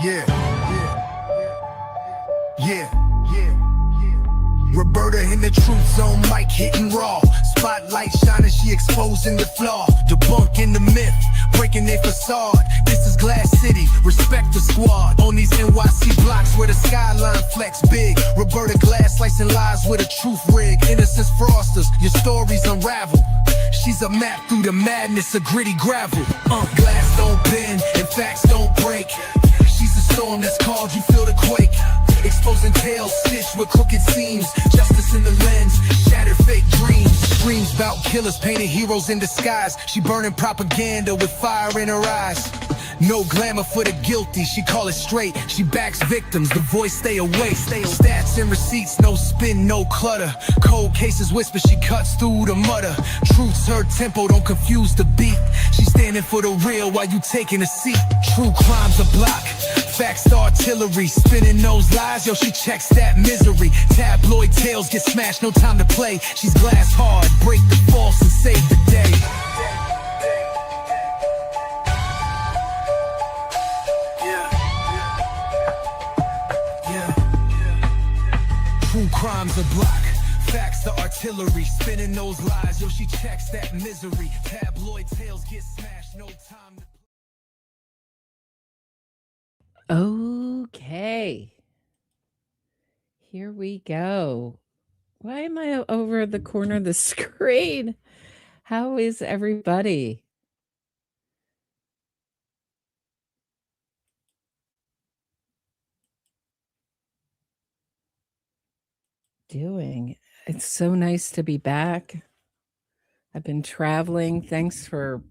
Yeah. Roberta in the truth zone, mic hitting raw. Spotlight shining, she exposing the flaw. Debunking the myth, breaking their facade. This is Glass City, respect the squad. On these NYC blocks where the skyline flex big. Roberta Glass slicing lies with a truth rig. Innocence frosters, your stories unravel. She's a map through the madness of gritty gravel. Glass don't bend and facts don't break. She's a storm that's called, you feel the quake. Exposing tales stitched with crooked seams. Justice in the lens, shattered fake dreams. Screams about killers, painted heroes in disguise. She burning propaganda with fire in her eyes. No glamour for the guilty, she call it straight. She backs victims, the voice stay away. Stats and receipts, no spin, no clutter. Cold cases whisper, she cuts through the mutter. Truth's her tempo, don't confuse the beat. She standing for the real while you taking a seat. True crime's a block, facts the artillery. Spinning those lies, yo, she checks that misery. Tabloid tales get smashed, no time to play. She's glass hard, break the false and save the day. True crime's a block, facts the artillery. Spinning those lies, yo, she checks that misery. Tabloid tales get smashed, no time to... Okay. Here we go. Why am I over the corner of the screen? How is everybody? Doing? It's so nice to be back. I've been traveling. Thanks for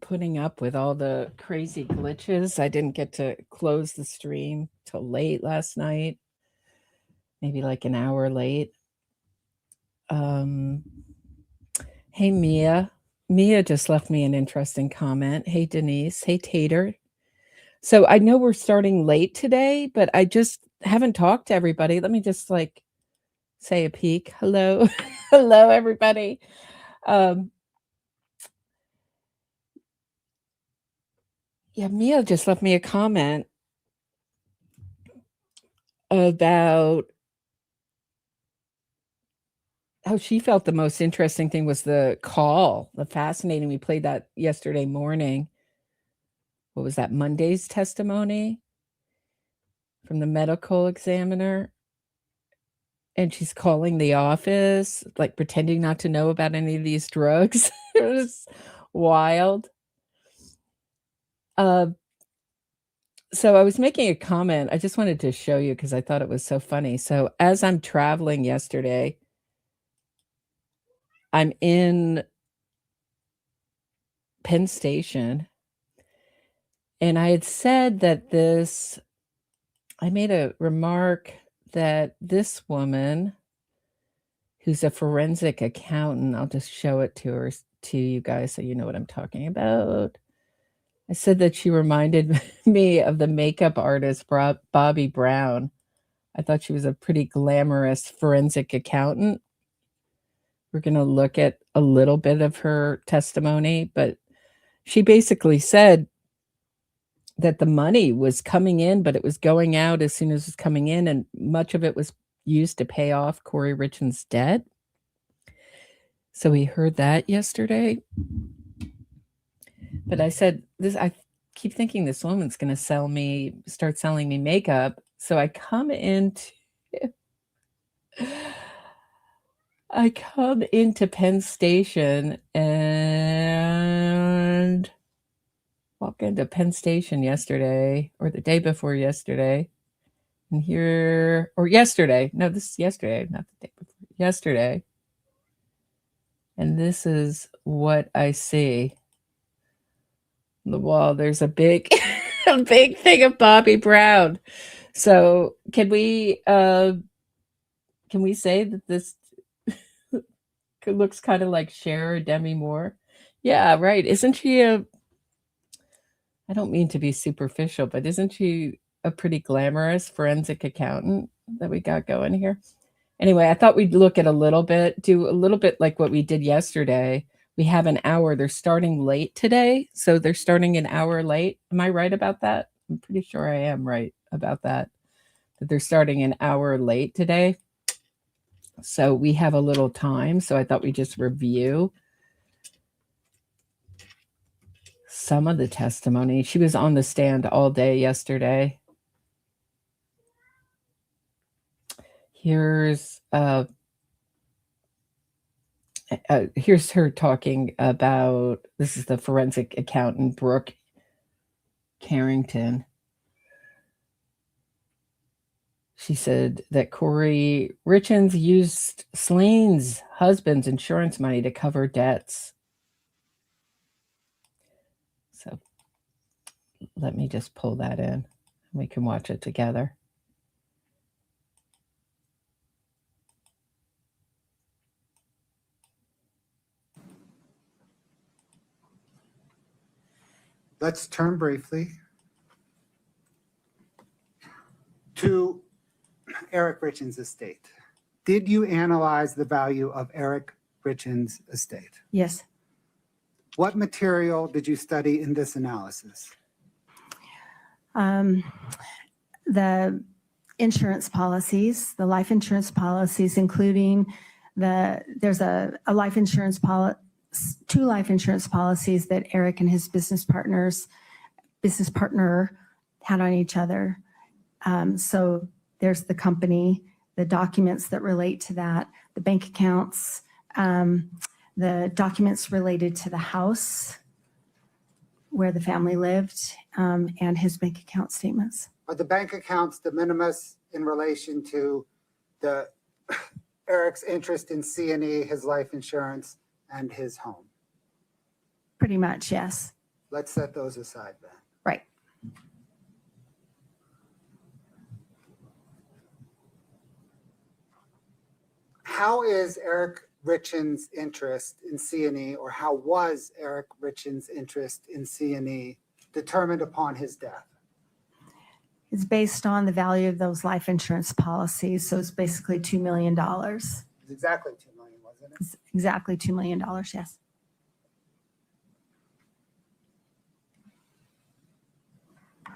putting up with all the crazy glitches. I didn't get to close the stream till late last night. Maybe like an hour late. Hey, Mia. Mia just left me an interesting comment. Hey, Denise. Hey, Tater. So I know we're starting late today, but I just haven't talked to everybody. Let me just say a peek. Hello. Hello, everybody. Yeah, Mia just left me a comment about how she felt the most interesting thing was the call, the fascinating. We played that yesterday morning. What was that, Monday's testimony from the medical examiner? And she's calling the office, like pretending not to know about any of these drugs. It was wild. So I was making a comment. I just wanted to show you because I thought it was so funny. So as I'm traveling yesterday, I'm in Penn Station, and I had said that I made a remark that this woman, who's a forensic accountant, I'll just show it to you guys so you know what I'm talking about. I said that she reminded me of the makeup artist Bobbi Brown. I thought she was a pretty glamorous forensic accountant. We're going to look at a little bit of her testimony, but she basically said that the money was coming in, but it was going out as soon as it was coming in, and much of it was used to pay off Kouri Richins' debt. So we heard that yesterday. But I said, I keep thinking this woman's going to start selling me makeup. So I come into Penn Station and walk into Penn Station yesterday or the day before yesterday. And here, or yesterday. No, this is yesterday, not the day before. Yesterday. And this is what I see. On the wall, there's a big a big thing of Bobbi Brown. So can we say that this looks kind of like Cher or Demi Moore? Yeah, right. Isn't she I don't mean to be superficial, but isn't she a pretty glamorous forensic accountant that we got going here? Anyway, I thought we'd do a little bit like what we did yesterday. We have an hour. They're starting late today, so they're starting an hour late. Am I right about that? I'm pretty sure I am right about that they're starting an hour late today. So we have a little time. So I thought we'd just review some of the testimony. She was on the stand all day yesterday. Here's her talking about, this is the forensic accountant, Brooke Carrington. She said that Kouri Richins used Slane's husband's insurance money to cover debts. So let me just pull that in. We can watch it together. Let's turn briefly to Eric Richins' estate. Did you analyze the value of Eric Richins' estate? Yes. What material did you study in this analysis? The insurance policies, the life insurance policies, including there's a life insurance policy, 2 life insurance policies that Eric and his business partner had on each other. So there's the company, the documents that relate to that, the bank accounts, the documents related to the house where the family lived, and his bank account statements. Are the bank accounts de minimis in relation to Eric's interest in C&E, his life insurance, and his home? Pretty much, yes. Let's set those aside then. Right. How is Eric Richins' interest in C&E, or how was Eric Richins' interest in C&E determined upon his death? It's based on the value of those life insurance policies. So it's basically $2 million. It's exactly $2 million, wasn't it? It's exactly $2 million, yes.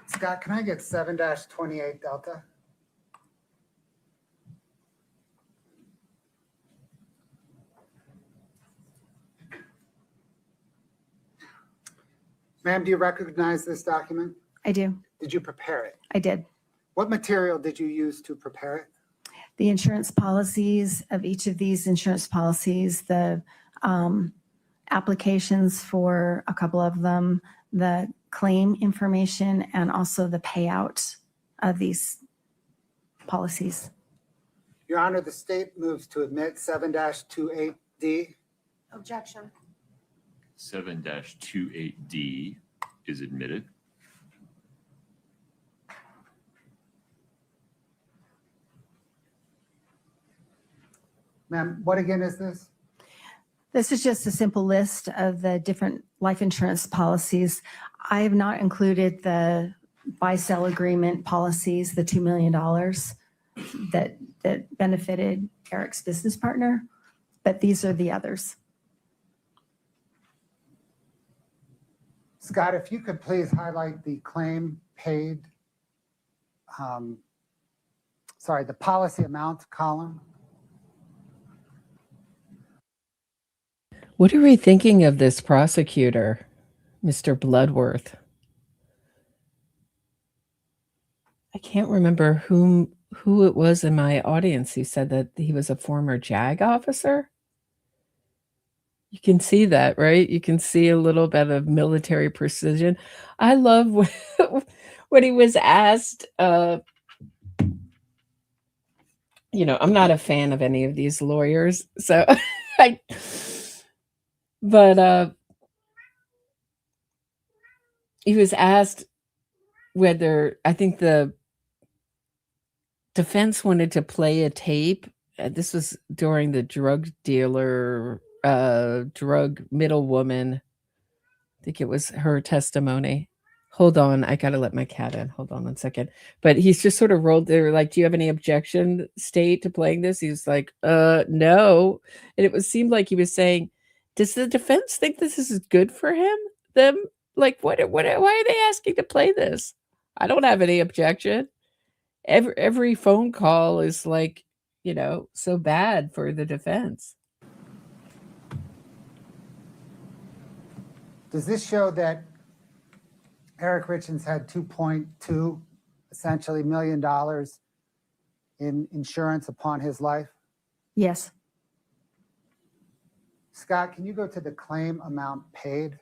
Scott, can I get 7-28 Delta? Ma'am, do you recognize this document? I do. Did you prepare it? I did. What material did you use to prepare it? The insurance policies of each of these insurance policies, the applications for a couple of them, the claim information, and also the payout of these policies. Your Honor, the state moves to admit 7-28D. Objection. 7-28D is admitted. Ma'am, what again is this? This is just a simple list of the different life insurance policies. I have not included the buy-sell agreement policies, the $2 million that benefited Eric's business partner, but these are the others. Scott, if you could please highlight the claim paid, the policy amount column. What are we thinking of this prosecutor, Mr. Bloodworth? I can't remember who it was in my audience who said that he was a former JAG officer. You can see that, right? You can see a little bit of military precision. I love when he was asked, I'm not a fan of any of these lawyers, so but he was asked whether, I think the defense wanted to play a tape. This was during the drug dealer, drug middle woman. I think it was her testimony. Hold on, I gotta let my cat in. Hold on 1 second. But he's just sort of rolled there, like, do you have any objection, state, to playing this? He's like, no. And it seemed like he was saying, does the defense think this is good for him? Them? Like, why are they asking to play this? I don't have any objection. Every phone call is like, so bad for the defense. Does this show that Eric Richins had $2.2 essentially $1 million in insurance upon his life? Yes. Scott, can you go to the claim amount paid?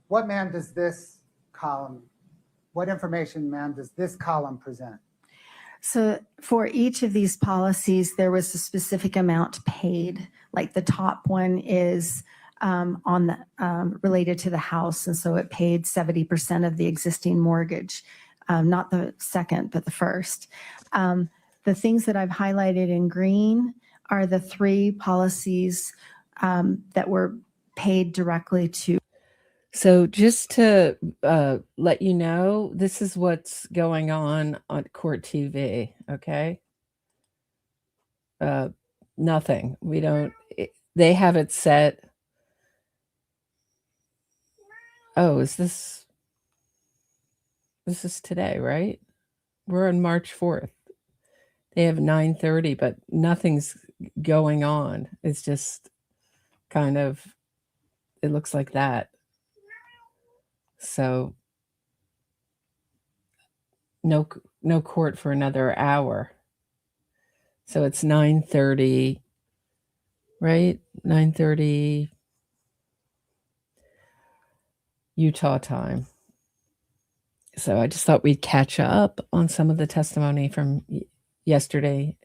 What information, ma'am, does this column present? So for each of these policies, there was a specific amount paid. Like the top one is related to the house, and so it paid 70% of the existing mortgage, not the second, but the first. The things that I've highlighted in green are the 3 policies that were paid directly to. So just to let you know, this is what's going on Court TV, okay? Nothing. They have it set. Oh, this is today, right? We're on March 4th. They have 9:30, but nothing's going on. It's just kind of, it looks like that. So no court for another hour. So it's 9:30, right? 9:30 Utah time. So I just thought we'd catch up on some of the testimony from yesterday.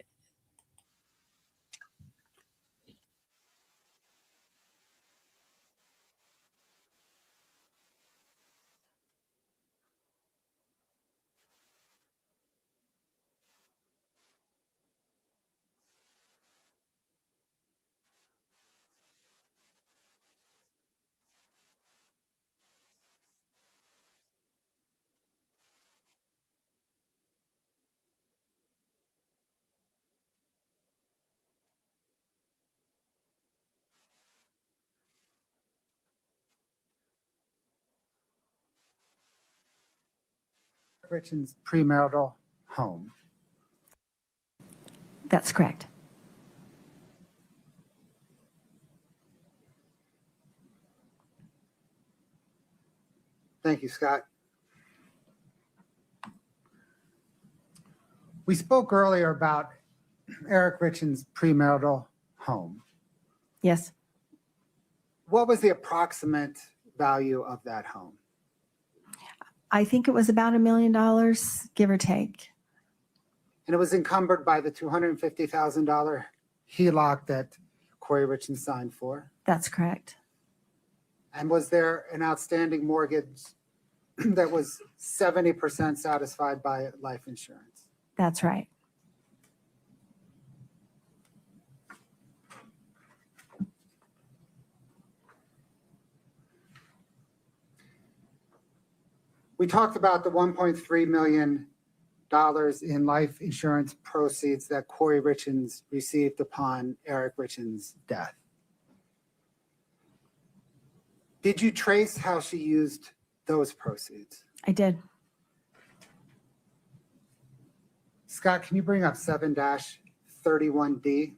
Richins' premarital home. That's correct. Thank you, Scott. We spoke earlier about Eric Richins' premarital home. Yes. What was the approximate value of that home? I think it was about $1 million, give or take. And it was encumbered by the $250,000 HELOC that Kouri Richins signed for. That's correct. And was there an outstanding mortgage that was 70% satisfied by life insurance? That's right. We talked about the $1.3 million in life insurance proceeds that Kouri Richins received upon Eric Richins' death. Did you trace how she used those proceeds? I did. Scott, can you bring up 7-31D?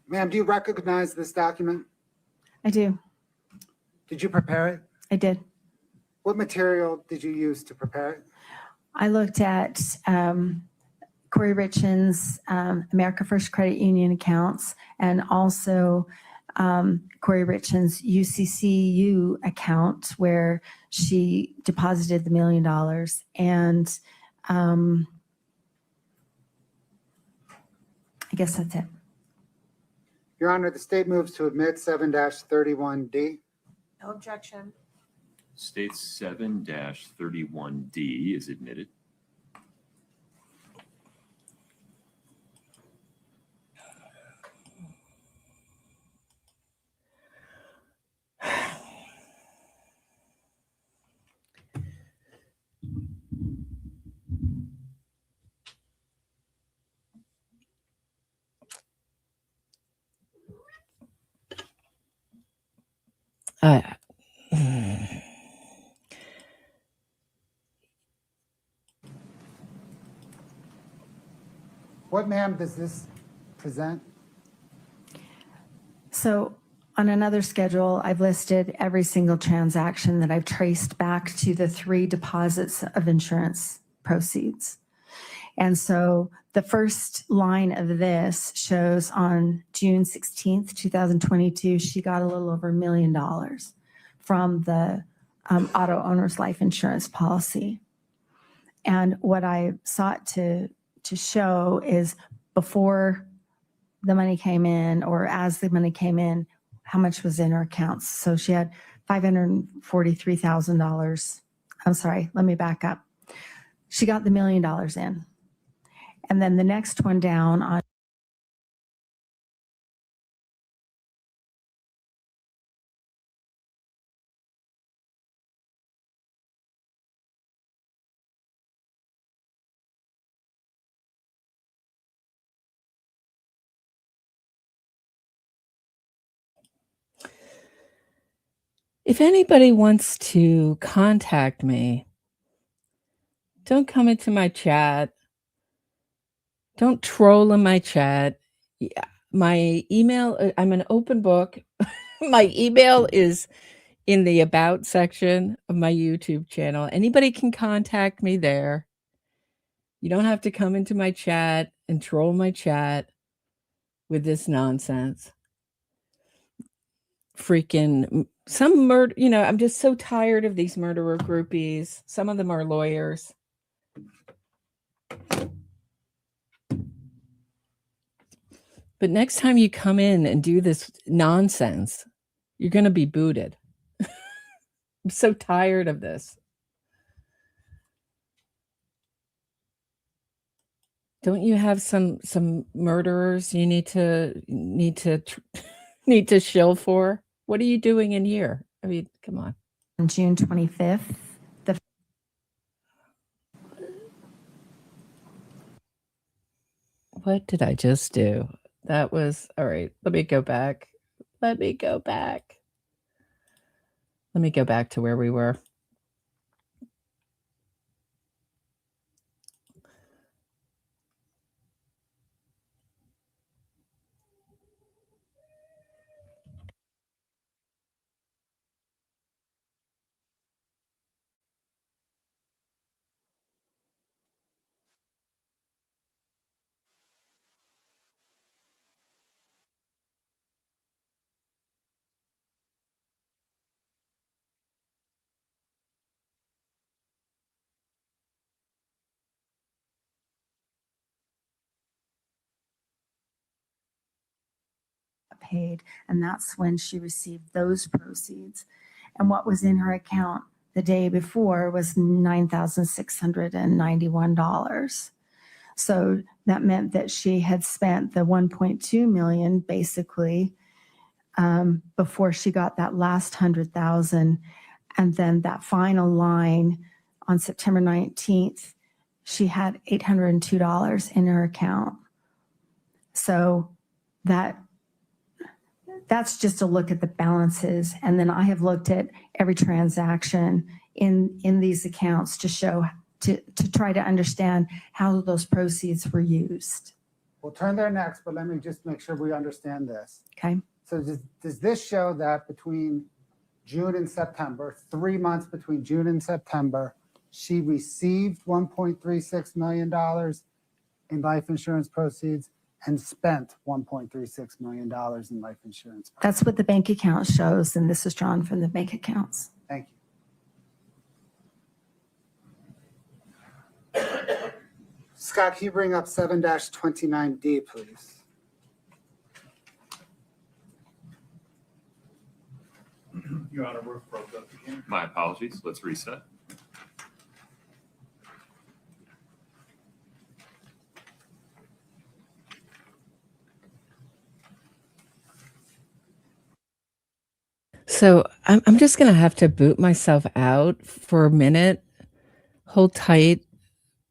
Ma'am, do you recognize this document? I do. Did you prepare it? I did. What material did you use to prepare it? I looked at Kouri Richins' America First Credit Union accounts, and also Kouri Richins' UCCU account where she deposited the $1 million. And I guess that's it. Your Honor, the state moves to admit 7-31D. No objection. State 7-31D is admitted. What, ma'am, does this present? So on another schedule, I've listed every single transaction that I've traced back to the 3 deposits of insurance proceeds. And so the first line of this shows on June 16th, 2022, she got a little over $1 million from the auto owner's life insurance policy. And what I sought to show is before the money came in, or as the money came in, how much was in her accounts. So she had $543,000. I'm sorry, let me back up. She got the $1 million in. And then the next one down on If anybody wants to contact me, don't come into my chat. Don't troll in my chat. Yeah, my email, I'm an open book. My email is in the about section of my YouTube channel. Anybody can contact me there. You don't have to come into my chat and troll my chat with this nonsense. Freaking some murder, I'm just so tired of these murderer groupies. Some of them are lawyers. But next time you come in and do this nonsense, you're going to be booted. I'm so tired of this. Don't you have some murderers you need to shill for? What are you doing in here? I mean, come on. On June 25th, What did I just do? That was all right. Let me go back. Let me go back to where we were. paid, and that's when she received those proceeds. And what was in her account the day before was $9,691. So that meant that she had spent the $1.2 million basically before she got that last $100,000, and then that final line on September 19th, she had $802 in her account. So that's just a look at the balances. And then I have looked at every transaction in these accounts to show, to try to understand how those proceeds were used. We'll turn there next, but let me just make sure we understand this. Okay. So does this show that between June and September, 3 months between June and September, she received $1.36 million in life insurance proceeds and spent $1.36 million in life insurance? That's what the bank account shows, and this is drawn from the bank accounts. Thank you. Scott, can you bring up 7-29D, please? Your Honor, we're broke up again. My apologies. Let's reset. So I'm just going to have to boot myself out for a minute. Hold tight.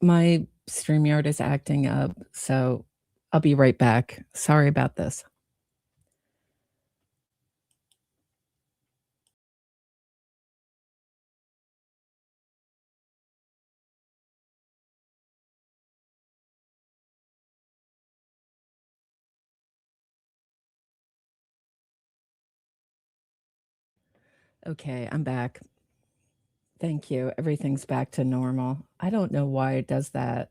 My StreamYard is acting up, so I'll be right back. Sorry about this. Okay, I'm back. Thank you. Everything's back to normal. I don't know why it does that.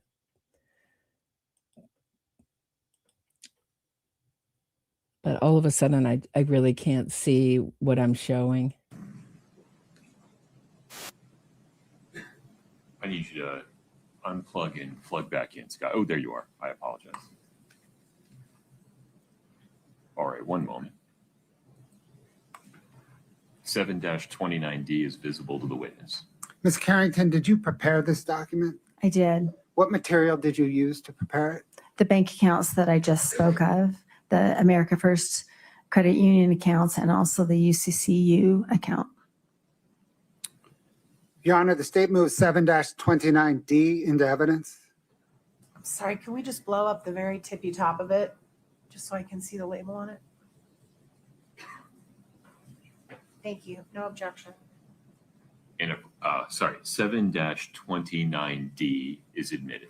But all of a sudden, I really can't see what I'm showing. I need you to unplug and plug back in, Scott. Oh, there you are. I apologize. All right, one moment. 7-29D is visible to the witness. Ms. Carrington, did you prepare this document? I did. What material did you use to prepare it? The bank accounts that I just spoke of, the America First Credit Union accounts, and also the UCCU account. Your Honor, the state moves 7-29D into evidence. I'm sorry, can we just blow up the very tippy top of it, just so I can see the label on it? Thank you, no objection. And 7-29D is admitted.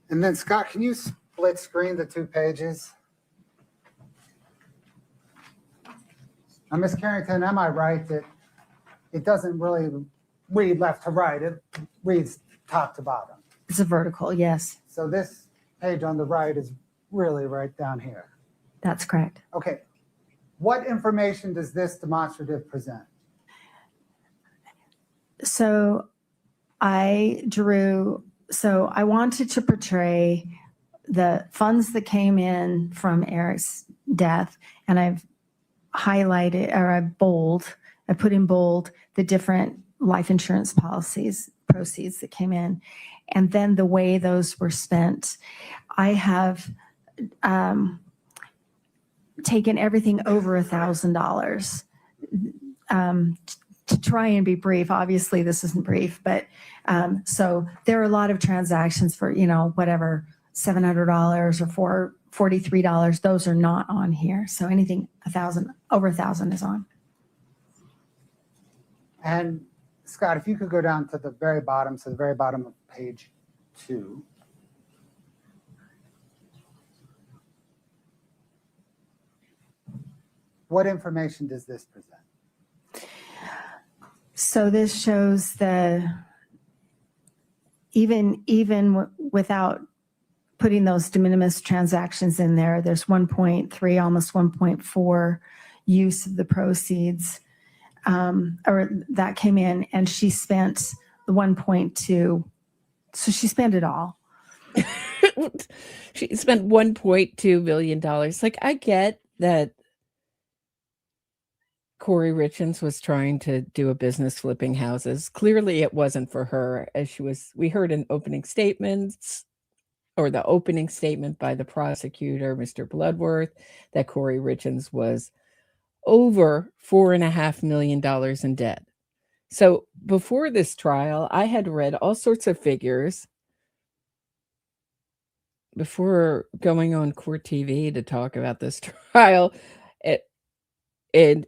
And then Scott, can you split screen the 2 pages? Now, Ms. Carrington, am I right that it doesn't really read left to right, it reads top to bottom? It's a vertical, yes, So this page on the right is really right down here. that's correct. Okay. What information does this demonstrative present? So I wanted to portray the funds that came in from Eric's death, and I've highlighted, or I put in bold the different life insurance policies, proceeds that came in, and then the way those were spent. I have taken everything over $1,000 to try and be brief. Obviously, this isn't brief, but so there are a lot of transactions for, whatever, $700 or $43. Those are not on here. So anything over 1,000 is on. And Scott, if you could go down to the very bottom, so the very bottom of page 2. What information does this present? So this shows even without putting those de minimis transactions in there, there's 1.3, almost 1.4 use of the proceeds, or that came in, and she spent the 1.2. So she spent it all. She spent $1.2 million. Like, I get that Kouri Richins was trying to do a business flipping houses. Clearly it wasn't for her, as we heard in opening statements, or the opening statement by the prosecutor, Mr. Bloodworth, that Kouri Richins was over $4.5 million in debt. So before this trial, I had read all sorts of figures before going on court TV to talk about this trial. And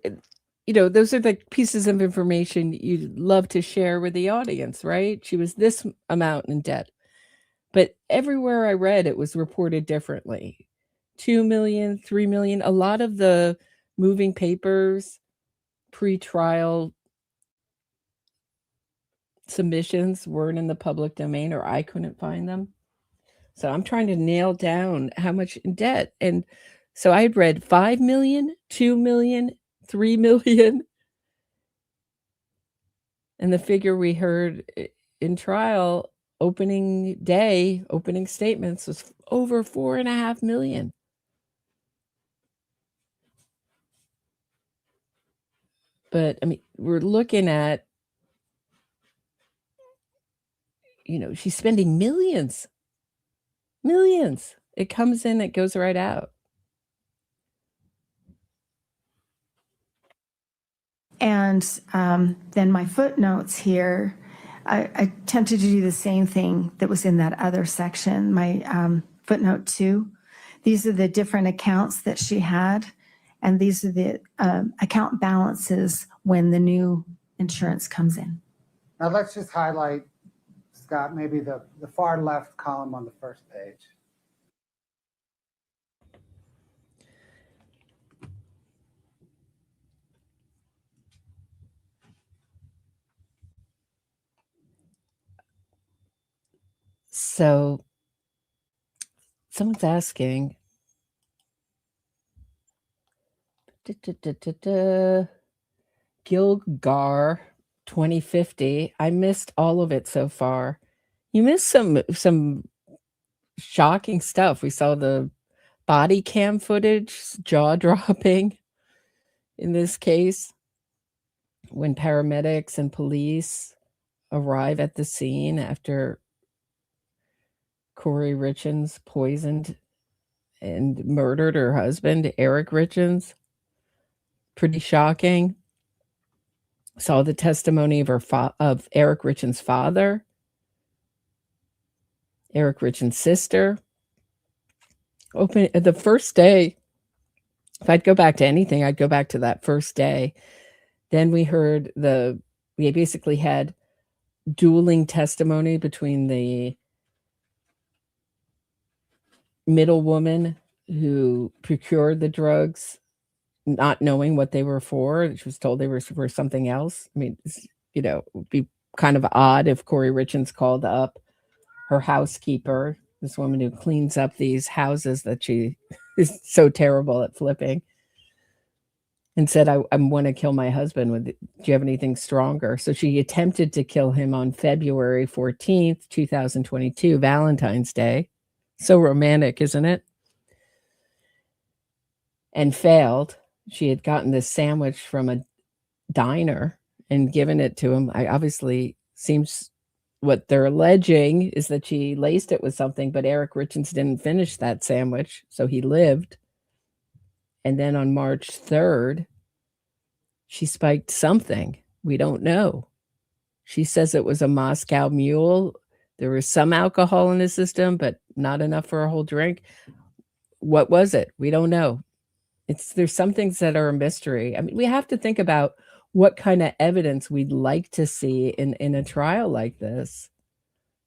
those are the pieces of information you'd love to share with the audience, right? She was this amount in debt. But everywhere I read, it was reported differently. 2 million, 3 million. A lot of the moving papers, pre-trial submissions weren't in the public domain, or I couldn't find them. So I'm trying to nail down how much in debt. And so I had read 5 million, 2 million, 3 million. And the figure we heard in trial, opening statements, was over 4.5 million. But I mean, we're looking at, she's spending millions. It comes in, it goes right out. And then my footnotes here, I attempted to do the same thing that was in that other section, my footnote 2. These are the different accounts that she had, and these are the account balances when the new insurance comes in. Now let's just highlight, Scott, maybe the far left column on the first page. So someone's asking, Gilgar 2050. I missed all of it so far. You missed some shocking stuff. We saw the body cam footage, jaw dropping in this case, when paramedics and police arrive at the scene after Kouri Richins poisoned and murdered her husband, Eric Richins. Pretty shocking. Saw the testimony of of Eric Richins' father, Eric Richins' sister. Open the first day. If I'd go back to anything, I'd go back to that first day. Then we heard we basically had dueling testimony between the middle woman who procured the drugs, not knowing what they were for. She was told they were for something else. I mean, it would be kind of odd if Kouri Richins called up her housekeeper, this woman who cleans up these houses that she is so terrible at flipping, and said, I want to kill my husband. Do you have anything stronger? So she attempted to kill him on February 14th, 2022, Valentine's Day. So romantic, isn't it? And failed. She had gotten this sandwich from a diner and given it to him. Obviously seems what they're alleging is that she laced it with something, but Eric Richins didn't finish that sandwich, so he lived. And then on March 3rd, she spiked something. We don't know. She says it was a Moscow Mule. There was some alcohol in the system, but not enough for a whole drink. What was it? We don't know. There's some things that are a mystery. I mean, we have to think about what kind of evidence we'd like to see in a trial like this.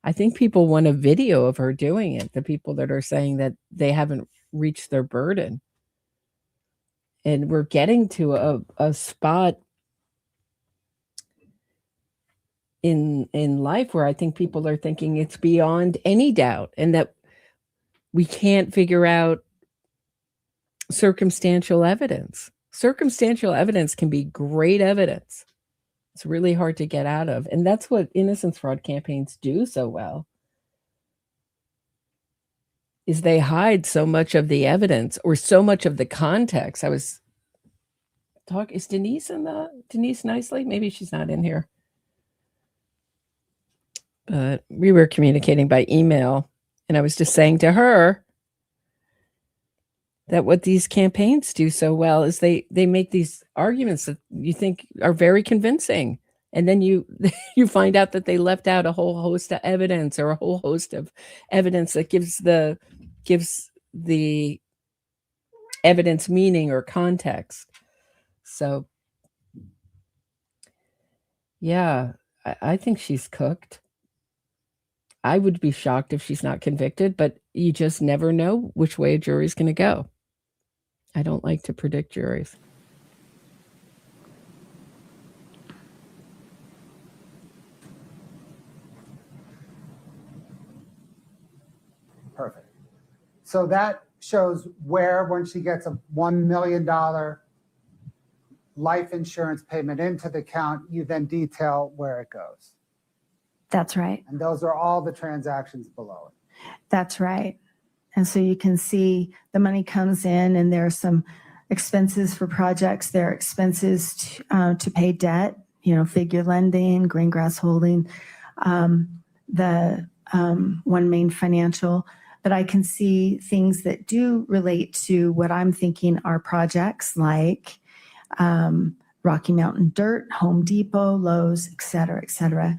I think people want a video of her doing it, the people that are saying that they haven't reached their burden. And we're getting to a spot in life where I think people are thinking it's beyond any doubt, and that we can't figure out circumstantial evidence. Circumstantial evidence can be great evidence. It's really hard to get out of. And that's what innocence fraud campaigns do so well, is they hide so much of the evidence or so much of the context. I was talking, is Denise Denise Nicely? Maybe she's not in here. But we were communicating by email, and I was just saying to her that what these campaigns do so well is they make these arguments that you think are very convincing. And then you find out that they left out a whole host of evidence, or a whole host of evidence that gives the evidence meaning or context. So, yeah, I think she's cooked. I would be shocked if she's not convicted, but you just never know which way a jury's going to go. I don't like to predict juries. Perfect. So that shows where, when she gets a $1 million life insurance payment into the account, you then detail where it goes. That's right. And those are all the transactions below it. That's right. And so you can see the money comes in, and there are some expenses for projects. There are expenses to pay debt, figure lending, green grass holding, the One Main Financial. But I can see things that do relate to what I'm thinking are projects like Rocky Mountain Dirt, Home Depot, Lowe's, et cetera, et cetera.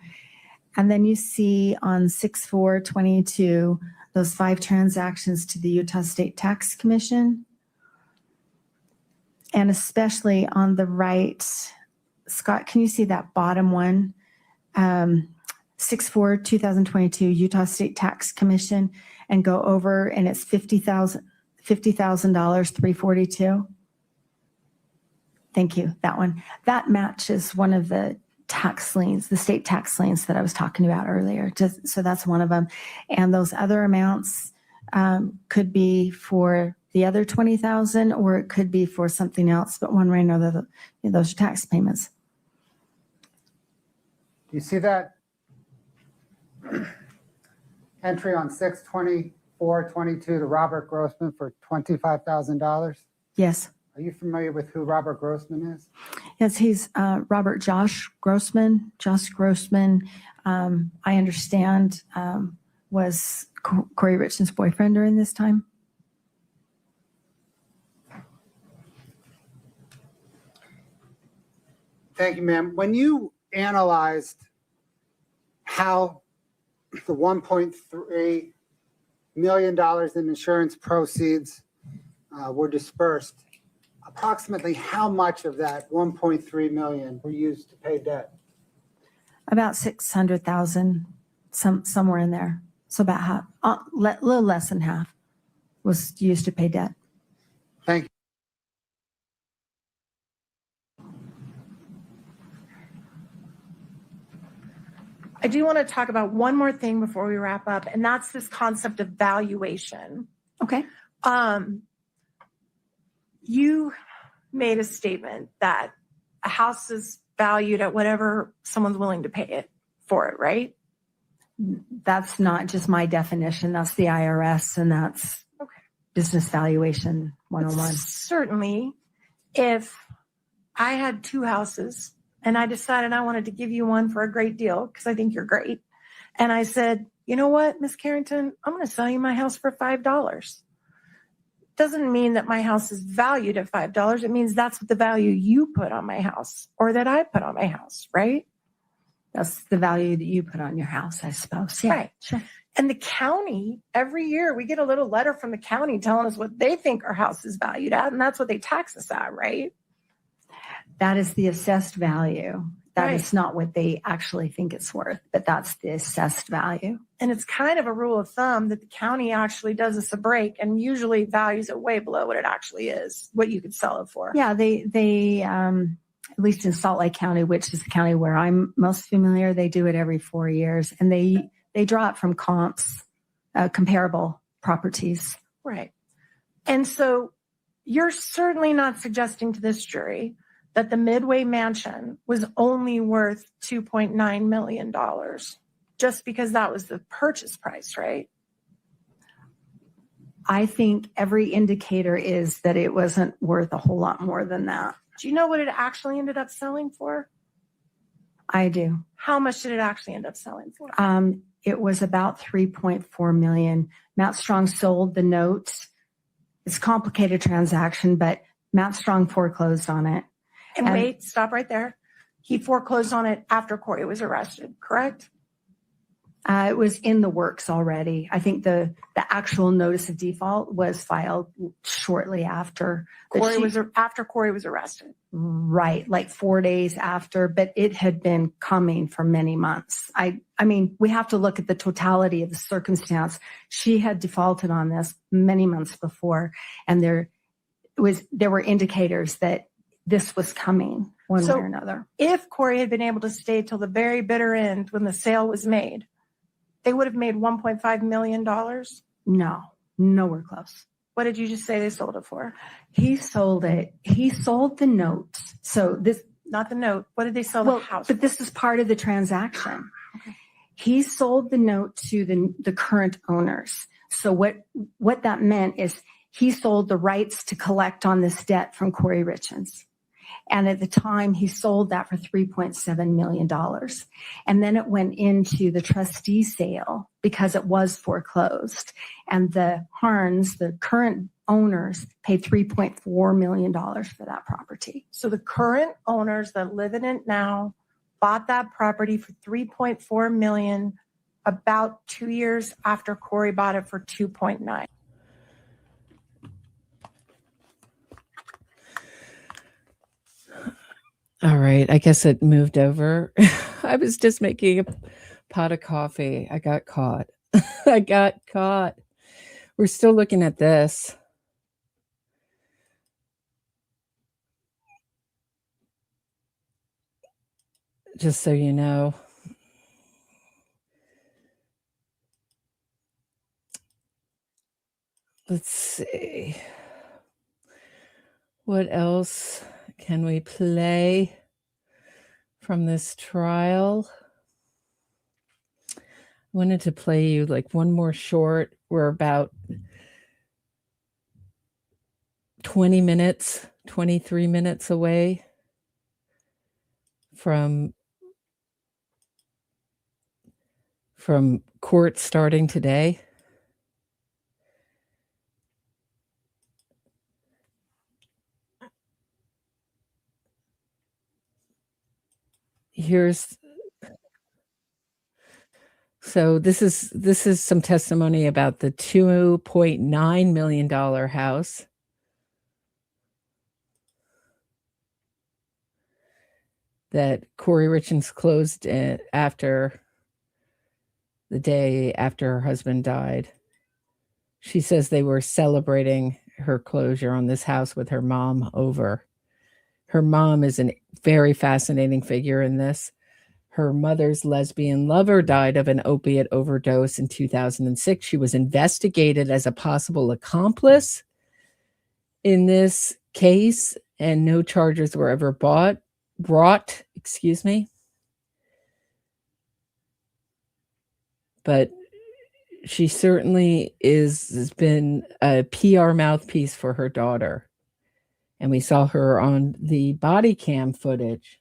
And then you see on 6/4/22, those 5 transactions to the Utah State Tax Commission. And especially on the right, Scott, can you see that bottom one? 6/4/2022, Utah State Tax Commission, and go over, and it's $50,000, $342. Thank you, that one. That matches one of the tax liens, the state tax liens that I was talking about earlier. So that's one of them. And those other amounts could be for the other 20,000, or it could be for something else. But one way or another, those are tax payments. Do you see that entry on 6/24/22 to Robert Grossman for $25,000? Yes. Are you familiar with who Robert Grossman is? Yes, he's Robert Josh Grossman. Josh Grossman, I understand, was Kouri Richins' boyfriend during this time. Thank you, ma'am. When you analyzed how the $1.3 million in insurance proceeds were dispersed, approximately how much of that 1.3 million were used to pay debt? About 600,000, somewhere in there. So about half, a little less than half was used to pay debt. Thank you. I do want to talk about one more thing before we wrap up, and that's this concept of valuation. Okay. You made a statement that a house is valued at whatever someone's willing to pay it for it, right? That's not just my definition. That's the IRS, and that's business valuation 101. Certainly, if I had two houses and I decided I wanted to give you one for a great deal because I think you're great, and I said, you know what, Miss Carrington, I'm going to sell you my house for $5. Doesn't mean that my house is valued at $5. It means that's what the value you put on my house or that I put on my house, right? That's the value that you put on your house, I suppose. Yeah, Right. sure. And the county, every year we get a little letter from the county telling us what they think our house is valued at, and that's what they tax us at, right? That is the assessed value. That Right. is not what they actually think it's worth, but that's the assessed value. And it's kind of a rule of thumb that the county actually does us a break and usually values it way below what it actually is, what you could sell it for. Yeah, they at least in Salt Lake County, which is the county where I'm most familiar, they do it every 4 years, and they draw it from comps, comparable properties. Right. And so you're certainly not suggesting to this jury that the Midway Mansion was only worth $2.9 million just because that was the purchase price, right? I think every indicator is that it wasn't worth a whole lot more than that. Do you know what it actually ended up selling for? I do. How much did it actually end up selling for? It was about 3.4 million. Matt Strong sold the note. It's a complicated transaction, but Matt Strong foreclosed on it. And wait, stop right there. He foreclosed on it after Kouri was arrested, correct? It was in the works already. I think the actual notice of default was filed shortly after. After Kouri was arrested. Right, like 4 days after, but it had been coming for many months. I mean, we have to look at the totality of the circumstance. She had defaulted on this many months before, and there were indicators that this was coming one way or another. If Kouri had been able to stay till the very bitter end when the sale was made, they would have made $1.5 million? No, nowhere close. What did you just say they sold it for? He sold it. He sold the note. So this, not the note. What did they sell the house but this is part of the transaction. Okay. He sold the note to the current owners. So what that meant is he sold the rights to collect on this debt from Kouri Richins. And at the time, he sold that for $3.7 million. And then it went into the trustee sale because it was foreclosed. And the Harns, the current owners, paid $3.4 million for that property. So the current owners that live in it now bought that property for $3.4 million about 2 years after Kouri bought it for $2.9. All right. I guess it moved over. I was just making a pot of coffee. I got caught. I got caught. We're still looking at this. just so you know. Let's see. What else can we play from this trial? I wanted to play you like one more short. We're about 20 minutes, 23 minutes away from court starting today. So this is some testimony about the $2.9 million house that Kouri Richins closed after the day after her husband died. She says they were celebrating her closure on this house with her mom over. Her mom is a very fascinating figure in this. Her mother's lesbian lover died of an opiate overdose in 2006. She was investigated as a possible accomplice in this case, and no charges were ever brought. But she certainly has been a PR mouthpiece for her daughter. And we saw her on the body cam footage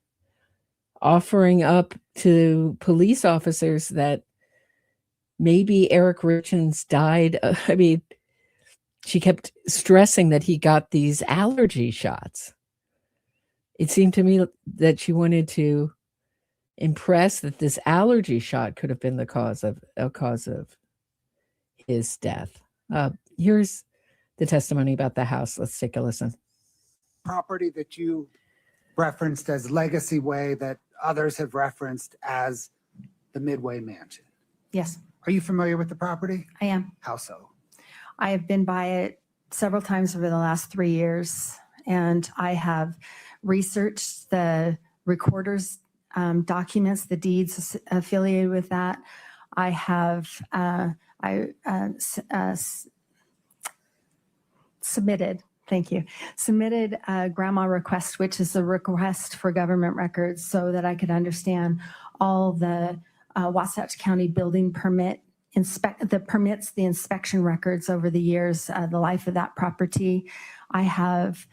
offering up to police officers that maybe Eric Richins died. I mean, she kept stressing that he got these allergy shots. It seemed to me that she wanted to impress that this allergy shot could have been the cause of his death. Here's the testimony about the house. Let's take a listen. Property that you referenced as Legacy Way that others have referenced as the Midway Mansion. Yes, Are you familiar with the property? I am. How so? I have been by it several times over the last 3 years, and I have researched the recorder's documents, the deeds affiliated with that. I have submitted a grandma request, which is a request for government records so that I could understand all the Wasatch County building permits, the inspection records over the years, the life of that property. I have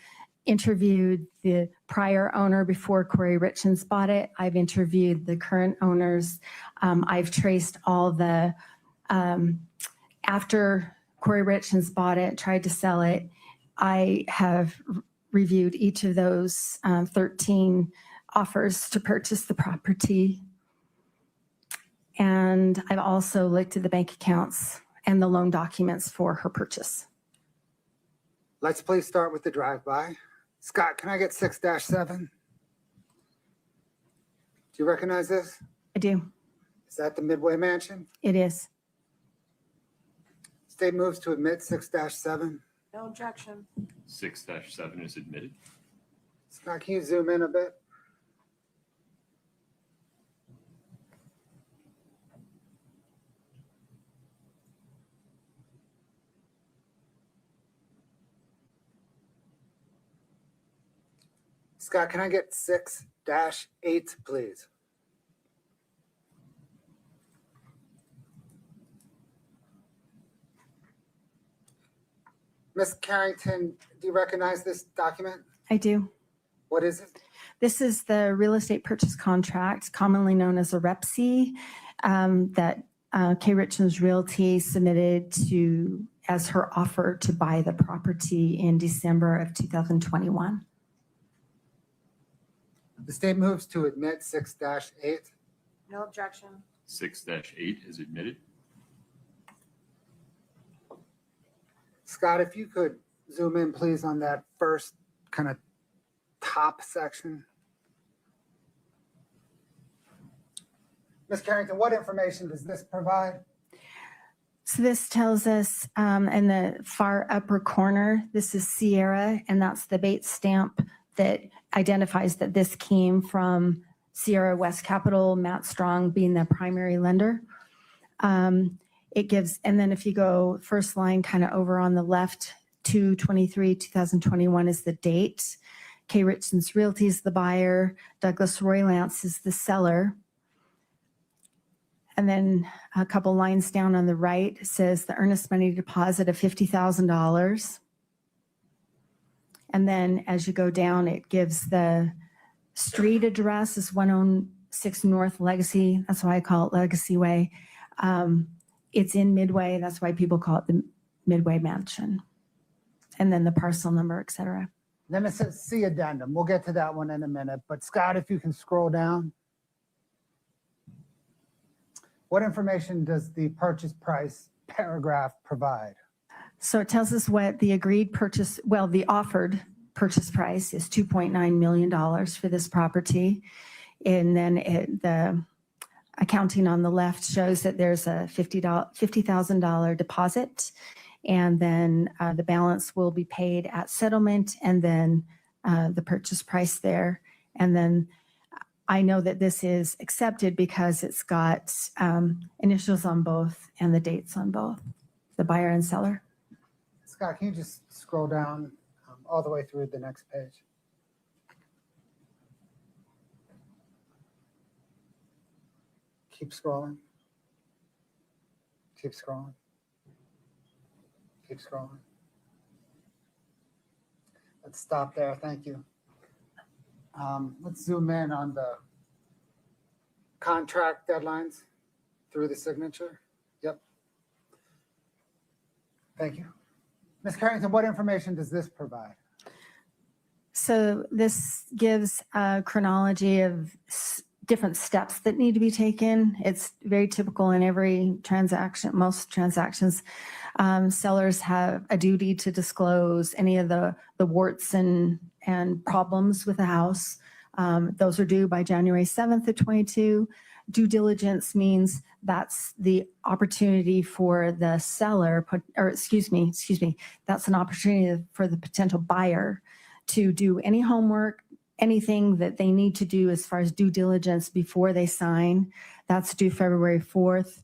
interviewed the prior owner before Kouri Richins bought it. I've interviewed the current owners. I've traced all the, after Kouri Richins bought it, tried to sell it, I have reviewed each of those 13 offers to purchase the property. And I've also looked at the bank accounts and the loan documents for her purchase. Let's please start with the drive-by. Scott, can I get 6-7? Do you recognize this? I do. Is that the Midway Mansion? It is. State moves to admit 6-7. No objection. 6-7 is admitted. Scott, can you zoom in a bit? Scott, can I get 6-8, please? Ms. Carrington, do you recognize this document? I do. What is it? This is the real estate purchase contract, commonly known as a REPC, that K. Richins Realty submitted to as her offer to buy the property in December of 2021. The state moves to admit 6-8. No objection. 6-8 is admitted. Scott, if you could zoom in, please, on that first kind of top section. Ms. Carrington, what information does this provide? So this tells us in the far upper corner, this is Sierra, and that's the bait stamp that identifies that this came from Sierra West Capital, Matt Strong being the primary lender. It gives, and then if you go first line kind of over on the left, 2/23/2021 is the date. Kouri Richins Realty is the buyer. Douglas Roy Lance is the seller. And then a couple lines down on the right says the earnest money deposit of $50,000. And then as you go down, it gives the street address is 106 North Legacy. That's why I call it Legacy Way. It's in Midway. That's why people call it the Midway Mansion. And then the parcel number, et cetera. Then it says see addendum. We'll get to that one in a minute. But Scott, if you can scroll down. What information does the purchase price paragraph provide? So it tells us what the agreed purchase, well, the offered purchase price is $2.9 million for this property. And then the accounting on the left shows that there's a $50,000 deposit. And then the balance will be paid at settlement, and then the purchase price there. And then I know that this is accepted because it's got initials on both and the dates on both, the buyer and seller. Scott, can you just scroll down all the way through the next page? Keep scrolling. Keep scrolling. Keep scrolling. Let's stop there. Thank you. Let's zoom in on the contract deadlines through the signature. Yep. Thank you. Ms. Carrington, what information does this provide? So this gives a chronology of different steps that need to be taken. It's very typical in every transaction, most transactions. Sellers have a duty to disclose any of the warts and problems with the house. Those are due by January 7th of 22. Due diligence means that's the opportunity for the seller, that's an opportunity for the potential buyer to do any homework, anything that they need to do as far as due diligence before they sign. That's due February 4th.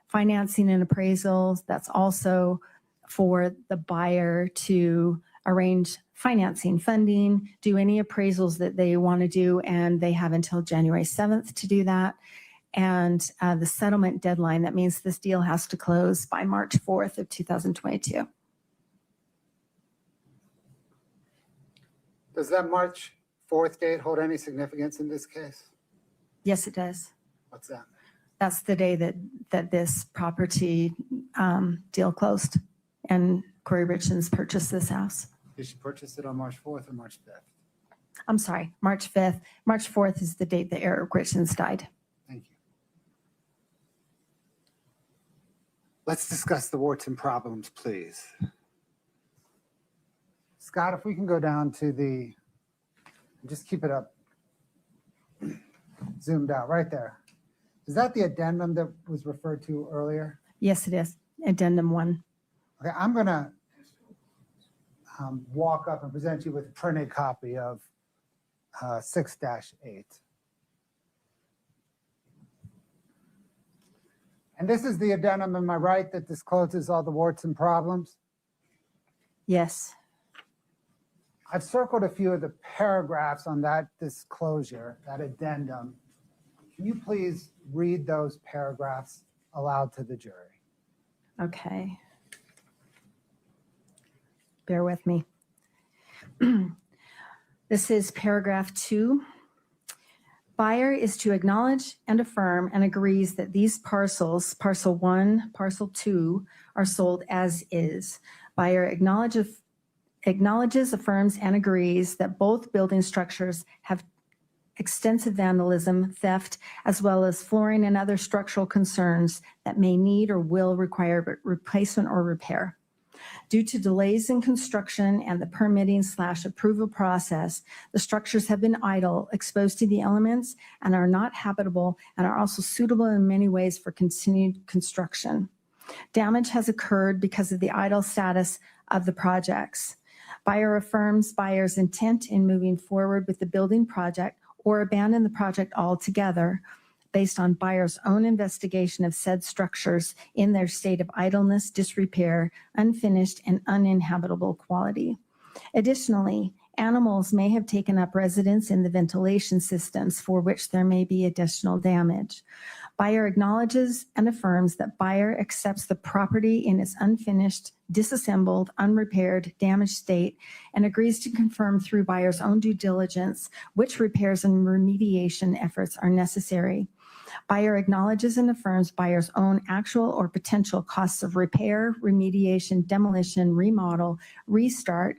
Financing and appraisals, that's also for the buyer to arrange financing, funding, do any appraisals that they want to do, and they have until January 7th to do that. And the settlement deadline, that means this deal has to close by March 4th of 2022. Does that March 4th date hold any significance in this case? Yes, it does. What's that? That's the day that this property deal closed and Kouri Richins purchased this house. Did she purchase it on March 4th or March 5th? I'm sorry, March 5th. March 4th is the date that Eric Richins died. Thank you. Let's discuss the warts and problems, please. Scott, if we can go down to the, just keep it up, zoomed out, right there. Is that the addendum that was referred to earlier? Yes, it is. Addendum 1. Okay, I'm going to walk up and present you with a printed copy of 6-8. And this is the addendum, am I right, that discloses all the warts and problems? Yes. I've circled a few of the paragraphs on that disclosure, that addendum. Can you please read those paragraphs aloud to the jury? Okay. Bear with me. This is paragraph 2. Buyer is to acknowledge and affirm and agrees that these parcels, parcel 1, parcel 2, are sold as is. Buyer acknowledges, affirms, and agrees that both building structures have extensive vandalism, theft, as well as flooring and other structural concerns that may need or will require replacement or repair. Due to delays in construction and the permitting/approval process, the structures have been idle, exposed to the elements, and are not habitable, and are also suitable in many ways for continued construction. Damage has occurred because of the idle status of the projects. Buyer affirms buyer's intent in moving forward with the building project or abandon the project altogether based on buyer's own investigation of said structures in their state of idleness, disrepair, unfinished, and uninhabitable quality. Additionally, animals may have taken up residence in the ventilation systems for which there may be additional damage. Buyer acknowledges and affirms that buyer accepts the property in its unfinished, disassembled, unrepaired, damaged state and agrees to confirm through buyer's own due diligence which repairs and remediation efforts are necessary. Buyer acknowledges and affirms buyer's own actual or potential costs of repair, remediation, demolition, remodel, restart,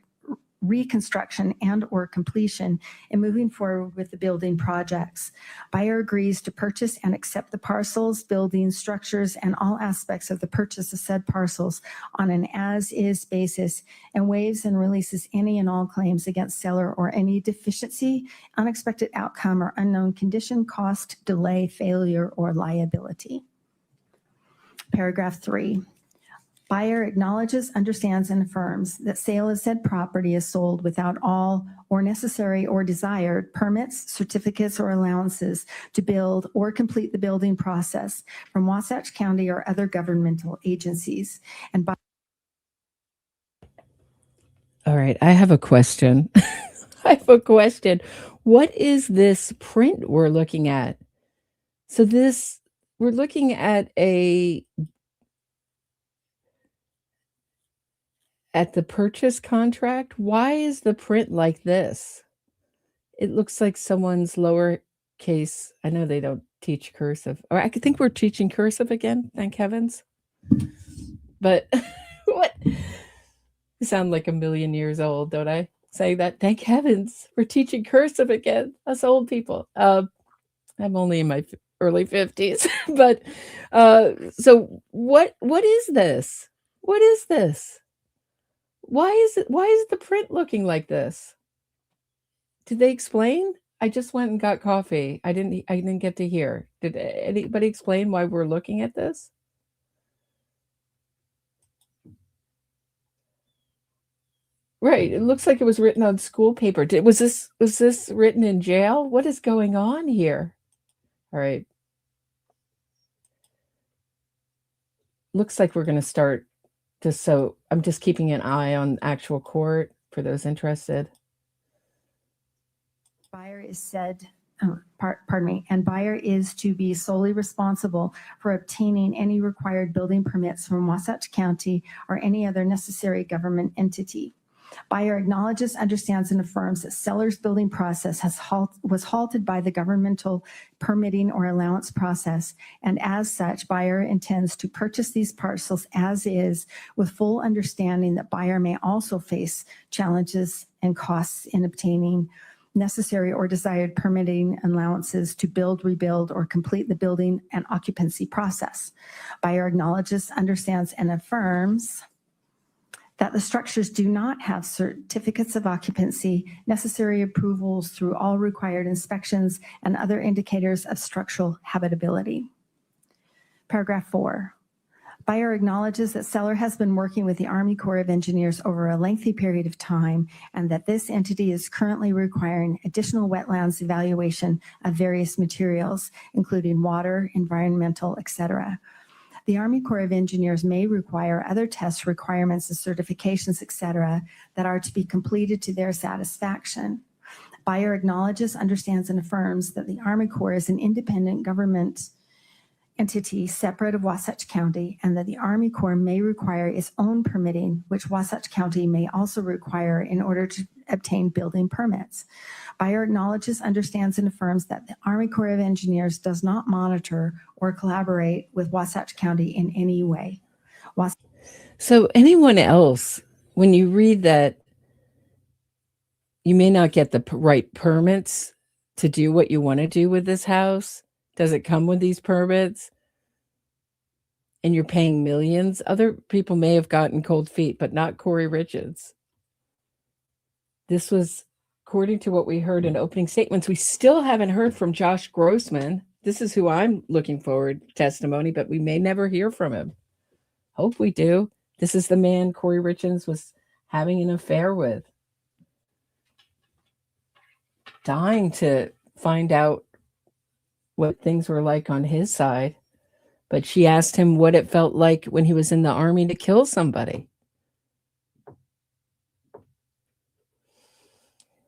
reconstruction, and or completion in moving forward with the building projects. Buyer agrees to purchase and accept the parcels, buildings, structures, and all aspects of the purchase of said parcels on an as-is basis and waives and releases any and all claims against seller or any deficiency, unexpected outcome, or unknown condition, cost, delay, failure, or liability. Paragraph 3. Buyer acknowledges, understands, and affirms that sale of said property is sold without all or necessary or desired permits, certificates, or allowances to build or complete the building process from Wasatch County or other governmental agencies. And All right, I have a question. I have a question. What is this print we're looking at? So we're looking at the purchase contract. Why is the print like this? It looks like someone's lowercase. I know they don't teach cursive. Or I could think we're teaching cursive again, thank heavens. But what? I sound like a million years old, don't I? Saying that, thank heavens, we're teaching cursive again, us old people. I'm only in my early 50s. But so what is this? What is this? Why is the print looking like this? Did they explain? I just went and got coffee. I didn't get to hear. Did anybody explain why we're looking at this? Right. It looks like it was written on school paper. Was this written in jail? What is going on here? All right. Looks like we're going to start. So I'm just keeping an eye on actual court for those interested. buyer is said, and buyer is to be solely responsible for obtaining any required building permits from Wasatch County or any other necessary government entity. Buyer acknowledges, understands, and affirms that seller's building process was halted by the governmental permitting or allowance process, and as such, buyer intends to purchase these parcels as is, with full understanding that buyer may also face challenges and costs in obtaining necessary or desired permitting allowances to build, rebuild, or complete the building and occupancy process. Buyer acknowledges, understands, and affirms that the structures do not have certificates of occupancy, necessary approvals through all required inspections, and other indicators of structural habitability. Paragraph 4. Buyer acknowledges that seller has been working with the Army Corps of Engineers over a lengthy period of time, and that this entity is currently requiring additional wetlands evaluation of various materials, including water, environmental, etc. The Army Corps of Engineers may require other tests, requirements, and certifications, etc., that are to be completed to their satisfaction. Buyer acknowledges, understands, and affirms that the Army Corps is an independent government entity separate of Wasatch County, and that the Army Corps may require its own permitting, which Wasatch County may also require in order to obtain building permits. Buyer acknowledges, understands, and affirms that the Army Corps of Engineers does not monitor or collaborate with Wasatch County in any way. So anyone else, when you read that you may not get the right permits to do what you want to do with this house, does it come with these permits? And you're paying millions? Other people may have gotten cold feet, but not Kouri Richins. This was, according to what we heard in opening statements, we still haven't heard from Josh Grossman. This is who I'm looking forward to testimony, but we may never hear from him. Hope we do. This is the man Kouri Richins was having an affair with. Dying to find out what things were like on his side, but she asked him what it felt like when he was in the army to kill somebody.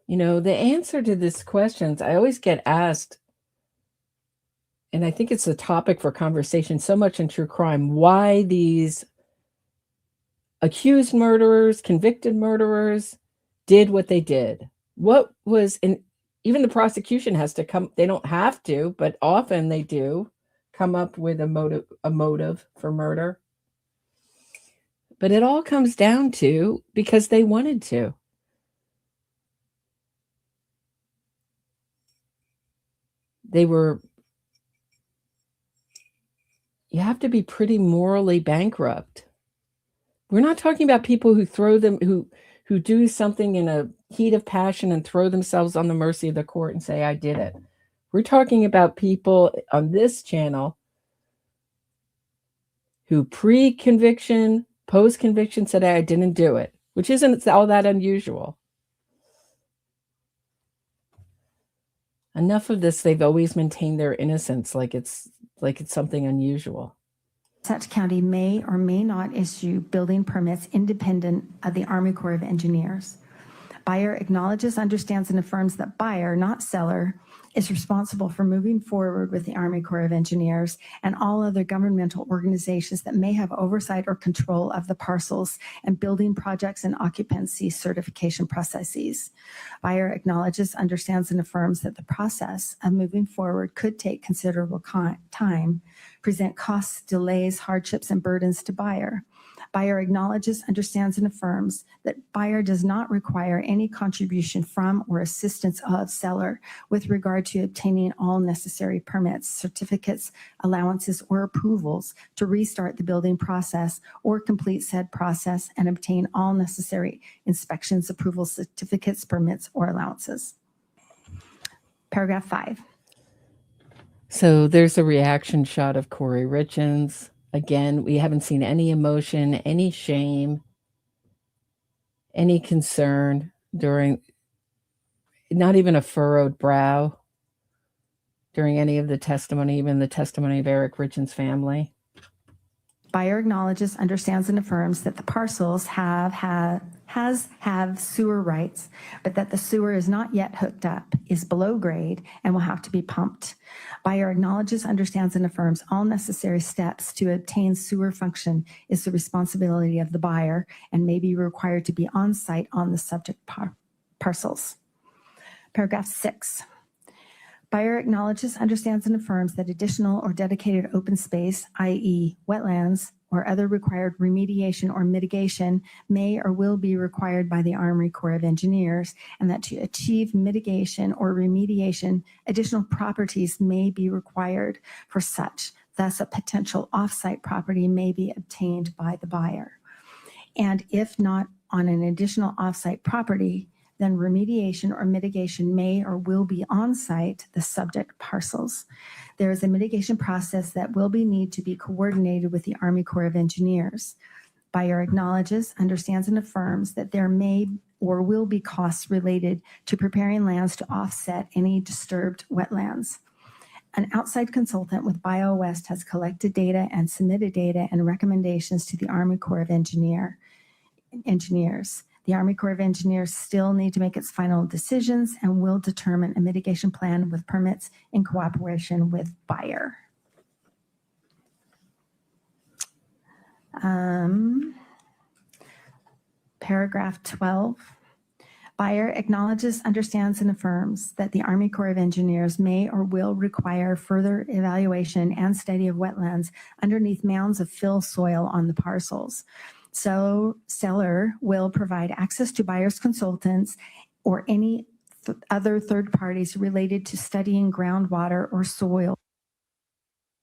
You know, the answer to these questions, I always get asked, and I think it's a topic for conversation so much in true crime, why these accused murderers, convicted murderers did what they did. What was, and even the prosecution has to come, they don't have to, but often they do come up with a motive for murder. But it all comes down to because they wanted to. You have to be pretty morally bankrupt. We're not talking about people who who do something in a heat of passion and throw themselves on the mercy of the court and say, I did it. We're talking about people on this channel who pre-conviction, post-conviction said, I didn't do it, which isn't all that unusual. Enough of this, they've always maintained their innocence like it's something unusual. Such county may or may not issue building permits independent of the Army Corps of Engineers. Buyer acknowledges, understands, and affirms that buyer, not seller, is responsible for moving forward with the Army Corps of Engineers and all other governmental organizations that may have oversight or control of the parcels and building projects and occupancy certification processes. Buyer acknowledges, understands, and affirms that the process of moving forward could take considerable time, present costs, delays, hardships, and burdens to buyer. Buyer acknowledges, understands, and affirms that buyer does not require any contribution from or assistance of seller with regard to obtaining all necessary permits, certificates, allowances, or approvals to restart the building process or complete said process and obtain all necessary inspections, approvals, certificates, permits, or allowances. Paragraph 5. So there's a reaction shot of Kouri Richins. Again, we haven't seen any emotion, any shame, any concern during, not even a furrowed brow during any of the testimony, even the testimony of Eric Richins' family. Buyer acknowledges, understands, and affirms that the parcels have sewer rights, but that the sewer is not yet hooked up, is below grade, and will have to be pumped. Buyer acknowledges, understands, and affirms all necessary steps to obtain sewer function is the responsibility of the buyer and may be required to be on site on the subject parcels. Paragraph 6. Buyer acknowledges, understands, and affirms that additional or dedicated open space, i.e. wetlands, or other required remediation or mitigation may or will be required by the Army Corps of Engineers, and that to achieve mitigation or remediation, additional properties may be required for such. Thus, a potential off-site property may be obtained by the buyer. And if not on an additional off-site property, then remediation or mitigation may or will be on-site the subject parcels. There is a mitigation process that will need to be coordinated with the Army Corps of Engineers. Buyer acknowledges, understands, and affirms that there may or will be costs related to preparing lands to offset any disturbed wetlands. An outside consultant with BioWest has collected data and submitted data and recommendations to the Army Corps of Engineers. The Army Corps of Engineers still need to make its final decisions and will determine a mitigation plan with permits in cooperation with buyer. Paragraph 12. Buyer acknowledges, understands, and affirms that the Army Corps of Engineers may or will require further evaluation and study of wetlands underneath mounds of fill soil on the parcels. So seller will provide access to buyer's consultants or any other third parties related to studying groundwater or soil.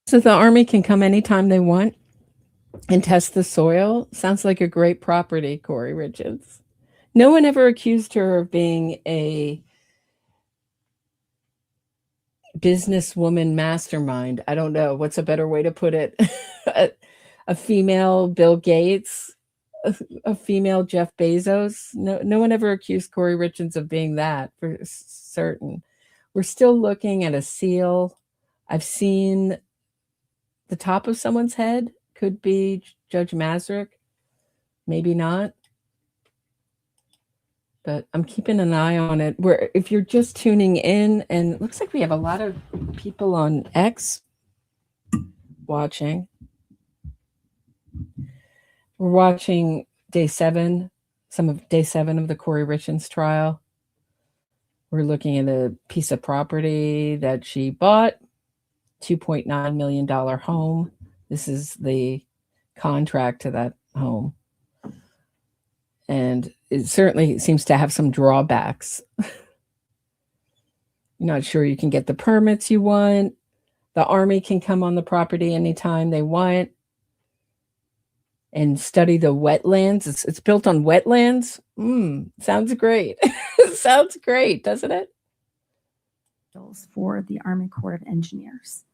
So the Army can come anytime they want and test the soil? Sounds like a great property, Kouri Richins. No one ever accused her of being a businesswoman mastermind. I don't know. What's a better way to put it? A female Bill Gates? A female Jeff Bezos? No one ever accused Kouri Richins of being that, for certain. We're still looking at a seal. I've seen the top of someone's head. Could be Judge Masrick. Maybe not. But I'm keeping an eye on it. Where if you're just tuning in, and it looks like we have a lot of people on X watching. We're watching day 7, some of day 7 of the Kouri Richins trial. We're looking at a piece of property that she bought, $2.9 million home. This is the contract to that home. And it certainly seems to have some drawbacks. You're not sure you can get the permits you want. The Army can come on the property anytime they want and study the wetlands. It's built on wetlands. Sounds great. Sounds great, doesn't it? For the Army Corps of Engineers.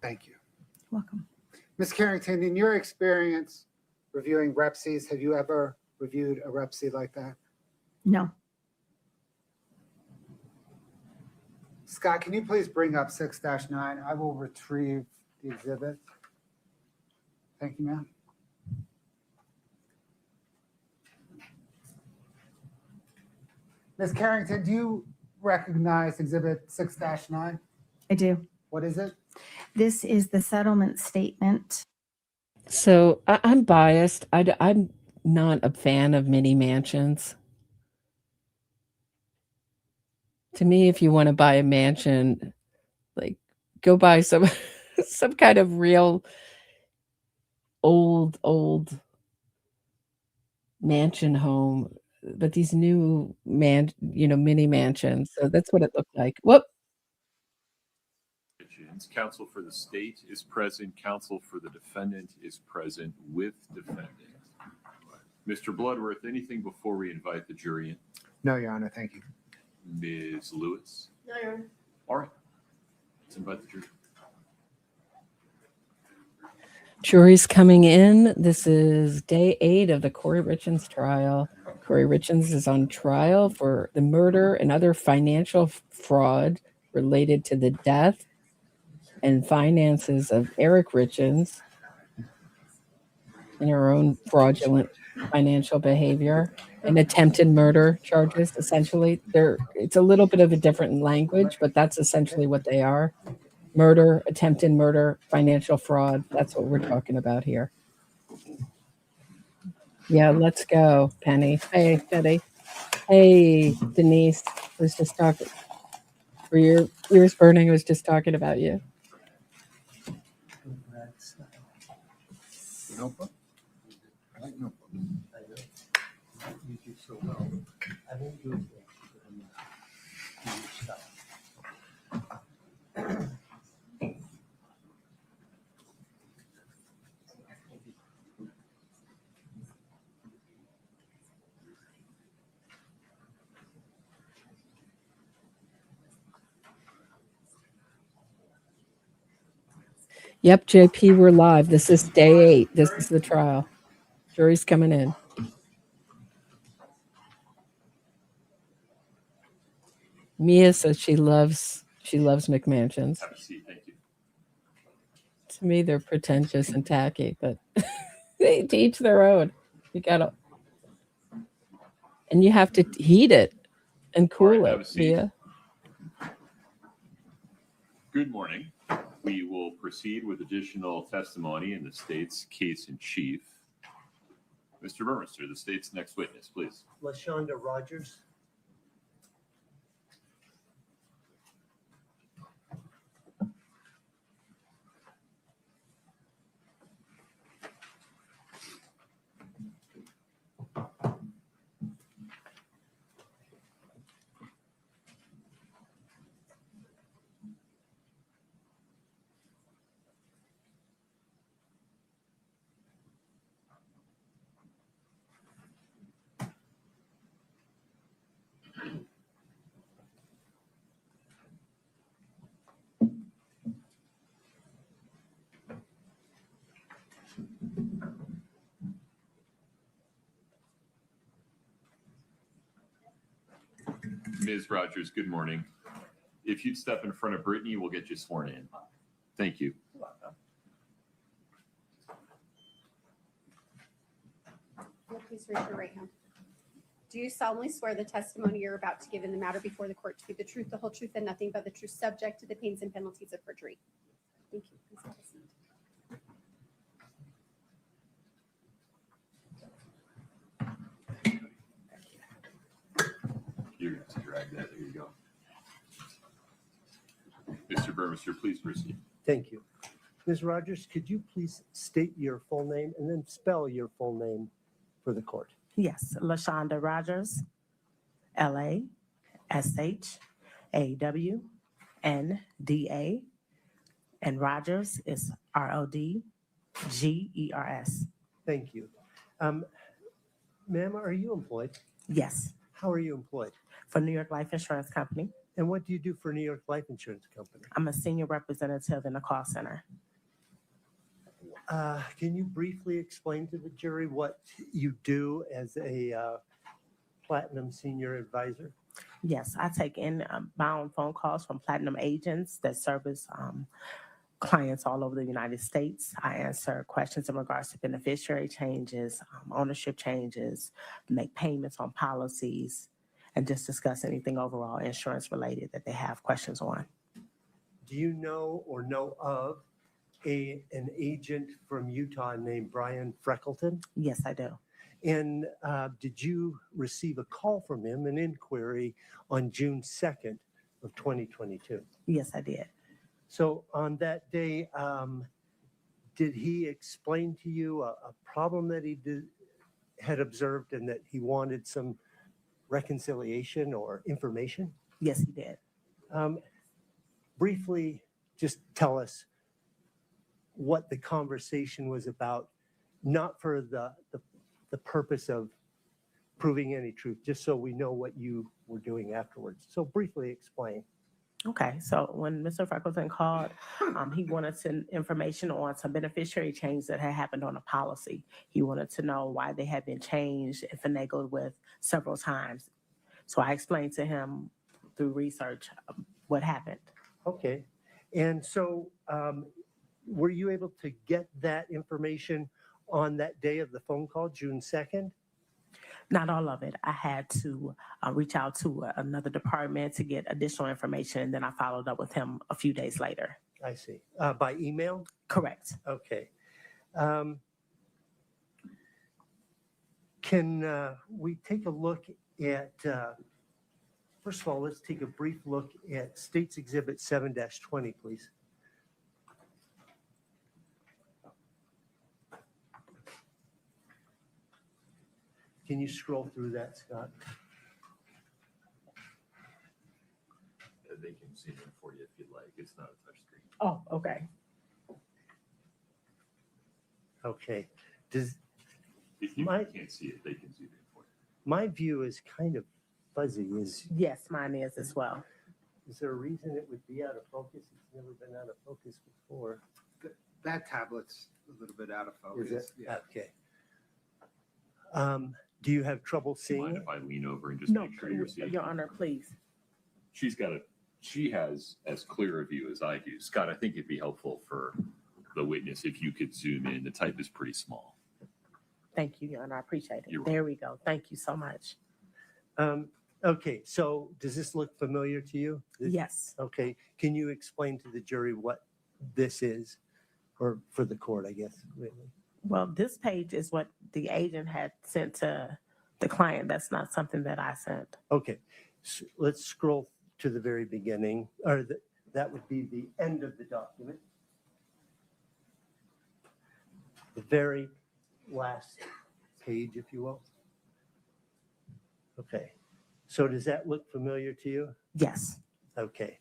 Thank you. Welcome. Ms. Carrington, in your experience reviewing REPSIs, have you ever reviewed a REPSI like that? No. Scott, can you please bring up 6-9? I will retrieve the exhibit. Thank you, ma'am. Ms. Carrington, do you recognize exhibit 6-9? I do. What is it? This is the settlement statement. So I'm biased. I'm not a fan of mini mansions. To me, if you want to buy a mansion, like go buy some kind of real old mansion home. But these new mini mansions. So that's what it looked like. Whoop. Counsel for the state is present. Counsel for the defendant is present with defendant. Mr. Bloodworth, anything before we invite the jury in? No, Your Honor. Thank you. Ms. Lewis? No, Your Honor. All right. Let's invite the jury. Jury's coming in. This is day 8 of the Kouri Richins trial. Kouri Richins is on trial for the murder and other financial fraud related to the death and finances of Eric Richins and her own fraudulent financial behavior and attempted murder charges. Essentially, it's a little bit of a different language, but that's essentially what they are. Murder, attempted murder, financial fraud. That's what we're talking about here. Yeah, let's go, Penny. Hey, Betty. Hey, Denise. I was just talking. Were your ears burning? I was just talking about you. Notebook? I like notebook. You do so well. I won't do it. Yep, JP, we're live. This is day 8. This is the trial. Jury's coming in. Mia says she loves McMansions. Have a seat. Thank you. To me, they're pretentious and tacky, but they to each their own. You gotta, and you have to heat it and cool All right, have a it, seat. Mia. Good morning. We will proceed with additional testimony in the state's case in chief. Mr. Burmester, the state's next witness, please. LaShonda Rogers. Ms. Rogers, good morning. If you'd step in front of Brittany, we'll get you sworn in. Thank you. Please raise your right hand. Do you solemnly swear the testimony you're about to give in the matter before the court to be the truth, the whole truth, and nothing but the truth, subject to the pains and penalties of perjury? Thank you. Please have a seat. You're going to have to drag that. There you go. Mr. Burmester, please proceed. Thank you. Ms. Rogers, could you please state your full name and then spell your full name for the court? Yes, LaShonda Rogers, LASHAWNDA, and Rogers is RODGERS. Thank you. Ma'am, are you employed? Yes, How are you employed? for New York Life Insurance Company. And what do you do for New York Life Insurance Company? I'm a senior representative in the call center. Can you briefly explain to the jury what you do as a Platinum Senior Advisor? Yes, I take inbound phone calls from platinum agents that service clients all over the United States. I answer questions in regards to beneficiary changes, ownership changes, make payments on policies, and just discuss anything overall insurance related that they have questions on. Do you know or know of an agent from Utah named Brian Freckleton? Yes, I do. And did you receive a call from him, an inquiry on June 2nd of 2022? Yes, I did. So on that day, did he explain to you a problem that he had observed and that he wanted some reconciliation or information? Yes, he did. Briefly, just tell us what the conversation was about, not for the purpose of proving any truth, just so we know what you were doing afterwards. So briefly explain. Okay, so when Mr. Freckleton called, he wanted some information on some beneficiary changes that had happened on a policy. He wanted to know why they had been changed and finagled with several times. So I explained to him through research what happened. Okay. And so were you able to get that information on that day of the phone call, June 2nd? Not all of it. I had to reach out to another department to get additional information, and then I followed up with him a few days later. I see. By email? Correct. Okay. Can we take a look at, first of all, let's take a brief look at States Exhibit 7-20, please. Can you scroll through that, Scott? They can see it for you if you'd like. It's not a touch screen. Oh, okay. Okay. If you My- can't see it, they can see it for you. My view is kind of fuzzy. Yes, mine is as well. Is there a reason it would be out of focus? It's never been out of focus before. That tablet's a little bit out of Is focus. it? Yeah. Okay. Do you have trouble Do you seeing mind it? if I lean over and just No, make sure you're seeing? Your Honor, please. She has as clear a view as I do. Scott, I think it'd be helpful for the witness if you could zoom in. The type is pretty small. Thank you, Your Honor. I appreciate it. You're There we go. Thank you so much. Okay, so does this look familiar to you? Yes. Okay, can you explain to the jury what this is, or for the court, I guess, really? Well, this page is what the agent had sent to the client. That's not something that I sent. Okay, let's scroll to the very beginning, or that would be the end of the document. The very last page, if you will. Okay, so does that look familiar to you? Yes. Okay.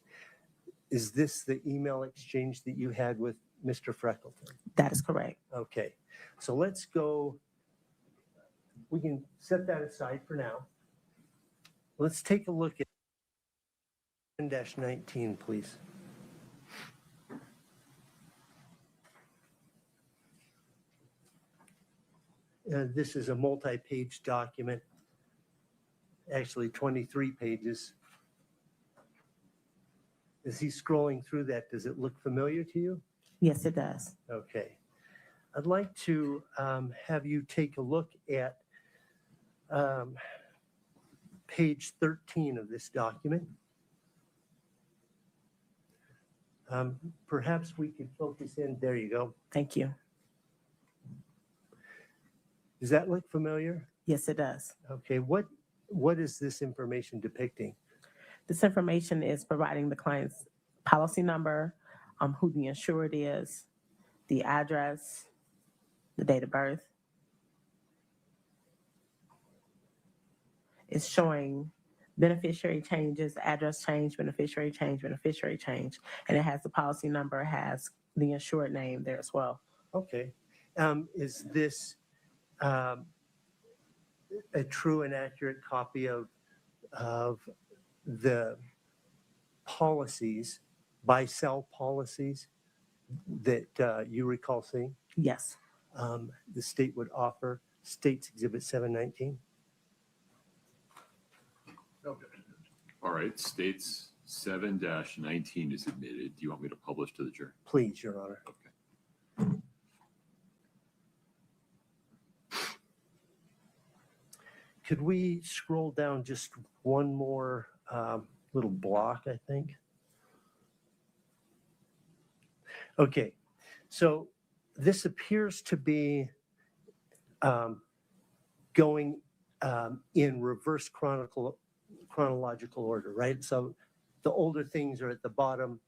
Is this the email exchange that you had with Mr. Freckleton? That is correct. Okay, so let's go, we can set that aside for now. Let's take a look at 10-19, please. This is a multi-page document, actually 23 pages As he's scrolling through that, does it look familiar to you? Yes, it does. Okay. I'd like to have you take a look at page 13 of this document. Perhaps we could focus in. There you go. Thank you. Does that look familiar? Yes, it does. Okay. What is this information depicting? This information is providing the client's policy number, who the insured is, the address, the date of birth. It's showing beneficiary changes, address change, beneficiary change, and it has the policy number, has the insured name there as well. Okay. Is this a true and accurate copy of the policies, buy-sell policies that you recall seeing? Yes. The state would offer States Exhibit 719? All right, States 7-19 is admitted. Do you want me to publish to the jury? Please, Your Honor. Okay. Could we scroll down just one more little block, I think? Okay, so this appears to be going in reverse chronological order, right? So the older things are at the bottom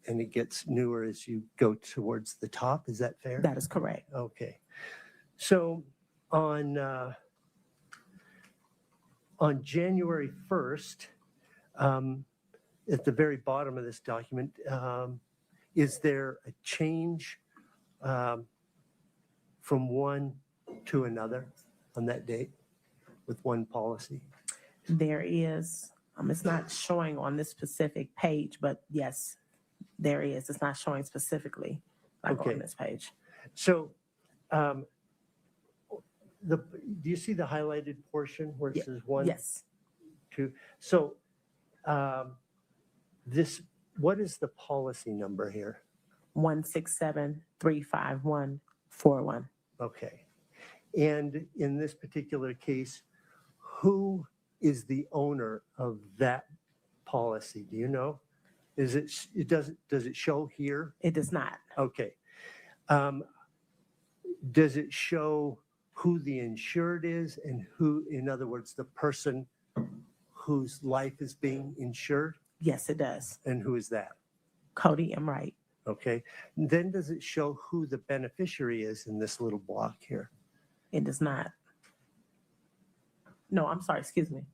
and it gets newer as you go towards the top. Is that fair? That is correct. Okay. So on January 1st, at the very bottom of this document, is there a change from one to another on that date with one policy? There is. It's not showing on this specific page, but yes, there is. It's not showing specifically like Okay. on this page. So do you see the highlighted portion where it says one? Yes. Two. So what is the policy number here? 167-35141. Okay. And in this particular case, who is the owner of that policy? Do you know? Does it show here? It does not. Okay. Does it show who the insured is and who, in other words, the person whose life is being insured? Yes, it does. And who is that? Cody M. Wright. Okay. Then does it show who the beneficiary is in this little block here? It does not. No, I'm sorry. Excuse me.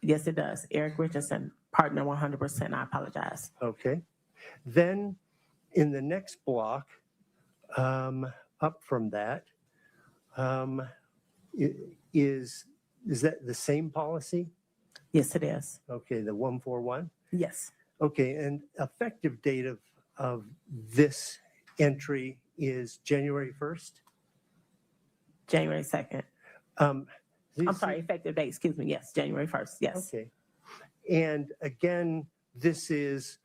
Yes, it does. Eric Richins, partner 100%. I apologize. Okay. Then in the next block, up from that, is that the same policy? Yes, it is. Okay, the 141? Yes. Okay, and effective date of this entry is January 1st? January 2nd. I'm sorry, effective date, excuse me. Yes, January 1st. Yes. Okay. And again, this is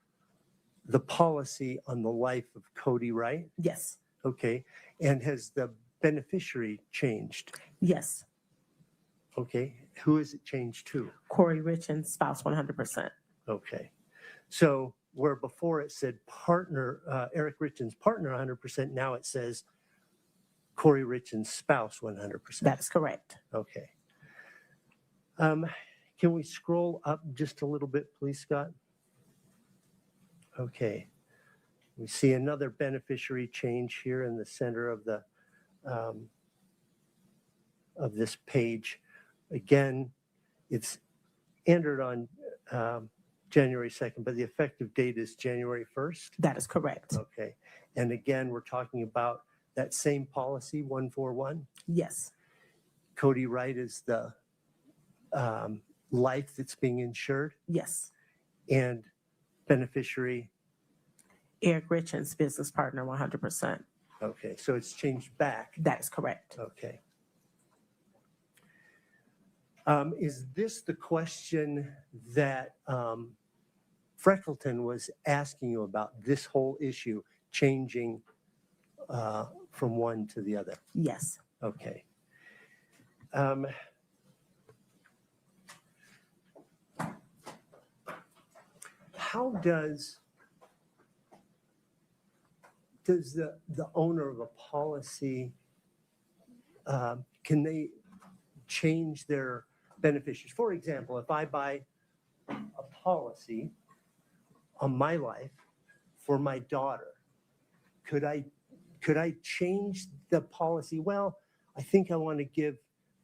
the policy on the life of Cody, right? Yes. Okay. And has the beneficiary changed? Yes. Okay. Who is it changed to? Kouri Richins, spouse 100%. Okay. So where before it said partner, Eric Richins, partner 100%, now it says Kouri Richins, spouse 100%. That is correct. Okay. Can we scroll up just a little bit, please, Scott? Okay. We see another beneficiary change here in the center of the of this page. Again, it's entered on January 2nd, but the effective date is January 1st? That is correct. Okay. And again, we're talking about that same policy, 141? Yes. Cody Wright is the life that's being insured, Yes. and beneficiary. Eric Richins, business partner 100%. Okay, so it's changed back. That is correct. Okay. Is this the question that Freckleton was asking you about this whole issue changing from one to the other. Yes. Okay. How does the owner of a policy, can they change their beneficiaries? For example, if I buy a policy on my life for my daughter, could I change the policy? Well, I think I want to give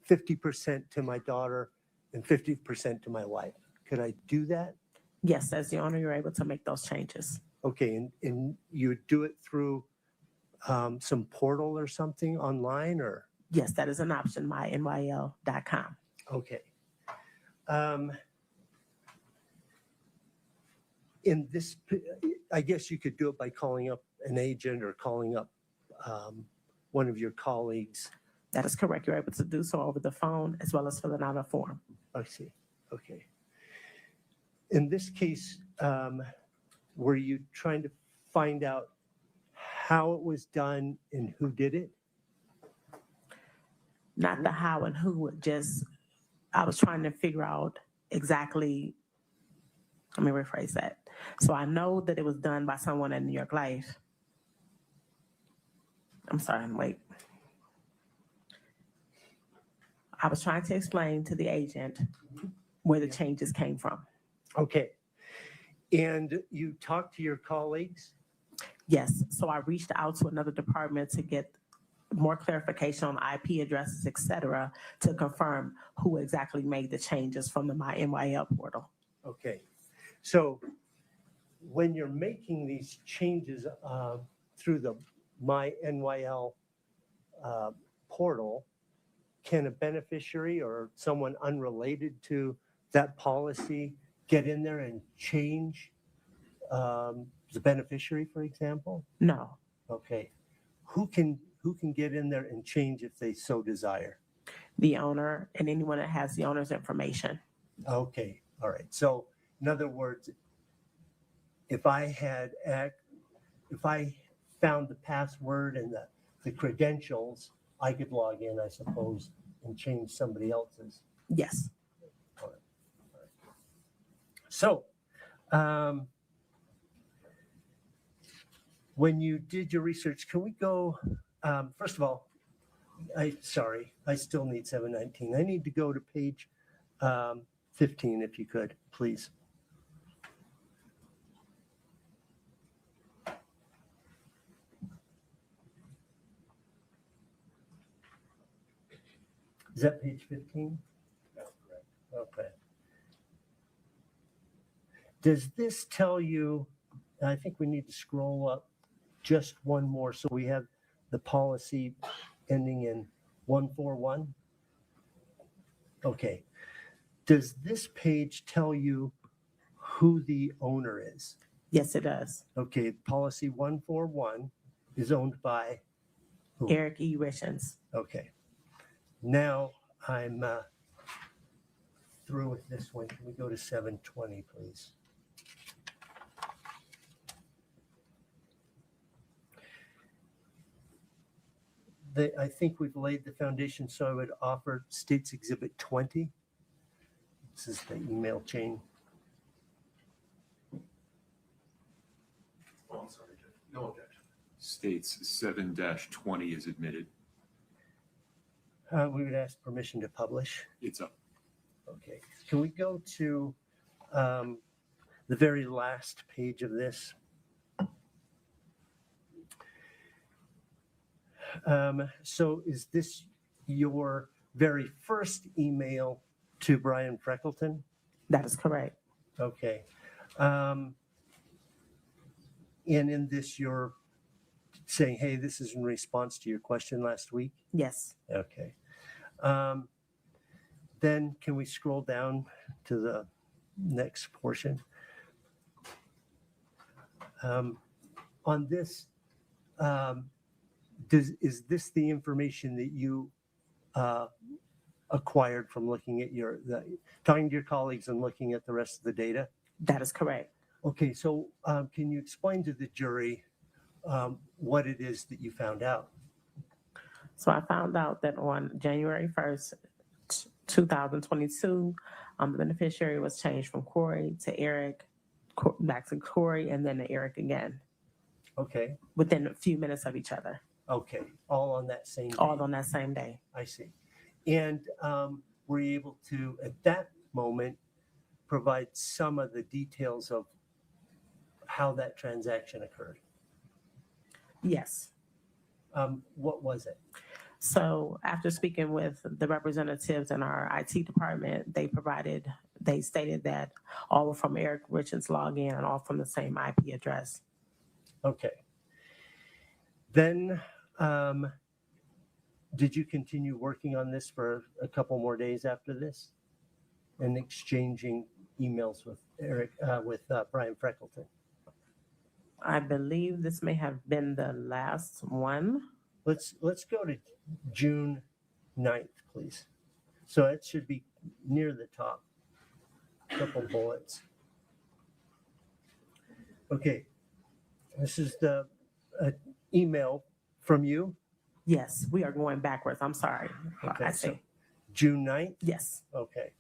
50% to my daughter and 50% to my wife. Could I do that? Yes, as the owner, you're able to make those changes. Okay, and you would do it through some portal or something online, or? Yes, that is an option, mynyl.com. Okay. In this, I guess you could do it by calling up an agent or calling up one of your colleagues. That is correct. You're able to do so over the phone as well as filling out a form. I see. Okay. In this case, were you trying to find out how it was done and who did it? Not the how and who, just I was trying to figure out exactly, let me rephrase that. So I know that it was done by someone at New York Life. I'm sorry, wait. I was trying to explain to the agent where the changes came from. Okay. And you talked to your colleagues? Yes, so I reached out to another department to get more clarification on IP addresses, et cetera, to confirm who exactly made the changes from the MyNYL portal. Okay. So when you're making these changes through the MyNYL portal, can a beneficiary or someone unrelated to that policy get in there and change the beneficiary, for example? No. Okay. Who can get in there and change if they so desire? The owner and anyone that has the owner's information. Okay. All right. So in other words, if I found the password and the credentials, I could log in, I suppose, and change somebody else's. Yes. All right. All right. So, when you did your research, can we go, first of all, I still need 719. I need to go to page 15, if you could, please. Is that page 15? That's correct. Okay. Does this tell you, I think we need to scroll up just one more so we have the policy ending in 141? Okay. Does this page tell you who the owner is? Yes, it does. Okay, policy 141 is owned by who? Eric E. Richins. Okay. Now I'm through with this one. Can we go to 720, please? I think we've laid the foundation, so I would offer States Exhibit 20. This is the email chain. Oh, I'm sorry, Judge. No objection. States 7-20 is admitted. We would ask permission to publish. It's up. Okay. Can we go to the very last page of this? So is this your very first email to Brian Freckleton? That is correct. Okay. And in this, you're saying, hey, this is in response to your question last week? Yes. Okay. Then can we scroll down to the next portion? On this, is this the information that you acquired from looking at talking to your colleagues and looking at the rest of the data? That is correct. Okay, so can you explain to the jury what it is that you found out? So I found out that on January 1st, 2022, the beneficiary was changed from Kouri to Eric, back to Kouri, and then to Eric again, Okay, within a few minutes of each other, okay, all on that same day. all on that same day. I see. And were you able to, at that moment, provide some of the details of how that transaction occurred? Yes. What was it? So after speaking with the representatives in our IT department, they stated that all were from Eric Richins login and all from the same IP address. Okay. Then, did you continue working on this for a couple more days after this and exchanging emails with Brian Freckleton? I believe this may have been the last one. Let's go to June 9th, please. So it should be near the top. Couple bullets. Okay. This is the email from you. Yes, we are going backwards. I'm sorry. Okay, I so see. June 9th? Yes. Okay.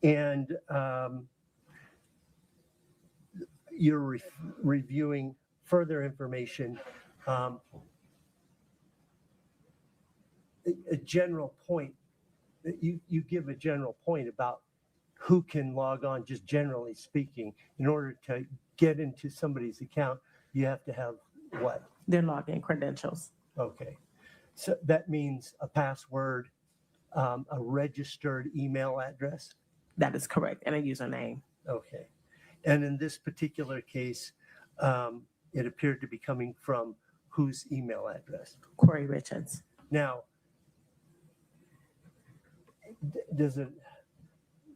And you're reviewing further information. A general point, you give a general point about who can log on, just generally speaking. In order to get into somebody's account, you have to have what? Their login credentials. Okay. So that means a password, a registered email address? That is correct, and a username. Okay. And in this particular case, it appeared to be coming from whose email address? Kouri Richins. Now,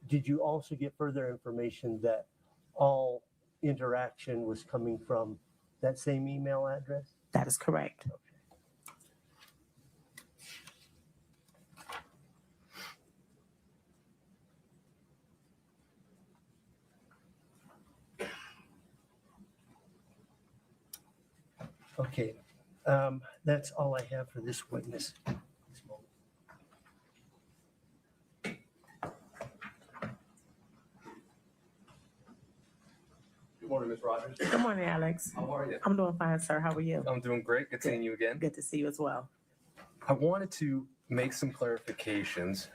did you also get further information that all interaction was coming from that same email address? That is correct. Okay. Okay, that's all I have for this witness. Good morning, Ms. Rogers. Good morning, Alex. How are you? I'm doing fine, sir. How are you? I'm doing great. Good seeing you again. Good to see you as well. I wanted to make some clarifications.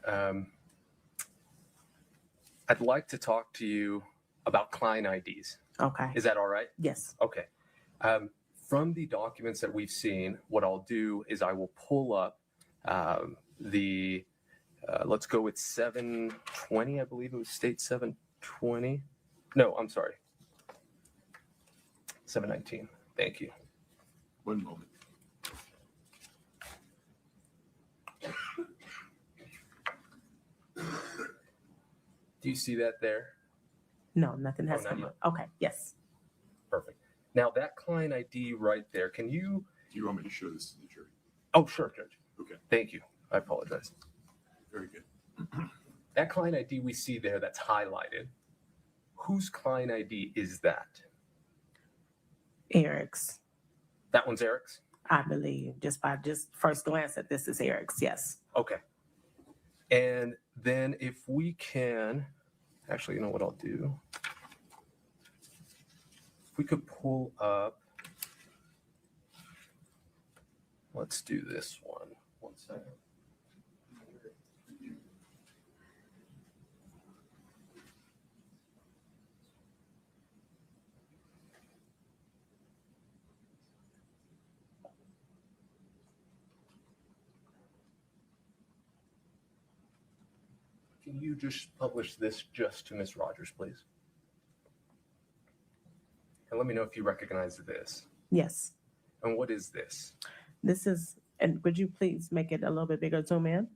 I'd like to talk to you about client IDs. Okay. Is that all right? Yes. Okay. From the documents that we've seen, what I'll do is I will pull up let's go with 720, I believe it was state 720. No, I'm sorry. 719. Thank you. One moment. Do you see that there? No, nothing has not come yet. up. Okay. Yes. Perfect. Now that client ID right there, can you? Do you want me to show this to the jury? Oh, sure, Judge. Okay, Thank you. I apologize. very good. That client ID we see there that's highlighted, whose client ID is that? Eric's, That one's Eric's? I believe. Just first glance at this is Eric's. Yes. Okay. And then if we can, actually, you know what I'll do? If we could pull up, let's do this one. 1 second. Can you just publish this just to Ms. Rogers, please? And let me know if you recognize this. Yes. And what is this? This is, and would you please make it a little bit bigger, zoom in?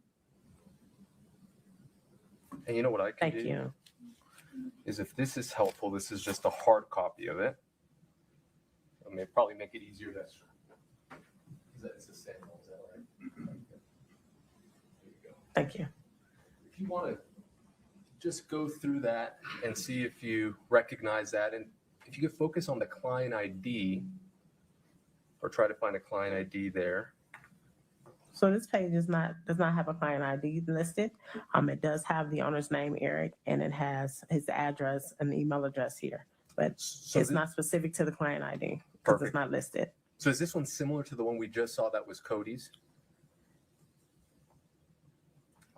And you know what I can Thank do? you. Is if this is helpful, this is just a hard copy of it. I mean, probably make it easier to. It's the same, is that right? There you go. Thank you. If you want to just go through that and see if you recognize that, and if you could focus on the client ID or try to find a client ID there. So this page does not have a client ID listed. It does have the owner's name, Eric, and it has his address and email address here, but So it's not specific to the client ID because Perfect. it's not listed. So is this one similar to the one we just saw that was Cody's?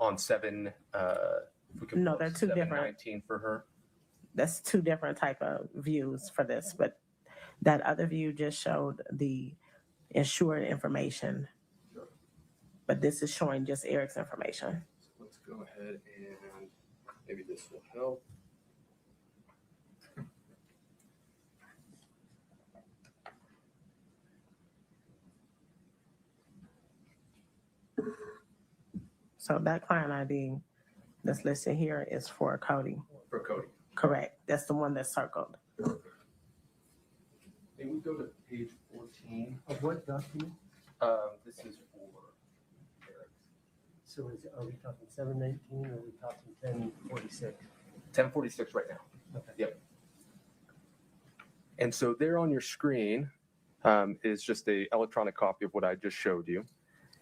On 7, if we could No, pull they're up two different. 719 for her. That's two different type of views for this, but that other view just showed the insured information. But this is showing just Eric's information. So let's go ahead and maybe this will help. So that client ID that's listed here is for Cody. For Cody. Correct. That's the one that's circled. Maybe we go to page 14. Of what document? This is for Eric. So are we talking 719 or are we talking 1046? 1046 right now. Okay. Yep. And so there on your screen is just a electronic copy of what I just showed you.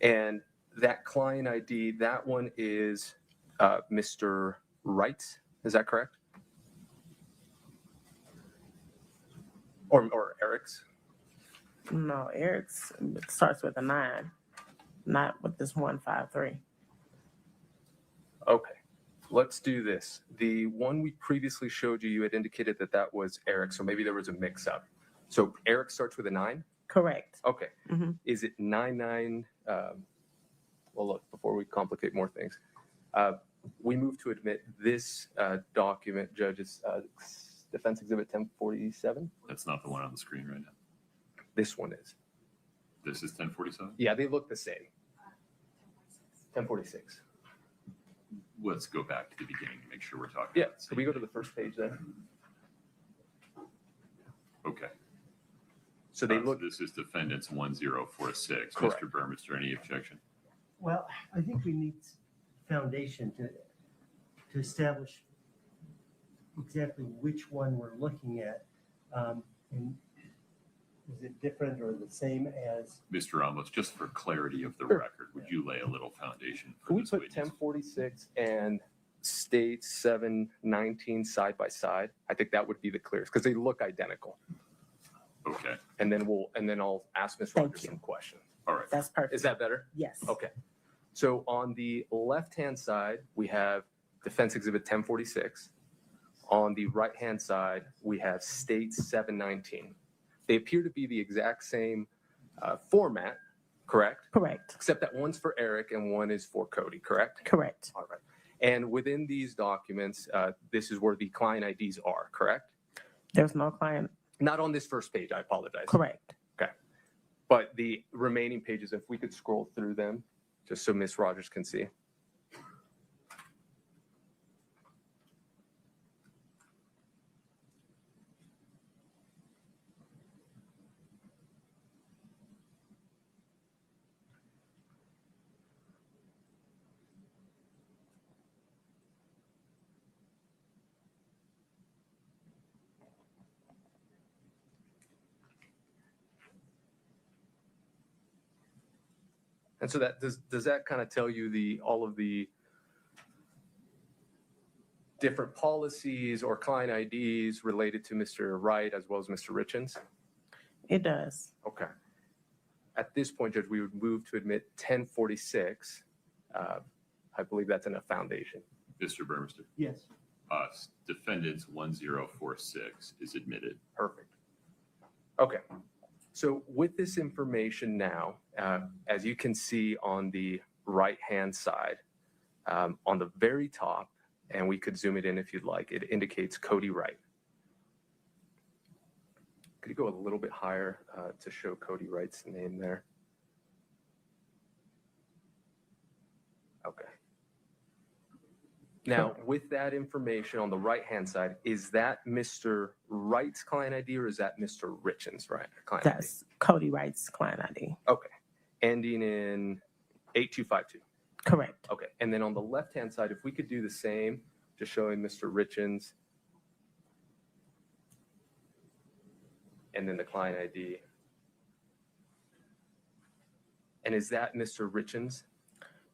And that client ID, that one is Mr. Wright. Is that correct? Or Eric's? No, Eric's starts with a 9, not with this 153. Okay, let's do this. The one we previously showed you, you had indicated that that was Eric, so maybe there was a mix-up. So Eric starts with a 9? Correct. Okay. Mm-hmm. Is it 99? Well, look, before we complicate more things, we move to admit this document, Judges, Defense Exhibit 1047? That's not the one on the screen right now. This one is. This is 1047? Yeah, they look the same. 1046. Let's go back to the beginning to make sure we're talking. Yeah, about the so same we go to thing. the first page then. Okay. So they So look, this is defendants 1046. Correct. Mr. Burmester, any objection? Well, I think we need foundation to establish exactly which one we're looking at. And is it different or the same as? Mr. Ramos, just for clarity of the Sure. record, would you lay a little foundation for can we this put witness? 1046 and state 719 side by side? I think that would be the clearest because they look identical. Okay, And then I'll ask Ms. Thank Rogers you. some questions. all right. That's perfect. Is that better? Yes. Okay. So on the left-hand side, we have Defense Exhibit 1046. On the right-hand side, we have State 719. They appear to be the exact same format, correct? Correct. Except that one's for Eric and one is for Cody, correct? Correct. All right. And within these documents, this is where the client IDs are, correct? There's no client. Not on this first page, I apologize. Correct. But the remaining pages, if we could scroll through them, just so Ms. Rogers can see. And so that does that kind of tell you all of the different policies or client IDs related to Mr. Wright as well as Mr. Richins? It does. Okay. At this point, Judge, we would move to admit 1046. I believe that's in a foundation. Mr. Burmester, Yes. defendants 1046 is admitted. Perfect. Okay. So with this information now, as you can see on the right-hand side, on the very top, and we could zoom it in if you'd like, it indicates Kouri Wright. Could you go a little bit higher to show Kouri Wright's name there? Okay. Now, with that information on the right-hand side, is that Mr. Wright's client ID or is that Mr. Richins' client ID? That's Cody Wright's client ID. Okay. Ending in 8252. Correct. Okay. And then on the left-hand side, if we could do the same, just showing Mr. Richins. and then the client ID. And is that Mr. Richins?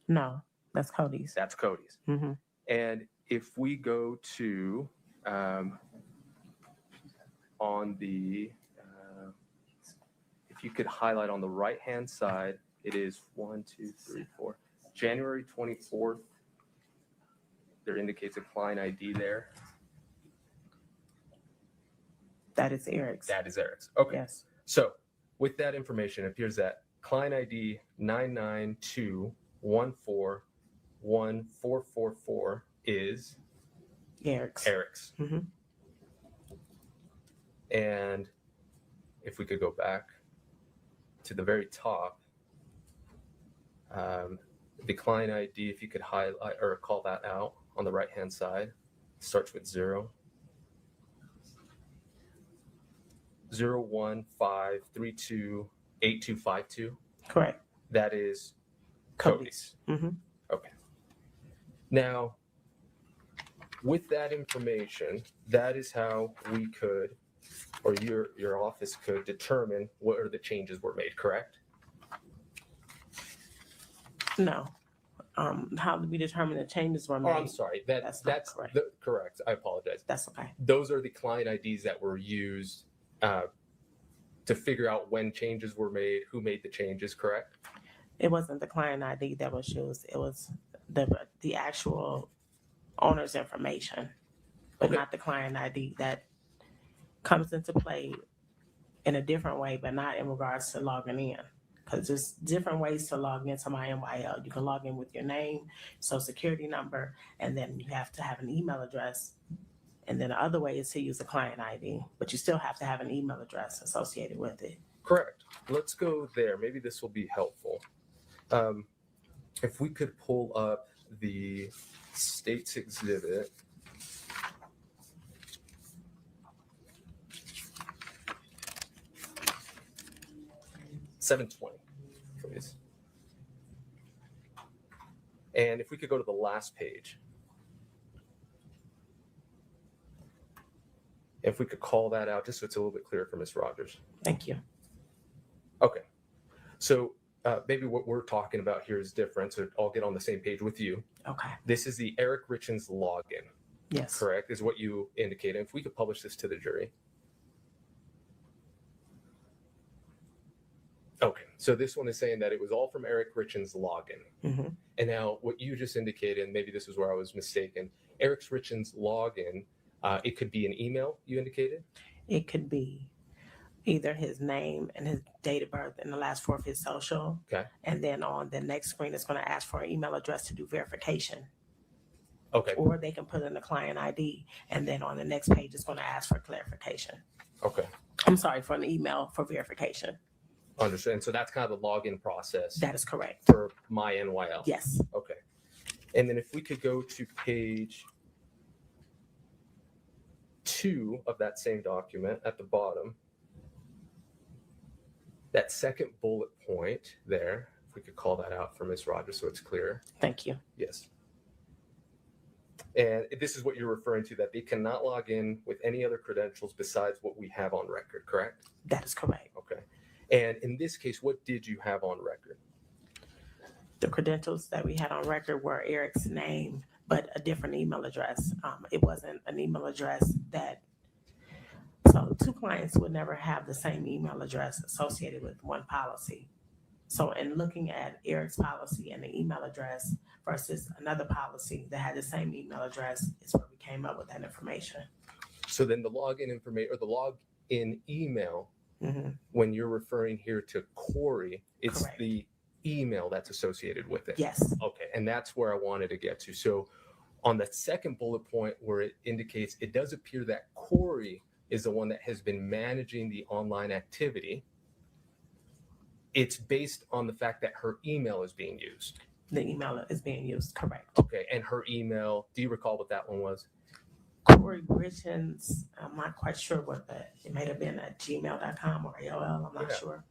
No, that's Cody's. That's Cody's. Mm-hmm. And if we go to on the, if you could highlight on the right-hand side, it is 1, 2, 3, 4. January 24th, there indicates a client ID there. That is Eric's. That is Eric's. Okay. Yes. So with that information, it appears that client ID 992141444 is Eric's. Eric's. Mm-hmm. And if we could go back to the very top, the client ID, if you could highlight or call that out on the right-hand side, starts with 0. 015328252. Correct. That is Cody's. Cody's. Mm-hmm. Okay. Now, with that information, that is how we could, or your office could determine what are the changes were made, correct? No. How did we determine the changes were Oh, made? I'm sorry. That's not correct. Correct. I apologize. That's okay. Those are the client IDs that were used to figure out when changes were made, who made the changes, correct? It wasn't the client ID that was used. It was the actual owner's information, but Okay. not the client ID that comes into play in a different way, but not in regards to logging in. Because there's different ways to log into my NYL. You can log in with your name, social security number, and then you have to have an email address. And then the other way is to use a client ID, but you still have to have an email address associated with it. Correct. Let's go there. Maybe this will be helpful. If we could pull up the state's exhibit. $720, please. And if we could go to the last page. If we could call that out, just so it's a little bit clearer for Ms. Rogers. Thank you. Okay. So maybe what we're talking about here is different, so I'll get on the same page with you. Okay. This is the Eric Richins login, Yes. correct, is what you indicated. If we could publish this to the jury. Okay, so this one is saying that it was all from Eric Richins' login. Mm-hmm. And now what you just indicated, and maybe this is where I was mistaken, Eric Richins' login, it could be an email, you indicated? It could be either his name and his date of birth and the last 4 of his social. Okay. And then on the next screen, it's going to ask for an email address to do verification. Okay. Or they can put in the client ID. And then on the next page, it's going to ask for clarification. Okay. I'm sorry, for an email for verification. Understand. So that's kind of the login process That is correct. for my NYL. Yes. Okay. And then if we could go to page 2 of that same document at the bottom, that second bullet point there, if we could call that out for Ms. Rogers so it's clear. Thank you. Yes. And this is what you're referring to, that they cannot log in with any other credentials besides what we have on record, correct? That is correct. Okay. And in this case, what did you have on record? The credentials that we had on record were Eric's name, but a different email address. It wasn't an email address that, so 2 clients would never have the same email address associated with one policy. So in looking at Eric's policy and the email address versus another policy that had the same email address is where we came up with that information. So then the login information or the login email, Mm-hmm. when you're referring here to Kouri, it's Correct. the email that's associated with it. Yes. Okay, and that's where I wanted to get to. So on the second bullet point where it indicates, it does appear that Kouri is the one that has been managing the online activity. It's based on the fact that her email is being used. The email is being used, correct. Okay, and her email, do you recall what that one was? Kouri Richins, I'm not quite sure what that, it may have been at gmail.com or AOL, I'm not Yeah. sure.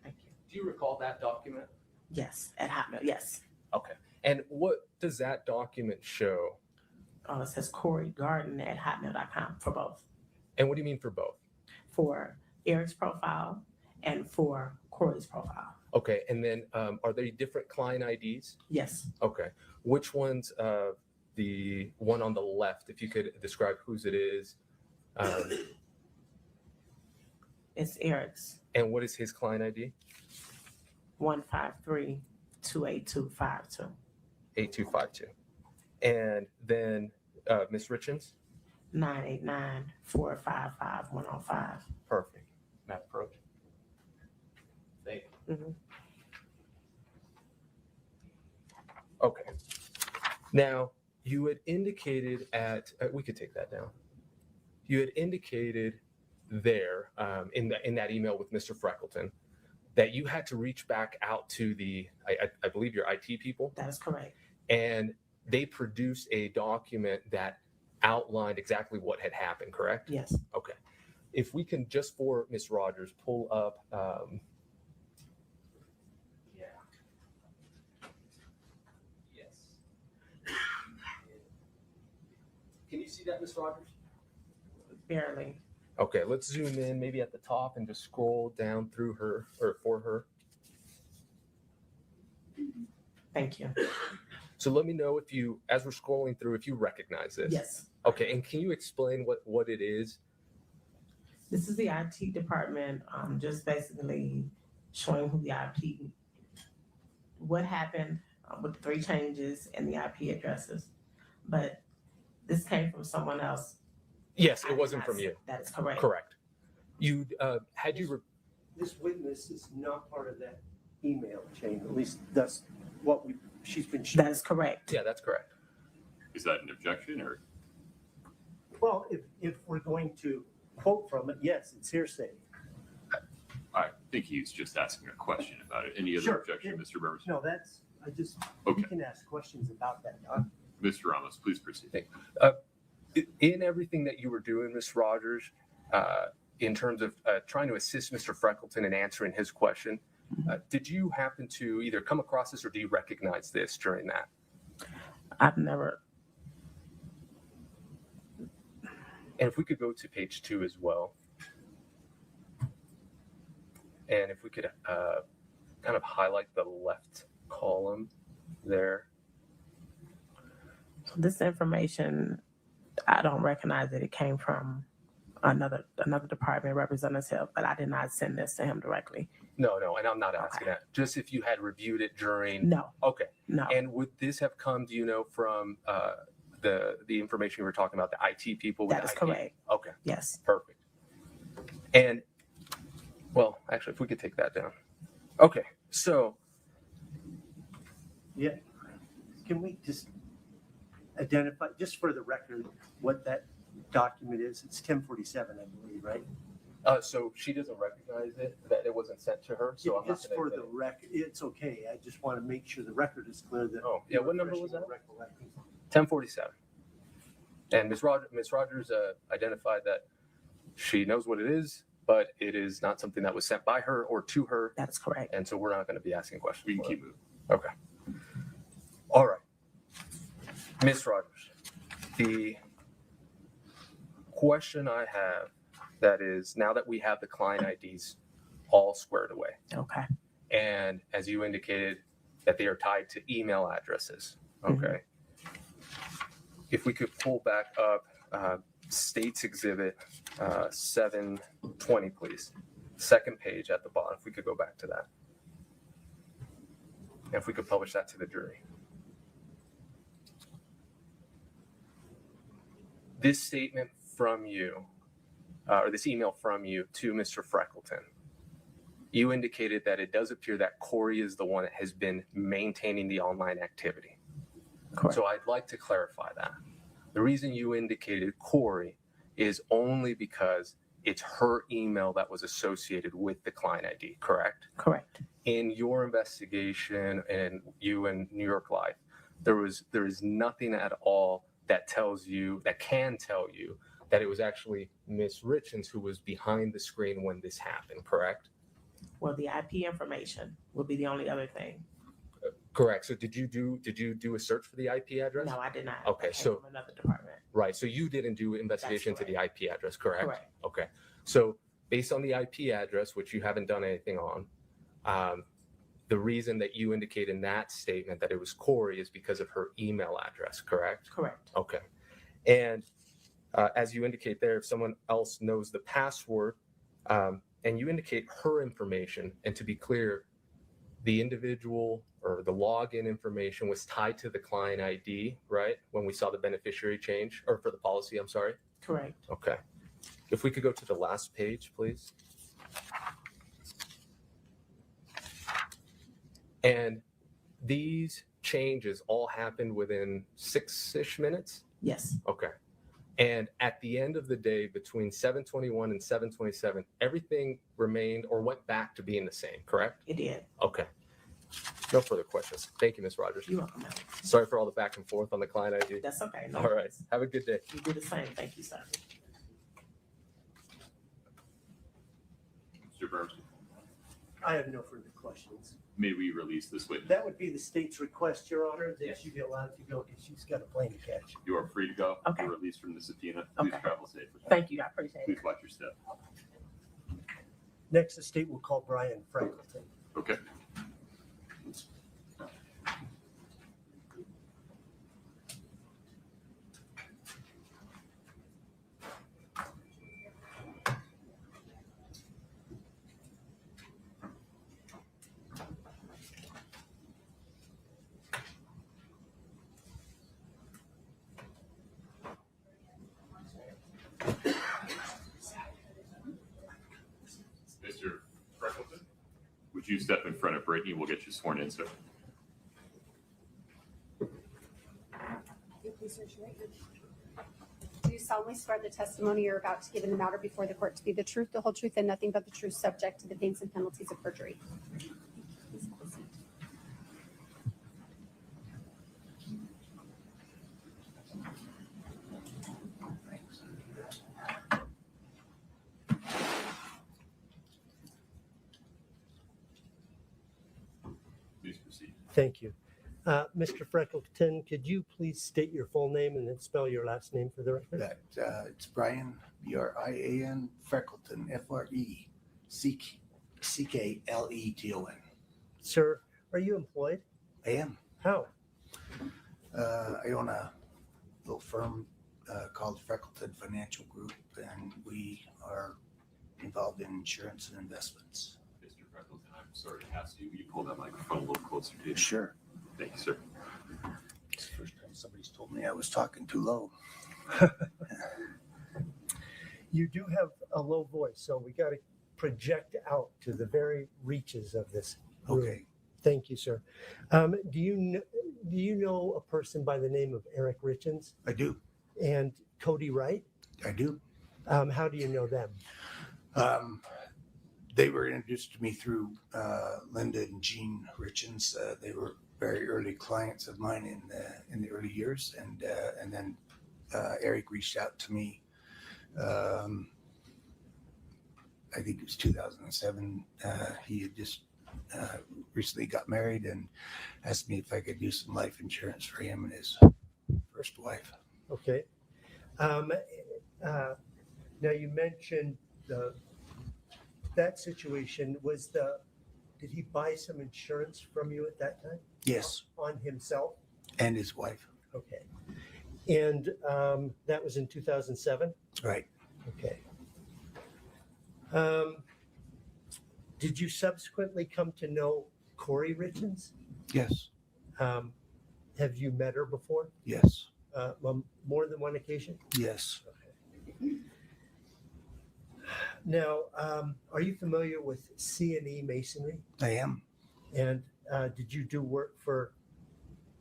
Thank you. Do you recall that document? Yes, at Hotmail, yes. Okay. And what does that document show? It says CoryGarden@hotmail.com for both. And what do you mean for both? For Eric's profile and for Kouri's profile. Okay, and then are they different client IDs? Yes. Okay, which one's the one on the left? If you could describe whose it is. It's Eric's. And what is his client ID? 153-28252. 8252. And then Ms. Richins? 989-455-105. Perfect. Matt approach. Thank you. Mhm. Okay. Now, you had indicated at, we could take that down. You had indicated there in that email with Mr. Freckleton that you had to reach back out to the, I believe your IT people. That is correct. And they produced a document that outlined exactly what had happened, correct? Yes. Okay. If we can, just for Ms. Rogers, pull up, yes. Can you see that, Ms. Rogers? Barely. Okay, let's zoom in maybe at the top and just scroll down through her or for her. Thank you. So let me know if you, as we're scrolling through, if you recognize this. Yes. Okay, and can you explain what it is? This is the IT department, just basically showing who the IP, what happened with the 3 changes in the IP addresses. But this came from someone else. Yes, it wasn't from you. That is correct. Correct. You had you. This witness is not part of that email chain, at least that's what she's been shown. That is correct. Yeah, that's correct. Is that an objection or? Well, if we're going to quote from it, yes, it's hearsay. I think he's just asking a question about it. Any other Sure. objection, Mr. Burns? No, Okay. we can ask questions about that document. Mr. Ramos, please proceed. In everything that you were doing, Ms. Rogers, in terms of trying to assist Mr. Freckleton in answering his question, did you happen to either come across this or do you recognize this during that? I've never. And if we could go to page 2 as well. And if we could kind of highlight the left column there. This information, I don't recognize that it came from another department representative, but I did not send this to him directly. No, and I'm not asking that. Just if you had reviewed it during. No. Okay. No. And would this have come, do you know, from the information you were talking about, the IT people? With That the is IT? correct. Okay. Yes. Perfect. And, well, actually, if we could take that down. Okay. So. Yeah. Can we just identify, just for the record, what that document is? It's 1047, I believe, right? So she doesn't recognize it, that it wasn't sent to her. So I'm not Just gonna for admit the it. record, it's okay. I just want to make sure the record is clear that. Oh, yeah, what number was that? Recollecting. 1047. And Ms. Rogers identified that she knows what it is, but it is not something that was sent by her or to her. That's correct. And so we're not going to be asking questions. We can for keep it. moving. Okay. All right. Ms. Rogers, the question I have, that is, now that we have the client IDs all squared away, Okay. and as you indicated, that they are tied to email addresses, okay? If we could pull back up States Exhibit 720, please. Second page at the bottom, if we could go back to that. And if we could publish that to the jury. This statement from you, or this email from you to Mr. Freckleton, you indicated that it does appear that Kouri is the one that has been maintaining the online activity. Correct. So I'd like to clarify that. The reason you indicated Kouri is only because it's her email that was associated with the client ID, correct? Correct. In your investigation and you and New York Life, there is nothing at all that tells you, that can tell you, that it was actually Ms. Richins who was behind the screen when this happened, correct? Well, the IP information will be the only other thing. Correct. So did you do a search for the IP address? No, I did not. Okay, I came so- from another department. Right. So you didn't do investigation to the IP address, correct? Correct. Okay. So based on the IP address, which you haven't done anything on, the reason that you indicate in that statement that it was Kouri is because of her email address, correct? Correct. Okay. And as you indicate there, if someone else knows the password, and you indicate her information, and to be clear, the individual or the login information was tied to the client ID, right? When we saw the beneficiary change, or for the policy, I'm sorry. Correct. Okay. If we could go to the last page, please. And these changes all happened within 6-ish minutes? Yes. Okay. And at the end of the day, between 7:21 and 7:27, everything remained or went back to being the same, correct? It did. Okay. No further questions. Thank you, Ms. Rogers. You're welcome, ma'am. Sorry for all the back and forth on the client ID. That's okay. No All right. worries. Have a good day. You do the same. Thank you, sir. Mr. Burns, I have no further questions. may we release this witness? That would be the state's request, Your Honor, that she be allowed to go because she's got a plane to catch. You are free to go. Okay. You're released from the subpoena. Please Okay. travel safely. Thank you. I appreciate Please it. watch your step. Next, the state will call Brian Frankleton. Okay. Mr. Freckleton, would you step in front of Brittany? We'll get you sworn in, sir. Please raise your right hand. Do you solemnly swear the testimony you're about to give in the matter before the court to be the truth, the whole truth, and nothing but the truth, subject to the pains and penalties of perjury? Please have a seat. Please proceed. Thank you. Mr. Freckleton, could you please state your full name and then spell your last name for the record? That, it's Brian, Brian Freckleton, Freckleton. Sir, are you employed? I am. How? I own a little firm called Freckleton Financial Group, and we are involved in insurance and investments. Mr. Freckleton, I'm sorry to ask you. Will you pull that microphone a little closer to you? Sure. Thank you, sir. It's the first time somebody's told me I was talking too low. You do have a low voice, so we got to project out to the very reaches of this room. Okay. Thank you, sir. Do you know a person by the name of Eric Richins I do. and Cody Wright? I do. How do you know them? They were introduced to me through Linda and Jean Richins. They were very early clients of mine in the early years, and then Eric reached out to me. I think it was 2007. He had just recently got married and asked me if I could do some life insurance for him and his first wife. Okay. Now you mentioned that situation. Did he buy some insurance from you at that time? Yes, On himself? and his wife. Okay. And that was in 2007? Right. Okay. Did you subsequently come to know Kouri Richins? Yes. Have you met her before? Yes. More than one occasion? Yes. Now, are you familiar with C&E Masonry? I am. And did you do work for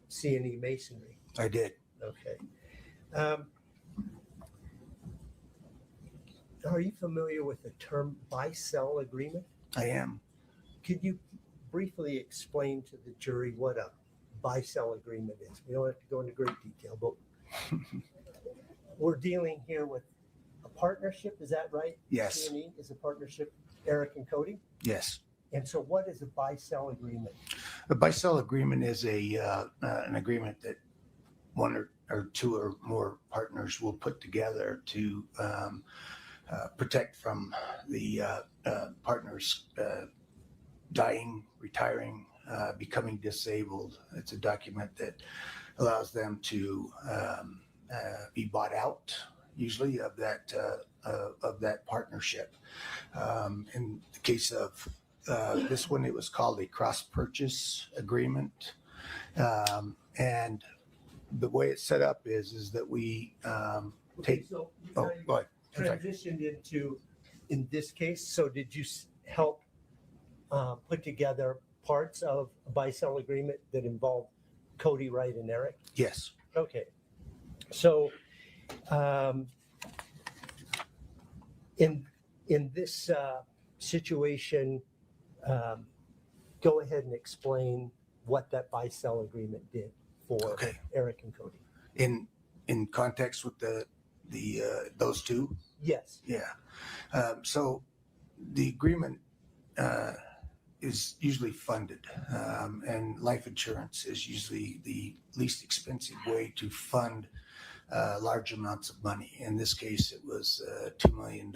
C&E Masonry? I did. Okay. Are you familiar with the term buy-sell agreement? I am. Could you briefly explain to the jury what a buy-sell agreement is? We don't have to go into great detail, but we're dealing here with a partnership, is that right? Yes. C&E is a partnership, Eric and Cody? Yes. And so what is a buy-sell agreement? A buy-sell agreement is an agreement that one or two or more partners will put together to protect from the partners dying, retiring, becoming disabled. It's a document that allows them to be bought out, usually of that partnership. In the case of this one, it was called a cross-purchase agreement, and the way it's set up is that we take. So Oh, go ahead. I'm sorry. transitioned into, in this case, so did you help put together parts of a buy-sell agreement that involved Kouri, Wright, and Eric? Yes. Okay. So in this situation, go ahead and explain what that buy-sell agreement did for Okay. Eric and Kouri. In context with those two. Yes. Yeah. So the agreement is usually funded, and life insurance is usually the least expensive way to fund large amounts of money. In this case, it was $2 million.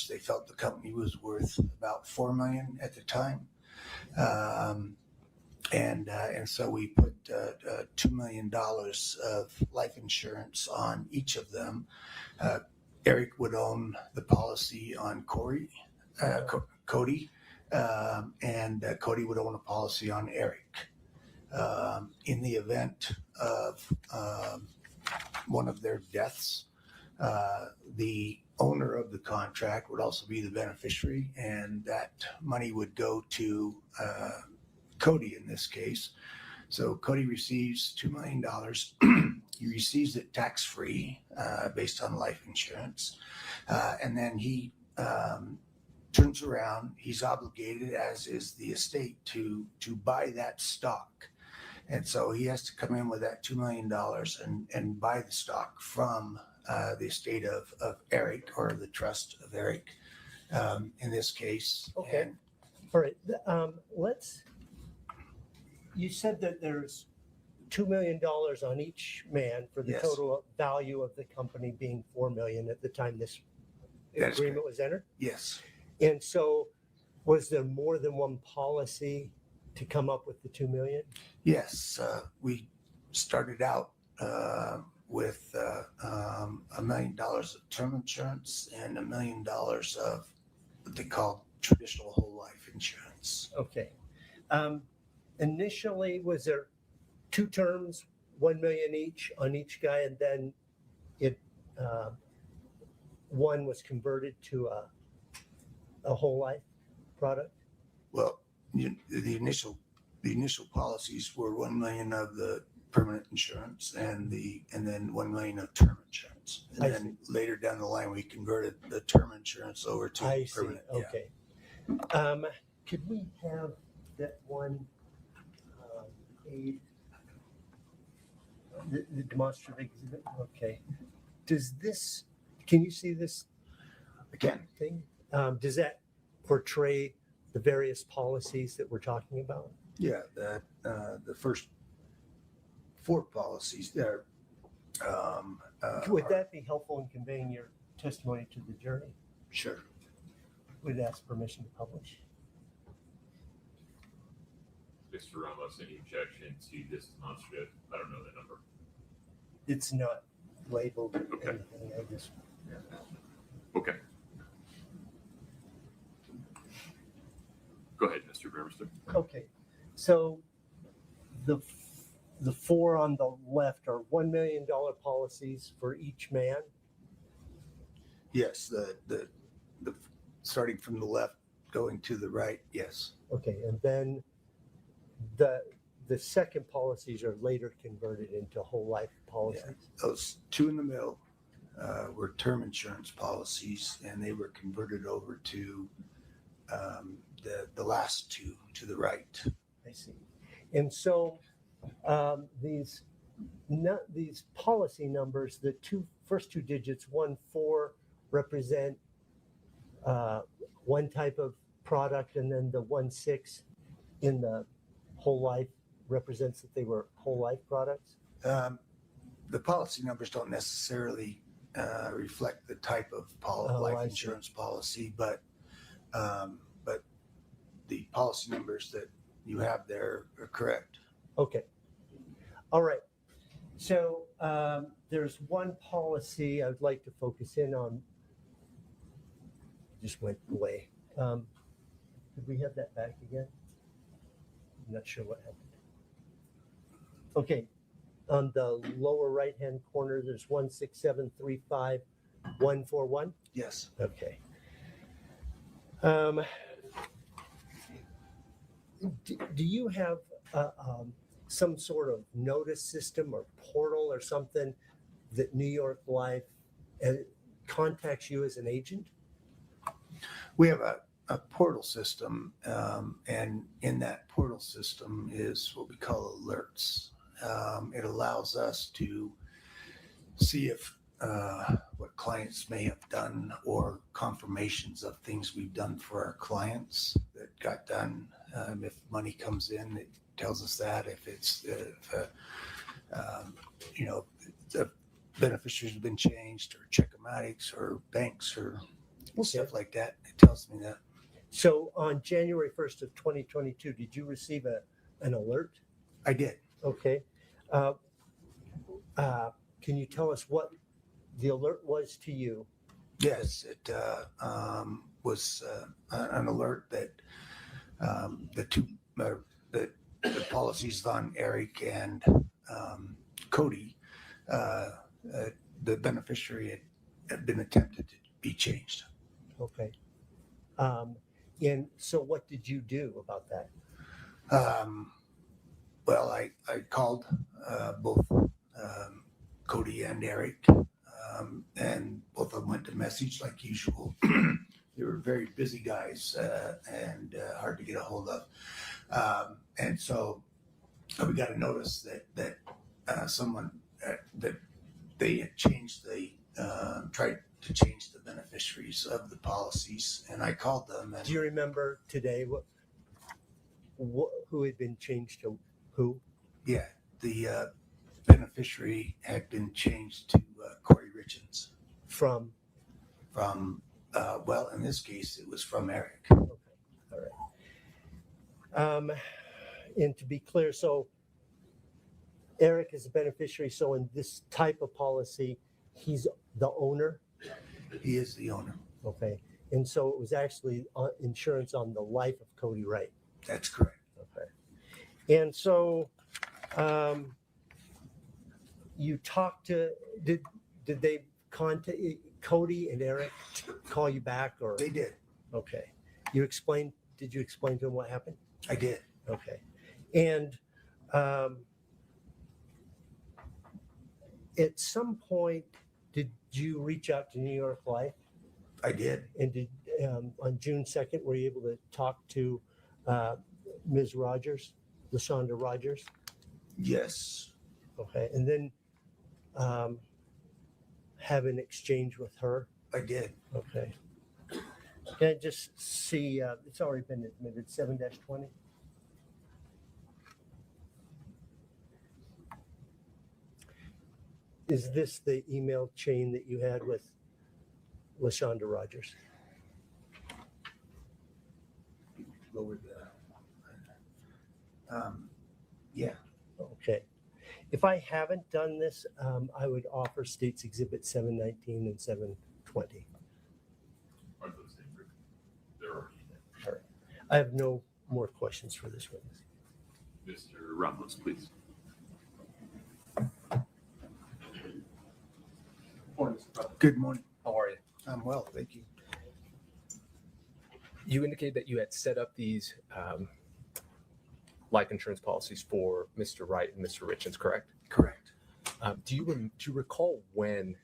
They felt the company was worth about $4 million at the time. And so we put $2 million of life insurance on each of them. Eric would own the policy on Kouri, and Kouri would own a policy on Eric. In the event of one of their deaths, the owner of the contract would also be the beneficiary, and that money would go to Kouri in this case. So Kouri receives $2 million. He receives it tax-free based on life insurance. And then he turns around. He's obligated, as is the estate, to buy that stock. And so he has to come in with that $2 million and buy the stock from the estate of Eric, or the trust of Eric in this case. Okay. And All right. You said that there's $2 million on each man for the Yes. total value of the company being $4 million at the time this That is agreement was entered. yes. And so was there more than one policy to come up with the $2 million? Yes, we started out with $1 million of term insurance and $1 million of what they call traditional whole life insurance. Okay. Initially, was there two terms, $1 million each on each guy, and then it one was converted to a whole life product? Well, the initial policies were $1 million of the permanent insurance and then $1 million of term insurance. And I then later down the line, we converted the term insurance over to I see. permanent. Yeah. Okay. Could we have that one aid? The demonstrative exhibit? Okay. Can you see this Again, thing? Does that portray the various policies that we're talking about? yeah, the first four policies there. Would that be helpful in conveying your testimony to the jury? Sure. Would ask permission to publish? Mr. Ramos, any objection to this demonstrative? I don't know the number. It's not labeled or Okay. anything. I just Okay. Go ahead, Mr. Burmester. Okay, so the four on the left are $1 million policies for each man. Yes, the starting from the left, going to the right. Yes. Okay, and then the second policies are later converted into whole life policies. Those two in the middle were term insurance policies, and they were converted over to the last two to the right. I see. And so these policy numbers, the first two digits, 1, 4, represent one type of product, and then the 1.6 in the whole life represents that they were whole life products? The policy numbers don't necessarily reflect the type of life I see. insurance policy, but the policy numbers that you have there are correct. Okay. All right. So there's one policy I would like to focus in on. Just went away. Could we have that back again? I'm not sure what happened. Okay. On the lower right-hand corner, there's 16735-141. Yes. Okay. Do you have some sort of notice system or portal or something that New York Life contacts you as an agent? We have a portal system, and in that portal system is what we call alerts. It allows us to see if what clients may have done or confirmations of things we've done for our clients that got done. If money comes in, it tells us that. If the beneficiaries have been changed, or check-o-matics, or banks, or stuff like that, it tells me that. So on January 1st of 2022, did you receive an alert? I did. Okay. Can you tell us what the alert was to you? Yes, it was an alert that the policies on Eric and Cody, the beneficiary had been attempted to be changed. Okay. And so what did you do about that? Well, I called both Cody and Eric, and both of them went to message like usual. They were very busy guys and hard to get a hold of. And so we got a notice that someone that they had changed tried to change the beneficiaries of the policies, and I called them. And do you remember today who had been changed to who? Yeah, the beneficiary had been changed to Kouri Richins. From, well, in this case, it was from Eric. Okay, all right. And to be clear, so Eric is a beneficiary. So in this type of policy, he's the owner? He is the owner. Okay. And so it was actually insurance on the life of Cody Wright. That's correct. Okay. And so you talked to, did they contact Cody and Eric call you back, or? They did. Okay. Did you explain to them what happened? I did. Okay. And at some point, did you reach out to New York Life? I did. And did on June 2nd, were you able to talk to Ms. Rogers, LaShonda Rogers? Yes. Okay. And then have an exchange with her? I did. Okay. Can I just see, it's already been admitted, 7-20? Is this the email chain that you had with LaShonda Rogers? Lower the. Yeah. Okay. If I haven't done this, I would offer States Exhibit 719 and 720. Are those things? They're already there. All right. I have no more questions for this witness. Mr. Ramos, please. Good morning. How are you? I'm well, thank you. You indicated that you had set up these life insurance policies for Mr. Wright and Mr. Richins, correct? Correct. Do you recall when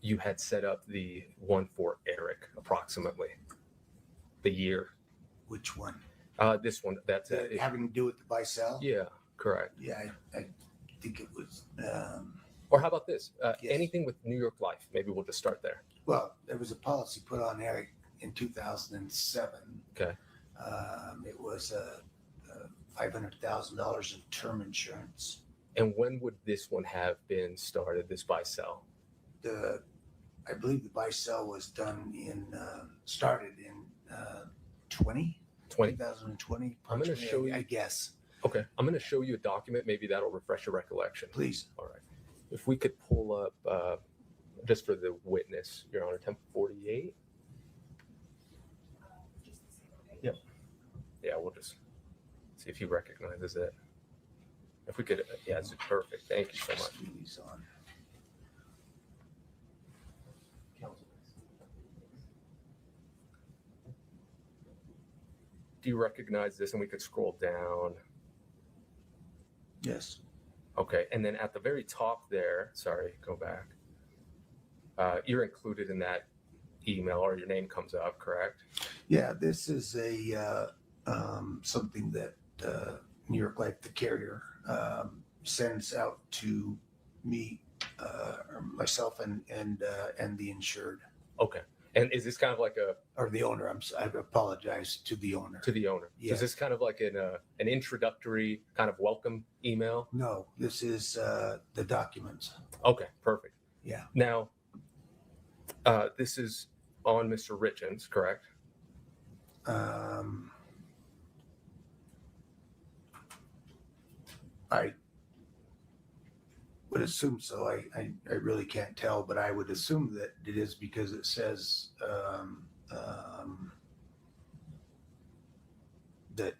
you had set up the one for Eric, approximately the year? Which one? This one. That's having to do with the buy-sell? Yeah, correct. Yeah, I think it was. Or how about this? Yes. Anything with New York Life? Maybe we'll just start there. Well, there was a policy put on Eric in 2007. Okay. It was $500,000 in term insurance. And when would this one have been started, this buy-sell? I believe the buy-sell was done started in 2020. I'm going to show you. I guess. Okay. I'm going to show you a document. Maybe that'll refresh your recollection. Please. All right. If we could pull up, just for the witness, Your Honor, 1048. Yep. Yeah, we'll just see if he recognizes it. If we could, yeah, it's perfect. Thank you so much. He's on. Do you recognize this? And we could scroll down. Yes. Okay. And then at the very top there, sorry, go back. You're included in that email, or your name comes up, correct? Yeah, this is a something that New York Life, the carrier, sends out to me, myself, and the insured. Okay. And is this kind of like or the owner? I apologize to the owner. To the owner. Yes. So is this kind of like an introductory kind of welcome email? No, this is the documents. Okay, perfect. Yeah. Now, this is on Mr. Richins, correct? I would assume so. I really can't tell, but I would assume that it is because it says that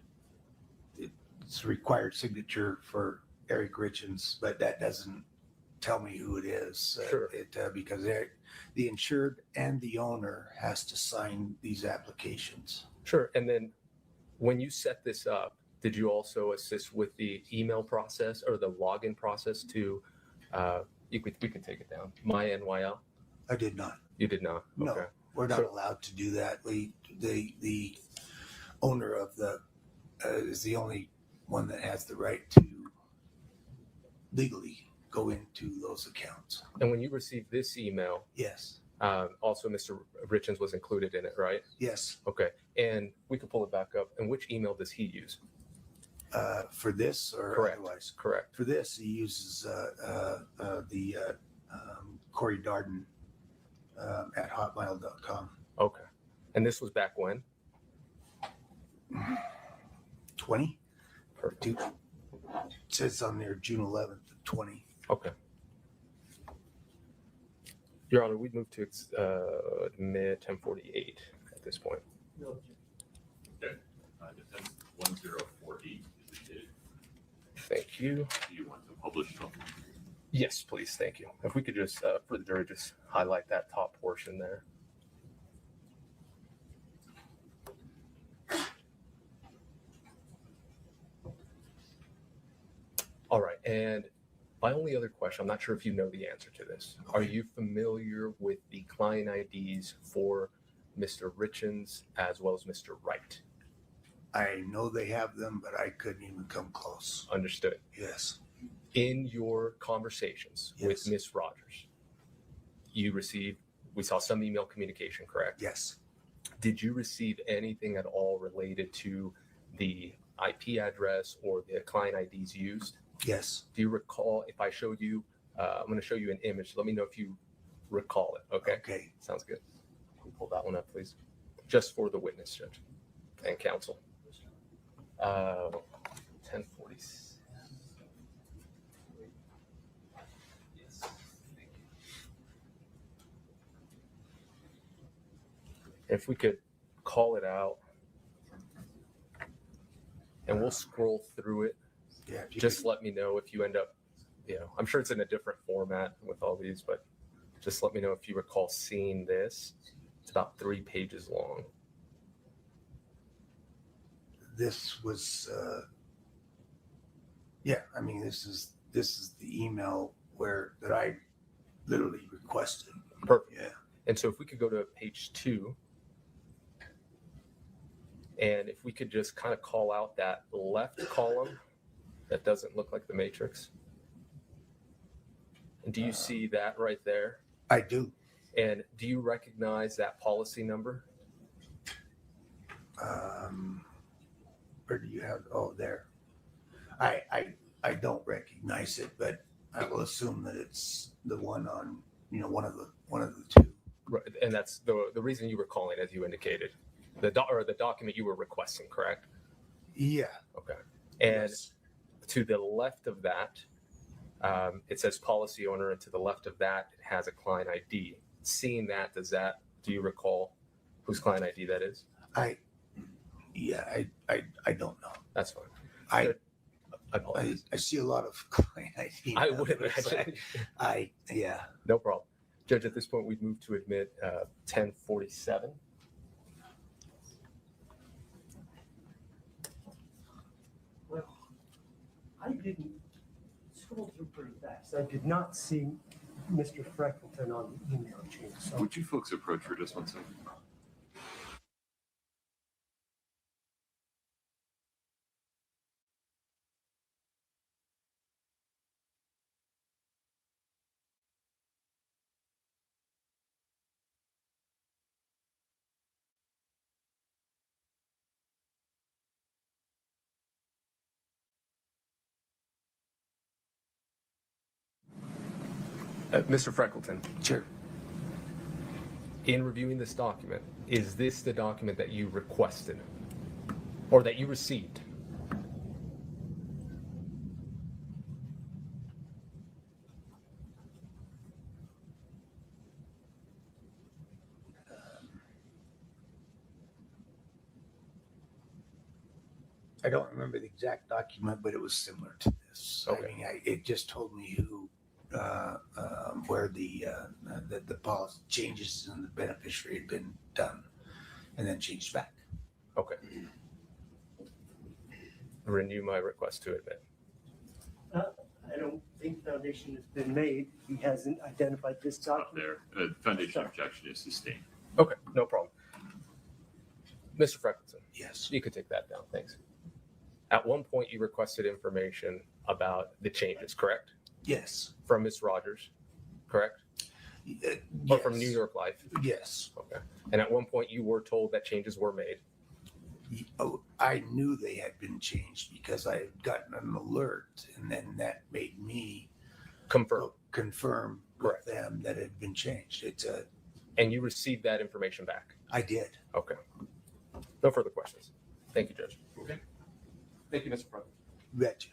it's required signature for Eric Richins, but that doesn't tell me who it is. Sure. Because the insured and the owner has to sign these applications. Sure. And then when you set this up, did you also assist with the email process or the login process to, we can take it down, MyNYL? I did not. You did not? No, Okay. we're not allowed to do that. The owner of the is the only one that has the right to legally go into those accounts. And when you received this email, Yes. also Mr. Richins was included in it, right? Yes. Okay. And we can pull it back up. And which email does he use? For this or Correct. otherwise? Correct. For this, he uses the Kouri Darden at hotmail.com. Okay. And this was back when? 20? Perfect. It says on there June 11th, 20. Okay. Your Honor, we'd move to mid 1048 at this point. Okay. Defense 1048 is admitted. Thank you. Do you want to publish something? Yes, please. Thank you. If we could just, for the jury, just highlight that top portion there. All right. And my only other question, I'm not sure if you know the answer to this. Okay. Are you familiar with the client IDs for Mr. Richins as well as Mr. Wright? I know they have them, but I couldn't even come close. Understood. Yes. In your conversations with Yes. Miss Rogers, we saw some email communication, correct? Yes. Did you receive anything at all related to the IP address or the client IDs used? Yes. Do you recall, if I showed you, I'm going to show you an image. Let me know if you recall it. Okay. Okay. Sounds good. Can you pull that one up, please? Just for the witness, Judge and counsel. 1046. Yes. Thank you. If we could call it out, and we'll scroll through it. Yeah. if you Just could- let me know if you end up, I'm sure it's in a different format with all these, but just let me know if you recall seeing this. It's about 3 pages long. This was, I mean, this is the email that I literally requested. Perfect. Yeah. And so if we could go to page 2, and if we could just kind of call out that left column that doesn't look like the matrix. And do you see that right there? I do. And do you recognize that policy number? Where do you have, oh, there. I don't recognize it, but I will assume that it's the one on, one of the two. Right, and that's the reason you were calling, as you indicated, the document you were requesting, correct? Yeah. Okay. And Yes. to the left of that, it says policy owner, and to the left of that, it has a client ID. Seeing that, do you recall whose client ID that is? I don't know. That's fine. I apologize. I see a lot of client ID. I would numbers. imagine. Yeah. No problem. Judge, at this point, we've moved to admit 1047. Well, I didn't scroll through pretty fast. I did not see Mr. Freckleton on the email chain. So Would you folks approach for just 1 second? Mr. Freckleton, Sure. in reviewing this document, is this the document that you requested or that you received? I don't remember the exact document, but it was similar to this. Okay. I mean, it just told me who, where the policy changes in the beneficiary had been done, and then changed back. Okay. Renew my request to admit. I don't think foundation has been made. He hasn't identified this Up document. there. Foundation objection is sustained. Okay, no problem. Mr. Freckleton, Yes. you could take that down. Thanks. At one point, you requested information about the changes, correct? Yes. From Ms. Rogers, correct? Or from New York Life? Yes. Okay. And at one point, you were told that changes were made. Oh, I knew they had been changed because I had gotten an alert, and then that made me confirm with them that it had been changed. And you received that information back? I did. Okay. No further questions. Thank you, Judge. Okay. Thank you, Mr. President. Betcha.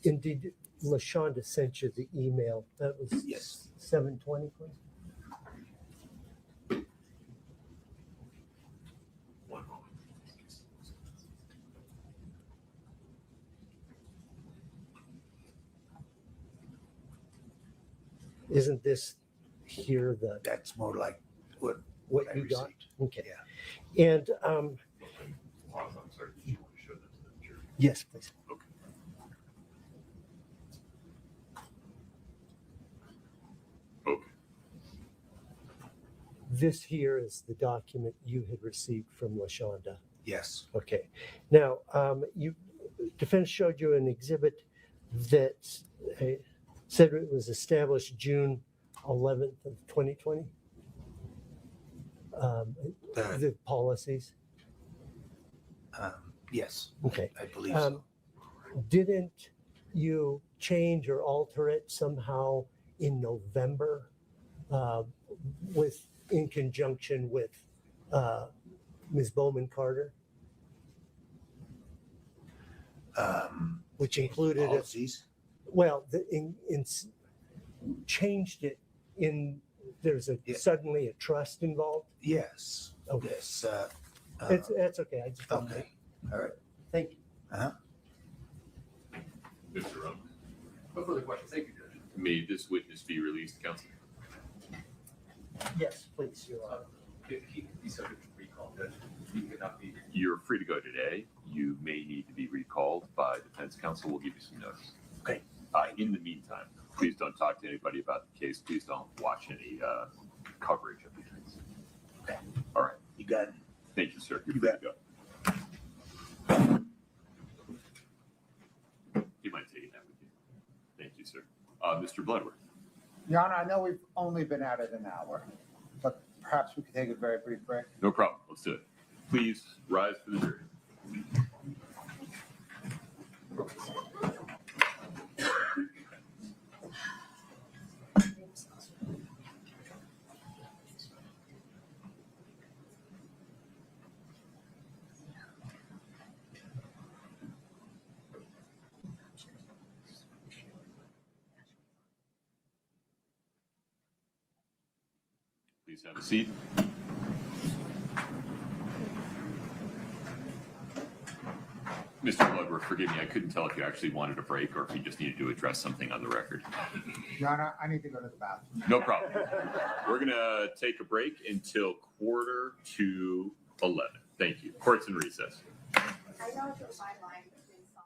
Indeed, LaShonda sent you the email. That was Yes. 7:20, please. One moment. Isn't this here the That's more like what I you got? received. Okay. Yeah. And I'm sorry. Did you want to show that to the jury? yes, please. Okay. Okay. This here is the document you had received from LaShonda. Yes. Okay. Now, defense showed you an exhibit that said it was established June 11th of 2020. The policies. Yes. Okay. I believe so. Didn't you change or alter it somehow in November in conjunction with Ms. Bowman Carter? Which included policies. Changed it in. There's suddenly a trust involved. Yes. Okay. Yes. That's okay. I just Okay. All right. Thank you. Mr. Roman, No further questions. Thank you, Judge. may this witness be released, counsel? Yes, please. Your Honor. He could be subject to recall, Judge. He could not be. You're free to go today. You may need to be recalled by defense counsel. We'll give you some notice. Okay. In the meantime, please don't talk to anybody about the case. Please don't watch any coverage of the case. Okay. All right. You got it. Thank you, sir. You're You free bet. to go. You might take that with you. Thank you, sir. Mr. Bloodworth. Your Honor, I know we've only been at it an hour, but perhaps we could take a very brief break. No problem. Let's do it. Please rise for the jury. Please have a seat. Mr. Bloodworth, forgive me, I couldn't tell if you actually wanted a break or if you just needed to address something on the record. Your Honor, I need to go to the bathroom. No problem. We're going to take a break until 11:45. Thank you. Court's in recess. I know it's a fine line between song.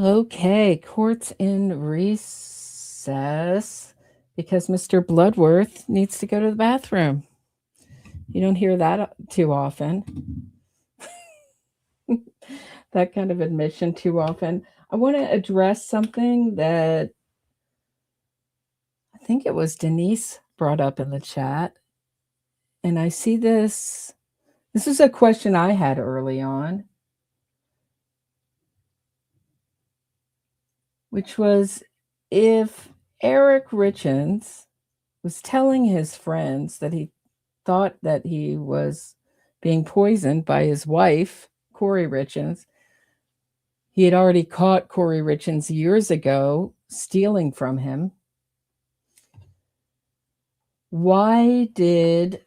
Okay, court's in recess because Mr. Bloodworth needs to go to the bathroom. You don't hear that too often. That kind of admission too often. I want to address something that I think it was Denise brought up in the chat. And I see this. This is a question I had early on, which was if Eric Richins was telling his friends that he thought that he was being poisoned by his wife, Kouri Richins. He had already caught Kouri Richins years ago stealing from him. Why did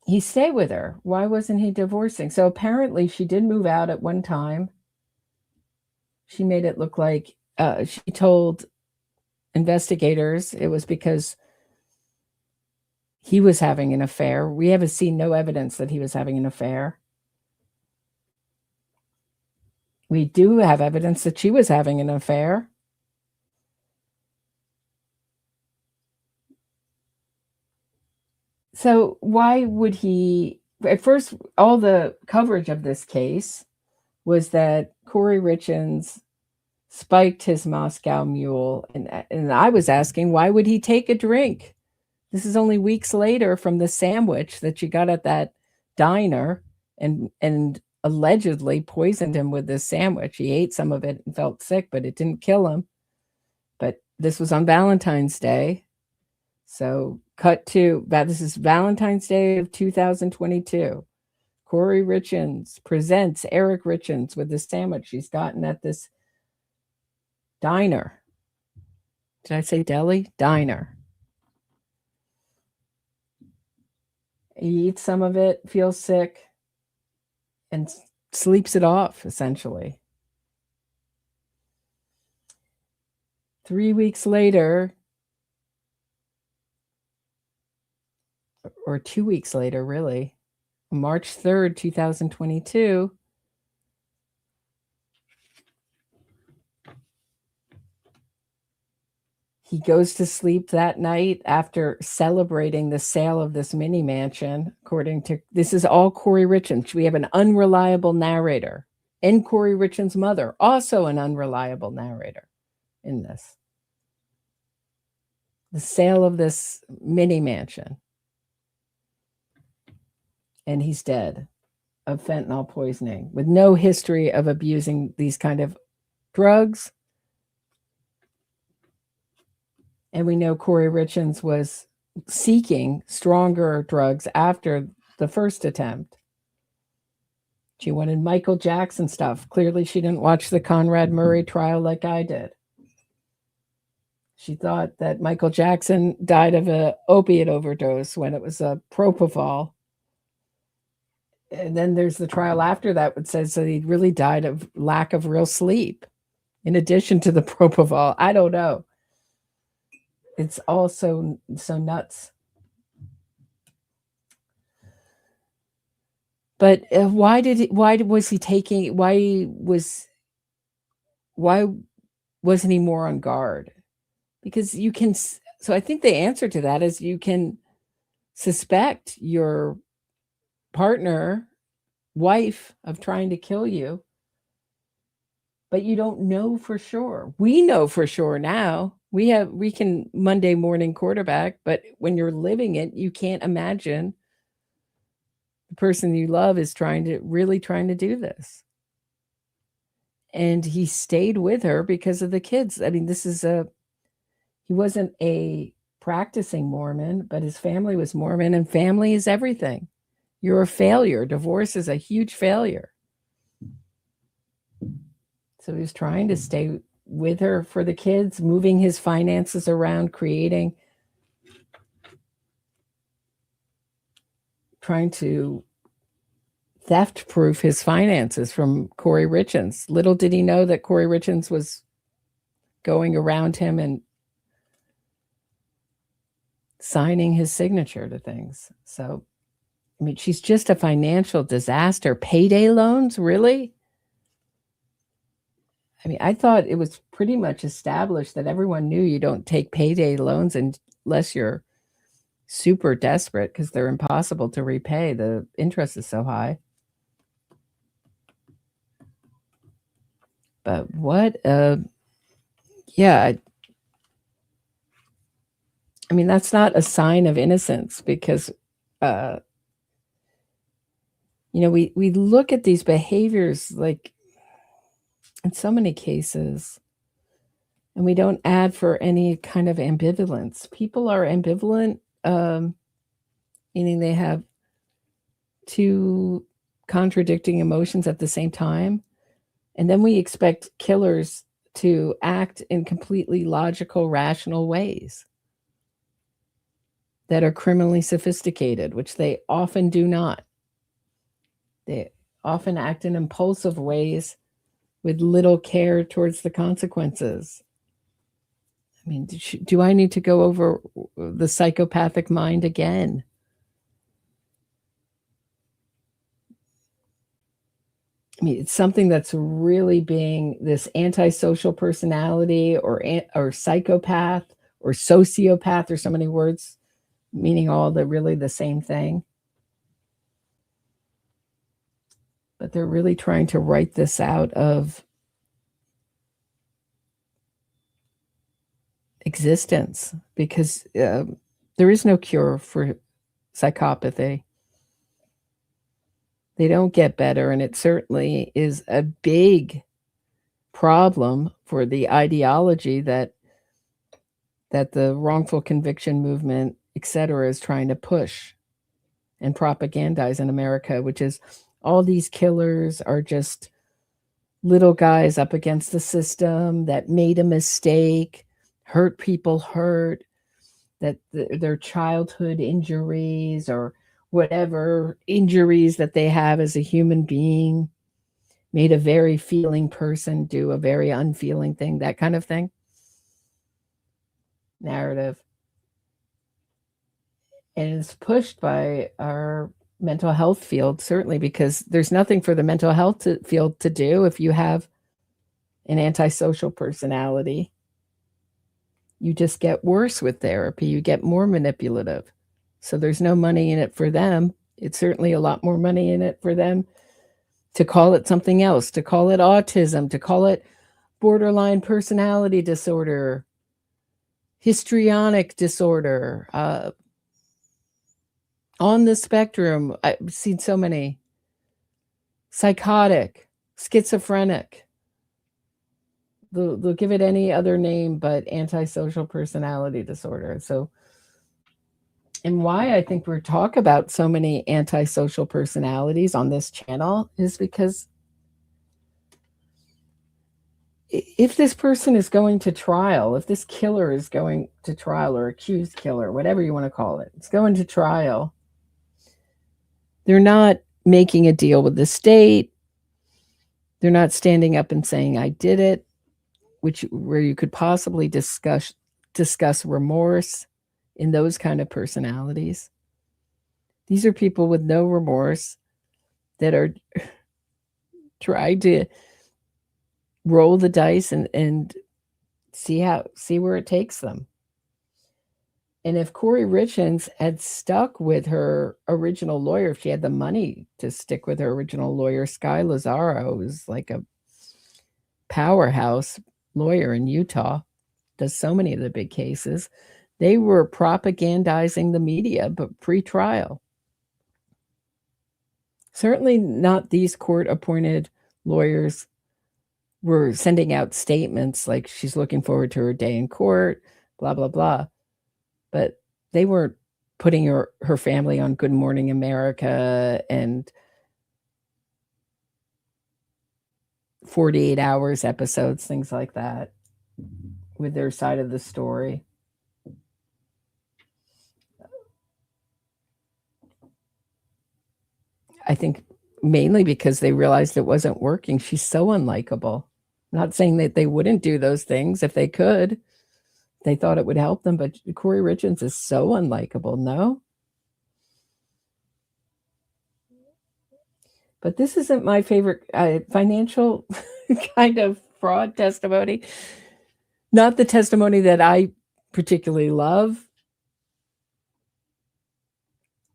he stay with her? Why wasn't he divorcing? So apparently she did move out at one time. She made it look like she told investigators it was because he was having an affair. We haven't seen no evidence that he was having an affair. We do have evidence that she was having an affair. So why would he, at first, all the coverage of this case was that Kouri Richins spiked his Moscow Mule. And I was asking, why would he take a drink? This is only weeks later from the sandwich that you got at that diner and allegedly poisoned him with this sandwich. He ate some of it and felt sick, but it didn't kill him. But this was on Valentine's Day. So cut to that. This is Valentine's Day of 2022. Kouri Richins presents Eric Richins with the sandwich she's gotten at this diner. Did I say deli? Diner. He eats some of it, feels sick, and sleeps it off, essentially. 3 weeks later, or 2 weeks later, really, March 3rd, 2022, he goes to sleep that night after celebrating the sale of this mini mansion. According to, this is all Kouri Richins. We have an unreliable narrator, and Kouri Richins' mother, also an unreliable narrator in this. The sale of this mini mansion. And he's dead of fentanyl poisoning with no history of abusing these kind of drugs. And we know Kouri Richins was seeking stronger drugs after the first attempt. She wanted Michael Jackson stuff. Clearly, she didn't watch the Conrad Murray trial like I did. She thought that Michael Jackson died of an opiate overdose when it was a propofol. And then there's the trial after that that says that he really died of lack of real sleep, in addition to the propofol. I don't know. It's all so nuts. But why wasn't he more on guard? Because you can, so I think the answer to that is you can suspect your partner, wife, of trying to kill you. but you don't know for sure. We know for sure now. We can Monday morning quarterback, but when you're living it, you can't imagine the person you love is really trying to do this. And he stayed with her because of the kids. I mean, he wasn't a practicing Mormon, but his family was Mormon, and family is everything. You're a failure. Divorce is a huge failure. So he was trying to stay with her for the kids, moving his finances around, trying to theft-proof his finances from Kouri Richins. Little did he know that Kouri Richins was going around him and signing his signature to things. So, I mean, she's just a financial disaster. Payday loans, really? I mean, I thought it was pretty much established that everyone knew you don't take payday loans unless you're super desperate, because they're impossible to repay. The interest is so high. But yeah, I mean, that's not a sign of innocence, because, we look at these behaviors like in so many cases, and we don't add for any kind of ambivalence. People are ambivalent, meaning they have two contradicting emotions at the same time. And then we expect killers to act in completely logical, rational ways that are criminally sophisticated, which they often do not. They often act in impulsive ways with little care towards the consequences. I mean, do I need to go over the psychopathic mind again? I mean, it's something that's really being this antisocial personality or psychopath or sociopath. There's so many words meaning all really the same thing. But they're really trying to write this out of existence, because there is no cure for psychopathy. They don't get better, and it certainly is a big problem for the ideology that the wrongful conviction movement, etc., is trying to push and propagandize in America, which is all these killers are just little guys up against the system that made a mistake, hurt people, that their childhood injuries or whatever injuries that they have as a human being made a very feeling person do a very unfeeling thing, that kind of thing. Narrative. And it's pushed by our mental health field, certainly, because there's nothing for the mental health field to do if you have an antisocial personality. You just get worse with therapy. You get more manipulative. So there's no money in it for them. It's certainly a lot more money in it for them to call it something else, to call it autism, to call it borderline personality disorder, histrionic disorder, on the spectrum. I've seen so many. Psychotic, schizophrenic. They'll give it any other name but antisocial personality disorder. So, and why I think we talk about so many antisocial personalities on this channel is because if this person is going to trial, if this killer is going to trial, or accused killer, whatever you want to call it, it's going to trial, they're not making a deal with the state. They're not standing up and saying, I did it, where you could possibly discuss remorse in those kind of personalities. These are people with no remorse that are trying to roll the dice and see where it takes them. And if Kouri Richins had stuck with her original lawyer, if she had the money to stick with her original lawyer, Sky Lazaro, who's like a powerhouse lawyer in Utah, does so many of the big cases. They were propagandizing the media, but pre-trial. Certainly not these court-appointed lawyers were sending out statements like she's looking forward to her day in court, blah, blah, blah. But they weren't putting her family on Good Morning America and 48 Hours episodes, things like that, with their side of the story. I think mainly because they realized it wasn't working. She's so unlikable. Not saying that they wouldn't do those things if they could. They thought it would help them, but Kouri Richins is so unlikable, no? But this isn't my favorite financial kind of fraud testimony. Not the testimony that I particularly love.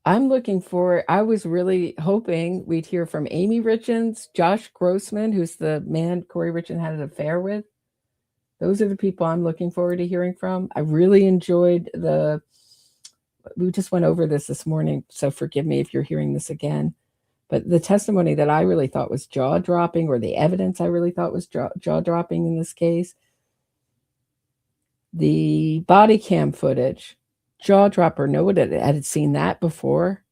I'm looking for, I was really hoping we'd hear from Amy Richins, Josh Grossman, who's the man Kouri Richins had an affair with. Those are the people I'm looking forward to hearing from. I really enjoyed we just went over this morning, so forgive me if you're hearing this again. But the testimony that I really thought was jaw-dropping, or the evidence I really thought was jaw-dropping in this case, the body cam footage, jaw-dropper. No one had seen that before.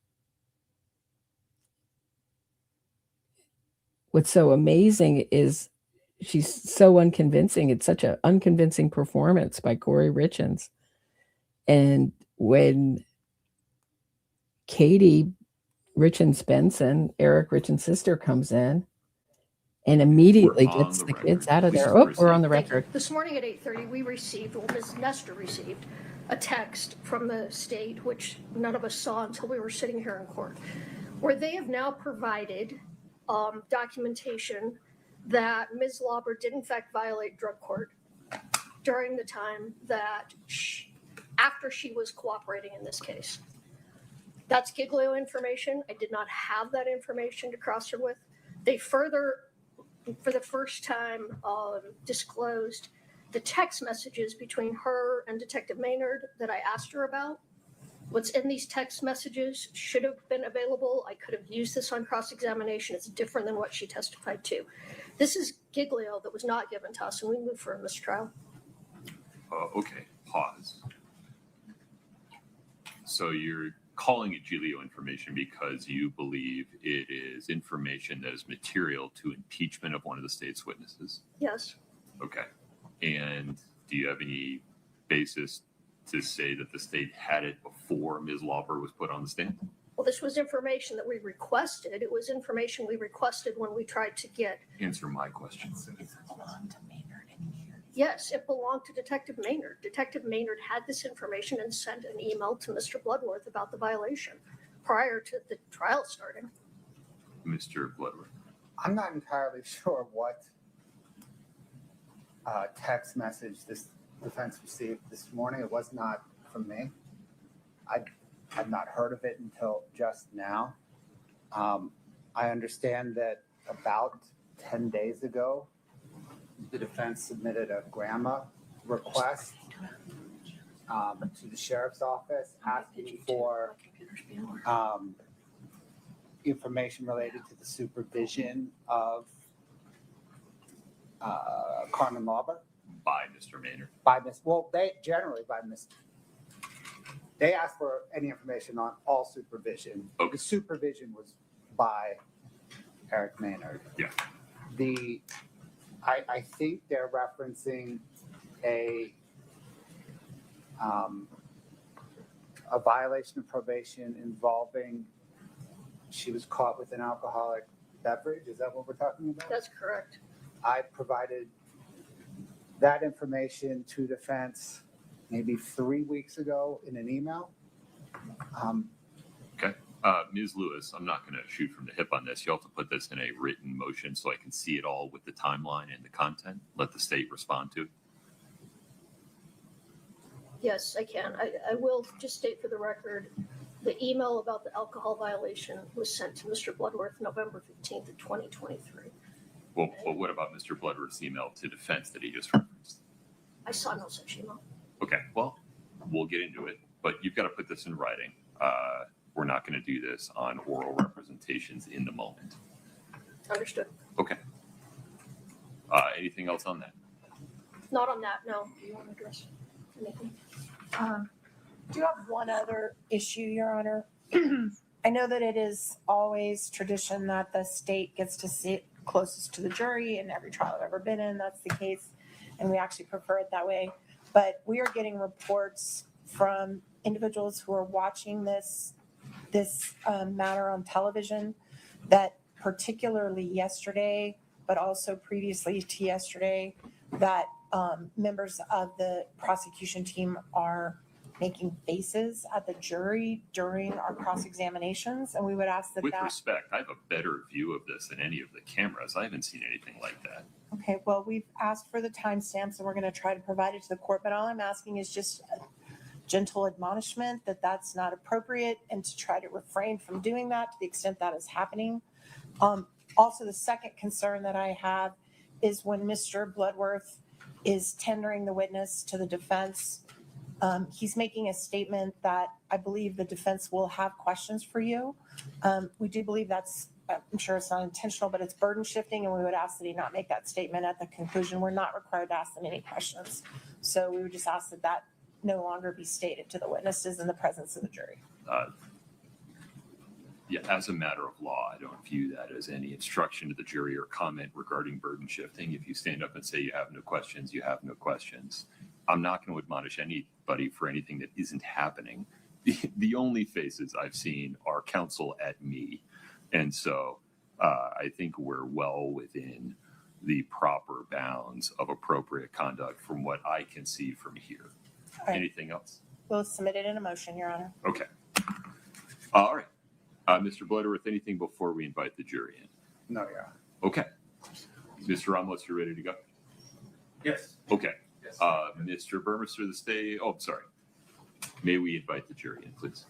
What's so amazing is she's so unconvincing. It's such an unconvincing performance by Kouri Richins. And when Katie Richins Benson, Eric Richins' sister, comes in and immediately gets the kids out of there. Oh, we're on the record. This morning at 8:30, we received, well, Ms. Nestor received a text from the state, which none of us saw until we were sitting here in court, where they have now provided documentation that Ms. Lauber did in fact violate drug court during the time that after she was cooperating in this case. That's Giglio information. I did not have that information to cross her with. They further, for the first time, disclosed the text messages between her and Detective Maynard that I asked her about. What's in these text messages should have been available. I could have used this on cross-examination. It's different than what she testified to. This is Giglio that was not given to us, and we moved for a mistrial. Okay, pause. So you're calling it Giglio information because you believe it is information that is material to impeachment of one of the state's witnesses? Yes. Okay. And do you have any basis to say that the state had it before Ms. Lauber was put on the stand? Well, this was information that we requested. It was information we requested when we tried to get. Answer my question. Yes, it belonged to Detective Maynard. Detective Maynard had this information and sent an email to Mr. Bloodworth about the violation prior to the trial starting. Mr. Bloodworth. I'm not entirely sure what text message this defense received this morning. It was not from me. I had not heard of it until just now. I understand that about 10 days ago, the defense submitted a grandma request to the sheriff's office asking for information related to the supervision of Carmen Lauber. By Mr. Maynard. By Miss, well, they generally by Miss. They asked for any information on all supervision. Okay. The supervision was by Eric Maynard. Yeah. I think they're referencing a violation of probation involving, she was caught with an alcoholic beverage. Is that what we're talking about? That's correct. I provided that information to defense maybe 3 weeks ago in an email. Okay. Ms. Lewis, I'm not going to shoot from the hip on this. You'll have to put this in a written motion so I can see it all with the timeline and the content. Let the state respond to it. Yes, I can. I will just state for the record, the email about the alcohol violation was sent to Mr. Bloodworth November 15th of 2023. Well, but what about Mr. Bloodworth's email to defense that he just referenced? I saw no such email. Okay, well, we'll get into it, but you've got to put this in writing. We're not going to do this on oral representations in the moment. Understood. Okay. Anything else on that? Not on that, no. Do you want to address anything? Do you have one other issue, Your Honor? I know that it is always tradition that the state gets to sit closest to the jury in every trial I've ever been in. That's the case, and we actually prefer it that way. But we are getting reports from individuals who are watching this matter on television that particularly yesterday, but also previously to yesterday, that members of the prosecution team are making faces at the jury during our cross-examinations, and we would ask that With respect, I have a better view of this than any of the cameras. I haven't seen anything like that. Okay, well, we've asked for the timestamps, and we're going to try to provide it to the court, but all I'm asking is just a gentle admonishment that that's not appropriate and to try to refrain from doing that to the extent that is happening. Also, the second concern that I have is when Mr. Bloodworth is tendering the witness to the defense, he's making a statement that I believe the defense will have questions for you. We do believe that's, I'm sure it's not intentional, but it's burden shifting, and we would ask that he not make that statement at the conclusion. We're not required to ask them any questions. So we would just ask that that no longer be stated to the witnesses in the presence of the jury. Yeah, as a matter of law, I don't view that as any instruction to the jury or comment regarding burden shifting. If you stand up and say you have no questions, you have no questions. I'm not going to admonish anybody for anything that isn't happening. The only faces I've seen are counsel at me. And so I think we're well within the proper bounds of appropriate conduct from what I can see from here. Right. Anything else? We'll submit it in a motion, Your Honor. Okay. All right. Mr. Bloodworth, anything before we invite the jury in? No, Your Honor. Okay. Mr. Ramos, you're ready to go? Yes. Okay. Yes. Mr. Burmester, the stay. Oh, sorry. May we invite the jury in, please?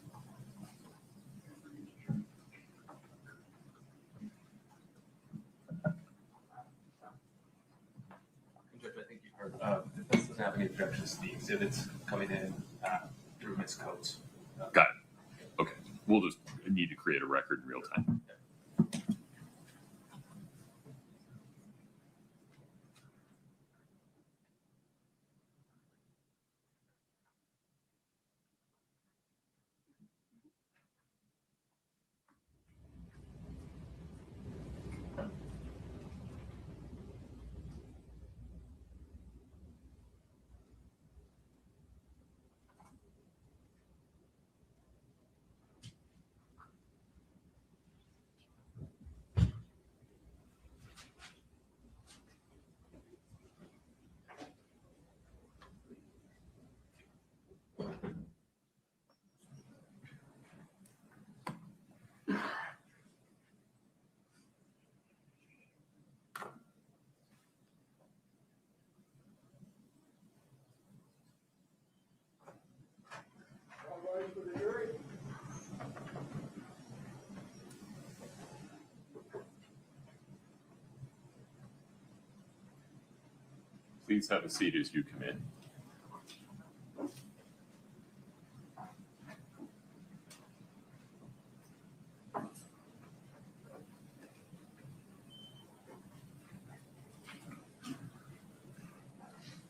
Judge, I think you've heard. The defense doesn't have any objections to the exhibits coming in through Ms. Coates. Got it. Okay. We'll just need to create a record in real time. Please have a seat as you come in.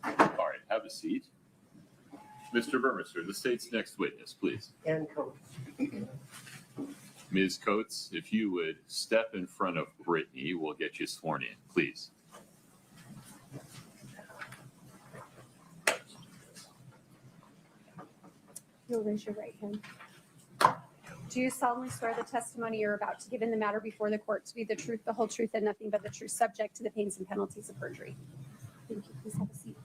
All right, have a seat. Mr. Burmester, the state's next witness, please. And Coates. Ms. Coates, if you would step in front of Brittany, we'll get you sworn in, please. You'll raise your right hand. Do you solemnly swear the testimony you're about to give in the matter before the court to be the truth, the whole truth, and nothing but the truth, subject to the pains and penalties of perjury? Thank you. Please have a seat.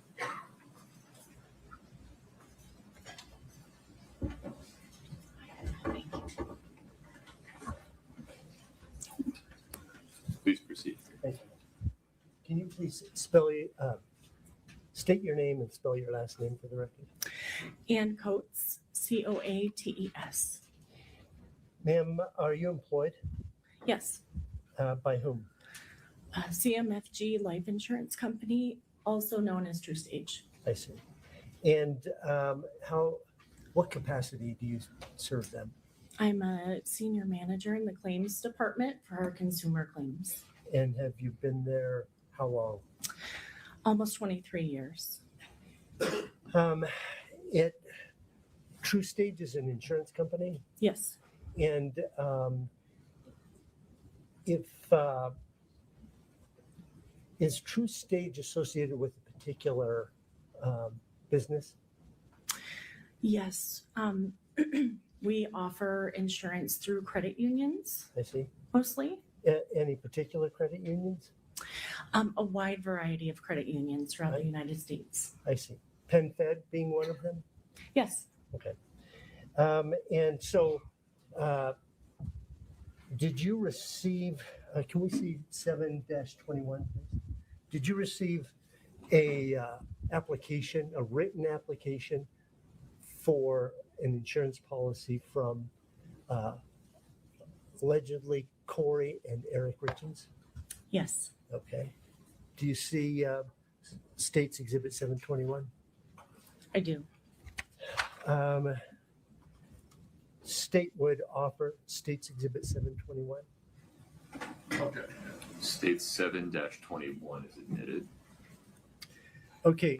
Please proceed. Thank you. Can you please state your name and spell your last name for the record? Ann Coates, Coates. Ma'am, are you employed? Yes, By whom? CMFG Life Insurance Company, also known as True Stage. I see. And what capacity do you serve them? I'm a senior manager in the claims department for our consumer claims. And have you been there how long? Almost 23 years. True Stage is an insurance company? Yes. And is True Stage associated with a particular business? Yes. We offer insurance through credit unions. I see. Mostly. Any particular credit unions? A wide variety of credit unions throughout the United States. I see. PenFed being one of them? Yes. Okay. And so did you receive, can we see 7-21, please? Did you receive a application, a written application for an insurance policy from allegedly Kouri and Eric Richins? Yes. Okay. Do you see States Exhibit 721? I do. State would offer States Exhibit 721. Okay. State 7-21 is admitted. Okay.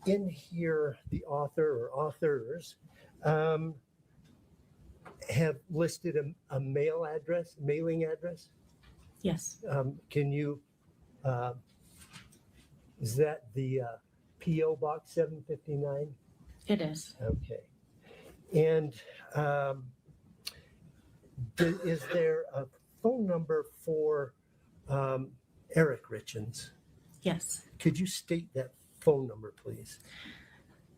In here, the author or authors have listed a mailing address. Yes. Can you, is that the P.O. Box 759? It is. Okay. And is there a phone number for Eric Richins? Yes. Could you state that phone number, please?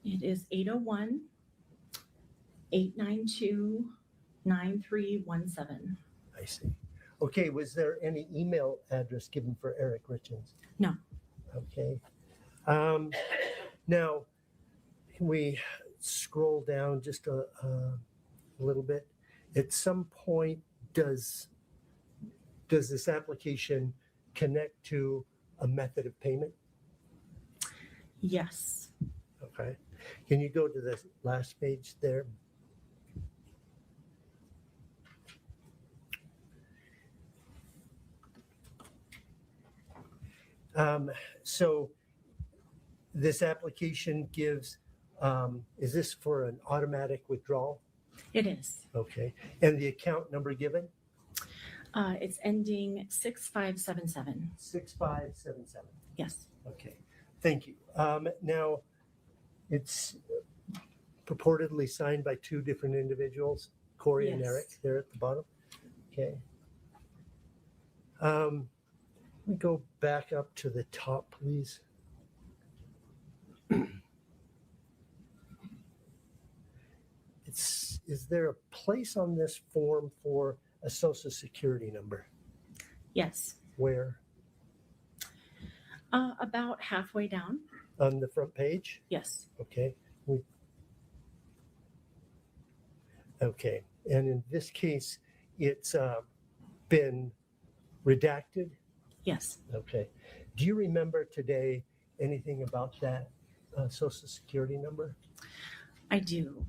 It is 801-892-9317. I see. Okay, was there any email address given for Eric Richins? No. Okay. Now, can we scroll down just a little bit? At some point, does this application connect to a method of payment? Yes. Okay. Can you go to the last page there? So this application gives, is this for an automatic withdrawal? It is. Okay. And the account number given? It's ending 6577. 6577. Yes. Okay. Thank you. Now, it's purportedly signed by two different individuals, Kouri and Yes. Eric, there at the bottom. Okay. Let me go back up to the top, please. Is there a place on this form for a social security number? Yes. Where? About halfway down. On the front page? Yes. Okay. Okay. And in this case, it's been redacted? Yes. Okay. Do you remember today anything about that social security number? I do.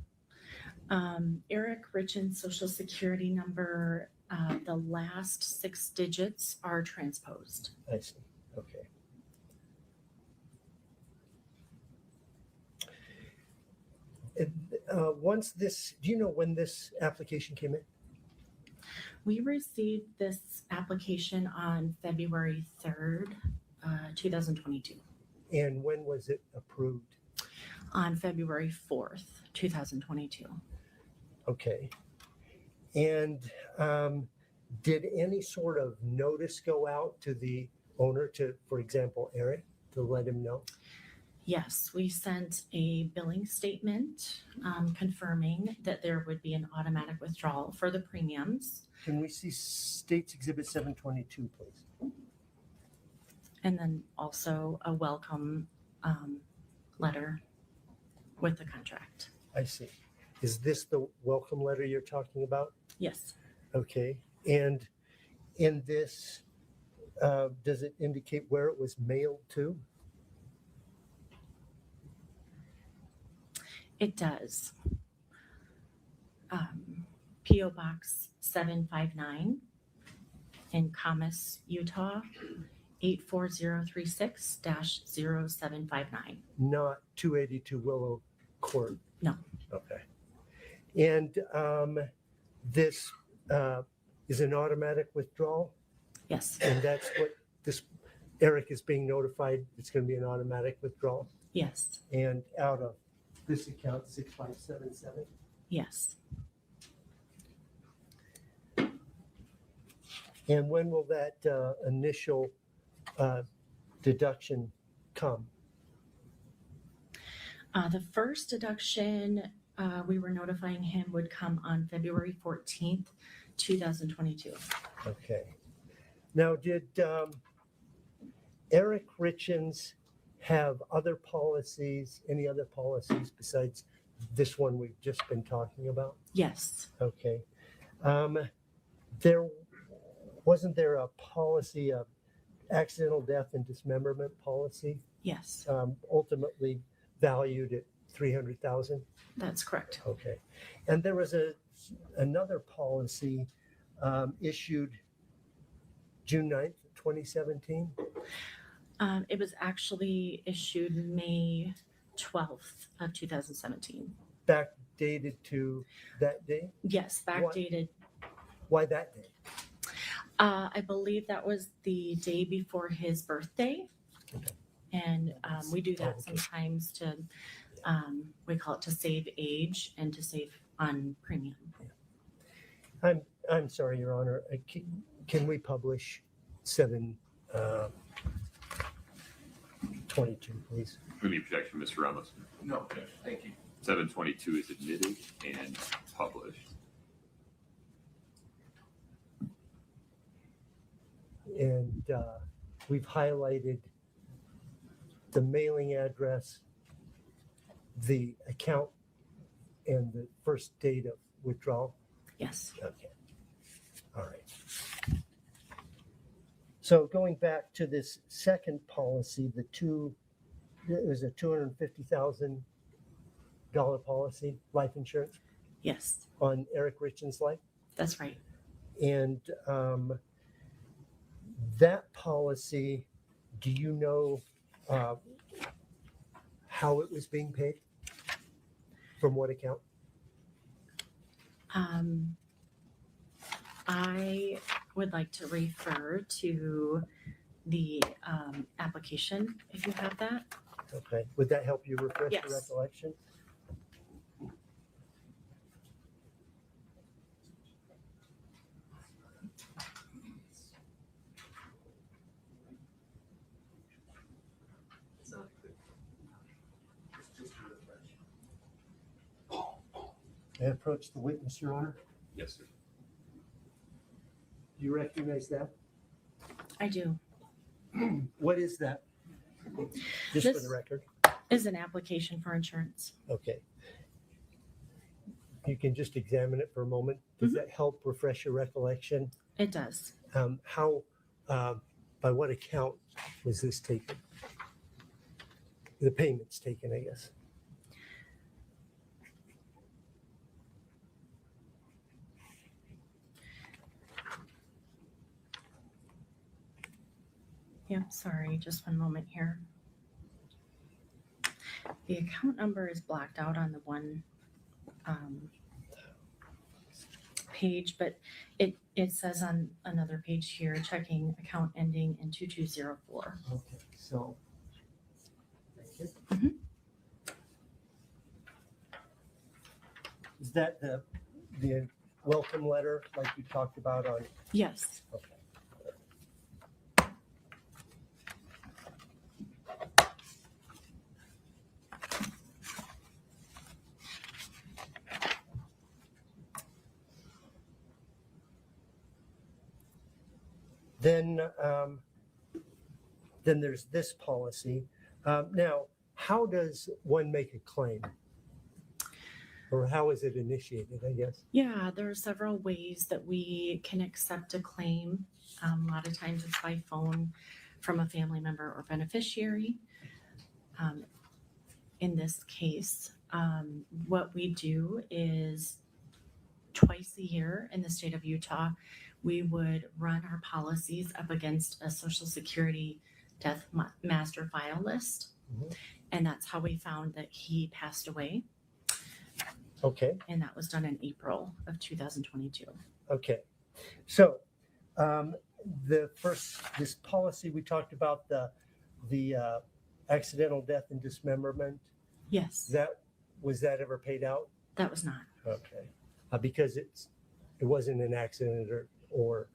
Eric Richins' social security number, the last 6 digits are transposed. I see. Okay. Once this, do you know when this application came in? We received this application on February 3rd, 2022. And when was it approved? On February 4th, 2022. Okay. And did any sort of notice go out to the owner, to, for example, Eric, to let him know? Yes, we sent a billing statement confirming that there would be an automatic withdrawal for the premiums. Can we see States Exhibit 722, please? And then also a welcome letter with the contract. I see. Is this the welcome letter you're talking about? Yes. Okay. And in this, does it indicate where it was mailed to? It does. P.O. Box 759 in Commerce, Utah, 84036-0759. Not 282 Willow Court? No. Okay. And this is an automatic withdrawal? Yes. And that's what this, Eric is being notified, it's going to be an automatic withdrawal? Yes. And out of this account, 6577? Yes. And when will that initial deduction come? The first deduction we were notifying him would come on February 14th, 2022. Okay. Now, did Eric Richins have other policies, any other policies besides this one we've just been talking about? Yes. Okay. Wasn't there a policy of accidental death and dismemberment policy? Yes. Ultimately valued at $300,000? That's correct. Okay. And there was another policy issued June 9th, 2017? It was actually issued May 12th of 2017. Backdated to that day? Yes, backdated. Why that day? I believe that was the day before his birthday. Okay. And we do that sometimes to, we call it to save age and to save on premium. I'm sorry, Your Honor. Can we publish 722, please? Any objection, Mr. Ramos? No objection. Thank you. 722 is admitted and published. And we've highlighted the mailing address, the account, and the first date of withdrawal? Yes. Okay. All right. So going back to this second policy, it was a $250,000 policy, life insurance? Yes. On Eric Richins' life? That's right. And that policy, do you know how it was being paid? From what account? I would like to refer to the application, if you have that. Okay. Would that help you refresh Yes. your recollection? May I approach the witness, Your Honor? Yes, sir. Do you recognize that? I do. What is that? Just for This the record. is an application for insurance. Okay. You can just examine it for a moment. Does that help refresh your recollection? It does. How, by what account was this taken? The payments taken, I guess. Yeah, sorry, just one moment here. The account number is blacked out on the one page, but it says on another page here, checking account ending in 2204. Okay, so. Thank you. Mhm. Is that the welcome letter like you talked about on? Yes. Okay. Then there's this policy. Now, how does one make a claim? Or how is it initiated, I guess? Yeah, there are several ways that we can accept a claim. A lot of times it's by phone from a family member or beneficiary. In this case, what we do is twice a year in the state of Utah, we would run our policies up against a Social Security death master file list. Mhm. And that's how we found that he passed away. Okay. And that was done in April of 2022. Okay. So this policy we talked about, the accidental death and dismemberment, Yes, was that ever paid out? that was not. Okay. Because it wasn't an accident or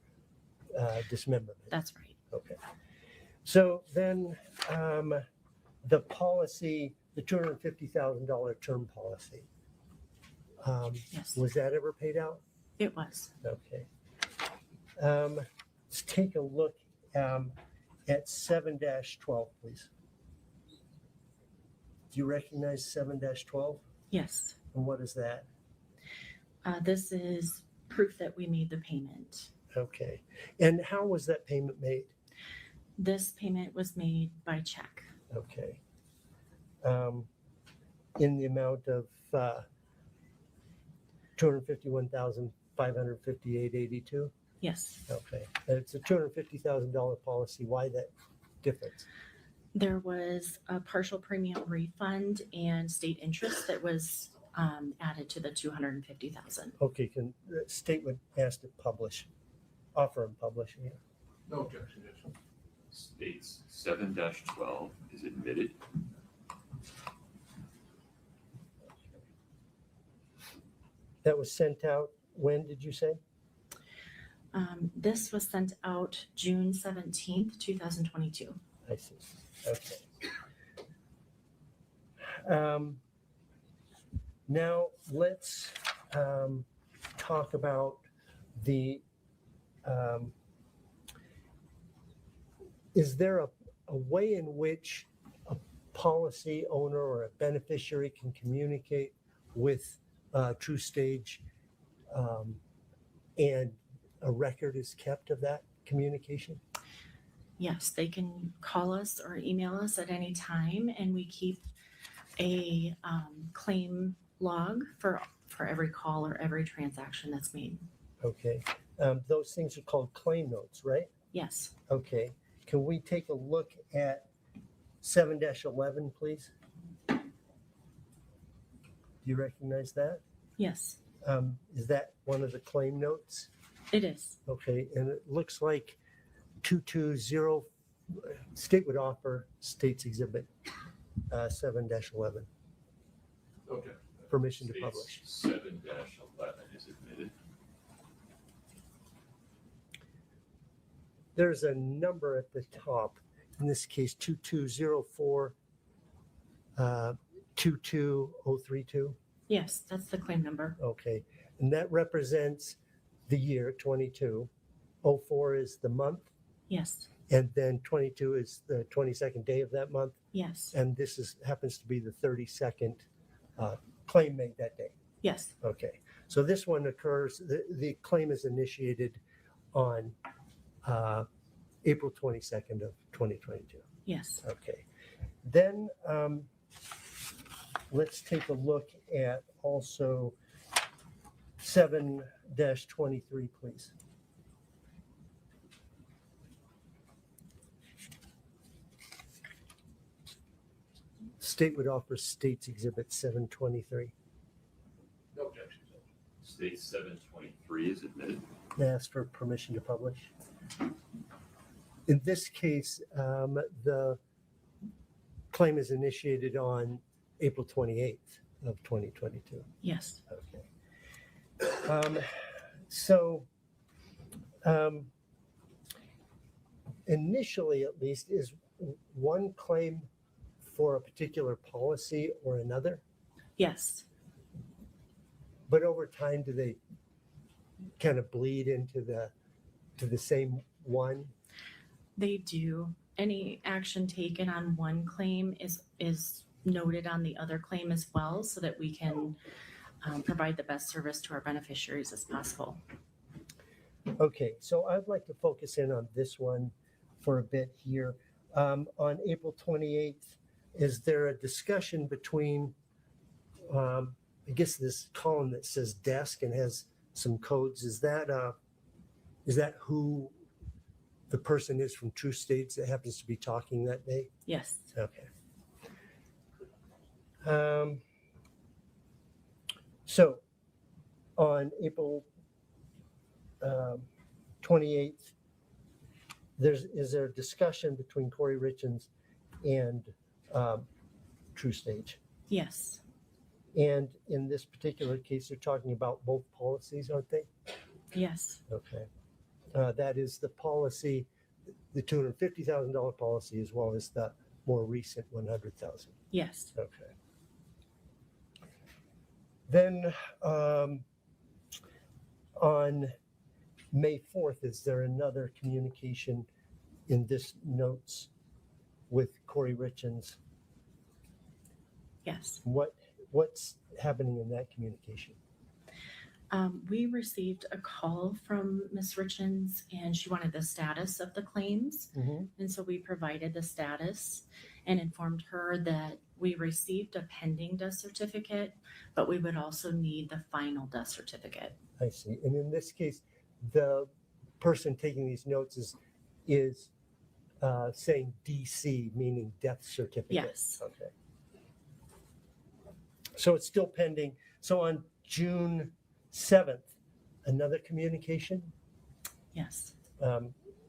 dismemberment. That's right. Okay. So then the policy, the $250,000 term policy, Yes, was that ever paid out? it was. Okay. Let's take a look at 7-12, please. Do you recognize 7-12? Yes. And what is that? This is proof that we made the payment. Okay. And how was that payment made? This payment was made by check. Okay. In the amount of $251,558.82? Yes. Okay. And it's a $250,000 policy. Why that difference? There was a partial premium refund and state interest that was added to the $250,000. Okay, can the state would ask to offer and publish here. No objection, Judge. States 7-12 is admitted. That was sent out, when did you say? This was sent out June 17th, 2022. I see. Okay. Now let's talk about the, is there a way in which a policy owner or a beneficiary can communicate with True Stage and a record is kept of that communication? Yes, they can call us or email us at any time, and we keep a claim log for every call or every transaction that's made. Okay. Those things are called claim notes, right? Yes. Okay. Can we take a look at 7-11, please? Do you recognize that? Yes, Is that one of the claim notes? it is. Okay. And it looks like 220 state would offer states exhibit 7-11. Okay. Permission to States publish. 7-11 is admitted. There's a number at the top. In this case, 2204 22032. Yes, that's the claim number. Okay. And that represents the year 22. 04 is the month. Yes, And then 22 is the 22nd day of that month. yes, And this happens to be the 32nd claim made that day. yes, Okay. So this one occurs, the claim is initiated on April 22nd of 2022. yes. Okay. Then let's take a look at also 7-23, please. State would offer states exhibit 723. No objection, Judge. State 723 is admitted. Ask for permission to publish. In this case, the claim is initiated on April 28th of 2022. Yes. Okay. Initially, at least, is one claim for a particular policy or another? Yes. But over time, do they kind of bleed into the same one? They do. Any action taken on one claim is noted on the other claim as well, so that we can provide the best service to our beneficiaries as possible. Okay, so I'd like to focus in on this one for a bit here. On April 28th, is there a discussion between, I guess this column that says desk and has some codes, is that who the person is from True States that happens to be talking that day? Yes. Okay. So on April 28th, is there a discussion between Kouri Richins and True Stage? Yes. And in this particular case, they're talking about both policies, aren't they? Yes. Okay. That is the policy, the $250,000 policy, as well as the more recent 100,000. Yes. Okay. Then on May 4th, is there another communication in this notes with Kouri Richins? Yes. What's happening in that communication? We received a call from Ms. Richins, and she wanted the status of the claims. Mm-hmm. And so we provided the status and informed her that we received a pending death certificate, but we would also need the final death certificate. I see. And in this case, the person taking these notes is saying DC, meaning death certificate. Yes. Okay. So it's still pending. So on June 7th, another communication Yes.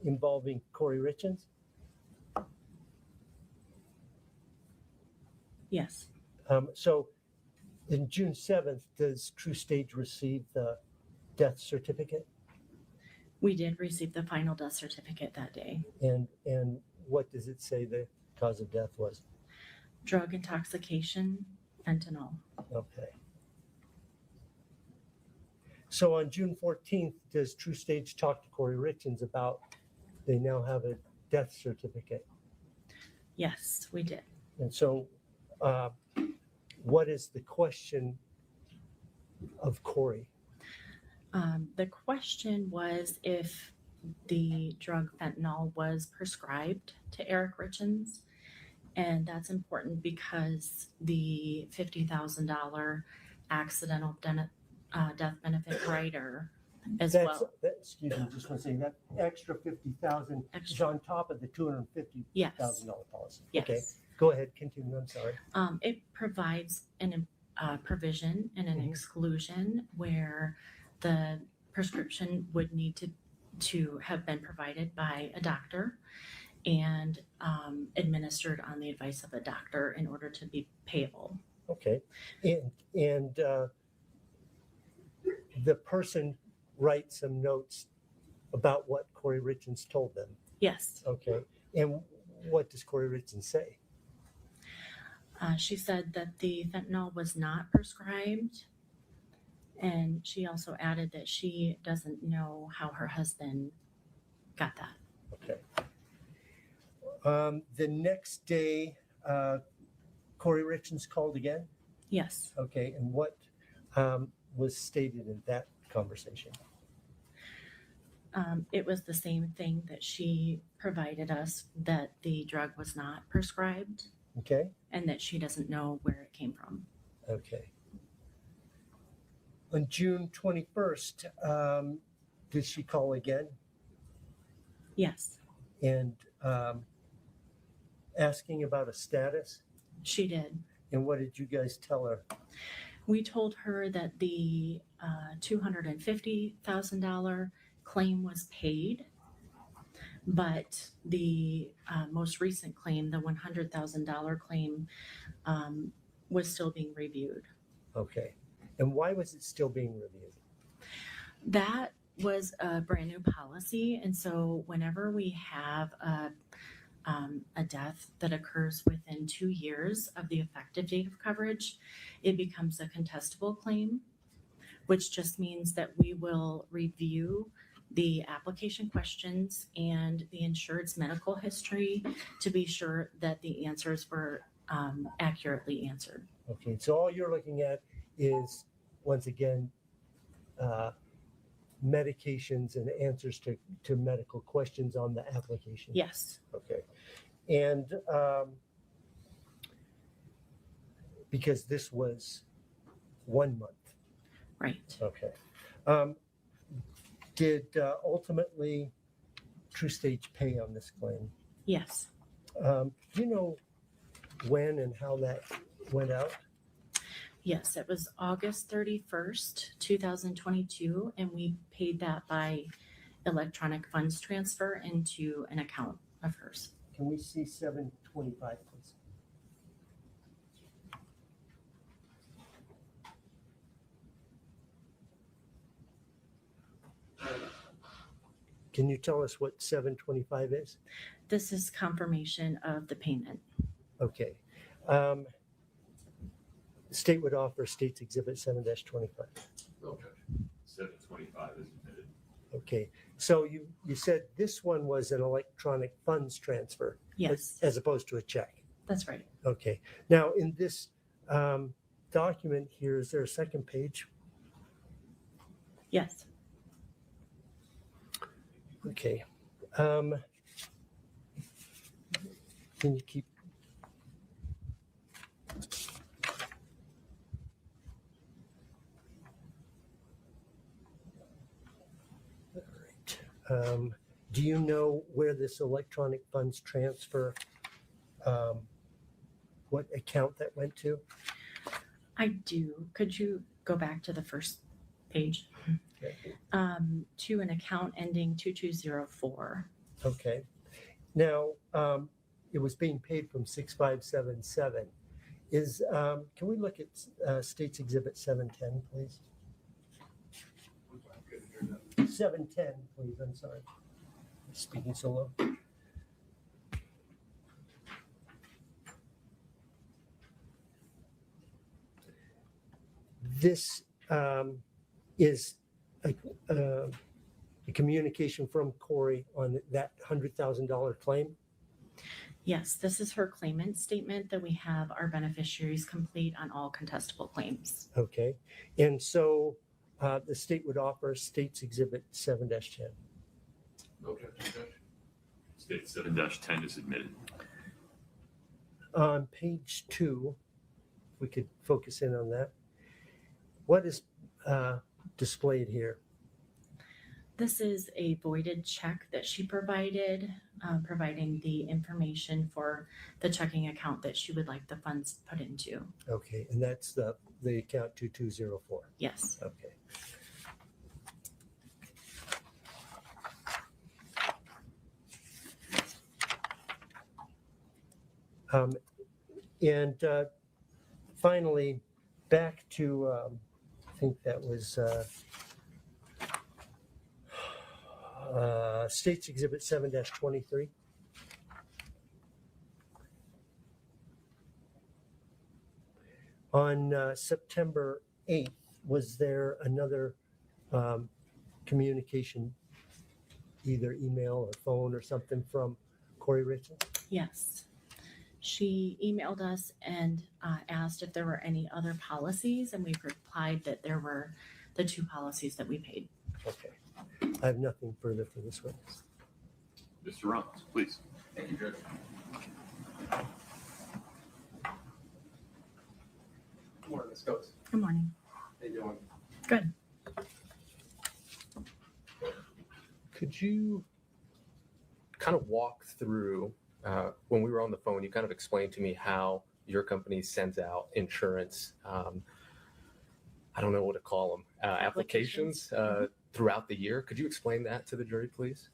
Involving Kouri Richins? Yes. So in June 7th, does True Stage receive the death certificate? We did receive the final death certificate that day. And what does it say the cause of death was? Drug intoxication, fentanyl. Okay. So on June 14th, does True Stage talk to Kouri Richins about they now have a death certificate? Yes, we did. And so what is the question of Kouri? The question was if the drug fentanyl was prescribed to Eric Richins. And that's important because the $50,000 accidental death benefit rider as well. Excuse me, just one second. That extra $50,000 is on top of the $250,000 Yes. policy. Yes. Okay, go ahead, continue. I'm sorry. It provides an provision and an exclusion where the prescription would need to have been provided by a doctor and administered on the advice of a doctor in order to be payable. Okay, and the person writes some notes about what Kouri Richins told them. Yes. Okay, and what does Kouri Richins say? She said that the fentanyl was not prescribed, and she also added that she doesn't know how her husband got that. Okay. The next day, Kouri Richins called again? Yes. Okay, and what was stated in that conversation? It was the same thing that she provided us, that the drug was not prescribed. Okay. And that she doesn't know where it came from. Okay. On June 21st, did she call again? Yes. And asking about a status? She did. And what did you guys tell her? We told her that the $250,000 claim was paid, but the most recent claim, the $100,000 claim, was still being reviewed. Okay. And why was it still being reviewed? That was a brand new policy. And so whenever we have a death that occurs within 2 years of the effective date of coverage, it becomes a contestable claim, which just means that we will review the application questions and the insured's medical history to be sure that the answers were accurately answered. Okay, so all you're looking at is once again, medications and answers to medical questions on the application? Yes. Okay. And because this was 1 month. Right. Okay. Did ultimately True Stage pay on this claim? Yes. Do you know when and how that went out? Yes, it was August 31st, 2022, and we paid that by electronic funds transfer into an account of hers. Can we see 725, please? Can you tell us what 725 is? This is confirmation of the payment. Okay. State would offer State's Exhibit 7-25. No objection. 725 is admitted. Okay. So you said this one was an electronic funds transfer. Yes. As opposed to a check. That's right. Okay. Now, in this document here, is there a second page? Yes. Okay. Can you keep? All right. Do you know where this electronic funds transfer, what account that went to? I do. Could you go back to the first page? Okay. To an account ending 2204. Okay. Now, it was being paid from 6577. Can we look at State's Exhibit 710, please? 710, please. I'm sorry. I'm speaking so low. This is a communication from Kouri on that $100,000 claim. Yes, this is her claimant statement that we have our beneficiaries complete on all contestable claims. Okay. And so the state would offer State's Exhibit 7-10. No objection. State 7-10 is admitted. On page 2, if we could focus in on that. What is displayed here? This is a voided check that she provided, providing the information for the checking account that she would like the funds put into. Okay, and that's the account 2204. Yes. Okay. And finally, back to I think that was State's Exhibit 7-23. On September 8th, was there another communication, either email or phone or something from Kouri Richins? Yes. She emailed us and asked if there were any other policies, and we replied that there were the 2 policies that we paid. Okay. I have nothing further for this witness. Mr. Ramos, please. Thank you, Judge. Good morning, Ms. Coates. Good morning. How you doing? Good. Could you kind of walk through, when we were on the phone, you kind of explained to me how your company sends out insurance, I don't know what to call them, applications throughout the year. Could you explain that to the jury, please?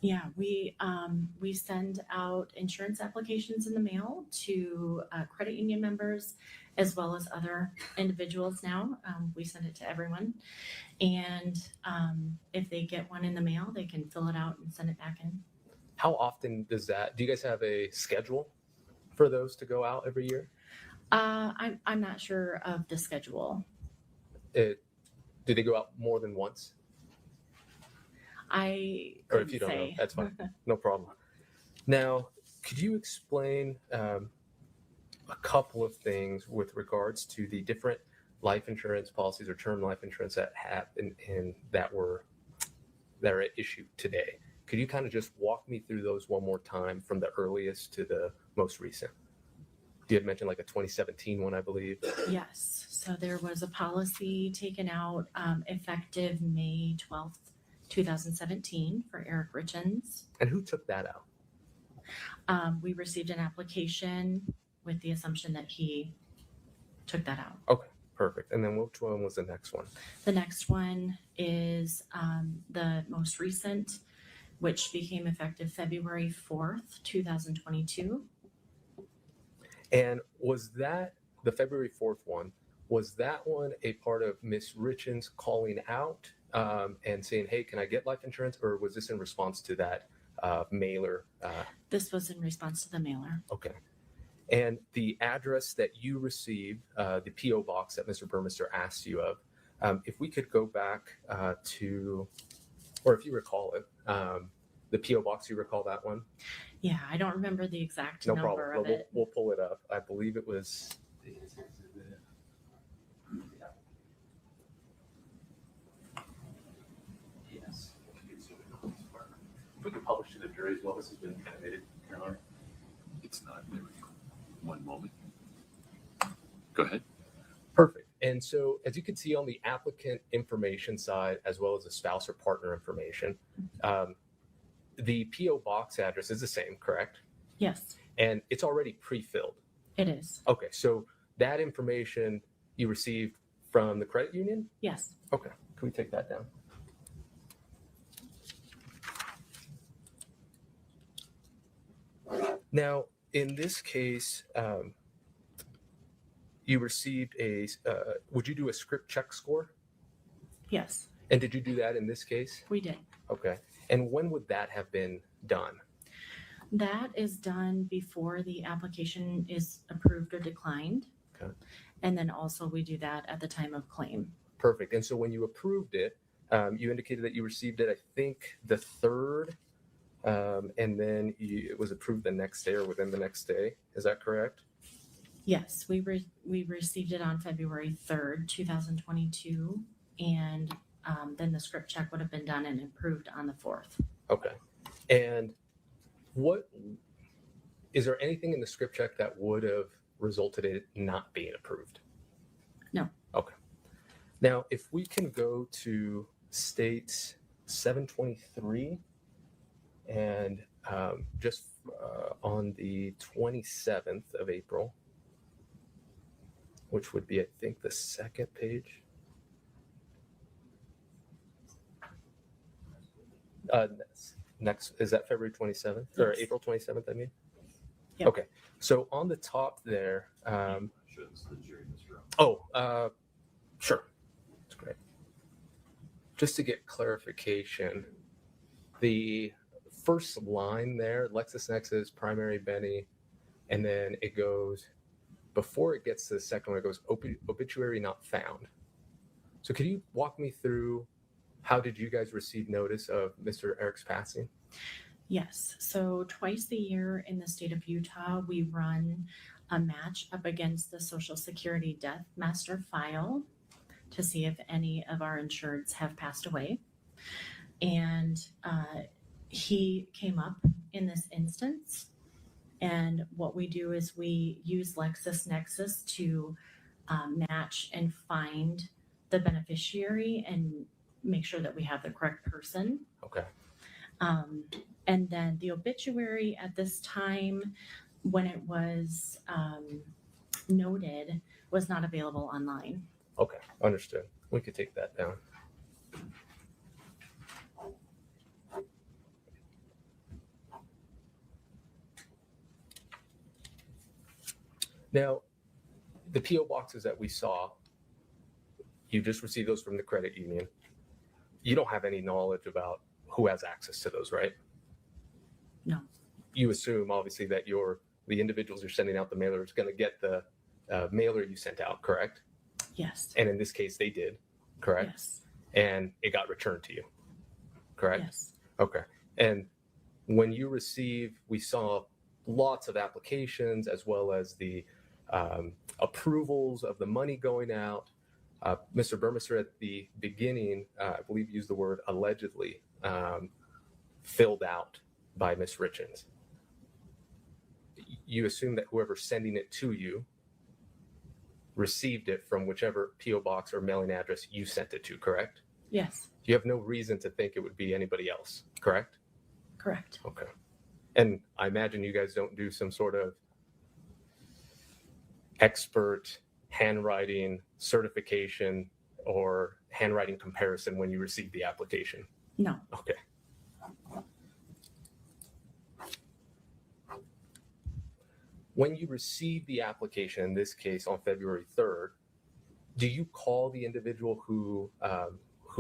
Yeah, we send out insurance applications in the mail to credit union members as well as other individuals now. We send it to everyone. And if they get one in the mail, they can fill it out and send it back in. How often does that, do you guys have a schedule for those to go out every year? I'm not sure of the schedule. Do they go out more than once? Or if you don't know, that's fine. No problem. Now, could you explain a couple of things with regards to the different life insurance policies or term life insurance that have that are at issue today. Could you kind of just walk me through those one more time from the earliest to the most recent? You had mentioned like a 2017 one, I believe. Yes. So there was a policy taken out effective May 12th, 2017 for Eric Richins. And who took that out? We received an application with the assumption that he took that out. Okay, perfect. And then which one was the next one? The next one is the most recent, which became effective February 4th, 2022. And was that the February 4th one? Was that one a part of Miss Richins calling out and saying, hey, can I get life insurance? Or was this in response to that mailer? This was in response to the mailer. Okay. And the address that you received, the P.O. box that Mr. Burmester asked you of, if we could go back to, or if you recall it, the P.O. box, you recall that one? Yeah, I don't remember the exact No number problem. of it. We'll pull it up. I believe it was. Yes. If we could publish to the jury as well, this has been animated, Your Honor. It's not. There we go. One moment. Go ahead. Perfect. And so as you can see on the applicant information side, as well as the spouse or partner information, the P.O. box address is the same, correct? Yes, And it's already pre-filled. it is. Okay, so that information you received from the credit union? Yes. Okay, can we take that down? Now, in this case, you received would you do a script check score? Yes, And did you do that in this case? we did. Okay. And when would that have been done? That is done before the application is approved or declined. Okay. And then also we do that at the time of claim. Perfect. And so when you approved it, you indicated that you received it, I think, the 3rd, and then it was approved the next day or within the next day. Is that correct? Yes, we received it on February 3rd, 2022. And then the script check would have been done and approved on the 4th. Okay. And is there anything in the script check that would have resulted in it not being approved? No. Okay. Now, if we can go to state 723 and just on the 27th of April, which would be, I think, the second page. Next, is that February 27th or Yes. April 27th? I mean, Yep. Okay. So on the top there, Show this to the jury, Mr. sure, that's great. Just to get clarification, the first line there, LexisNexis, primary Benny, and then it goes before it gets to the second one. It goes obituary not found. So could you walk me through? How did you guys receive notice of Mr. Eric's passing? Yes. So twice a year in the state of Utah, we run a match up against the Social Security Death Master File to see if any of our insureds have passed away. And he came up in this instance. And what we do is we use LexisNexis to match and find the beneficiary and make sure that we have the correct person. Okay. And then the obituary at this time, when it was noted, was not available online. Okay, understood. We could take that down. Now, the P.O. boxes that we saw, you just received those from the credit union. You don't have any knowledge about who has access to those, right? No. You assume, obviously, that the individuals you're sending out the mailer is going to get the mailer you sent out, correct? Yes. And in this case, they did, correct? Yes. And it got returned to you, correct? Yes. Okay. And when you received, we saw lots of applications as well as the approvals of the money going out. Mr. Burmester at the beginning, I believe used the word allegedly, filled out by Ms. Richins. You assume that whoever's sending it to you received it from whichever P.O. box or mailing address you sent it to, correct? Yes, You have no reason to think it would be anybody else, correct? correct. Okay. And I imagine you guys don't do some sort of expert handwriting certification or handwriting comparison when you receive the application. No, Okay. When you receive the application, in this case on February 3rd, do you call the individual who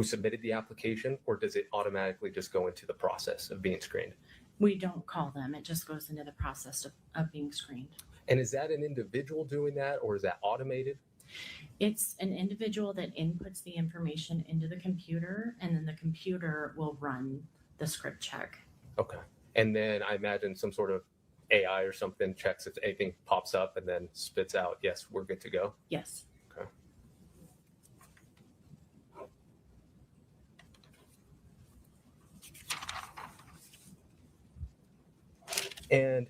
submitted the application, or does it automatically just go into the process of being screened? we don't call them. It just goes into the process of being screened. And is that an individual doing that, or is that automated? It's an individual that inputs the information into the computer, and then the computer will run the script check. Okay. And then I imagine some sort of AI or something checks if anything pops up and then spits out, yes, we're good to go. Yes. Okay. And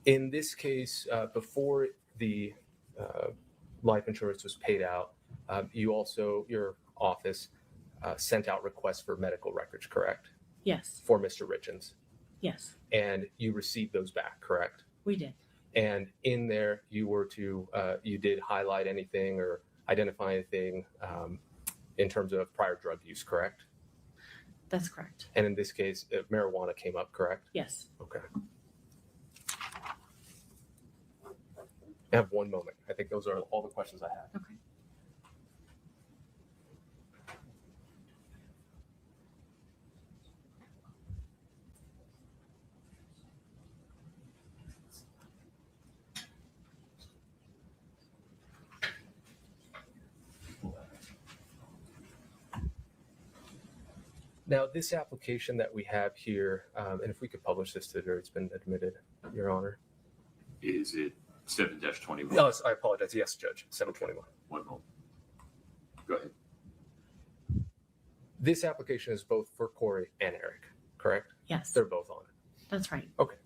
in this case, before the life insurance was paid out, your office sent out requests for medical records, correct? Yes. For Mr. Richins. Yes, And you received those back, correct? we did. And in there, you did highlight anything or identify anything in terms of prior drug use, correct? That's correct. And in this case, marijuana came up, correct? Yes. Okay. I have one moment. I think those are all the questions I have. Okay. Now, this application that we have here, and if we could publish this to it's been admitted, Your Honor. Is it 7-21? No, I apologize. Yes, Judge, 721. One moment. Go ahead. This application is both for Kouri and Eric, correct? Yes, They're both on it. that's right. Okay.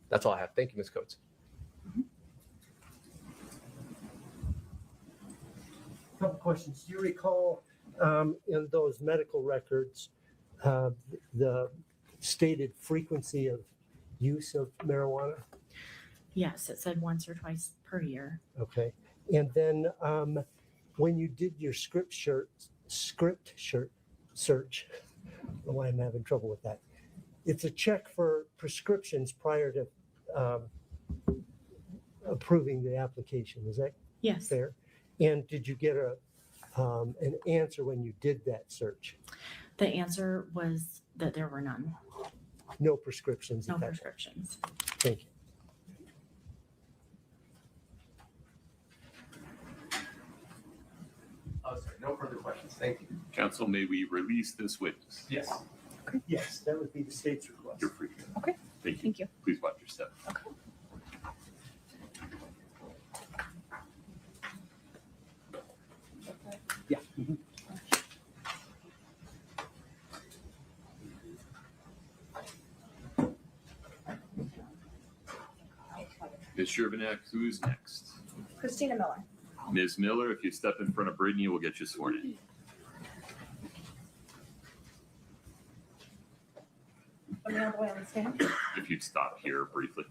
That's all I have. Thank you, Ms. Coates. Couple questions. Do you recall in those medical records the stated frequency of use of marijuana? Yes, it said once or twice per year. Okay. And then when you did your script search, I don't know why I'm having trouble with that. It's a check for prescriptions prior to approving the application. Is that Yes. fair? And did you get an answer when you did that search? The answer was that there were none. No prescriptions. No at that point. prescriptions. Thank you. Oh, sorry. No further questions. Thank you. Counsel, may we release this witness? Yes. Yes, that would be the state's request. You're free. Okay. Thank you. Thank you. Please watch your step. Yeah. Ms. Sherbanek, who's next? Christina Miller. Ms. Miller, if you step in front of Brittany, we'll get you sworn in. Put me all the way on the stand. If you'd stop here briefly.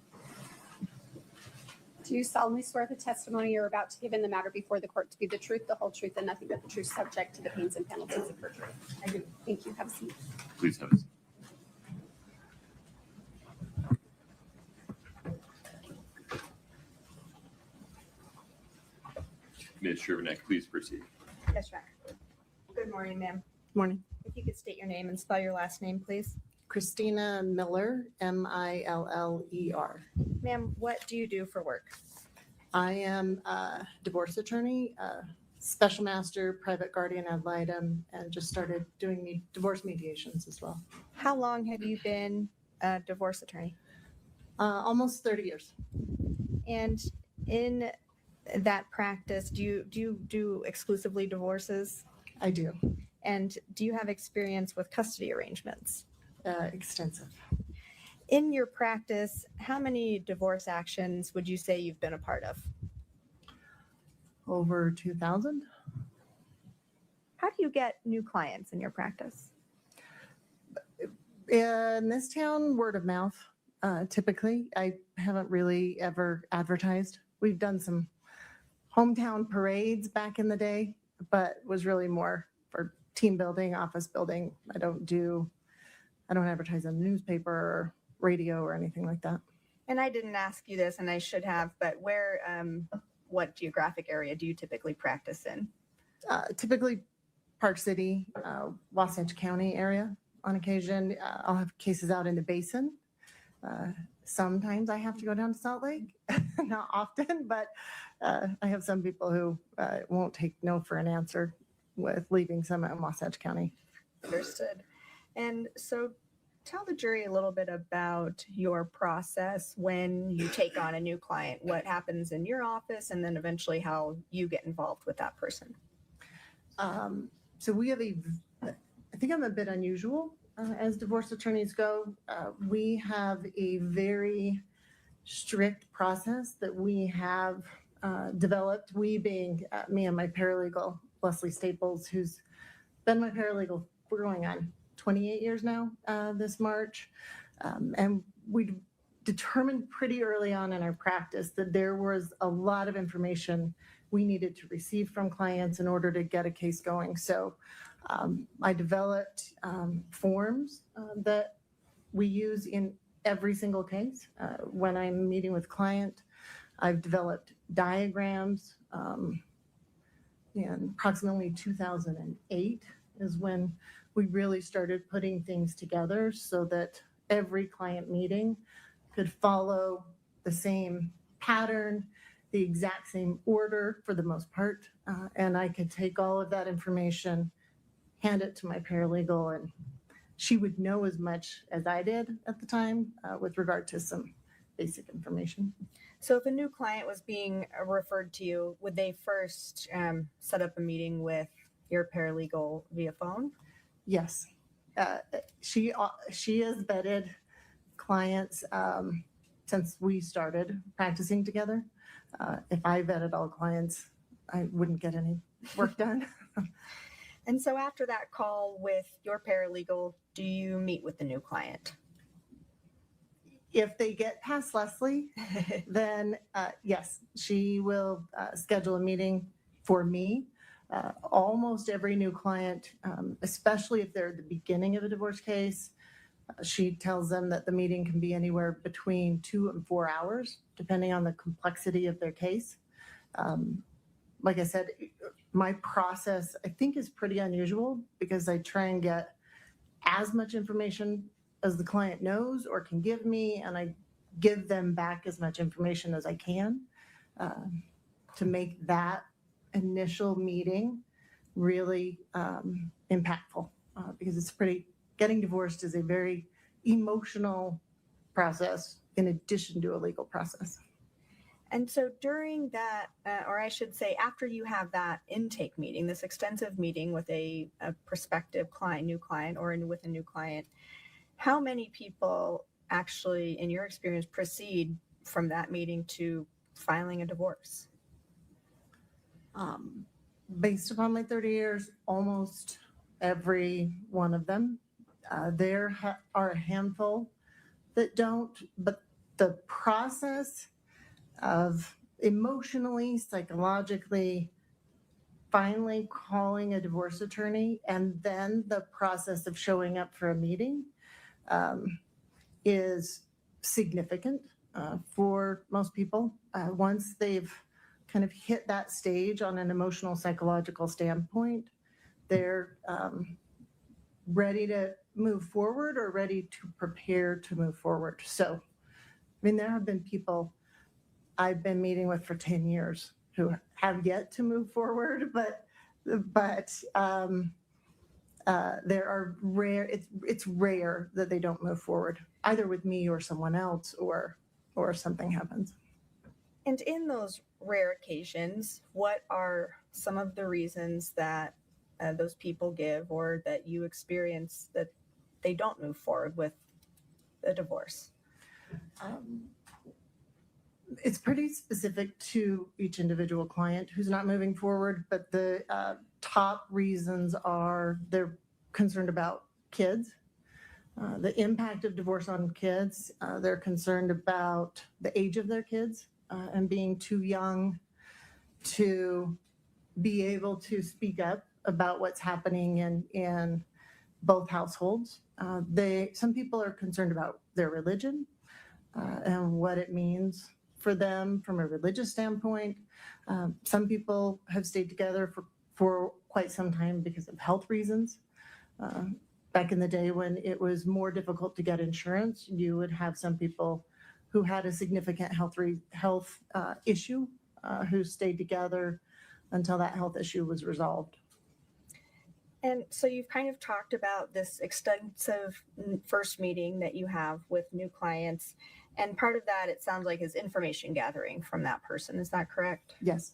Do you solemnly swear the testimony you're about to give in the matter before the court to be the truth, the whole truth, and nothing but the truth, subject to the pains and penalties of perjury? I do. Thank you. Have a seat. Please have a seat. Ms. Sherbanek, please proceed. Yes, Your Honor. Good morning, ma'am. Morning. If you could state your name and spell your last name, please. Christina Miller, Miller. Ma'am, what do you do for work? I am a divorce attorney, special master, private guardian ad litem, and just started doing divorce mediations as well. How long have you been a divorce attorney? Almost 30 years. And in that practice, do you do exclusively divorces? I do. And do you have experience with custody arrangements? Extensive. In your practice, how many divorce actions would you say you've been a part of? Over 2,000. How do you get new clients in your practice? In this town, word of mouth. Typically, I haven't really ever advertised. We've done some hometown parades back in the day, but was really more for team building, office building. I don't advertise in the newspaper or radio or anything like that. And I didn't ask you this, and I should have, but what geographic area do you typically practice in? Typically Park City, Wasatch County area. On occasion, I'll have cases out in the basin. Sometimes I have to go down to Salt Lake, not often, but I have some people who won't take no for an answer with leaving some in Wasatch County. Understood. And so tell the jury a little bit about your process when you take on a new client, what happens in your office, and then eventually how you get involved with that person. So we have I think I'm a bit unusual as divorce attorneys go. We have a very strict process that we have developed. We being me and my paralegal, Leslie Staples, who's been my paralegal for going on 28 years now this March. And we determined pretty early on in our practice that there was a lot of information we needed to receive from clients in order to get a case going. So I developed forms that we use in every single case. When I'm meeting with client, I've developed diagrams. And approximately 2008 is when we really started putting things together so that every client meeting could follow the same pattern, the exact same order for the most part. And I could take all of that information, hand it to my paralegal, and she would know as much as I did at the time with regard to some basic information. So if a new client was being referred to you, would they first set up a meeting with your paralegal via phone? Yes. She has vetted clients since we started practicing together. If I vetted all clients, I wouldn't get any work done. And so after that call with your paralegal, do you meet with the new client? If they get past Leslie, then yes, she will schedule a meeting for me. Almost every new client, especially if they're at the beginning of a divorce case, she tells them that the meeting can be anywhere between 2 and 4 hours, depending on the complexity of their case. Like I said, my process, I think, is pretty unusual because I try and get as much information as the client knows or can give me, and I give them back as much information as I can to make that initial meeting really impactful because it's getting divorced is a very emotional process in addition to a legal process. And so during that, or I should say, after you have that intake meeting, this extensive meeting with a prospective client, new client, or with a new client, how many people actually, in your experience, proceed from that meeting to filing a divorce? Based upon my 30 years, almost every one of them. There are a handful that don't, but the process of emotionally, psychologically, finally calling a divorce attorney, and then the process of showing up for a meeting is significant for most people. Once they've kind of hit that stage on an emotional, psychological standpoint, they're ready to move forward or ready to prepare to move forward. So, I mean, there have been people I've been meeting with for 10 years who have yet to move forward, but there are rare, it's rare that they don't move forward, either with me or someone else or something happens. And in those rare occasions, what are some of the reasons that those people give or that you experience that they don't move forward with a divorce? It's pretty specific to each individual client who's not moving forward, but the top reasons are they're concerned about kids, the impact of divorce on kids. They're concerned about the age of their kids and being too young to be able to speak up about what's happening in both households. Some people are concerned about their religion and what it means for them from a religious standpoint. Some people have stayed together for quite some time because of health reasons. Back in the day when it was more difficult to get insurance, you would have some people who had a significant health issue who stayed together until that health issue was resolved. And so you've kind of talked about this extensive first meeting that you have with new clients. And part of that, it sounds like, is information gathering from that person. Is that correct? Yes.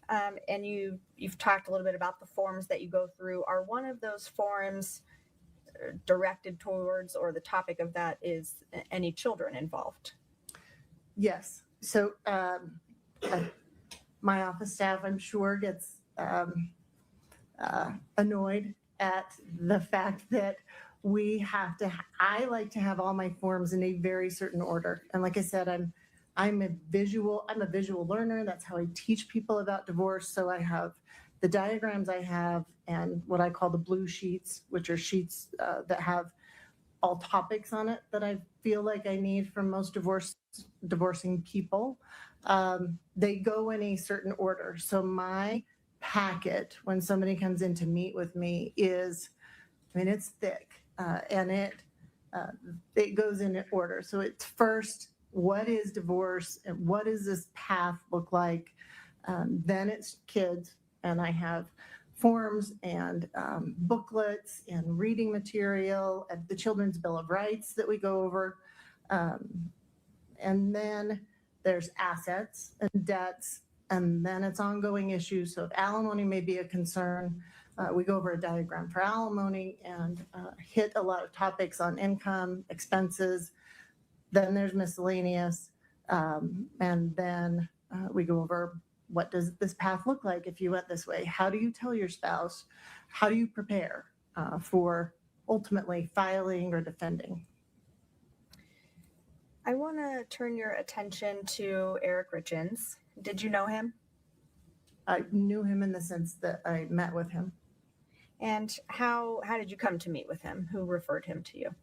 And you've talked a little bit about the forms that you go through. Are one of those forms directed towards, or the topic of that is any children involved? Yes. So my office staff, I'm sure, gets annoyed at the fact that we have to, I like to have all my forms in a very certain order. And like I said, I'm a visual learner. That's how I teach people about divorce. So I have the diagrams I have and what I call the blue sheets, which are sheets that have all topics on it that I feel like I need from most divorcing people. They go in a certain order. So my packet, when somebody comes in to meet with me, is, it's thick and it goes in order. So it's first, what is divorce and what does this path look like? Then it's kids, and I have forms and booklets and reading material and the Children's Bill of Rights that we go over. And then there's assets and debts, and then it's ongoing issues. So if alimony may be a concern, we go over a diagram for alimony and hit a lot of topics on income, expenses. Then there's miscellaneous. And then we go over, what does this path look like if you went this way? How do you tell your spouse? How do you prepare for ultimately filing or defending? I want to turn your attention to Eric Richins. Did you know him? I knew him in the sense that I met with him. And how did you come to meet with him? Who referred him to you?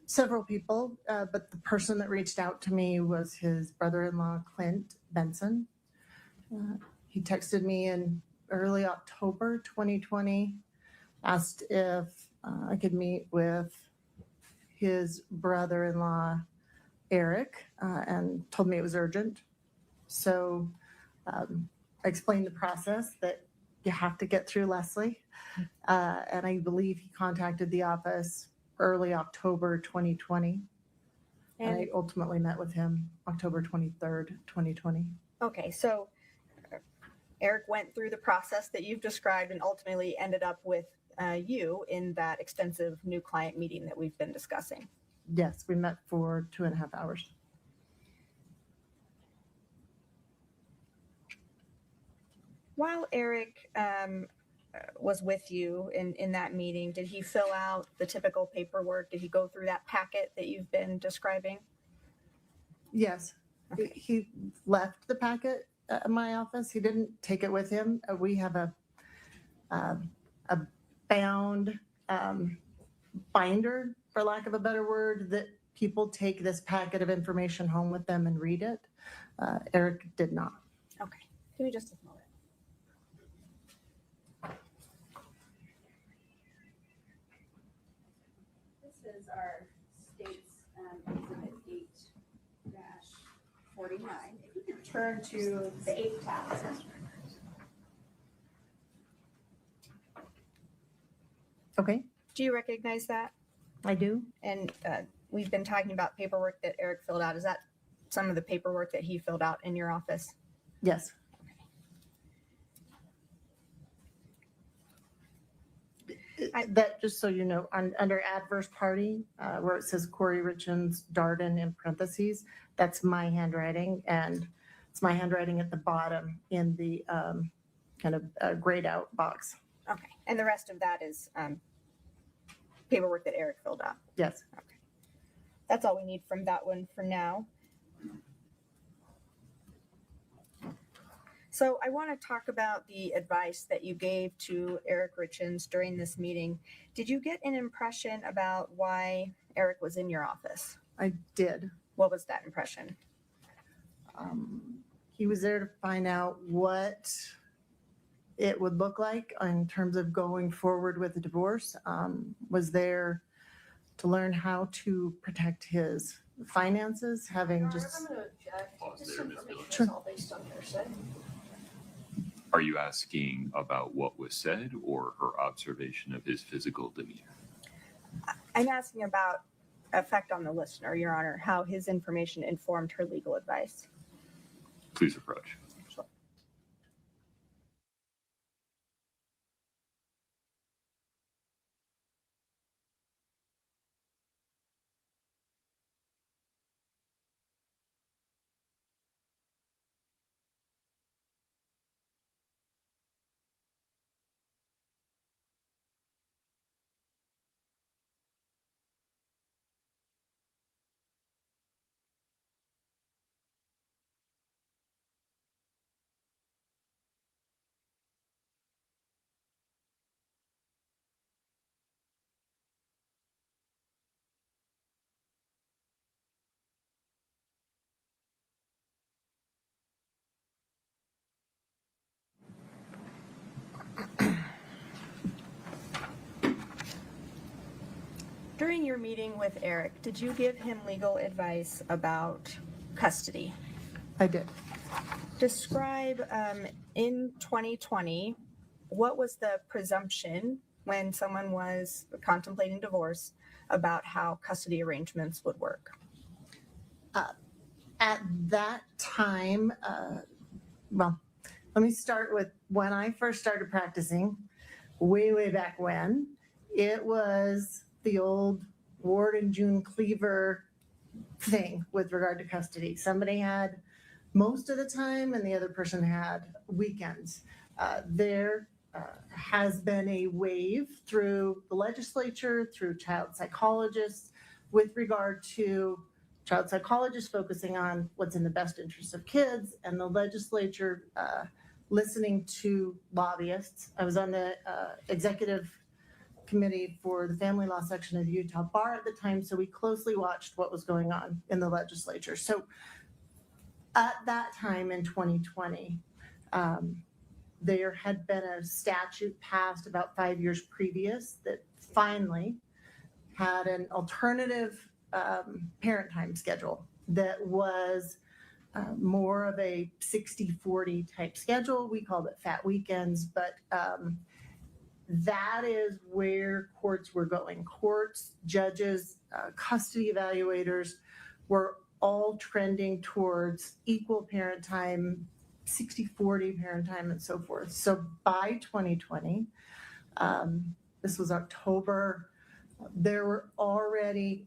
Several people, but the person that reached out to me was his brother-in-law, Clint Benson. He texted me in early October 2020, asked if I could meet with his brother-in-law, Eric, and told me it was urgent. So I explained the process that you have to get through Leslie. And I believe he contacted the office early October 2020. And I ultimately met with him October 23rd, 2020. Okay, so Eric went through the process that you've described and ultimately ended up with you in that extensive new client meeting that we've been discussing. Yes, we met for 2.5 hours. While Eric was with you in that meeting, did he fill out the typical paperwork? Did he go through that packet that you've been describing? Yes. Okay. He left the packet at my office. He didn't take it with him. We have a bound binder, for lack of a better word, that people take this packet of information home with them and read it. Eric did not. Okay. Give me just a moment. This is our state's Exhibit 8-49. If you could turn to the 8th tab. Okay. Do you recognize that? I do. And we've been talking about paperwork that Eric filled out. Is that some of the paperwork that he filled out in your office? Yes. That, just so you know, under adverse party, where it says Kouri Richins, Darden in parentheses, that's my handwriting, and it's my handwriting at the bottom in the kind of grayed out box. Okay. And the rest of that is paperwork that Eric filled out? Yes. Okay. That's all we need from that one for now. So I want to talk about the advice that you gave to Eric Richins during this meeting. Did you get an impression about why Eric was in your office? I did. What was that impression? He was there to find out what it would look like in terms of going forward with the divorce. Was there to learn how to protect his finances, having just... I'm going to object. Pause This there, Ms. information Miller. is all based on hearsay. Are you asking about what was said or her observation of his physical demeanor? I'm asking about effect on the listener, Your Honor, how his information informed her legal advice. Please approach. During your meeting with Eric, did you give him legal advice about custody? I did. Describe in 2020, what was the presumption when someone was contemplating divorce about how custody arrangements would work? At that time, well, let me start with when I first started practicing, way back when. It was the old Ward and June Cleaver thing with regard to custody. Somebody had most of the time and the other person had weekends. There has been a wave through the legislature, through child psychologists, with regard to child psychologists focusing on what's in the best interest of kids, and the legislature listening to lobbyists. I was on the executive committee for the family law section of the Utah Bar at the time, so we closely watched what was going on in the legislature. So at that time in 2020, there had been a statute passed about 5 years previous that finally had an alternative parent time schedule that was more of a 60-40 type schedule. We called it fat weekends, but that is where courts were going. Courts, judges, custody evaluators were all trending towards equal parent time, 60-40 parent time, and so forth. So by 2020, this was October, there were already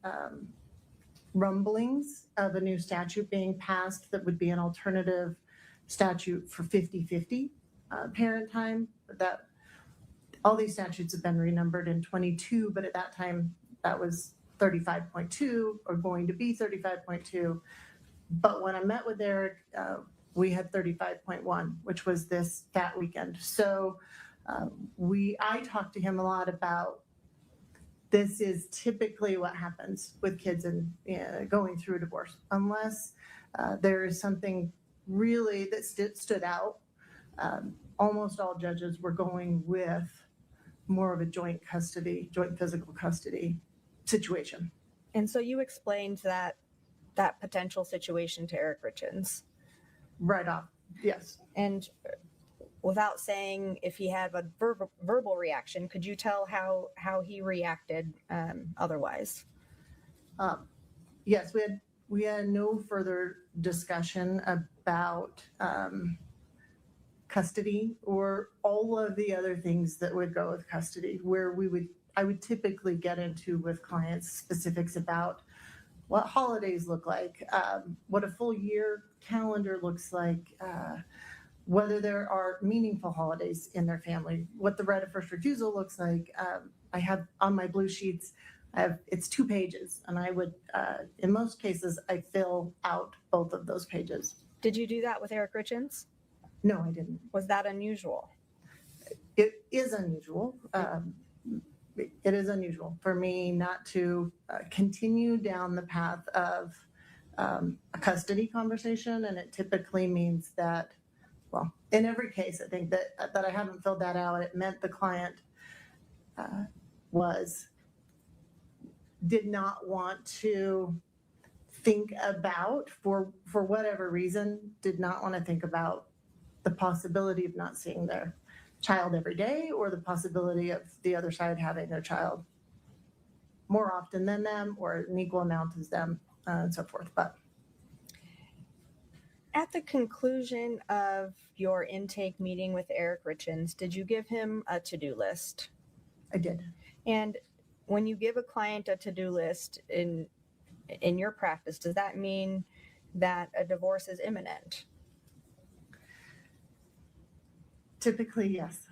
rumblings of a new statute being passed that would be an alternative statute for 50-50 parent time. That all these statutes have been renumbered in 22, but at that time that was 35.2 or going to be 35.2. But when I met with Eric, we had 35.1, which was this fat weekend. So I talked to him a lot about this is typically what happens with kids and going through a divorce, unless there is something really that stood out. Almost all judges were going with more of a joint physical custody situation. And so you explained that potential situation to Eric Richins. Right off, yes. And without saying if he had a verbal reaction, could you tell how he reacted otherwise? Yes, we had we had no further discussion about custody or all of the other things that would go with custody, where I would typically get into with clients specifics about what holidays look like, what a full year calendar looks like, whether there are meaningful holidays in their family, what the right of first refusal looks like. I have on my blue sheets, it's 2 pages, and I would, in most cases, I fill out both of those pages. Did you do that with Eric Richins? No, I didn't. Was that unusual? It is unusual. It is unusual for me not to continue down the path of a custody conversation, and it typically means that, well, in every case, I think that I haven't filled that out. It meant the client did not want to think about, for whatever reason, did not want to think about the possibility of not seeing their child every day, or the possibility of the other side having their child more often than them, or an equal amount as them, and so forth. But at the conclusion of your intake meeting with Eric Richins, did you give him a to-do list? I did. And when you give a client a to-do list in your practice, does that mean that a divorce is imminent? Typically, yes.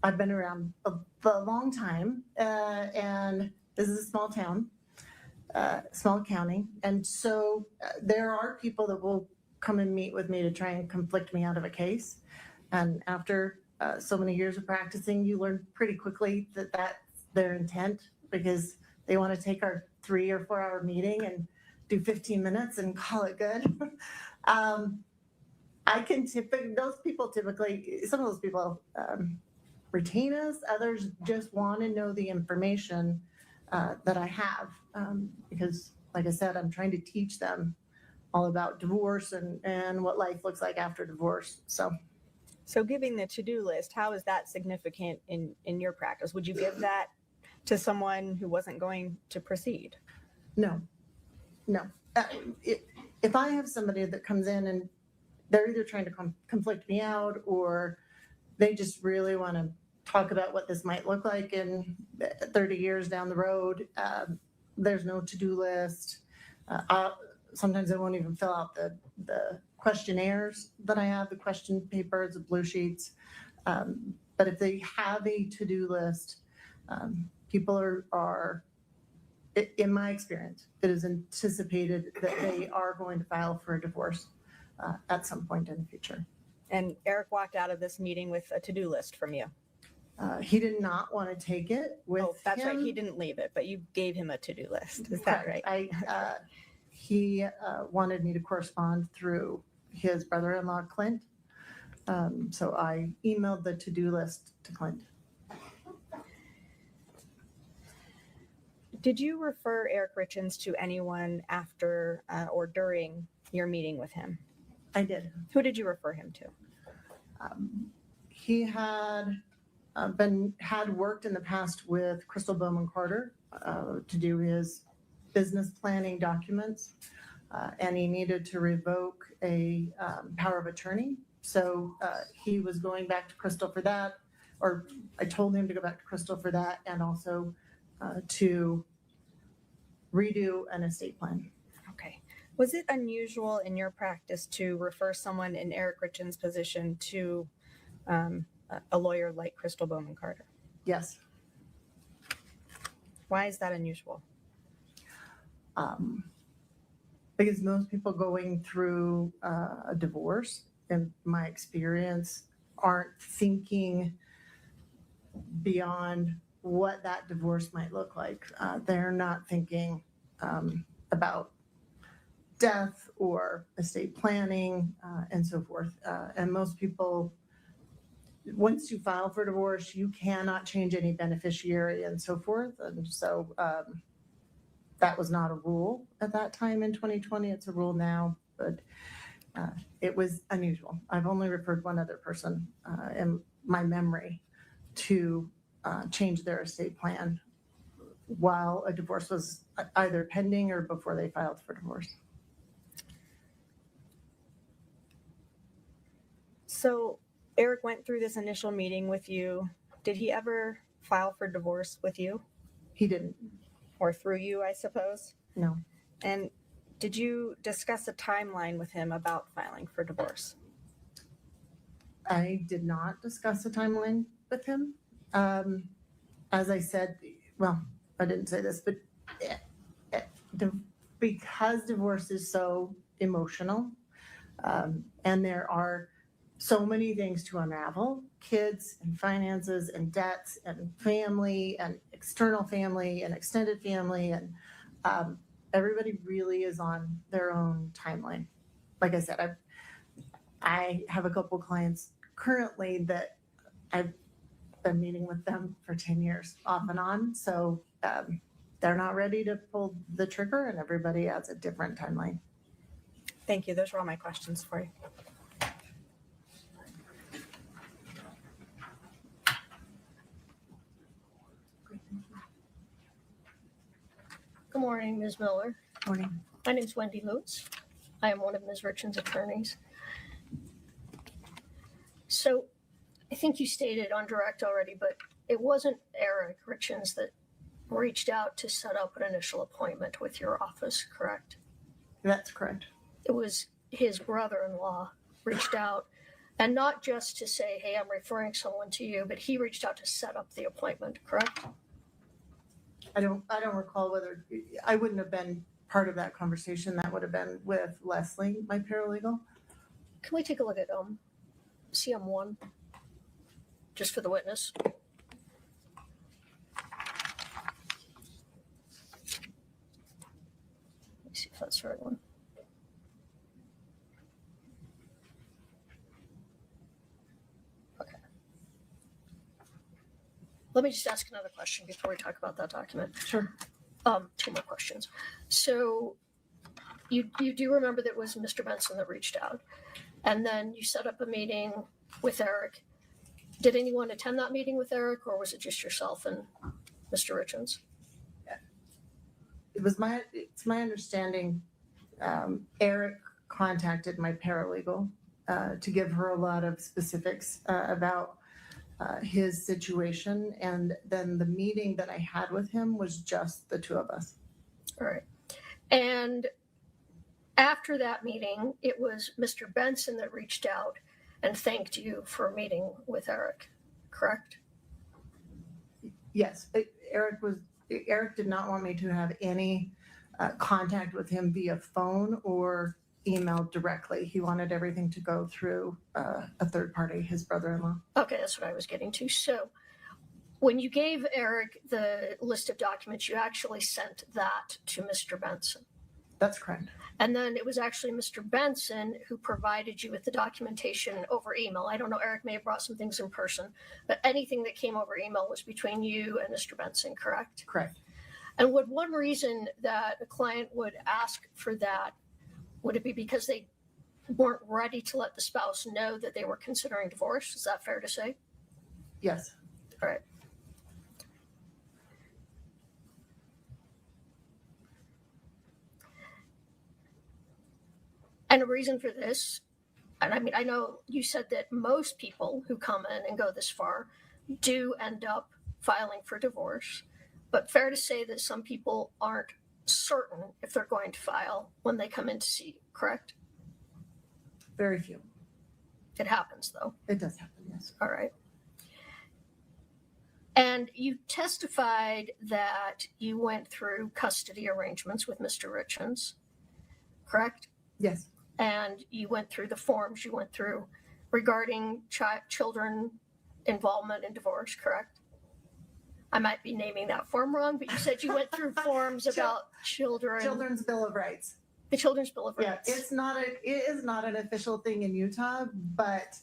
I've been around a long time, and this is a small town, small county, and so there are people that will come and meet with me to try and conflict me out of a case. And after so many years of practicing, you learn pretty quickly that that's their intent, because they want to take our 3 or 4 hour meeting and do 15 minutes and call it good. Some of those people retain us. Others just want to know the information that I have, because, like I said, I'm trying to teach them all about divorce and what life looks like after divorce. So giving the to-do list, how is that significant in your practice? Would you give that to someone who wasn't going to proceed? No. If I have somebody that comes in and they're either trying to conflict me out, or they just really want to talk about what this might look like in 30 years down the road, there's no to-do list. Sometimes I won't even fill out the questionnaires that I have, the question papers, the blue sheets. But if they have a to-do list, people are, in my experience, it is anticipated that they are going to file for a divorce at some point in the future. And Eric walked out of this meeting with a to-do list from you. He did not want to take it with that's him. right. He didn't leave it, but you gave him a to-do list. Is that right? He wanted me to correspond through his brother-in-law, Clint. So I emailed the to-do list to Clint. Did you refer Eric Richins to anyone after or during your meeting with him? I did. Who did you refer him to? He had worked in the past with Crystal Bowman-Carter to do his business planning documents, and he needed to revoke a power of attorney. So he was going back to Crystal for that, or I told him to go back to Crystal for that, and also to redo an estate plan. Okay. Was it unusual in your practice to refer someone in Eric Richins' position to a lawyer like Crystal Bowman-Carter? Yes. Why is that unusual? Because most people going through a divorce, in my experience, aren't thinking beyond what that divorce might look like. They're not thinking about death or estate planning and so forth. And most people, once you file for divorce, you cannot change any beneficiary and so forth. And so that was not a rule at that time in 2020. It's a rule now, but it was unusual. I've only referred one other person in my memory to change their estate plan while a divorce was either pending or before they filed for divorce. So Eric went through this initial meeting with you. Did he ever file for divorce with you? He didn't. Or through you, I suppose? No. And did you discuss a timeline with him about filing for divorce? I did not discuss a timeline with him. As I said, well, I didn't say this, but because divorce is so emotional, and there are so many things to unravel, kids and finances and debts and family and external family and extended family, and everybody really is on their own timeline. Like I said, I have a couple clients currently that I've been meeting with them for 10 years off and on. So they're not ready to pull the trigger, and everybody has a different timeline. Thank you. Those were all my questions for you. Good morning, Ms. Miller. Morning. My name is Wendy Lutz. I am one of Ms. Richins' attorneys. So I think you stated on direct already, but it wasn't Eric Richins that reached out to set up an initial appointment with your office, correct? That's correct. It was his brother-in-law reached out, and not just to say, hey, I'm referring someone to you, but he reached out to set up the appointment, correct? I don't recall whether I wouldn't have been part of that conversation. That would have been with Leslie, my paralegal. Can we take a look at CM1 just for the witness? Let me see if that's the right one. Okay. Let me just ask another question before we talk about that document. Sure. Two more questions. So you do remember that it was Mr. Benson that reached out, and then you set up a meeting with Eric. Did anyone attend that meeting with Eric, or was it just yourself and Mr. Richins? It's my understanding Eric contacted my paralegal to give her a lot of specifics about his situation, and then the meeting that I had with him was just the two of us. All right. And after that meeting, it was Mr. Benson that reached out and thanked you for meeting with Eric, correct? Yes, Eric did not want me to have any contact with him via phone or email directly. He wanted everything to go through a third party, his brother-in-law. Okay, that's what I was getting to. So when you gave Eric the list of documents, you actually sent that to Mr. Benson. That's correct. And then it was actually Mr. Benson who provided you with the documentation over email. I don't know, Eric may have brought some things in person, but anything that came over email was between you and Mr. Benson, correct? Correct. And would one reason that a client would ask for that, would it be because they weren't ready to let the spouse know that they were considering divorce? Is that fair to say? Yes. All right. And a reason for this, and I mean, I know you said that most people who come in and go this far do end up filing for divorce, but fair to say that some people aren't certain if they're going to file when they come in to see you, correct? Very few. It happens though. It does happen, yes. All right. And you testified that you went through custody arrangements with Mr. Richins, correct? Yes. And you went through the forms you went through regarding children involvement in divorce, correct? I might be naming that form wrong, but you said you went through forms about children. Children's Bill of Rights. The Children's Bill of Rights. Yeah, it is not an official thing in Utah, but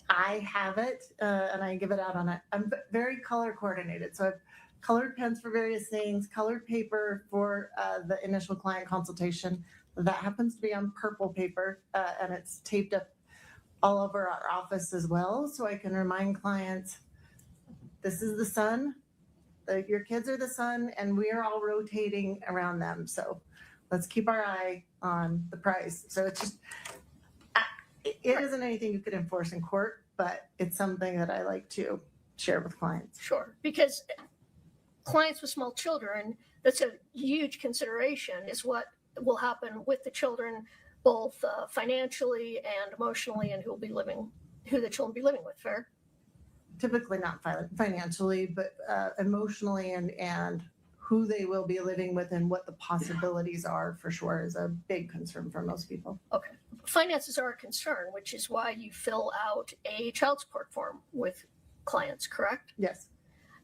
I have it and I give it out on it. I'm very color coordinated, so I've colored pens for various things, colored paper for the initial client consultation. That happens to be on purple paper, and it's taped up all over our office as well, so I can remind clients, this is the son, Your kids are the sun, and we are all rotating around them. So let's keep our eye on the price. So it's just, it isn't anything you could enforce in court, but it's something that I like to share with clients. Sure, because clients with small children, that's a huge consideration, is what will happen with the children, both financially and emotionally, and who the children will be living with. Fair? Typically not financially, but emotionally, and who they will be living with and what the possibilities are, for sure, is a big concern for most people. Okay. Finances are a concern, which is why you fill out a child support form with clients, correct? Yes.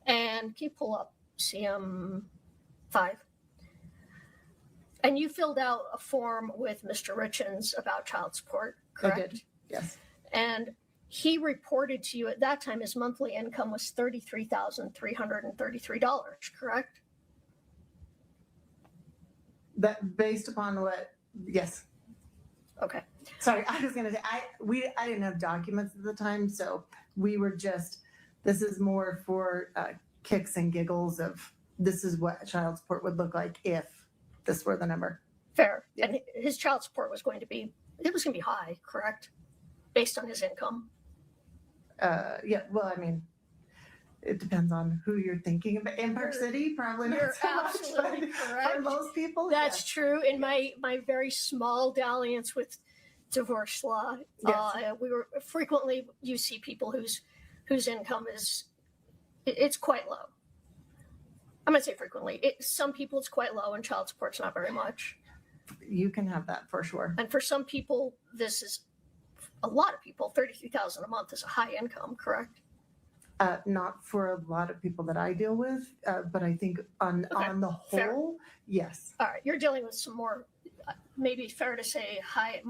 And can you pull up CM 5? And you filled out a form with Mr. Richins about child support, correct? I did, yes. And he reported to you at that time his monthly income was $33,333, correct? That based upon what? Yes. Okay. Sorry, I was gonna say I didn't have documents at the time, so we were just. This is more for kicks and giggles of this is what child support would look like if this were the number. Fair. Yeah. And his child support was going to be high, correct? Based on his income. Yeah. Well, I mean, it depends on who you're thinking about. In Park City, probably not You're so much, absolutely but correct. for most people, That's yes. true. In my very small dalliance with divorce law, Yes. you see people whose income it's quite low. I'm gonna say frequently. Some people it's quite low, and child support's not very much. You can have that for sure. And for some people, this is a lot of people. $33,000 a month is a high income, correct? Not for a lot of people that I deal with, but I think on the whole, Fair. yes. All right, you're dealing with some more, maybe fair to say high.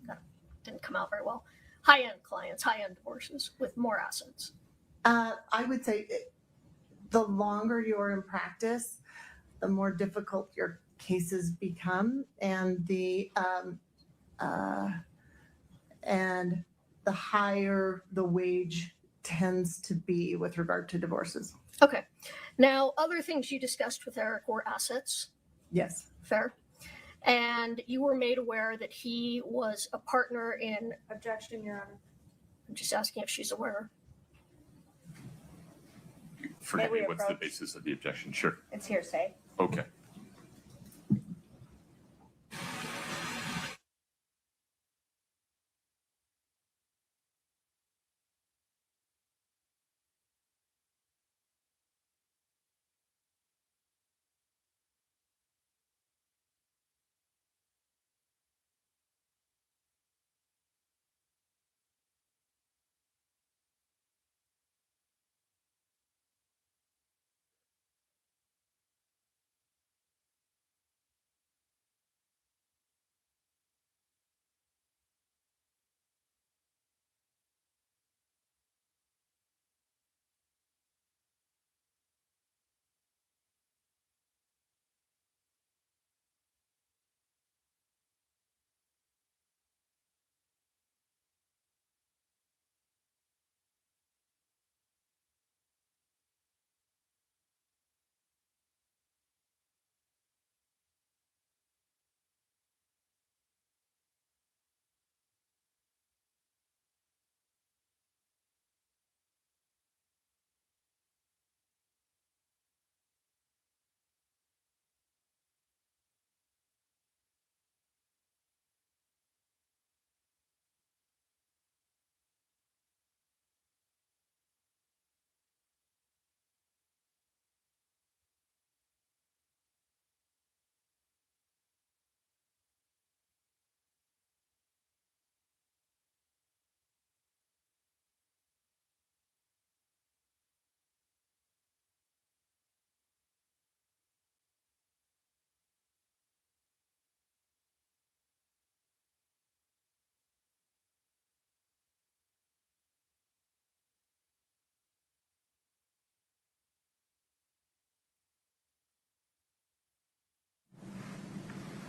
That didn't come out very well. High-end clients, high-end divorces with more assets. I would say the longer you're in practice, the more difficult your cases become, and the higher the wage tends to be with regard to divorces. Okay. Now, other things you discussed with Eric were assets. Yes. Fair. And you were made aware that he was a partner in. Objection, Your Honor. I'm just asking if she's aware. Forgive May me, we what's the approach? basis of the objection? Sure. It's hearsay. Okay.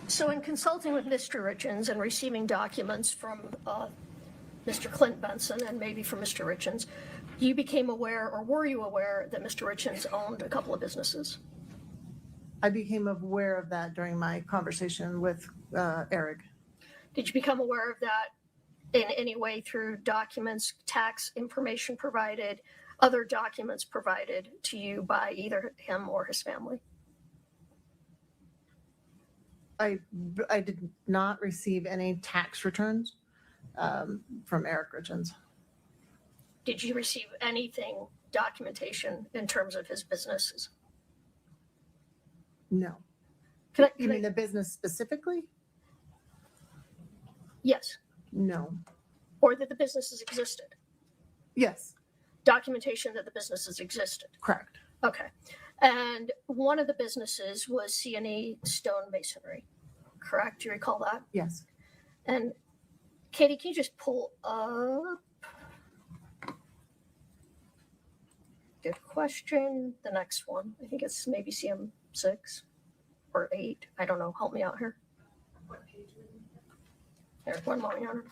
So in consulting with Mr. Richins and receiving documents from Mr. Clint Benson and maybe from Mr. Richins, you became aware, or were you aware, that Mr. Richins owned a couple of businesses? I became aware of that during my conversation with Eric. Did you become aware of that in any way through documents, tax information provided, other documents provided to you by either him or his family? I did not receive any tax returns from Eric Richins. Did you receive anything, documentation in terms of his businesses? No. Can You mean the business specifically? Yes. No. Or that the businesses existed? Yes. Documentation that the businesses existed? Correct. Okay. And one of the businesses was C&E Stonemasonry, correct? Do you recall that? Yes. And Katie, can you just pull up? Good question. The next one. I think it's maybe CM6 or 8. I don't know. Help me out here. Here, one moment, Your Honor.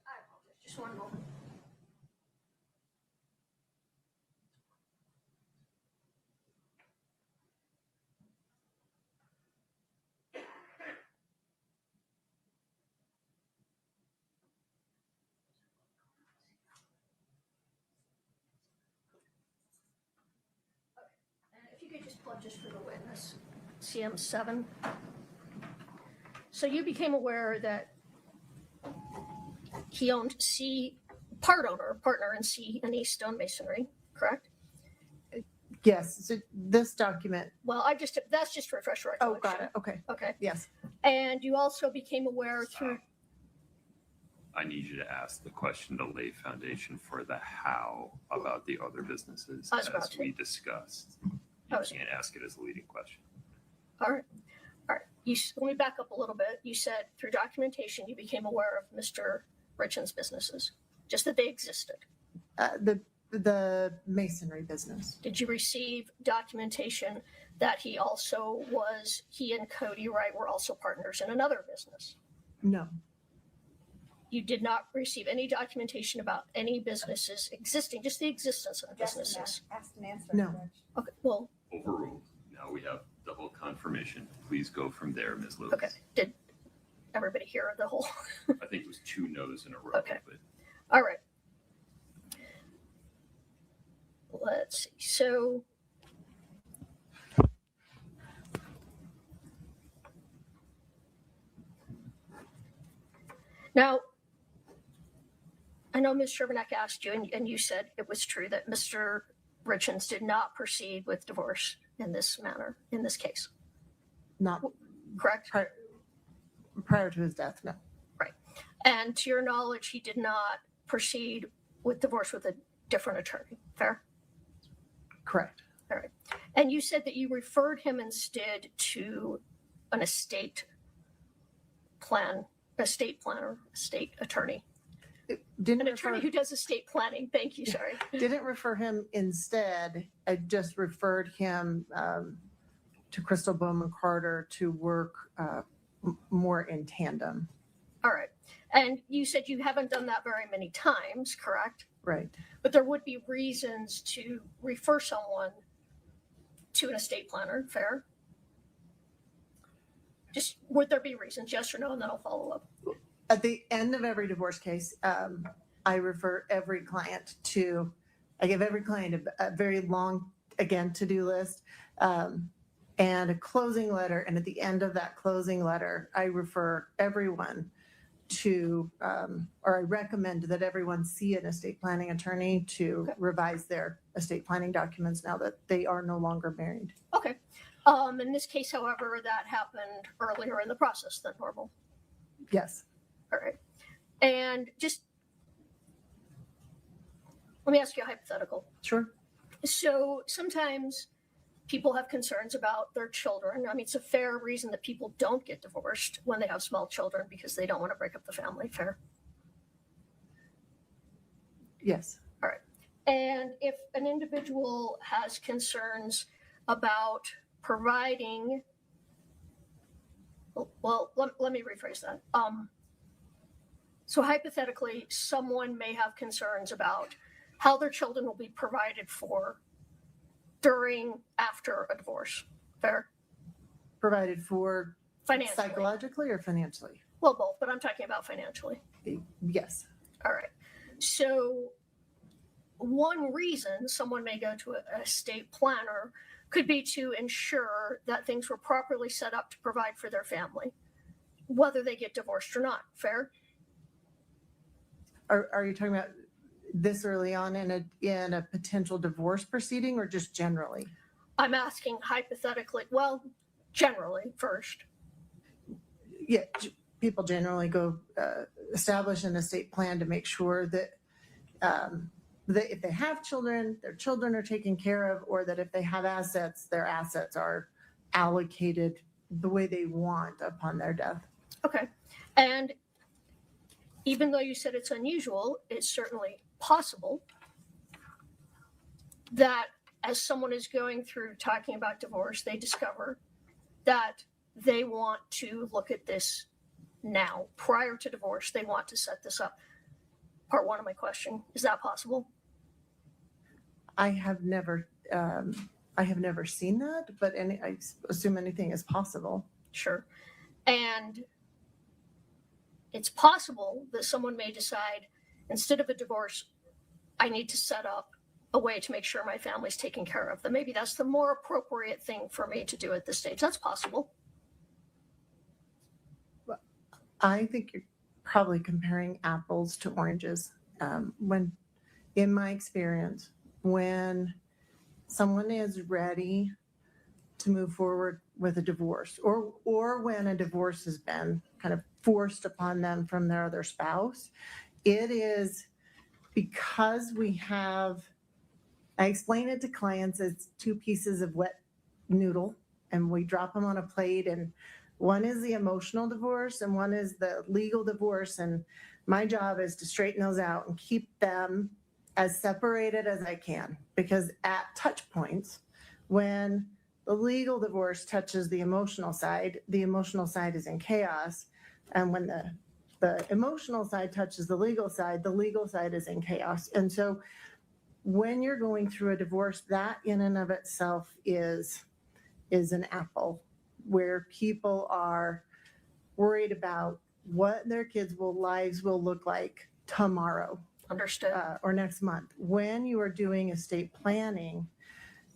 I apologize. Just one moment. If you could just plug just for the witness, CM7. So you became aware that he owned partner in C&E Stonemasonry, correct? Yes. So this document. Well, that's just to refresh your Oh, recollection. got it. Okay. Okay. Yes. And you also became aware through, I need you to ask the question to lay foundation for the how about the other businesses I was about as to. we discussed. You can't ask it as a leading question. all right. Let me back up a little bit. You said through documentation, you became aware of Mr. Richins' businesses, just that they existed. The masonry business. Did you receive documentation that he and Cody Wright were also partners in another business? No. You did not receive any documentation about any businesses existing, just the existence of businesses? Asked and answered. No. Okay, well, Overruled. Now we have double confirmation. Please go from there, Ms. Lewis. okay. Did everybody hear the whole? I think it was 2 no's in a row. Okay. But All right. Let's see. So now, I know Ms. Shervanack asked you, and you said it was true that Mr. Richins did not proceed with divorce in this manner, in this case. Not correct? Prior to his death, no. Right. And to your knowledge, he did not proceed with divorce with a different attorney. Fair? Correct. All right. And you said that you referred him instead to an estate planner, estate attorney. Didn't An attorney who does estate planning. Thank you. Sorry. Didn't refer him instead. I just referred him to Crystal Bowman Carter to work more in tandem. All right. And you said you haven't done that very many times, correct? Right. But there would be reasons to refer someone to an estate planner. Fair? Just would there be reasons? Yes or no? And then I'll follow up. At the end of every divorce case, I refer every client I give every client a very long, again, to-do list and a closing letter. And at the end of that closing letter, I refer everyone to, or I recommend that everyone see an estate planning attorney to revise their estate planning documents now that they are no longer married. Okay. In this case, however, that happened earlier in the process than normal. Yes. All right. And just let me ask you a hypothetical. Sure. So sometimes people have concerns about their children. I mean, it's a fair reason that people don't get divorced when they have small children because they don't want to break up the family. Fair? Yes. All right. And if an individual has concerns about providing, well, let me rephrase that. So hypothetically, someone may have concerns about how their children will be provided for during, after a divorce. Fair? Provided for Financially. psychologically or financially? Well, both, but I'm talking about financially. Yes. All right. So one reason someone may go to a estate planner could be to ensure that things were properly set up to provide for their family, whether they get divorced or not. Fair? Are you talking about this early on in a potential divorce proceeding or just generally? I'm asking hypothetically, well, generally first. Yeah, people generally go establish an estate plan to make sure that that if they have children, their children are taken care of, or that if they have assets, their assets are allocated the way they want upon their death. Okay. And even though you said it's unusual, it's certainly possible that as someone is going through talking about divorce, they discover that they want to look at this now. Prior to divorce, they want to set this up. Part one of my question, is that possible? I have never seen that, but I assume anything is possible. Sure. And it's possible that someone may decide, instead of a divorce, I need to set up a way to make sure my family's taken care of. That maybe that's the more appropriate thing for me to do at this stage. That's possible. I think you're probably comparing apples to oranges. When, in my experience, when someone is ready to move forward with a divorce, or when a divorce has been kind of forced upon them from their other spouse, it is because we have, I explain it to clients as two pieces of wet noodle, and we drop them on a plate, and one is the emotional divorce and one is the legal divorce. And my job is to straighten those out and keep them as separated as I can, because at touch points, when the legal divorce touches the emotional side is in chaos. And when the emotional side touches the legal side is in chaos. And so when you're going through a divorce, that in and of itself is an apple, where people are worried about what their kids' lives will look like tomorrow. Understood. Or next month. When you are doing estate planning,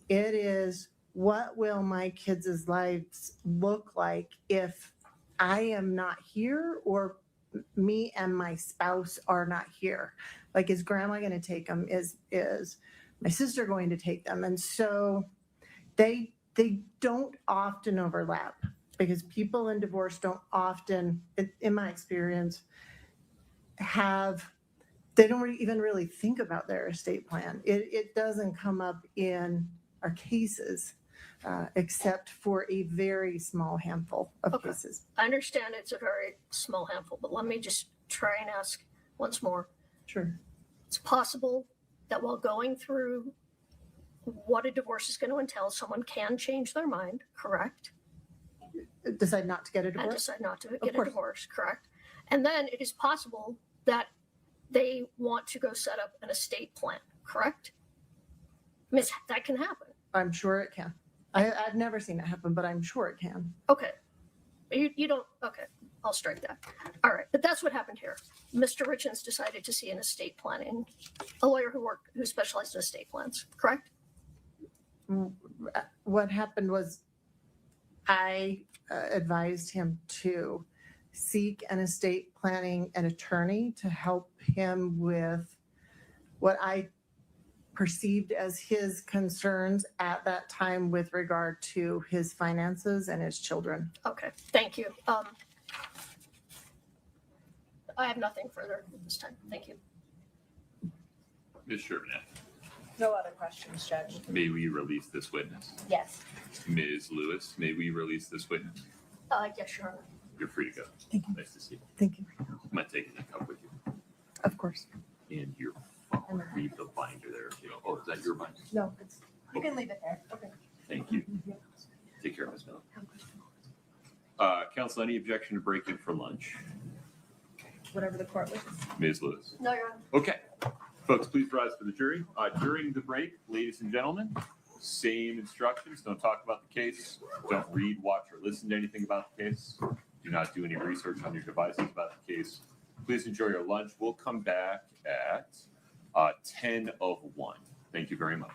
it is, what will my kids' lives look like if I am not here, or me and my spouse are not here? Like, is grandma going to take them? Is my sister going to take them? And so they don't often overlap, because people in divorce don't often, in my experience, they don't even really think about their estate plan. It doesn't come up in our cases, except for a very small handful of cases. I understand it's a very small handful, but let me just try and ask once more. Sure. It's possible that while going through what a divorce is going to entail, someone can change their mind, correct? Decide not to get a divorce? And decide not to get a divorce, correct? And then it is possible that they want to go set up an estate plan, correct? Miss, that can happen. I'm sure it can. I've never seen it happen, but I'm sure it can. Okay. You don't, okay, I'll strike that. All right, but that's what happened here. Mr. Richins decided to see an estate planning, a lawyer who specialized in estate plans, correct? What happened was I advised him to seek an estate planning and attorney to help him with what I perceived as his concerns at that time with regard to his finances and his children. Okay, thank you. I have nothing further at this time. Thank you. Ms. Sherman, No other questions, Judge. may we release this witness? Yes. Ms. Lewis, may we release this witness? Yes, Your Honor. You're free to go. Thank you. Nice to see you. Thank you. I'm gonna take the cup with you. Of course. And your phone. Leave the binder there. Oh, is that your binder? No, you can leave it there. Okay. Thank you. Take care, Ms. Miller. Counsel, any objection to break in for lunch? Whatever the court wishes. Ms. Lewis? No, Your Honor. Okay. Folks, please rise for the jury. During the break, ladies and gentlemen, same instructions. Don't talk about the case. Don't read, watch, or listen to anything about the case. Do not do any research on your devices about the case. Please enjoy your lunch. We'll come back at 10 of 1. Thank you very much.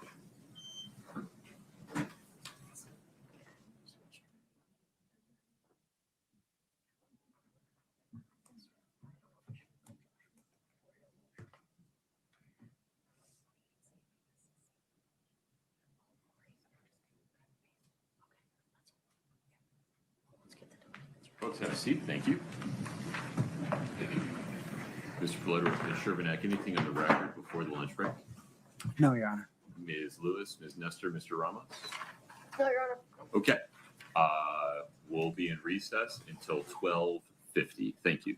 Folks, have a seat. Thank you. Mr. Polito, Ms. Sherbanek, anything on the record before the lunch break? No, Your Honor. Ms. Lewis, Ms. Nestor, Mr. Ramos? No, Your Honor. Okay. We'll be in recess until 12:50. Thank you.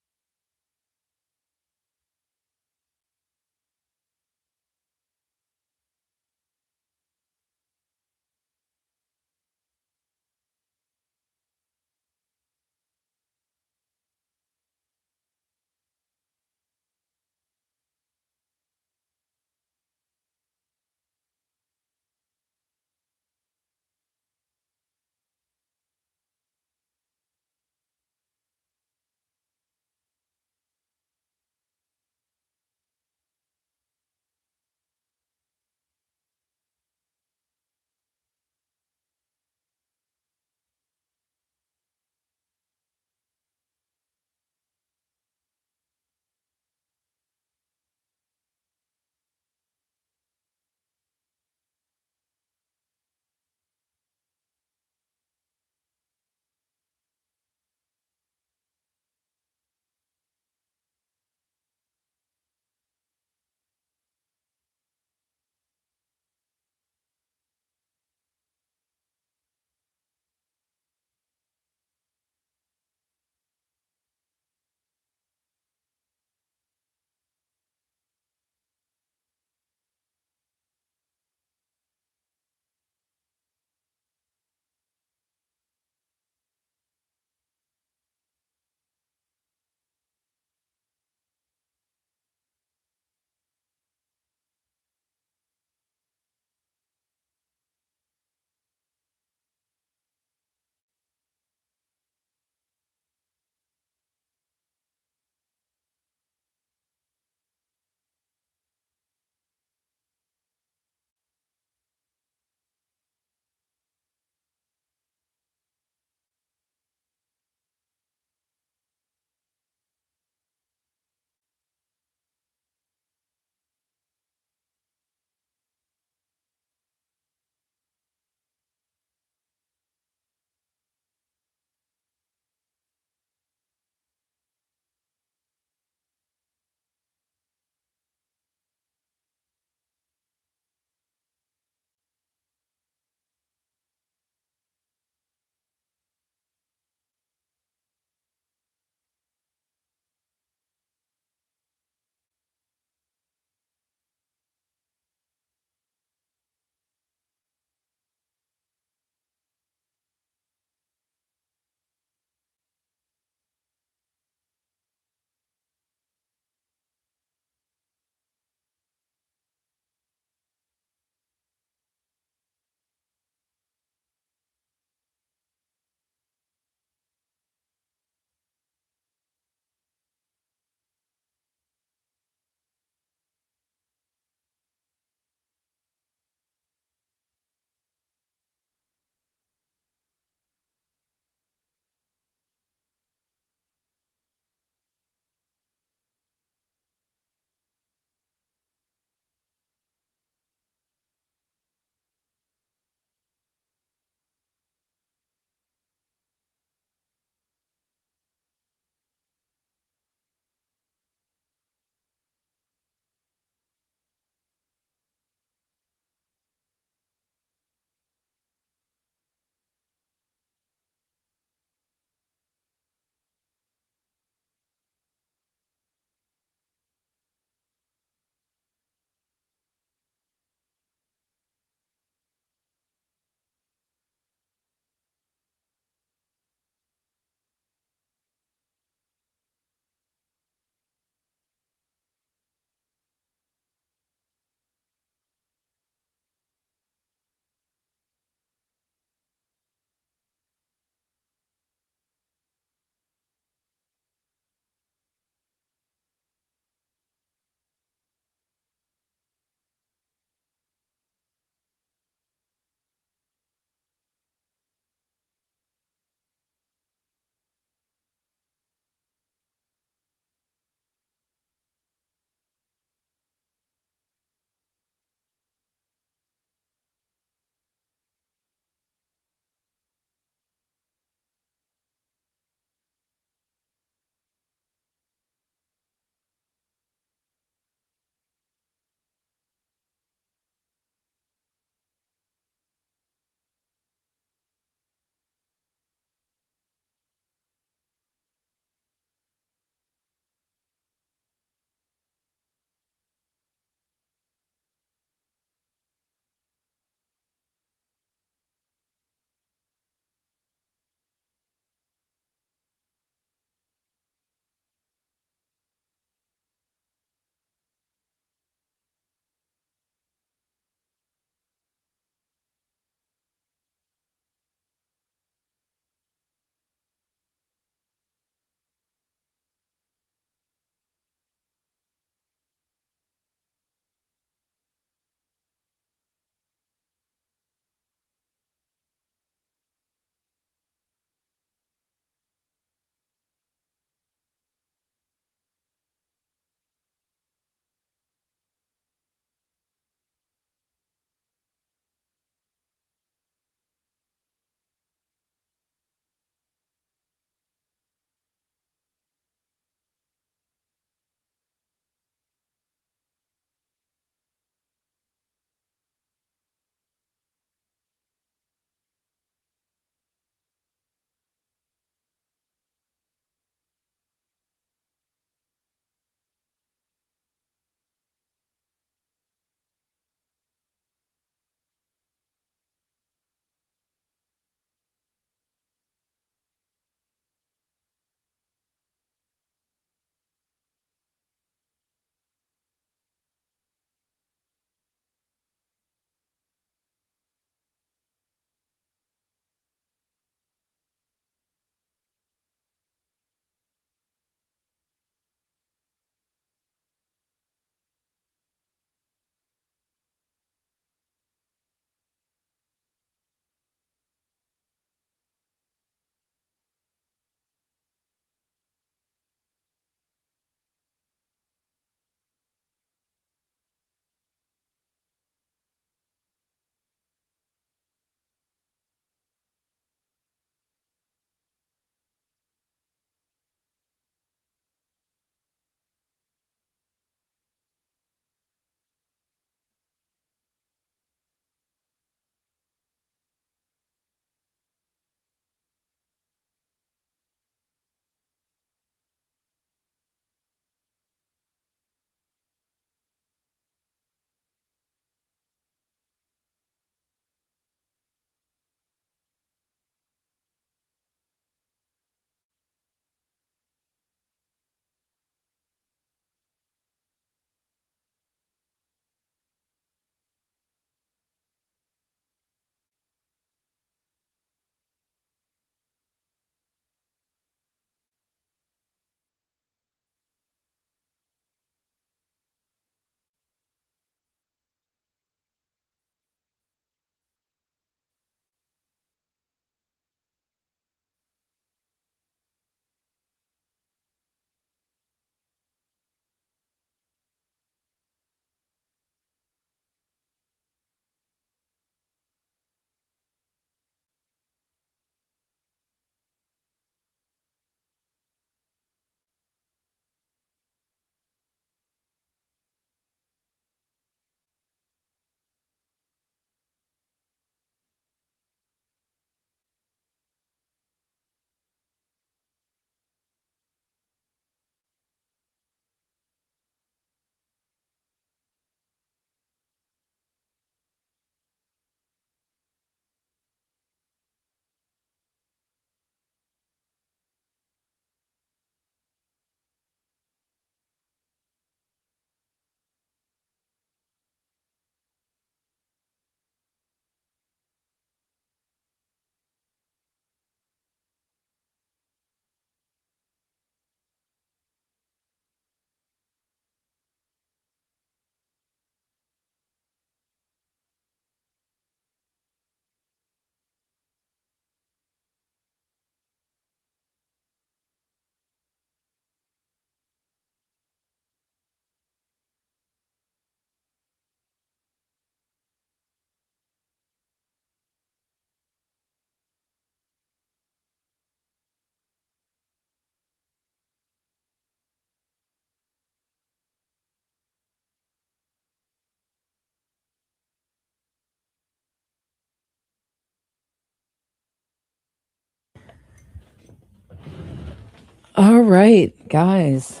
All right, guys.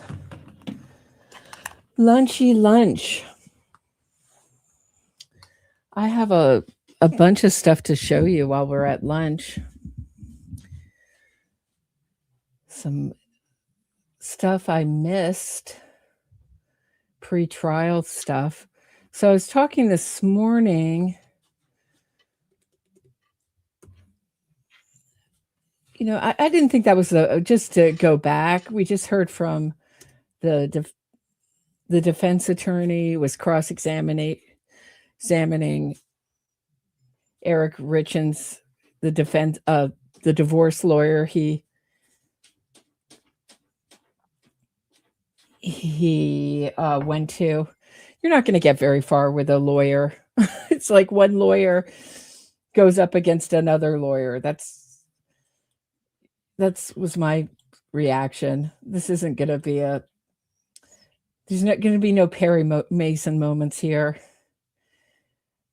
Lunchy lunch. I have a bunch of stuff to show you while we're at lunch. Some stuff I missed, pre-trial stuff. So I was talking this morning, you know, I didn't think that was just to go back. We just heard from the defense attorney was examining Eric Richins, the divorce lawyer. He went to. You're not going to get very far with a lawyer. It's like one lawyer goes up against another lawyer. That was my reaction. This isn't going to be there's not going to be no Perry Mason moments here.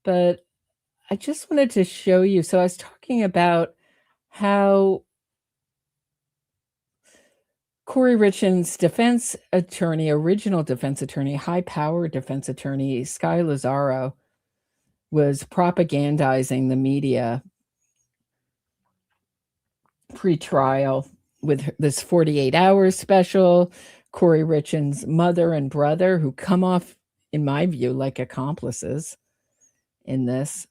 But I just wanted to show you. So I was talking about how Kouri Richins' defense attorney, original defense attorney, high-powered defense attorney, Sky Lazaro, was propagandizing the media pre-trial with this 48 hours special. Kouri Richins' mother and brother, who come off, in my view, like accomplices in this,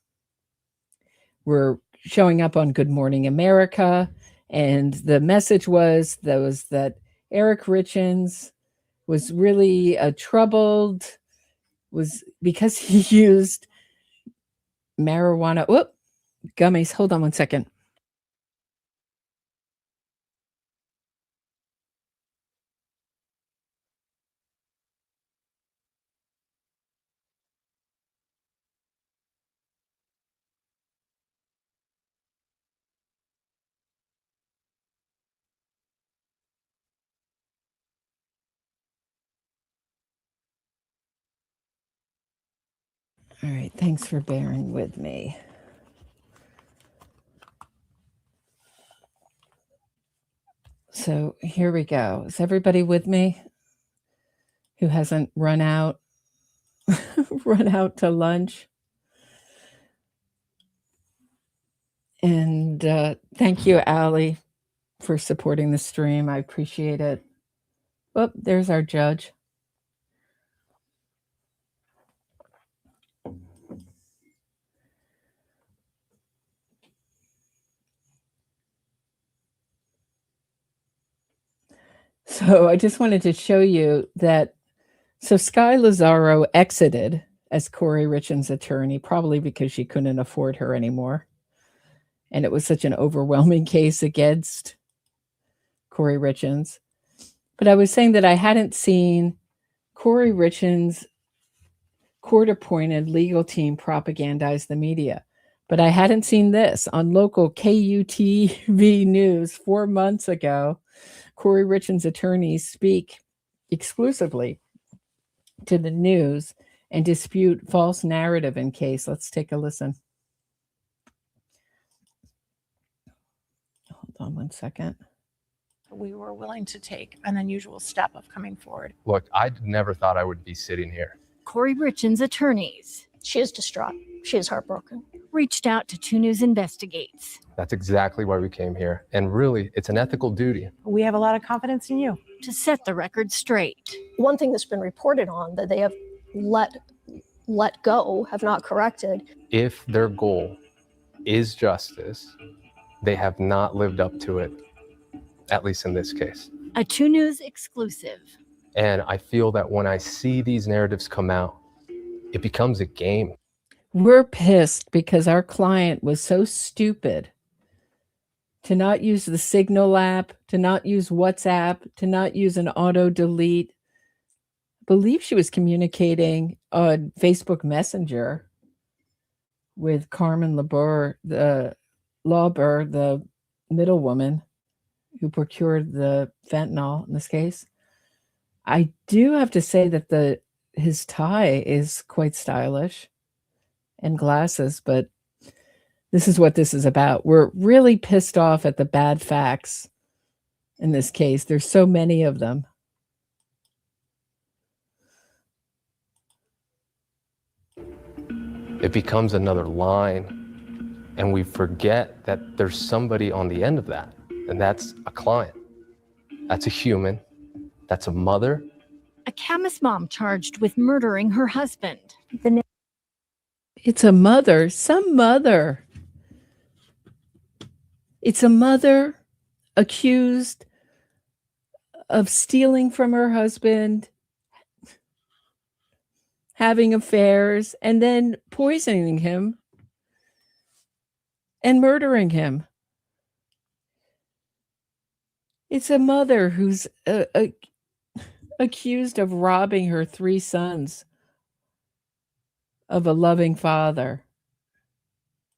were showing up on Good Morning America. And the message was that Eric Richins was really troubled, was because he used marijuana. Whoop, gummies. Hold on one second. All right, thanks for bearing with me. So here we go. Is everybody with me who hasn't run out to lunch? And thank you, Allie, for supporting the stream. I appreciate it. Oh, there's our judge. So I just wanted to show you that. So Sky Lazaro exited as Kouri Richins' attorney, probably because she couldn't afford her anymore. And it was such an overwhelming case against Kouri Richins. But I was saying that I hadn't seen Kouri Richins' court-appointed legal team propagandize the media. But I hadn't seen this on local KUTV news 4 months ago. Kouri Richins' attorneys speak exclusively to the news and dispute false narrative in case. Let's take a listen. Hold on one second. We were willing to take an unusual step of coming forward. Look, I never thought I would be sitting here. Kouri Richins' attorneys. She is distraught. She is heartbroken. Reached out to 2 News Investigates. That's exactly why we came here. And really, it's an ethical duty. We have a lot of confidence in you. To set the record straight. One thing that's been reported on that they have let go, have not corrected. If their goal is justice, they have not lived up to it, at least in this case. A 2 News exclusive. And I feel that when I see these narratives come out, it becomes a game. We're pissed because our client was so stupid to not use the Signal app, to not use WhatsApp, to not use an auto delete. I believe she was communicating on Facebook Messenger with Carmen Lauber, the middle woman who procured the fentanyl in this case. I do have to say that his tie is quite stylish and glasses, but this is what this is about. We're really pissed off at the bad facts in this case. There's so many of them. It becomes another line, and we forget that there's somebody on the end of that, and that's a client. That's a human. That's a mother. A Camas mom charged with murdering her husband. It's a mother, some mother. It's a mother accused of stealing from her husband, having affairs, and then poisoning him and murdering him. It's a mother who's accused of robbing her 3 sons of a loving father.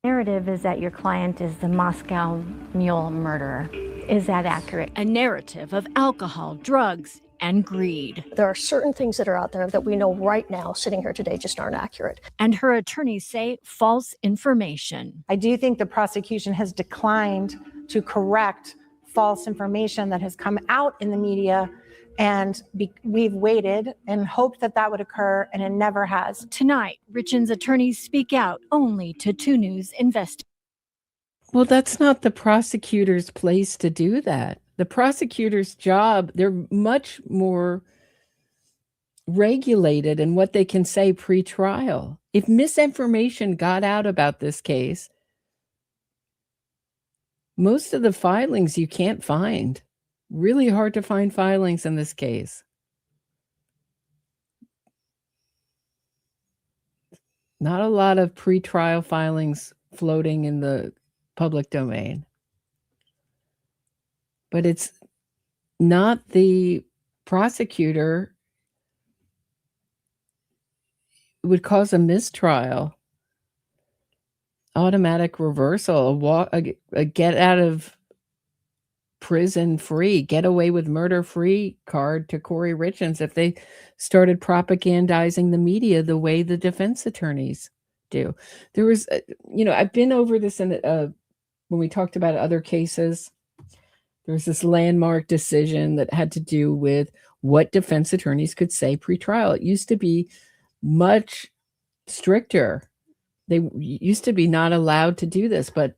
Narrative is that your client is the Moscow Mule murderer. Is that accurate? A narrative of alcohol, drugs, and greed. There are certain things that are out there that we know right now, sitting here today, just aren't accurate. And her attorneys say false information. I do think the prosecution has declined to correct false information that has come out in the media, and we've waited and hoped that that would occur, and it never has. Tonight, Richins' attorneys speak out only to 2 News investigators. Well, that's not the prosecutor's place to do that. The prosecutor's job, they're much more regulated in what they can say pre-trial. If misinformation got out about this case, most of the filings you can't find. Really hard to find filings in this case. Not a lot of pre-trial filings floating in the public domain. But it's not the prosecutor. It would cause a mistrial, automatic reversal, a get out of prison free, get away with murder free card to Kouri Richins if they started propagandizing the media the way the defense attorneys do. There was, I've been over this in when we talked about other cases. There was this landmark decision that had to do with what defense attorneys could say pre-trial. It used to be much stricter. They used to be not allowed to do this, but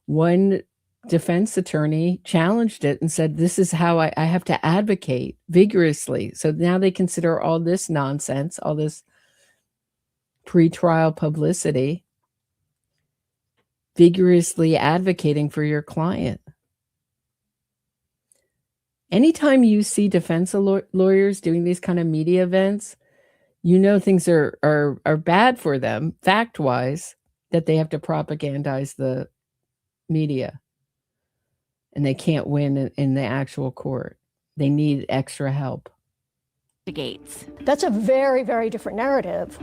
one defense attorney challenged it and said, this is how I have to advocate vigorously. So now they consider all this nonsense, all this pre-trial publicity, vigorously advocating for your client. Anytime you see defense lawyers doing these kind of media events, things are bad for them, fact-wise, that they have to propagandize the media. And they can't win in the actual court. They need extra help. That's a very, very different narrative.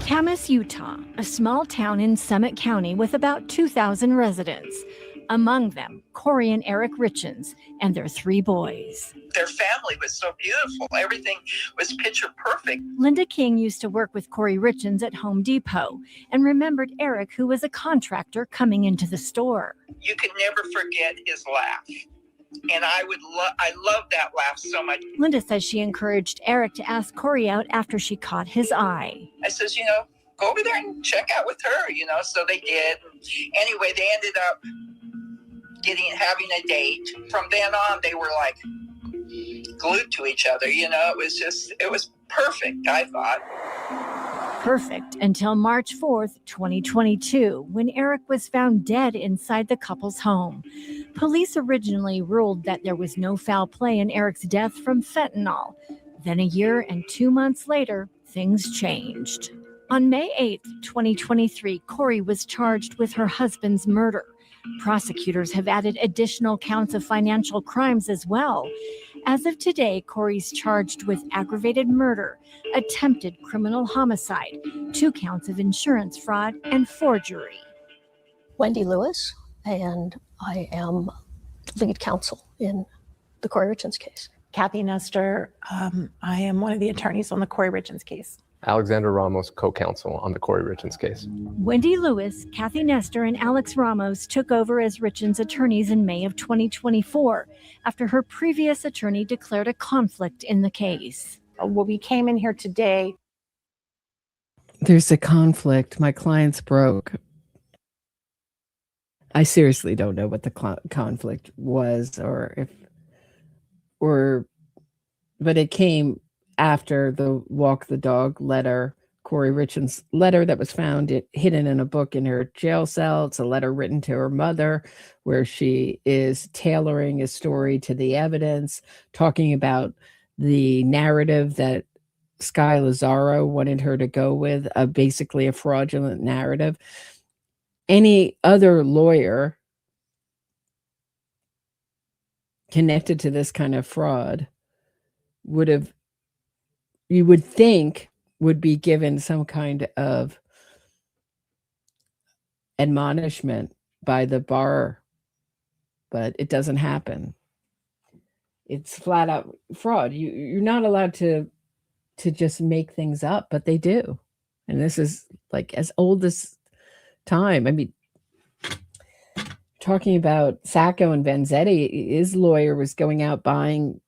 Camas, Utah, a small town in Summit County with about 2,000 residents. Among them, Kouri and Eric Richins and their 3 boys. Their family was so beautiful. Everything was picture perfect. Linda King used to work with Kouri Richins at Home Depot and remembered Eric, who was a contractor coming into the store. You can never forget his laugh. And I love that laugh so much. Linda says she encouraged Eric to ask Kouri out after she caught his eye. I says, go over there and check out with her, so they did. Anyway, they ended up having a date. From then on, they were like glued to each other. It was perfect, I thought. Perfect until March 4th, 2022, when Eric was found dead inside the couple's home. Police originally ruled that there was no foul play in Eric's death from fentanyl. Then a year and 2 months later, things changed. On May 8th, 2023, Kouri was charged with her husband's murder. Prosecutors have added additional counts of financial crimes as well. As of today, Kouri's charged with aggravated murder, attempted criminal homicide, 2 counts of insurance fraud, and forgery. Wendy Lewis, and I am lead counsel in the Kouri Richins case. Kathy Nestor, I am one of the attorneys on the Kouri Richins case. Alexander Ramos, co-counsel on the Kouri Richins case. Wendy Lewis, Kathy Nestor, and Alex Ramos took over as Richins' attorneys in May of 2024 after her previous attorney declared a conflict in the case. Well, we came in here today. There's a conflict. My client's broke. I seriously don't know what the conflict was but it came after the walk the dog letter, Kouri Richins' letter that was found hidden in a book in her jail cell. It's a letter written to her mother where she is tailoring a story to the evidence, talking about the narrative that Sky Lazaro wanted her to go with, basically a fraudulent narrative. Any other lawyer connected to this kind of fraud you would think would be given some kind of admonishment by the bar, but it doesn't happen. It's flat out fraud. You're not allowed to just make things up, but they do. And this is like as old as time. I mean, talking about Sacco and Vanzetti, his lawyer was going out buying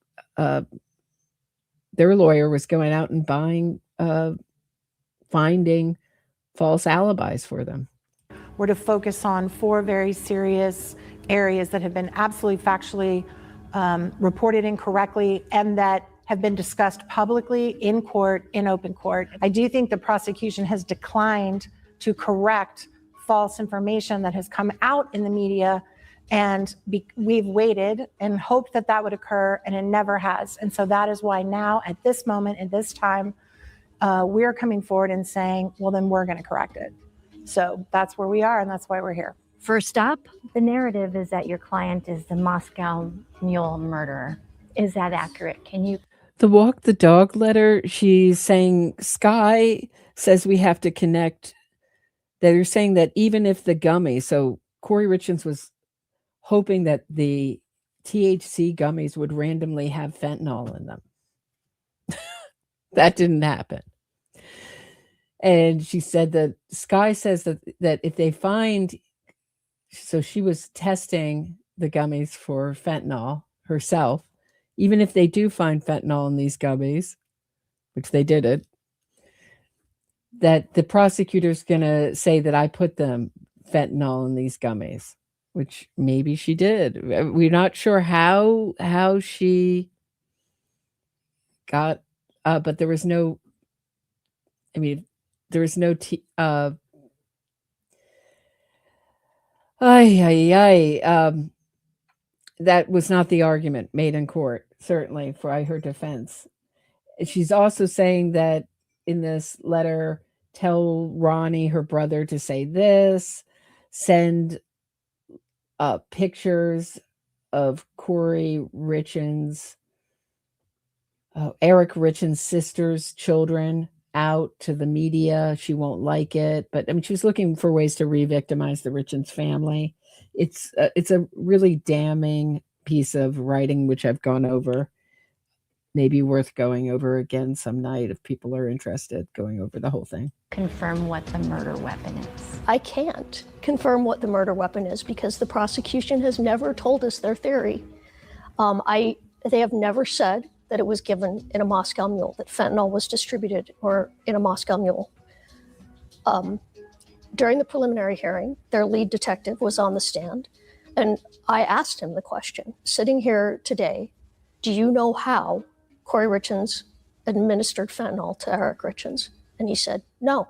their lawyer was going out and buying, finding false alibis for them. We're to focus on 4 very serious areas that have been absolutely factually reported incorrectly and that have been discussed publicly in court, in open court. I do think the prosecution has declined to correct false information that has come out in the media, and we've waited and hoped that that would occur, and it never has. And so that is why now, at this moment, at this time, we're coming forward and saying, well, then we're going to correct it. So that's where we are, and that's why we're here. First up, the narrative is that your client is the Moscow Mule murderer. Is that accurate? Can you? The walk the dog letter, she's saying Sky says we have to connect. They're saying that even if the gummy, so Kouri Richins was hoping that the THC gummies would randomly have fentanyl in them. That didn't happen. And she said that Sky says that if they find, so she was testing the gummies for fentanyl herself, even if they do find fentanyl in these gummies, which they didn't, that the prosecutor's going to say that I put them fentanyl in these gummies, which maybe she did. We're not sure how she got, but there was no, there was no, that was not the argument made in court, certainly for her defense. She's also saying that in this letter, tell Ronnie, her brother, to say this, send pictures of Kouri Richins, Eric Richins' sister's children out to the media. She won't like it, but she was looking for ways to re-victimize the Richins family. It's a really damning piece of writing, which I've gone over. Maybe worth going over again some night if people are interested, going over the whole thing. Confirm what the murder weapon is. I can't confirm what the murder weapon is because the prosecution has never told us their theory. They have never said that it was given in a Moscow Mule, that fentanyl was distributed or in a Moscow Mule. During the preliminary hearing, their lead detective was on the stand, and I asked him the question, sitting here today, do you know how Kouri Richins administered fentanyl to Eric Richins? And he said, no.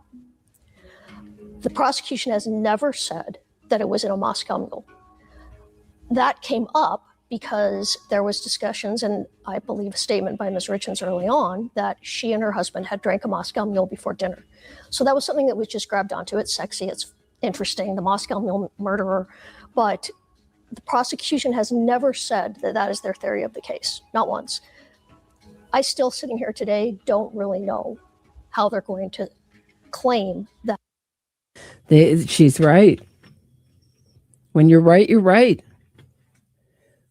The prosecution has never said that it was in a Moscow Mule. That came up because there was discussions, and I believe a statement by Ms. Richins early on, that she and her husband had drank a Moscow Mule before dinner. So that was something that was just grabbed onto. It's sexy, it's interesting, the Moscow Mule murderer, but the prosecution has never said that that is their theory of the case, not once. I still, sitting here today, don't really know how they're going to claim that. She's right. When you're right, you're right.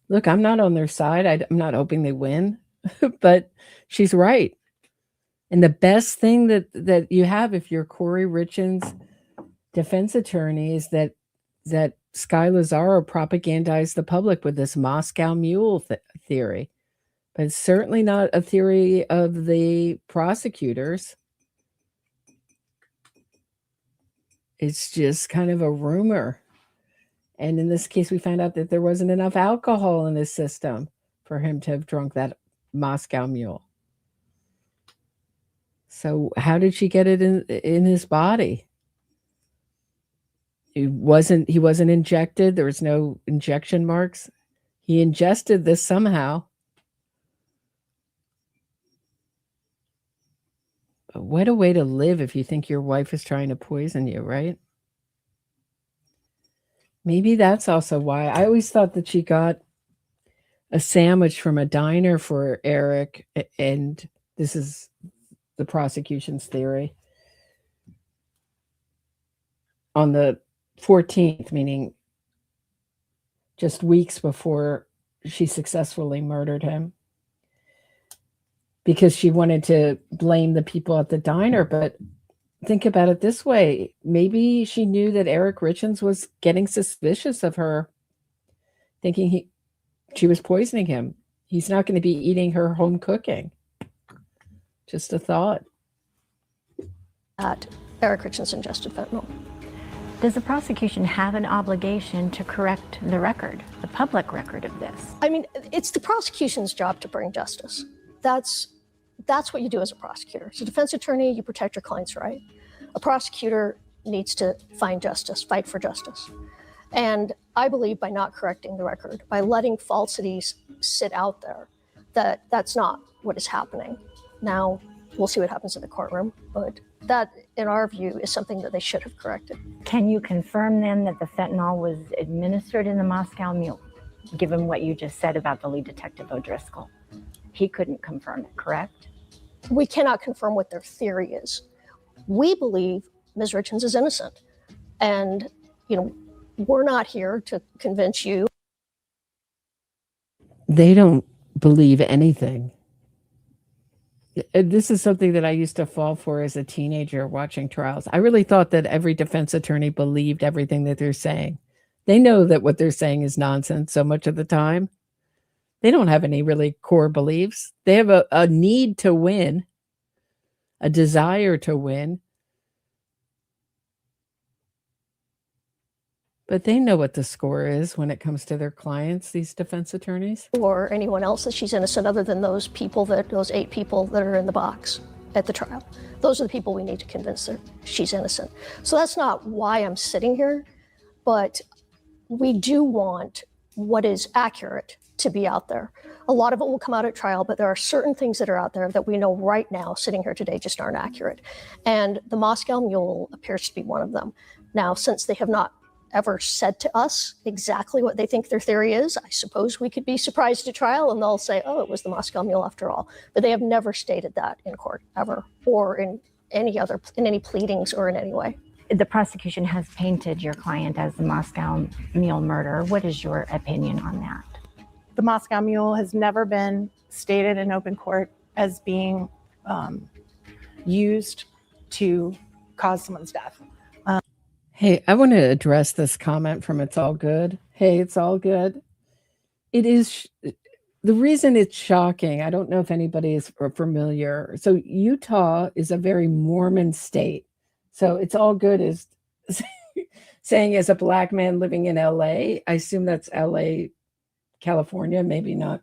Look, I'm not on their side. I'm not hoping they win, but she's right. And the best thing that you have if you're Kouri Richins' defense attorney is that Sky Lazaro propagandized the public with this Moscow Mule theory. But it's certainly not a theory of the prosecutors. It's just kind of a rumor. And in this case, we found out that there wasn't enough alcohol in his system for him to have drunk that Moscow Mule. So how did she get it in his body? He wasn't injected. There was no injection marks. He ingested this somehow. But what a way to live if you think your wife is trying to poison you, right? Maybe that's also why. I always thought that she got a sandwich from a diner for Eric, and this is the prosecution's theory. On the 14th, meaning just weeks before she successfully murdered him, because she wanted to blame the people at the diner. But think about it this way. Maybe she knew that Eric Richins was getting suspicious of her, thinking she was poisoning him. He's not going to be eating her home cooking. Just a thought. That Eric Richins ingested fentanyl. Does the prosecution have an obligation to correct the record, the public record of this? I mean, it's the prosecution's job to bring justice. That's what you do as a prosecutor. As a defense attorney, you protect your client's right. A prosecutor needs to find justice, fight for justice. And I believe by not correcting the record, by letting falsities sit out there, that's not what is happening. Now, we'll see what happens in the courtroom, but that, in our view, is something that they should have corrected. Can you confirm then that the fentanyl was administered in the Moscow Mule, given what you just said about the lead detective O'Driscoll? He couldn't confirm it, correct? We cannot confirm what their theory is. We believe Ms. Richins is innocent. And, we're not here to convince you. They don't believe anything. This is something that I used to fall for as a teenager watching trials. I really thought that every defense attorney believed everything that they're saying. They know that what they're saying is nonsense so much of the time. They don't have any really core beliefs. They have a need to win, a desire to win. But they know what the score is when it comes to their clients, these defense attorneys. Or anyone else that she's innocent other than those 8 people that are in the box at the trial. Those are the people we need to convince that she's innocent. So that's not why I'm sitting here, but we do want what is accurate to be out there. A lot of it will come out at trial, but there are certain things that are out there that we know right now, sitting here today, just aren't accurate. And the Moscow Mule appears to be one of them. Now, since they have not ever said to us exactly what they think their theory is, I suppose we could be surprised at trial and they'll say, oh, it was the Moscow Mule after all. But they have never stated that in court ever, or in any pleadings or in any way. The prosecution has painted your client as the Moscow Mule murderer. What is your opinion on that? The Moscow Mule has never been stated in open court as being used to cause someone's death. Hey, I want to address this comment from It's All Good. Hey, it's all good. It is the reason it's shocking. I don't know if anybody is familiar. So Utah is a very Mormon state. So It's All Good is saying as a Black man living in LA, I assume that's LA, California, maybe not.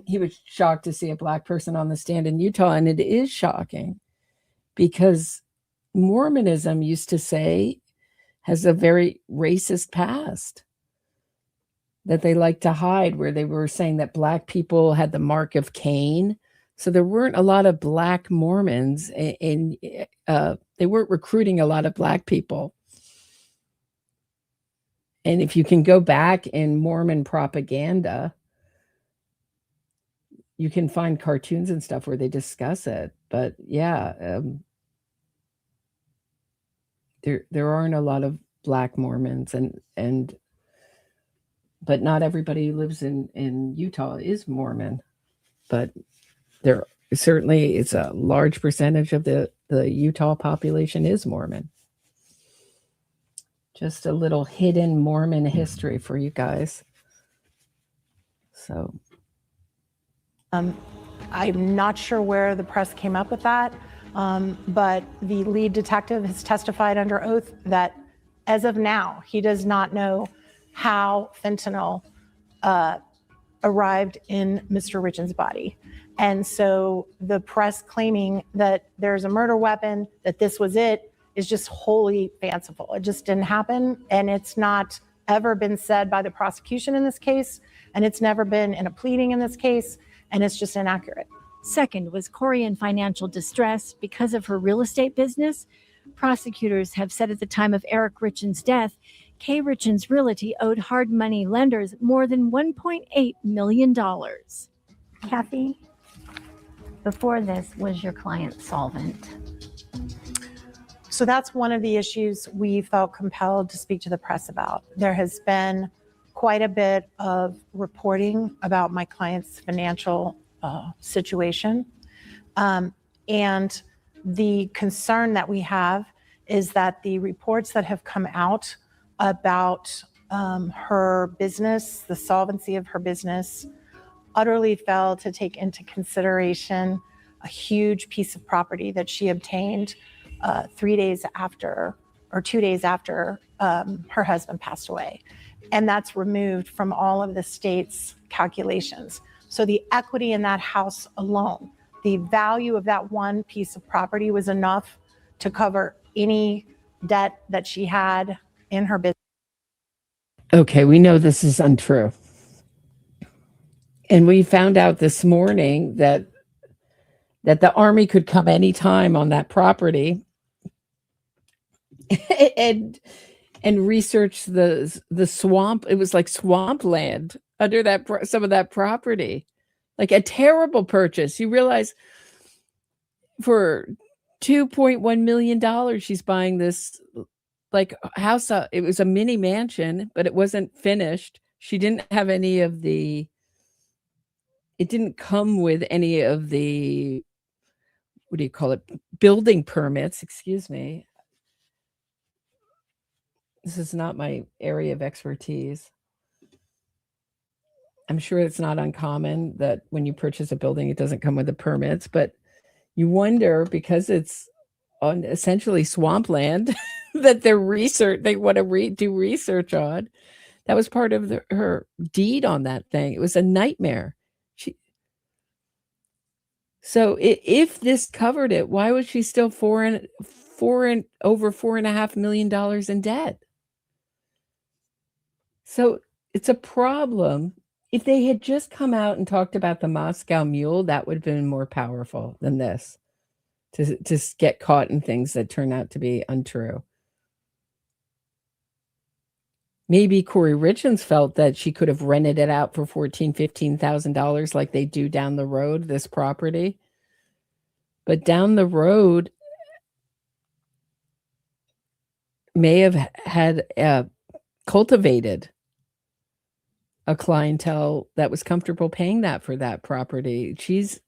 He was shocked to see a Black person on the stand in Utah. And it is shocking because Mormonism used to say has a very racist past that they like to hide, where they were saying that Black people had the mark of Cain. So there weren't a lot of Black Mormons, and they weren't recruiting a lot of Black people. And if you can go back in Mormon propaganda, you can find cartoons and stuff where they discuss it. But yeah, there aren't a lot of Black Mormons, but not everybody who lives in Utah is Mormon. But there certainly it's a large percentage of the Utah population is Mormon. Just a little hidden Mormon history for you guys. So I'm not sure where the press came up with that, but the lead detective has testified under oath that as of now, he does not know how fentanyl arrived in Mr. Richins' body. And so the press claiming that there's a murder weapon, that this was it, is just wholly fanciful. It just didn't happen, and it's not ever been said by the prosecution in this case, and it's never been in a pleading in this case, and it's just inaccurate. Second was Kouri in financial distress because of her real estate business. Prosecutors have said at the time of Eric Richins' death, K. Richins Realty owed hard money lenders more than $1.8 million. Kathy, before this, was your client solvent? So that's one of the issues we felt compelled to speak to the press about. There has been quite a bit of reporting about my client's financial situation. And the concern that we have is that the reports that have come out about her business, the solvency of her business, utterly failed to take into consideration a huge piece of property that she obtained 2 days after her husband passed away. And that's removed from all of the state's calculations. So the equity in that house alone, the value of that one piece of property was enough to cover any debt that she had in her business. okay, we know this is untrue. And we found out this morning that the Army could come anytime on that property and research the swamp. It was like swampland under that some of that property, like a terrible purchase. You realize for $2.1 million, she's buying this like house. It was a mini mansion, but it wasn't finished. She didn't have any of the. It didn't come with any of the, what do you call it, building permits, excuse me. This is not my area of expertise. I'm sure it's not uncommon that when you purchase a building, it doesn't come with the permits, but you wonder, because it's on essentially swampland that they want to do research on. That was part of her deed on that thing. It was a nightmare. So if this covered it, why was she still over $4.5 million in debt? So it's a problem. If they had just come out and talked about the Moscow Mule, that would have been more powerful than this, to get caught in things that turn out to be untrue. Maybe Kouri Richins felt that she could have rented it out for $14,000, $15,000 like they do down the road, this property. But down the road may have had cultivated a clientele that was comfortable paying that for that property. She's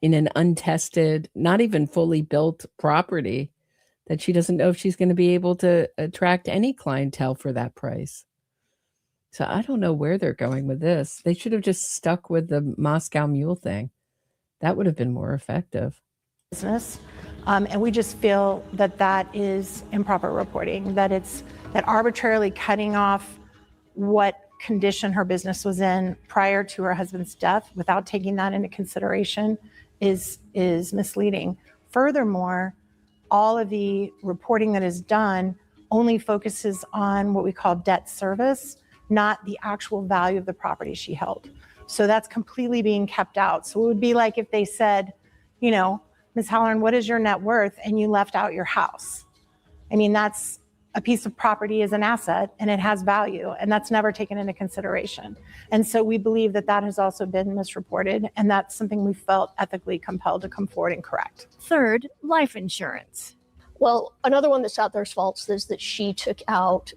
in an untested, not even fully built property that she doesn't know if she's going to be able to attract any clientele for that price. So I don't know where they're going with this. They should have just stuck with the Moscow Mule thing. That would have been more effective. Business. And we just feel that that is improper reporting, that arbitrarily cutting off what condition her business was in prior to her husband's death without taking that into consideration is misleading. Furthermore, all of the reporting that is done only focuses on what we call debt service, not the actual value of the property she held. So that's completely being kept out. So it would be like if they said, you know, Ms. Halloran, what is your net worth? And you left out your house. I mean, that's a piece of property is an asset and it has value, and that's never taken into consideration. And so we believe that that has also been misreported, and that's something we felt ethically compelled to come forward and correct. Third, life insurance. Well, another one that's out there's false is that she took out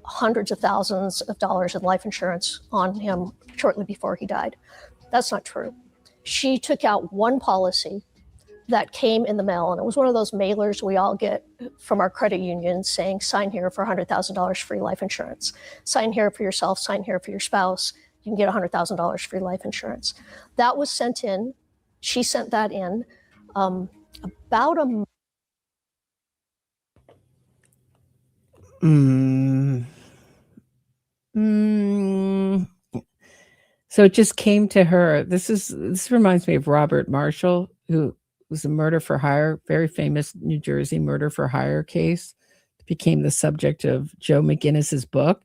hundreds of thousands of dollars in life insurance on him shortly before he died. That's not true. She took out one policy that came in the mail, and it was one of those mailers we all get from our credit union saying, sign here for $100,000 free life insurance. Sign here for yourself, sign here for your spouse. You can get $100,000 free life insurance. That was sent in. She sent that in about a month. So it just came to her. This reminds me of Robert Marshall, who was a murder for hire, very famous New Jersey murder for hire case. It became the subject of Joe McGinnis's book,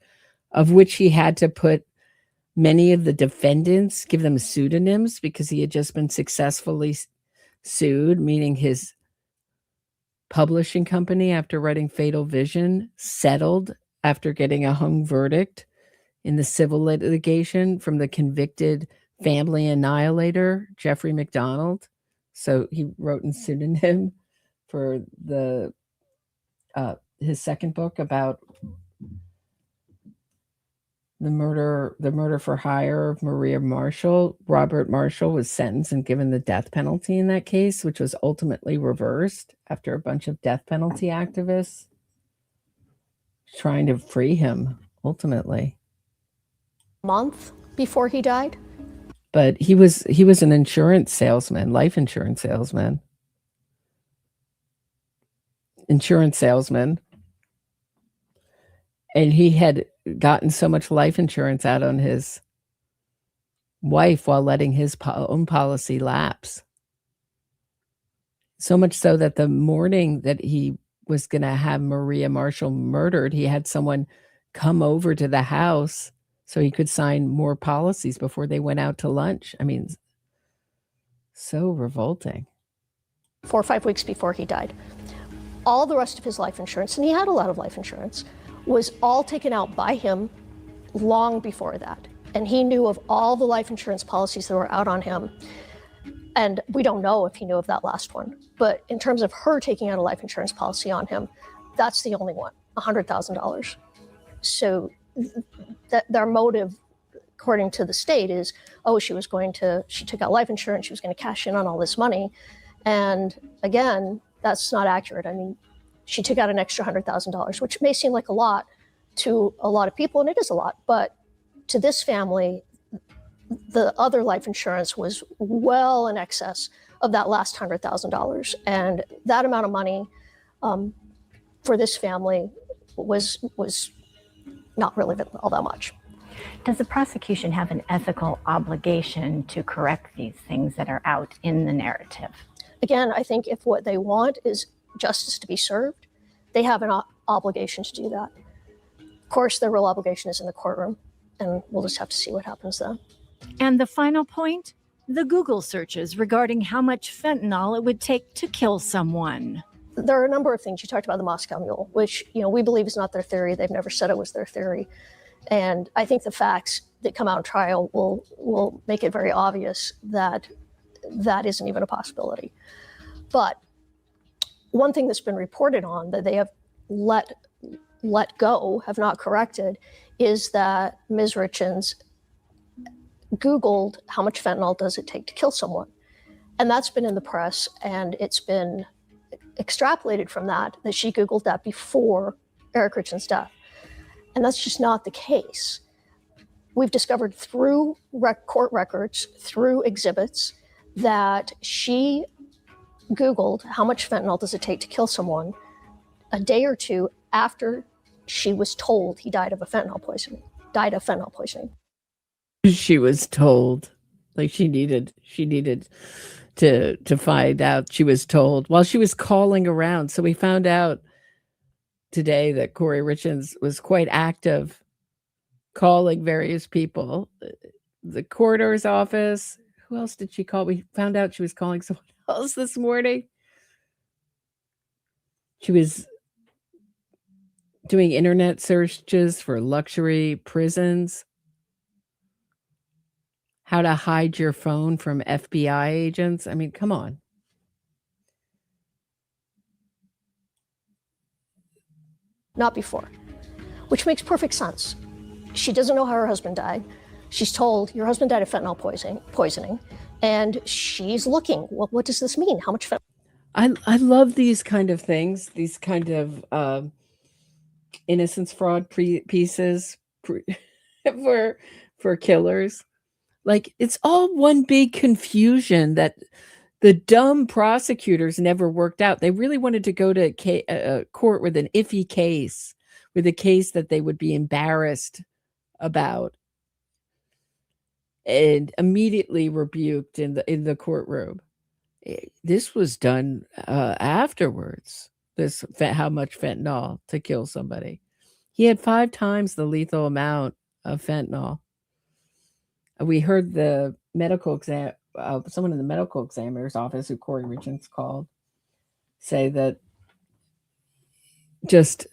of which he had to put many of the defendants, give them pseudonyms because he had just been successfully sued, meaning his publishing company, after writing Fatal Vision, settled after getting a hung verdict in the civil litigation from the convicted family annihilator, Jeffrey McDonald. So he wrote in pseudonym for his second book about the murder for hire of Maria Marshall. Robert Marshall was sentenced and given the death penalty in that case, which was ultimately reversed after a bunch of death penalty activists trying to free him ultimately. Month before he died. But he was an insurance salesman, life insurance salesman. And he had gotten so much life insurance out on his wife while letting his own policy lapse. So much so that the morning that he was going to have Maria Marshall murdered, he had someone come over to the house so he could sign more policies before they went out to lunch. I mean, so revolting. 4 or 5 weeks before he died. All the rest of his life insurance, and he had a lot of life insurance, was all taken out by him long before that. And he knew of all the life insurance policies that were out on him. And we don't know if he knew of that last one. But in terms of her taking out a life insurance policy on him, that's the only one, $100,000. So their motive, according to the state, is, oh, she took out life insurance, she was going to cash in on all this money. And again, that's not accurate. I mean, she took out an extra $100,000, which may seem like a lot to a lot of people, and it is a lot, but to this family, the other life insurance was well in excess of that last $100,000. And that amount of money for this family was not really all that much. Does the prosecution have an ethical obligation to correct these things that are out in the narrative? Again, I think if what they want is justice to be served, they have an obligation to do that. Of course, their real obligation is in the courtroom, and we'll just have to see what happens then. And the final point, the Google searches regarding how much fentanyl it would take to kill someone. There are a number of things. You talked about the Moscow Mule, which we believe is not their theory. They've never said it was their theory. And I think the facts that come out in trial will make it very obvious that that isn't even a possibility. But one thing that's been reported on that they have let go, have not corrected, is that Ms. Richins Googled how much fentanyl does it take to kill someone. And that's been in the press, and it's been extrapolated from that she Googled that before Eric Richins' death. And that's just not the case. We've discovered through court records, through exhibits, that she Googled how much fentanyl does it take to kill someone a day or two after she was told he died of fentanyl poisoning. She was told, like she needed to find out. She was told while she was calling around. So we found out today that Kouri Richins was quite active, calling various people. The coroner's office. Who else did she call? We found out she was calling someone else this morning. She was doing internet searches for luxury prisons. How to hide your phone from FBI agents. I mean, come on. Not before, which makes perfect sense. She doesn't know how her husband died. She's told your husband died of fentanyl poisoning, and she's looking. Well, what does this mean? How much fentanyl? I love these kind of things, these kind of innocence fraud pieces for killers. Like, it's all one big confusion that the dumb prosecutors never worked out. They really wanted to go to court with an iffy case, with a case that they would be embarrassed about, and immediately rebuked in the courtroom. This was done afterwards. How much fentanyl to kill somebody. He had 5 times the lethal amount of fentanyl. We heard the medical exam, someone in the medical examiner's office, who Kouri Richins called, say that just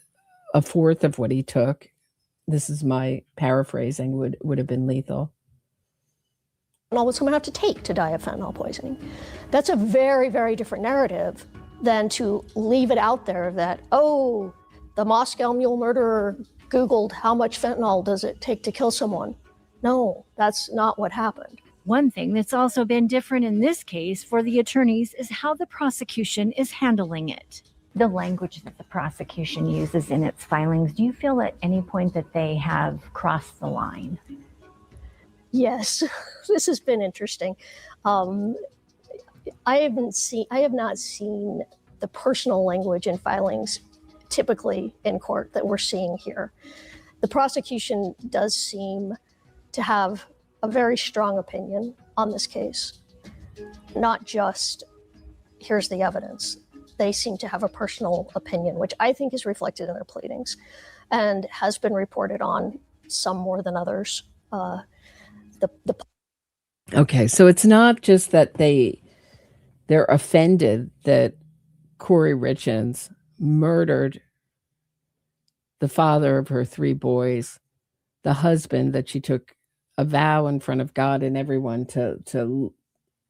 a fourth of what he took, this is my paraphrasing, would have been lethal. Was someone have to take to die of fentanyl poisoning? That's a very, very different narrative than to leave it out there that, oh, the Moscow Mule murderer Googled how much fentanyl does it take to kill someone. No, that's not what happened. One thing that's also been different in this case for the attorneys is how the prosecution is handling it. The language that the prosecution uses in its filings, do you feel at any point that they have crossed the line? Yes, this has been interesting. I have not seen the personal language in filings typically in court that we're seeing here. The prosecution does seem to have a very strong opinion on this case. Not just, here's the evidence. They seem to have a personal opinion, which I think is reflected in their pleadings and has been reported on, some more than others. Okay, so it's not just that they're offended that Kouri Richins murdered the father of her 3 boys, the husband that she took a vow in front of God and everyone to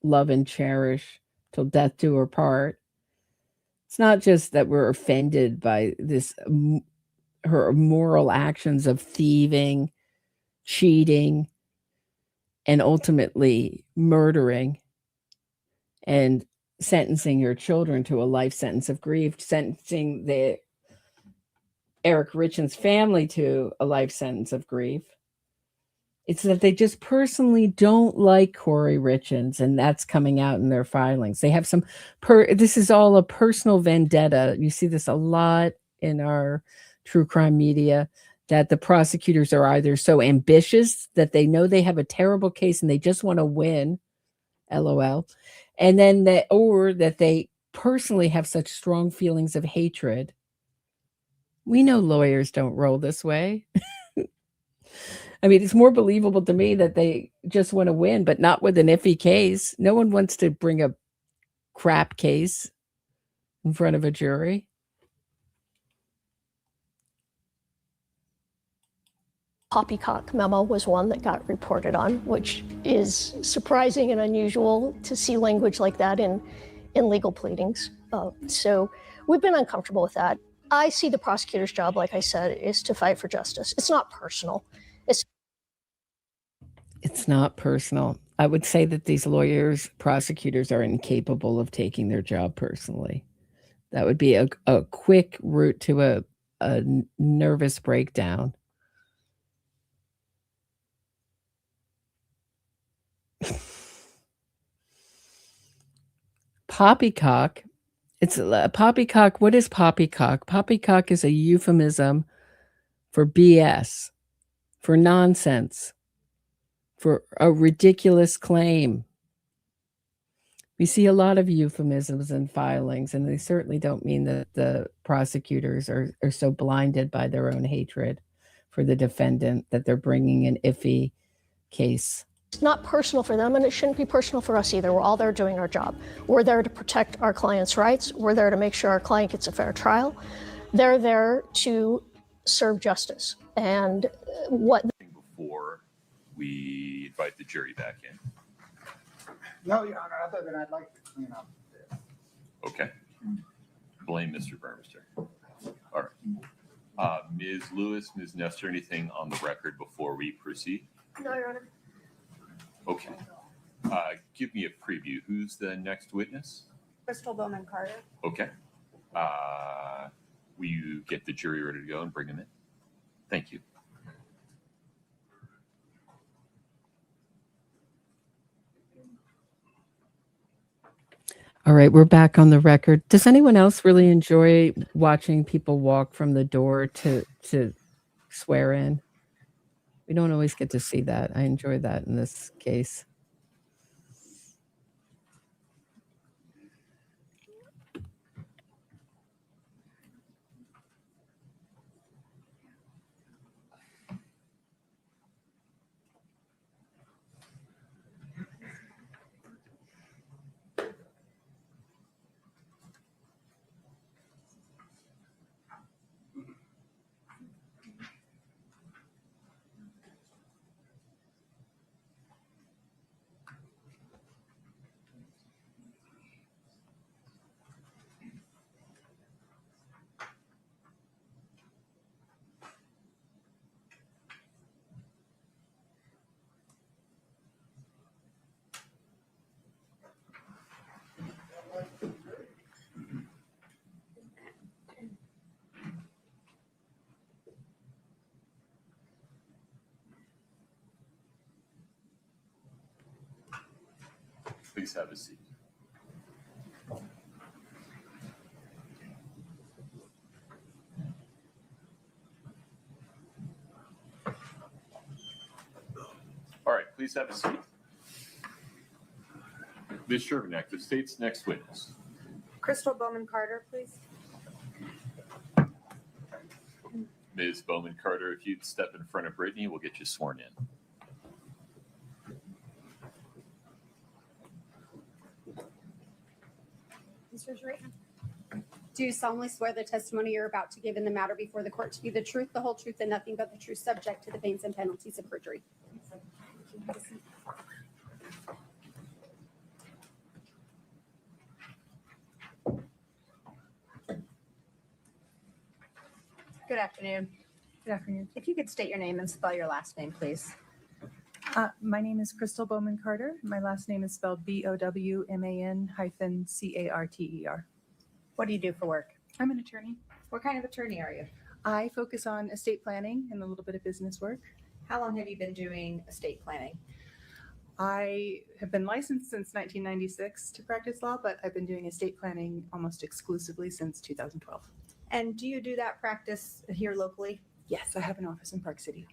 love and cherish till death do her part. It's not just that we're offended by her immoral actions of thieving, cheating, and ultimately murdering and sentencing your children to a life sentence of grief, sentencing the Eric Richins family to a life sentence of grief. It's that they just personally don't like Kouri Richins, and that's coming out in their filings. They have this is all a personal vendetta. You see this a lot in our true crime media, that the prosecutors are either so ambitious that they know they have a terrible case and they just want to win, LOL, and then that they personally have such strong feelings of hatred. We know lawyers don't roll this way. I mean, it's more believable to me that they just want to win, but not with an iffy case. No one wants to bring a crap case in front of a jury. Poppycock memo was one that got reported on, which is surprising and unusual to see language like that in legal pleadings. So we've been uncomfortable with that. I see the prosecutor's job, like I said, is to fight for justice. It's not personal. It's not personal. I would say that these prosecutors are incapable of taking their job personally. That would be a quick route to a nervous breakdown. Poppycock. It's poppycock. What is poppycock? Poppycock is a euphemism for BS, for nonsense, for a ridiculous claim. We see a lot of euphemisms in filings, and they certainly don't mean that the prosecutors are so blinded by their own hatred for the defendant that they're bringing an iffy case. It's not personal for them, and it shouldn't be personal for us either. We're all there doing our job. We're there to protect our client's rights. We're there to make sure our client gets a fair trial. They're there to serve justice. And before we invite the jury back in. No, Your Honor, other than I'd like to clean up this. Okay. Blame Mr. Burmester. All right. Ms. Lewis, Ms. Nestor, anything on the record before we proceed? No, Your Honor. Okay. Give me a preview. Who's the next witness? Crystal Bowman Carter. Okay. Will you get the jury ready to go and bring them in? Thank you. All right, we're back on the record. Does anyone else really enjoy watching people walk from the door to swear in? We don't always get to see that. I enjoy that in this case. Please have a seat. All right, please have a seat. Ms. Shervanek, the state's next witness. Crystal Bowman Carter, please. Ms. Bowman Carter, if you'd step in front of Brittany, we'll get you sworn in. Please raise your right hand. Do you solemnly swear the testimony you're about to give in the matter before the court to be the truth, the whole truth, and nothing but the truth, subject to the pains and penalties of perjury? Good afternoon. Good afternoon. If you could state your name and spell your last name, please. My name is Crystal Bowman Carter. My last name is spelled Bowman-Carter. What do you do for work? I'm an attorney. What kind of attorney are you? I focus on estate planning and a little bit of business work. How long have you been doing estate planning? I have been licensed since 1996 to practice law, but I've been doing estate planning almost exclusively since 2012. And do you do that practice here locally? Yes, I have an office in Park City.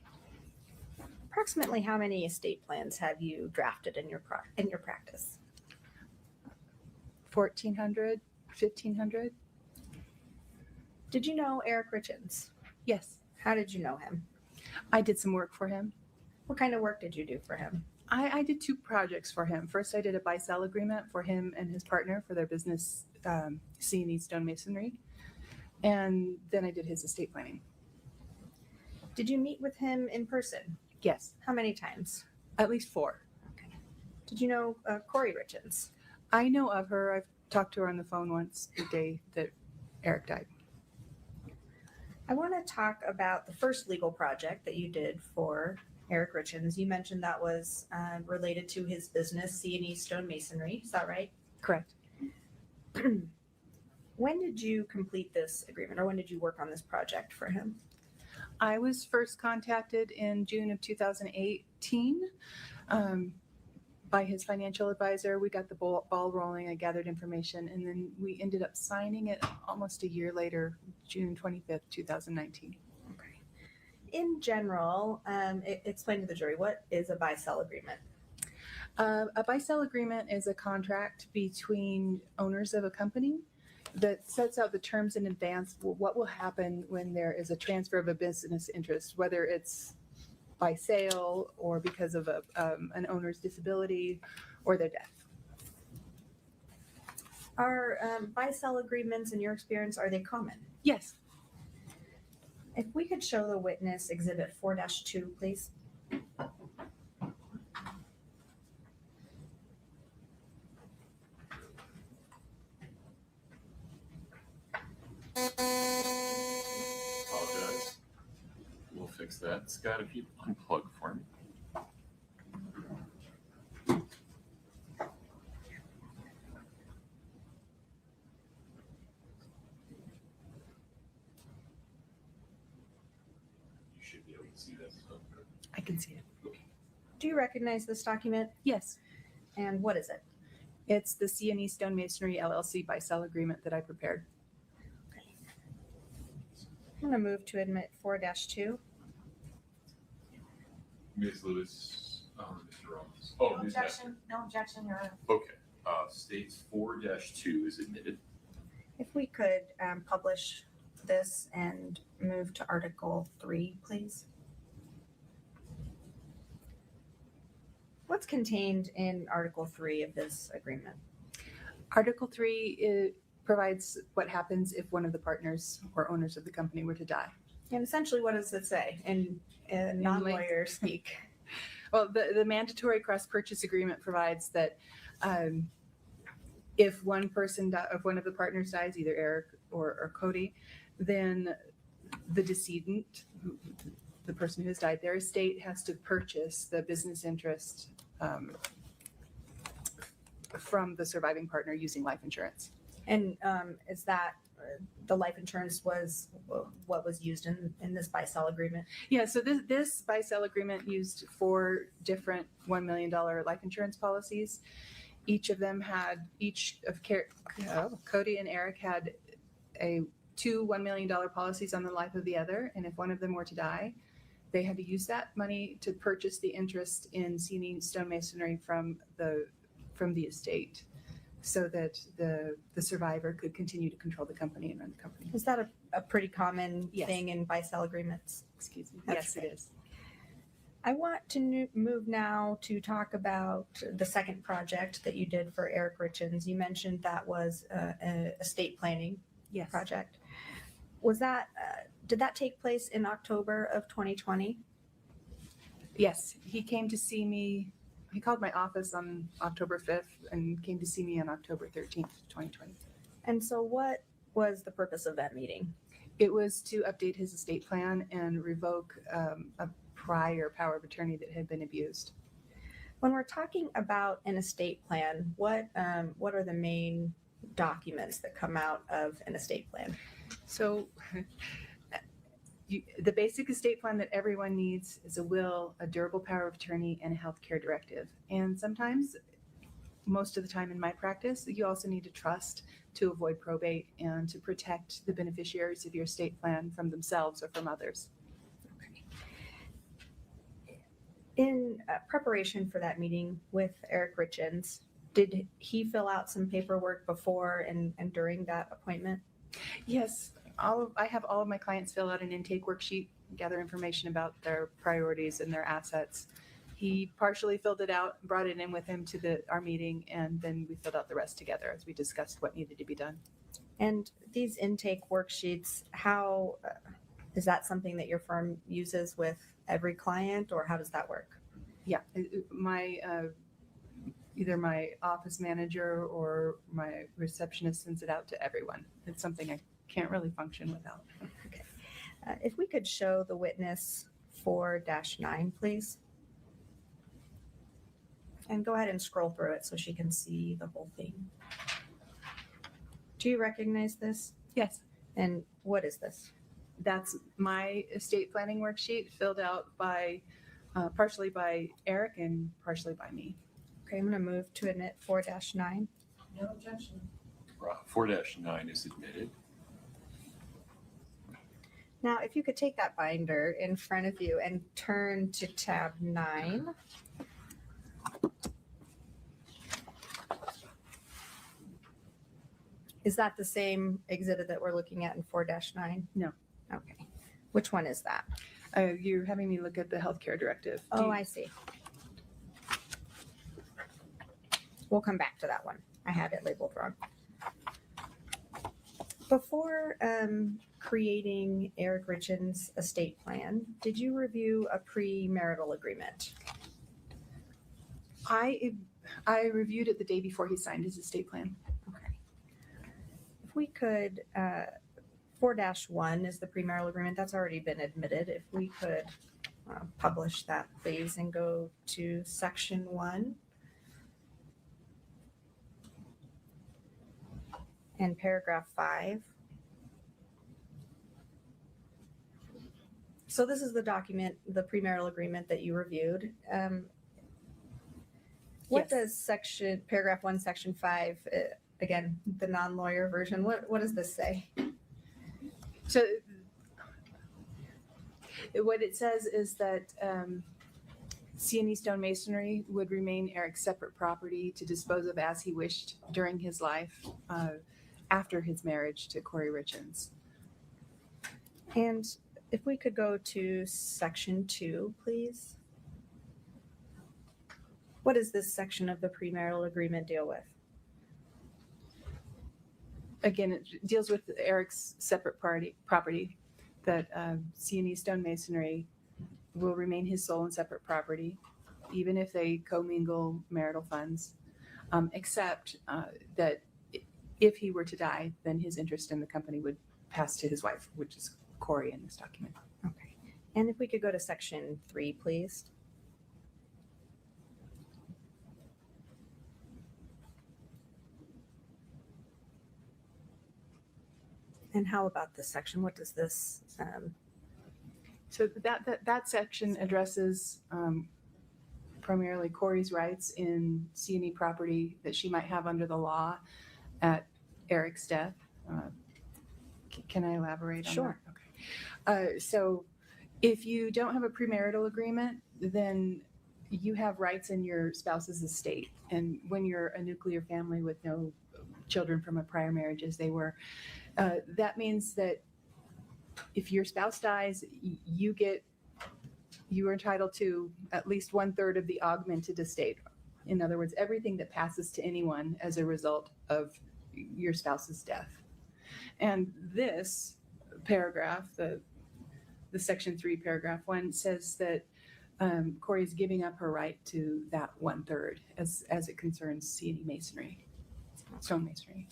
Approximately how many estate plans have you drafted in your practice? 1,400, 1,500. Did you know Eric Richins? Yes. How did you know him? I did some work for him. What kind of work did you do for him? I did two projects for him. First, I did a buy-sell agreement for him and his partner for their business, C&E Stonemasonry. And then I did his estate planning. Did you meet with him in person? Yes. How many times? At least 4. Okay. Did you know Kouri Richins? I know of her. I've talked to her on the phone once the day that Eric died. I want to talk about the first legal project that you did for Eric Richins. You mentioned that was related to his business, C&E Stonemasonry. Is that right? Correct. When did you complete this agreement, or when did you work on this project for him? I was first contacted in June of 2018 by his financial advisor. We got the ball rolling. I gathered information, and then we ended up signing it almost a year later, June 25th, 2019. Okay. In general, explain to the jury, what is a buy-sell agreement? A buy-sell agreement is a contract between owners of a company that sets out the terms in advance. What will happen when there is a transfer of a business interest, whether it's by sale or because of an owner's disability or their death. Are buy-sell agreements, in your experience, are they common? Yes. If we could show the witness Exhibit 4-2, please. Apologize. We'll fix that. Scott, if you unplug for me. can see that. So. I can see it. Do you recognize this document? Yes. And what is it? It's the C&E Stonemasonry LLC buy-sell agreement that I prepared. I'm going to move to admit 4-2. Ms. Lewis, Mr. Rollins. Oh, Ms. Nestor. No objection, Your Honor. Okay, states 4-2 is admitted. If we could publish this and move to Article 3, please. What's contained in Article 3 of this agreement? Article 3 provides what happens if one of the partners or owners of the company were to die. And essentially, what does it say in non-lawyer speak? Well, the mandatory cross-purchase agreement provides that if one of the partners dies, either Eric or Cody, then the decedent, the person who has died, their estate has to purchase the business interest from the surviving partner using life insurance. And is that the life insurance was what was used in this buy-sell agreement? Yeah, so this buy-sell agreement used 4 different $1 million life insurance policies. Each of Cody and Eric had 2 $1 million policies on the life of the other, and if one of them were to die, they had to use that money to purchase the interest in C&E Stonemasonry from the estate, so that the survivor could continue to control the company and run the company. Is that a pretty common thing in buy-sell agreements? Excuse me. Yes, Yes, it is. I want to move now to talk about the second project that you did for Eric Richins. You mentioned that was an estate planning project. Was that did that take place in October of 2020? Yes, he came to see me. He called my office on October 5th and came to see me on October 13th, 2020. And so what was the purpose of that meeting? It was to update his estate plan and revoke a prior power of attorney that had been abused. When we're talking about an estate plan, what are the main documents that come out of an estate plan? So the basic estate plan that everyone needs is a will, a durable power of attorney, and a healthcare directive. And sometimes, most of the time in my practice, you also need a trust to avoid probate and to protect the beneficiaries of your estate plan from themselves or from others. In preparation for that meeting with Eric Richins, did he fill out some paperwork before and during that appointment? Yes, I have all of my clients fill out an intake worksheet, gather information about their priorities and their assets. He partially filled it out, brought it in with him to our meeting, and then we filled out the rest together as we discussed what needed to be done. And these intake worksheets, how is that something that your firm uses with every client, or how does that work? Yeah, either my office manager or my receptionist sends it out to everyone. It's something I can't really function without. Okay. If we could show the witness 4-9, please. And go ahead and scroll through it so she can see the whole thing. Do you recognize this? Yes. And what is this? That's my estate planning worksheet filled out by partially by Eric and partially by me. Okay, I'm going to move to admit 4-9. No objection. 4-9 is admitted. Now, if you could take that binder in front of you and turn to tab 9. Is that the same exhibit that we're looking at in 4-9? No. Okay. Which one is that? You're having me look at the healthcare directive. Oh, I see. We'll come back to that one. I had it labeled wrong. Before creating Eric Richins' estate plan, did you review a premarital agreement? I reviewed it the day before he signed his estate plan. Okay. If we could, 4-1 is the premarital agreement. That's already been admitted. If we could publish that, please, and go to section 1. And paragraph 5. So this is the document, the premarital agreement that you reviewed. What does paragraph 1, section 5, again, the non-lawyer version, what does this say? So what it says is that C&E Stonemasonry would remain Eric's separate property to dispose of as he wished during his life after his marriage to Kouri Richins. And if we could go to section 2, please. What does this section of the premarital agreement deal with? Again, it deals with Eric's separate property, that C&E Stonemasonry will remain his sole and separate property, even if they commingle marital funds, except that if he were to die, then his interest in the company would pass to his wife, which is Kouri in this document. Okay. And if we could go to section 3, please. And how about this section? What does this? So that section addresses primarily Kouri's rights in C&E property that she might have under the law at Eric's death. Can I elaborate on Sure. that? Okay. So if you don't have a premarital agreement, then you have rights in your spouse's estate. And when you're a nuclear family with no children from a prior marriage as they were, that means that if your spouse dies, you are entitled to at least 1/3 of the augmented estate. In other words, everything that passes to anyone as a result of your spouse's death. And this paragraph, the section 3, paragraph 1, says that Kouri is giving up her right to that 1/3 as it concerns C&E masonry, stone masonry.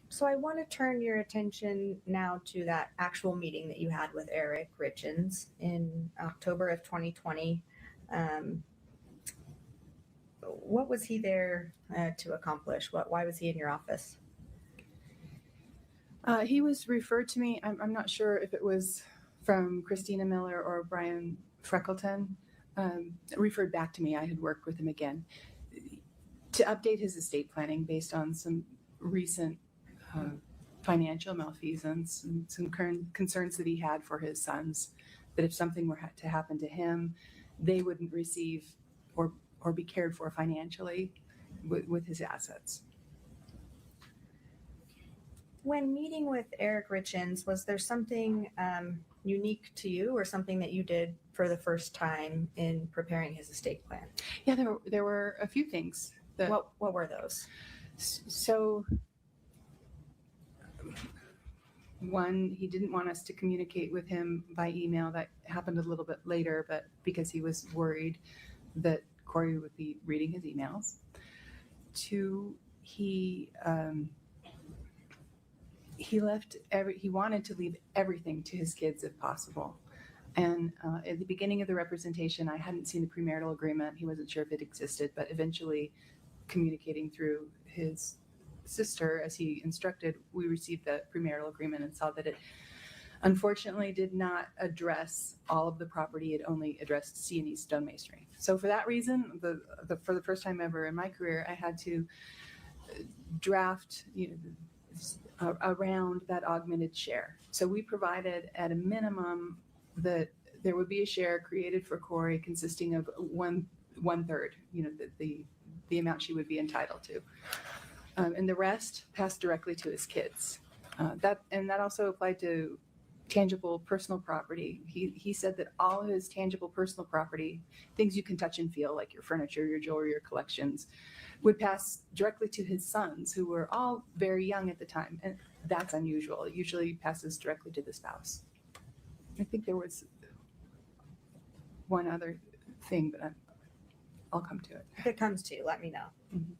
So I want to turn your attention now to that actual meeting that you had with Eric Richins in October of 2020. What was he there to accomplish? Why was he in your office? He was referred to me, I'm not sure if it was from Christina Miller or Brian Freckleton, referred back to me. I had worked with him again to update his estate planning based on some recent financial malfeasance and some current concerns that he had for his sons, that if something were to happen to him, they wouldn't receive or be cared for financially with his assets. When meeting with Eric Richins, was there something unique to you or something that you did for the first time in preparing his estate plan? Yeah, there were a few things. What were those? So one, he didn't want us to communicate with him by email. That happened a little bit later, but because he was worried that Kouri would be reading his emails. 2, he wanted to leave everything to his kids if possible. And at the beginning of the representation, I hadn't seen the premarital agreement. He wasn't sure if it existed, but eventually communicating through his sister, as he instructed, we received the premarital agreement and saw that it unfortunately did not address all of the property. It only addressed C&E stonemasonry. So for that reason, for the first time ever in my career, I had to draft around that augmented share. So we provided at a minimum that there would be a share created for Kouri consisting of 1/3, the amount she would be entitled to. And the rest passed directly to his kids. That also applied to tangible personal property. He said that all his tangible personal property, things you can touch and feel, like your furniture, your jewelry, your collections, would pass directly to his sons, who were all very young at the time. And that's unusual. It usually passes directly to the spouse. I think there was one other thing, but I'll come to it. If it comes to you, let me know. Mm-hmm.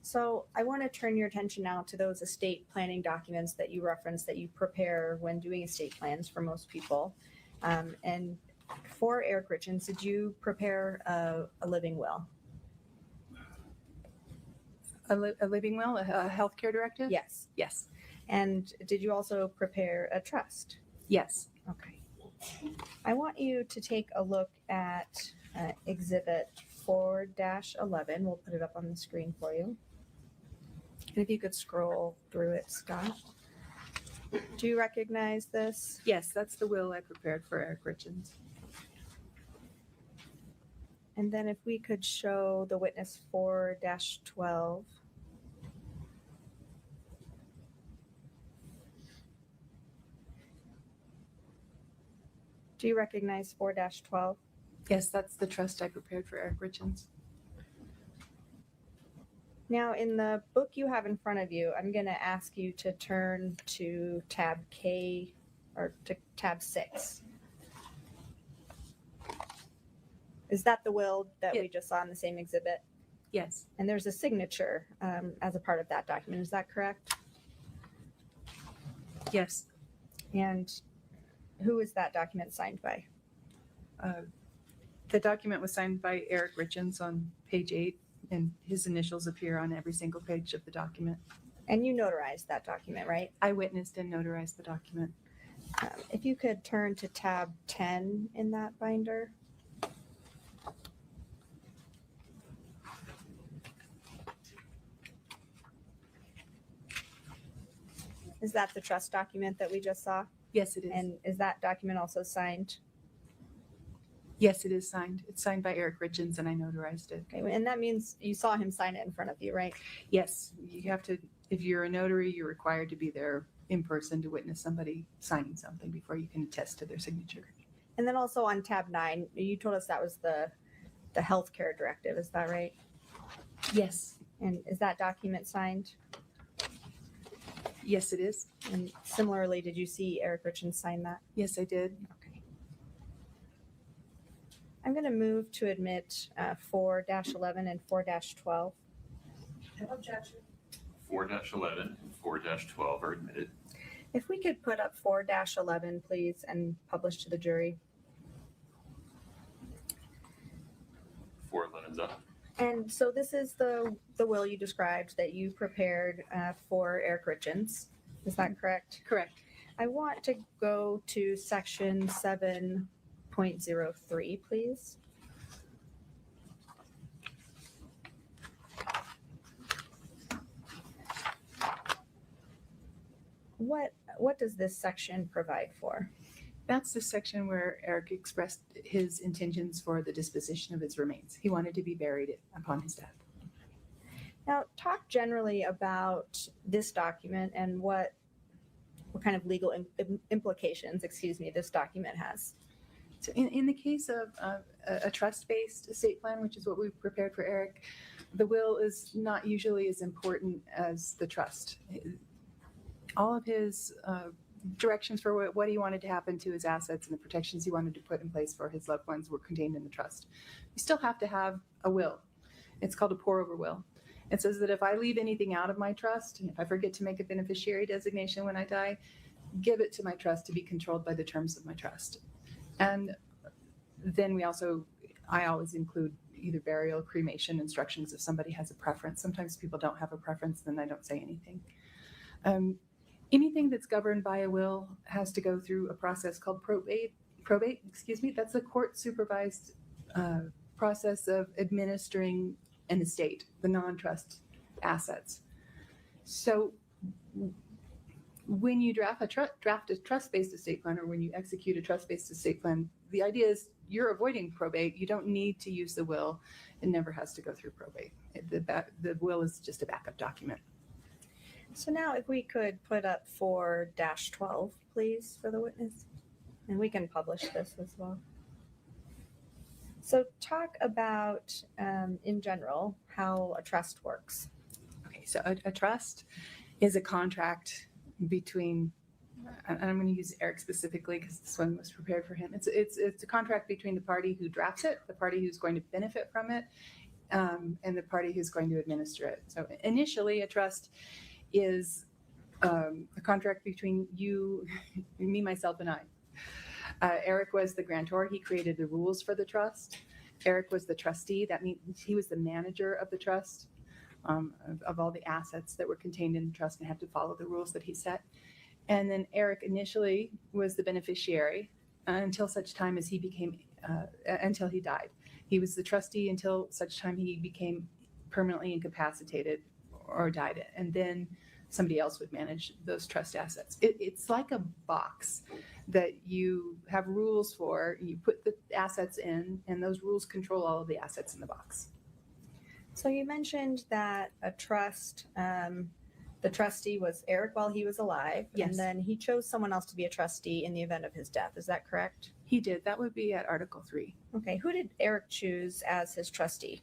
So I want to turn your attention now to those estate planning documents that you referenced that you prepare when doing estate plans for most people. And for Eric Richins, did you prepare a living will? A living will, a healthcare directive? Yes. Yes. And did you also prepare a trust? Yes. Okay. I want you to take a look at Exhibit 4-11. We'll put it up on the screen for you. And if you could scroll through it, Scott. Do you recognize this? Yes, that's the will I prepared for Eric Richins. And then if we could show the witness 4-12. Do you recognize 4-12? Yes, that's the trust I prepared for Eric Richins. Now, in the book you have in front of you, I'm going to ask you to turn to tab K or to tab 6. Is that the will that we just saw in the same exhibit? Yes. And there's a signature as a part of that document. Is that correct? Yes. And who is that document signed by? The document was signed by Eric Richins on page 8, and his initials appear on every single page of the document. And you notarized that document, right? I witnessed and notarized the document. If you could turn to tab 10 in that binder. Is that the trust document that we just saw? Yes, it is. And is that document also signed? Yes, it is signed. It's signed by Eric Richins, and I notarized it. Okay, and that means you saw him sign it in front of you, right? Yes, you have to, if you're a notary, you're required to be there in person to witness somebody signing something before you can attest to their signature. And then also on tab 9, you told us that was the healthcare directive, is that right? Yes. And is that document signed? Yes, it is. And similarly, did you see Eric Richins sign that? Yes, I did. Okay. I'm going to move to admit 4-11 and 4-12. Objection. 4-11 and 4-12 are admitted. If we could put up 4-11, please, and publish to the jury. 4-11's up. And so this is the will you described that you prepared for Eric Richins. Is that correct? Correct. I want to go to section 7.03, please. What does this section provide for? That's the section where Eric expressed his intentions for the disposition of his remains. He wanted to be buried upon his death. Now, talk generally about this document and what kind of legal implications, this document has. So in the case of a trust-based estate plan, which is what we prepared for Eric, the will is not usually as important as the trust. All of his directions for what he wanted to happen to his assets and the protections he wanted to put in place for his loved ones were contained in the trust. You still have to have a will. It's called a pour-over will. It says that if I leave anything out of my trust, and if I forget to make a beneficiary designation when I die, give it to my trust to be controlled by the terms of my trust. And then I always include either burial, cremation instructions if somebody has a preference. Sometimes people don't have a preference, then I don't say anything. Anything that's governed by a will has to go through a process called probate. That's a court supervised process of administering an estate, the non-trust assets. So when you draft a trust-based estate plan, or when you execute a trust-based estate plan, the idea is you're avoiding probate. You don't need to use the will. It never has to go through probate. The will is just a backup document. So now if we could put up 4-12, please, for the witness, and we can publish this as well. So talk about, in general, how a trust works. Okay, so a trust is a contract between, and I'm going to use Eric specifically because this one was prepared for him. It's a contract between the party who drafts it, the party who's going to benefit from it, and the party who's going to administer it. So initially, a trust is a contract between you, me, myself, and I. Eric was the grantor. He created the rules for the trust. Eric was the trustee. That means he was the manager of the trust. of all the assets that were contained in the trust and had to follow the rules that he set. And then Eric initially was the beneficiary until such time as he became, until he died. He was the trustee until such time he became permanently incapacitated or died. And then somebody else would manage those trust assets. It's like a box that you have rules for. You put the assets in, and those rules control all of the assets in the box. So you mentioned that a trust, the trustee was Eric while he was alive. Yes. And then he chose someone else to be a trustee in the event of his death. Is that correct? He did. That would be at Article 3. Okay. Who did Eric choose as his trustee?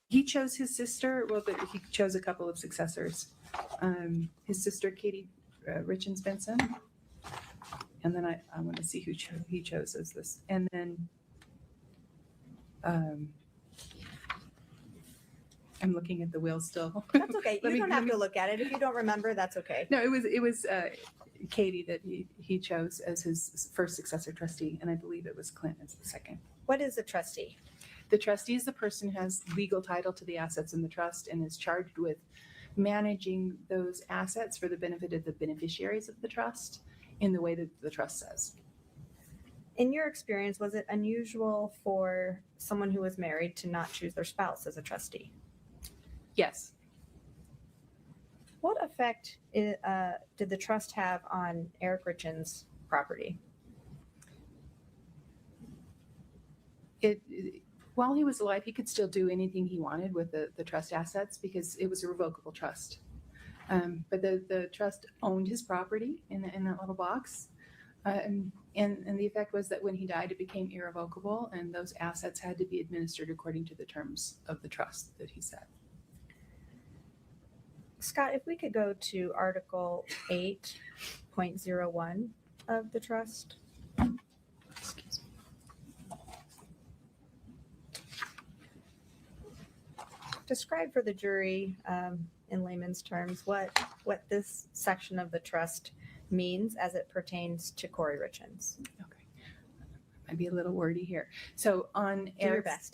He chose his sister. Well, he chose a couple of successors. His sister, Kouri Richins Benson. And then I want to see who he chose as this. And then I'm looking at the will still. That's okay. You don't have to look at it. If you don't remember, that's okay. No, it was Katie that he chose as his first successor trustee, and I believe it was Clint as the second. What is a trustee? The trustee is the person who has legal title to the assets in the trust and is charged with managing those assets for the benefit of the beneficiaries of the trust in the way that the trust says. In your experience, was it unusual for someone who was married to not choose their spouse as a trustee? Yes. What effect did the trust have on Eric Richins' property? While he was alive, he could still do anything he wanted with the trust assets because it was a revocable trust. But the trust owned his property in that little box. And the effect was that when he died, it became irrevocable, and those assets had to be administered according to the terms of the trust that he set. Scott, if we could go to Article 8.01 of the trust. Excuse me. Describe for the jury, in layman's terms, what this section of the trust means as it pertains to Kouri Richins. Okay. Might be a little wordy here. So on Eric's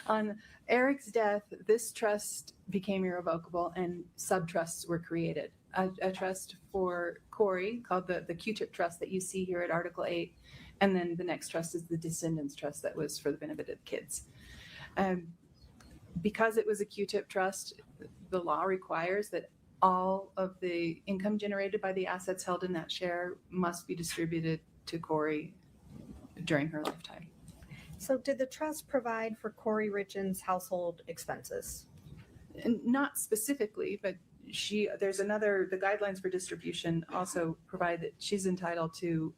on Eric's death, this trust became irrevocable and sub-trusts were created. A trust for Kouri called the Q-tip trust that you see here at Article 8. And then the next trust is the Descendants Trust that was for the benefit of kids. Because it was a Q-tip trust, the law requires that all of the income generated by the assets held in that share must be distributed to Kouri during her lifetime. So did the trust provide for Kouri Richins' household expenses? Not specifically, but the guidelines for distribution also provide that she's entitled to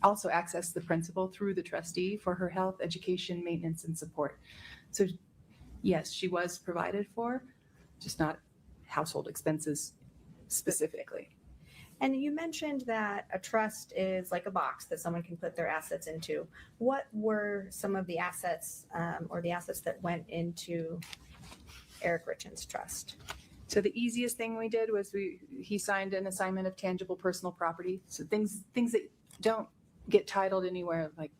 also access the principal through the trustee for her health, education, maintenance, and support. So yes, she was provided for, just not household expenses specifically. And you mentioned that a trust is like a box that someone can put their assets into. What were some of the assets or the assets that went into Eric Richins' trust? So the easiest thing we did was he signed an assignment of tangible personal property. So things that don't get titled anywhere, like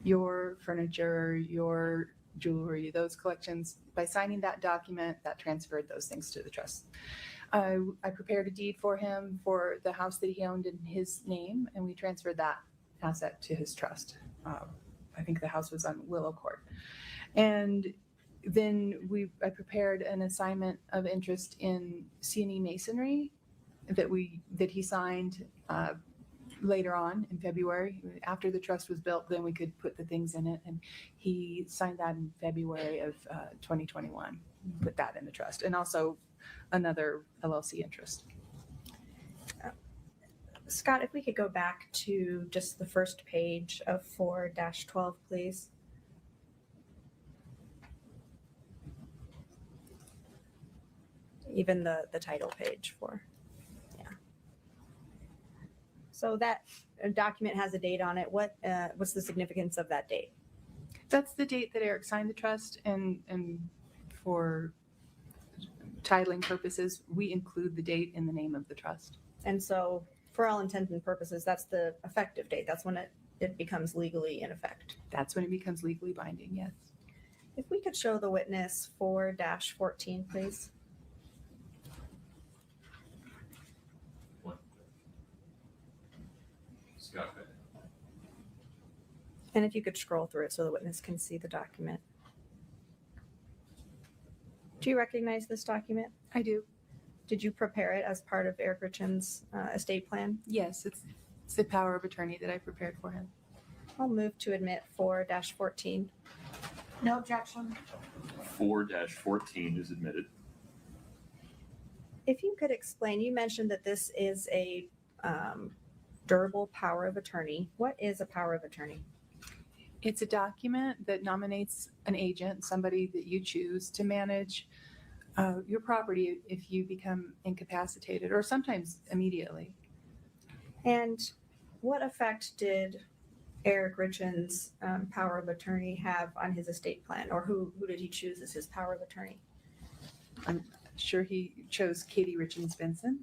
your furniture, your jewelry, those collections. By signing that document, that transferred those things to the trust. I prepared a deed for him for the house that he owned in his name, and we transferred that asset to his trust. I think the house was on Willow Court. And then I prepared an assignment of interest in C&E Masonry that he signed later on in February. After the trust was built, then we could put the things in it, and he signed that in February of 2021. Put that in the trust, and also another LLC interest. Scott, if we could go back to just the first page of 4-12, please. Even the title page for, yeah. So that document has a date on it. What's the significance of that date? That's the date that Eric signed the trust, and for titling purposes, we include the date in the name of the trust. And so for all intents and purposes, that's the effective date. That's when it becomes legally in effect. That's when it becomes legally binding, yes. If we could show the witness 4-14, please. Scott. And if you could scroll through it so the witness can see the document. Do you recognize this document? I do. Did you prepare it as part of Eric Richins' estate plan? Yes, it's the power of attorney that I prepared for him. I'll move to admit 4-14. No objection. 4-14 is admitted. If you could explain, you mentioned that this is a durable power of attorney. What is a power of attorney? It's a document that nominates an agent, somebody that you choose to manage your property if you become incapacitated, or sometimes immediately. And what effect did Eric Richins' power of attorney have on his estate plan, or who did he choose as his power of attorney? I'm sure he chose Kouri Richins Benson.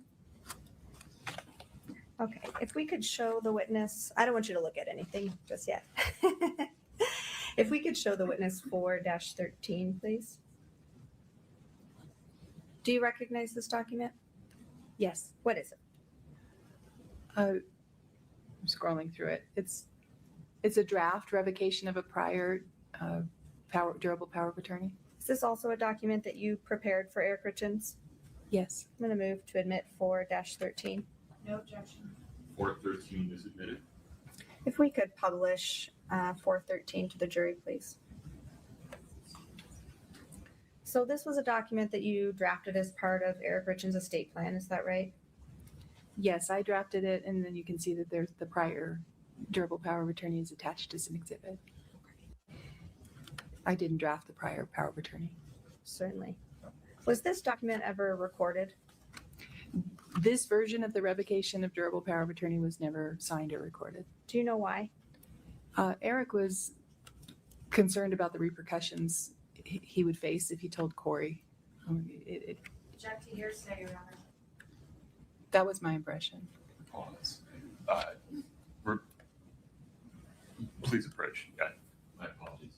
Okay, if we could show the witness, I don't want you to look at anything just yet. If we could show the witness 4-13, please. Do you recognize this document? Yes. What is it? I'm scrolling through it. It's a draft revocation of a prior durable power of attorney. Is this also a document that you prepared for Eric Richins? Yes. I'm going to move to admit 4-13. No objection. 4-13 is admitted. If we could publish 4-13 to the jury, please. So this was a document that you drafted as part of Eric Richins' estate plan, is that right? Yes, I drafted it, and then you can see that there's the prior durable power of attorney is attached as an exhibit. I didn't draft the prior power of attorney. Certainly. Was this document ever recorded? This version of the revocation of durable power of attorney was never signed or recorded. Do you know why? Eric was concerned about the repercussions he would face if he told Kouri. Object to hearsay, Your Honor. That was my impression. Pause. Please approach. Yeah, my apologies.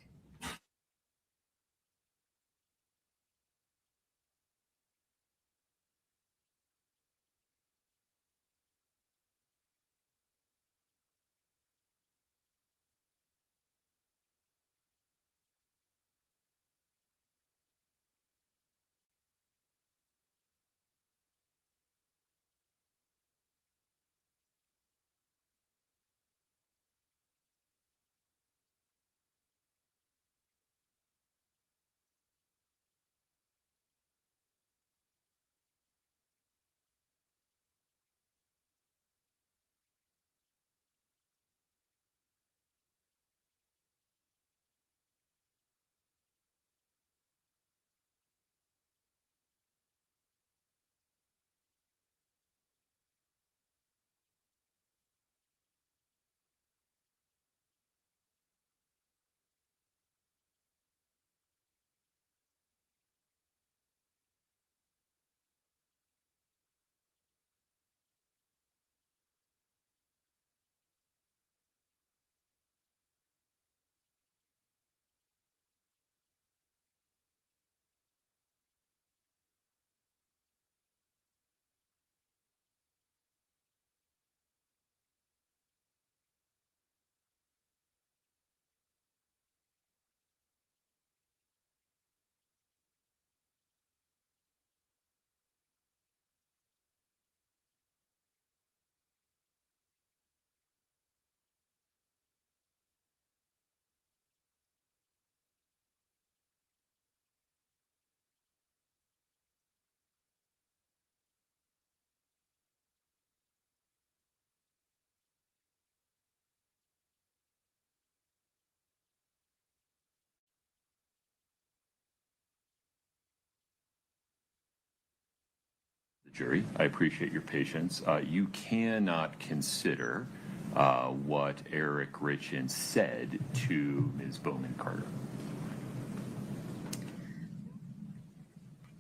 Jury, I appreciate your patience. You cannot consider what Eric Richins said to Ms. Bowman-Carter.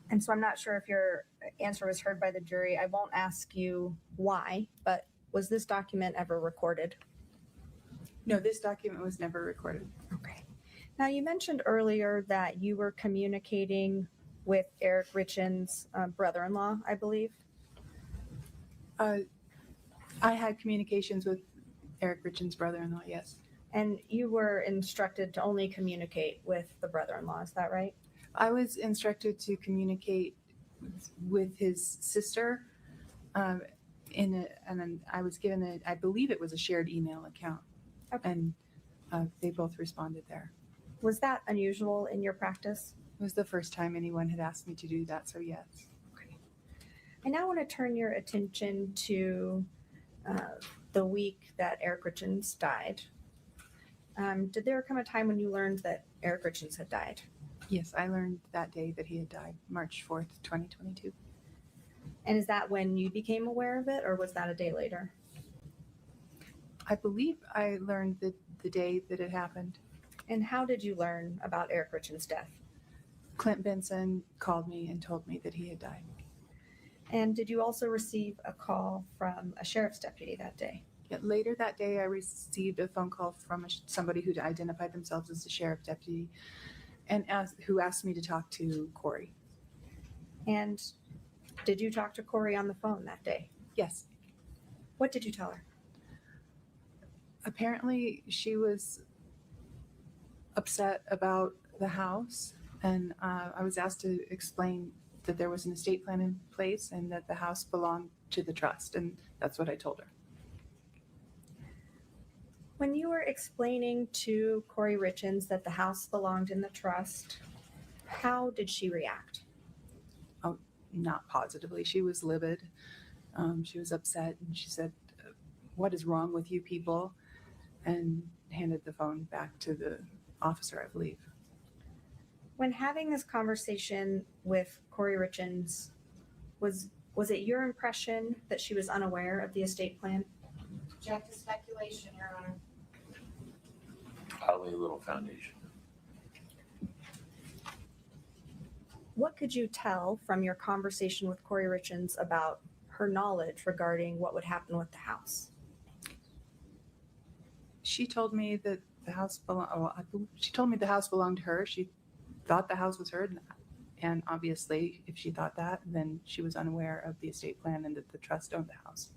And so I'm not sure if your answer was heard by the jury. I won't ask you why, but was this document ever recorded? No, this document was never recorded. Okay. Now, you mentioned earlier that you were communicating with Eric Richins' brother-in-law, I believe. I had communications with Eric Richins' brother-in-law, yes. And you were instructed to only communicate with the brother-in-law, is that right? I was instructed to communicate with his sister, and then I was given I believe it was a shared email account. Okay. And they both responded there. Was that unusual in your practice? It was the first time anyone had asked me to do that, so yes. I now want to turn your attention to the week that Eric Richins died. Did there come a time when you learned that Eric Richins had died? Yes, I learned that day that he had died, March 4th, 2022. And is that when you became aware of it, or was that a day later? I believe I learned the day that it happened. And how did you learn about Eric Richins' death? Clint Benson called me and told me that he had died. And did you also receive a call from a sheriff's deputy that day? Yeah, later that day, I received a phone call from somebody who identified themselves as the sheriff deputy and who asked me to talk to Kouri. And did you talk to Kouri on the phone that day? Yes. What did you tell her? Apparently, she was upset about the house, and I was asked to explain that there was an estate plan in place and that the house belonged to the trust, and that's what I told her. When you were explaining to Kouri Richins that the house belonged in the trust, how did she react? Oh, not positively. She was livid. She was upset, and she said, "What is wrong with you people?" and handed the phone back to the officer, I believe. When having this conversation with Kouri Richins, was it your impression that she was unaware of the estate plan? Object to speculation, Your Honor. I'll lay a little foundation. What could you tell from your conversation with Kouri Richins about her knowledge regarding what would happen with the house? She told me that the house she told me the house belonged to her. She thought the house was hers, and obviously, if she thought that, then she was unaware of the estate plan and that the trust owned the house.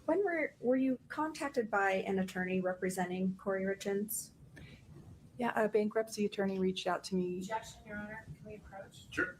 When were you contacted by an attorney representing Kouri Richins? Yeah, a bankruptcy attorney reached out to me. Objection, Your Honor. Can we approach? Sure.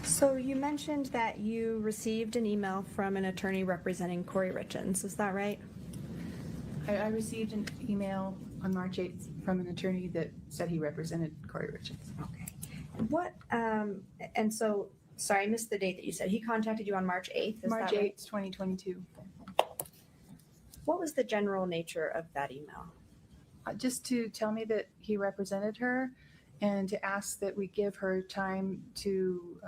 So you mentioned that you received an email from an attorney representing Kouri Richins. Is that right? I received an email on March 8th from an attorney that said he represented Kouri Richins. Okay. What, and so, sorry, I missed the date that you said. He contacted you on March 8th, is March that right? 8th, 2022. What was the general nature of that email? Just to tell me that he represented her and to ask that we give her time to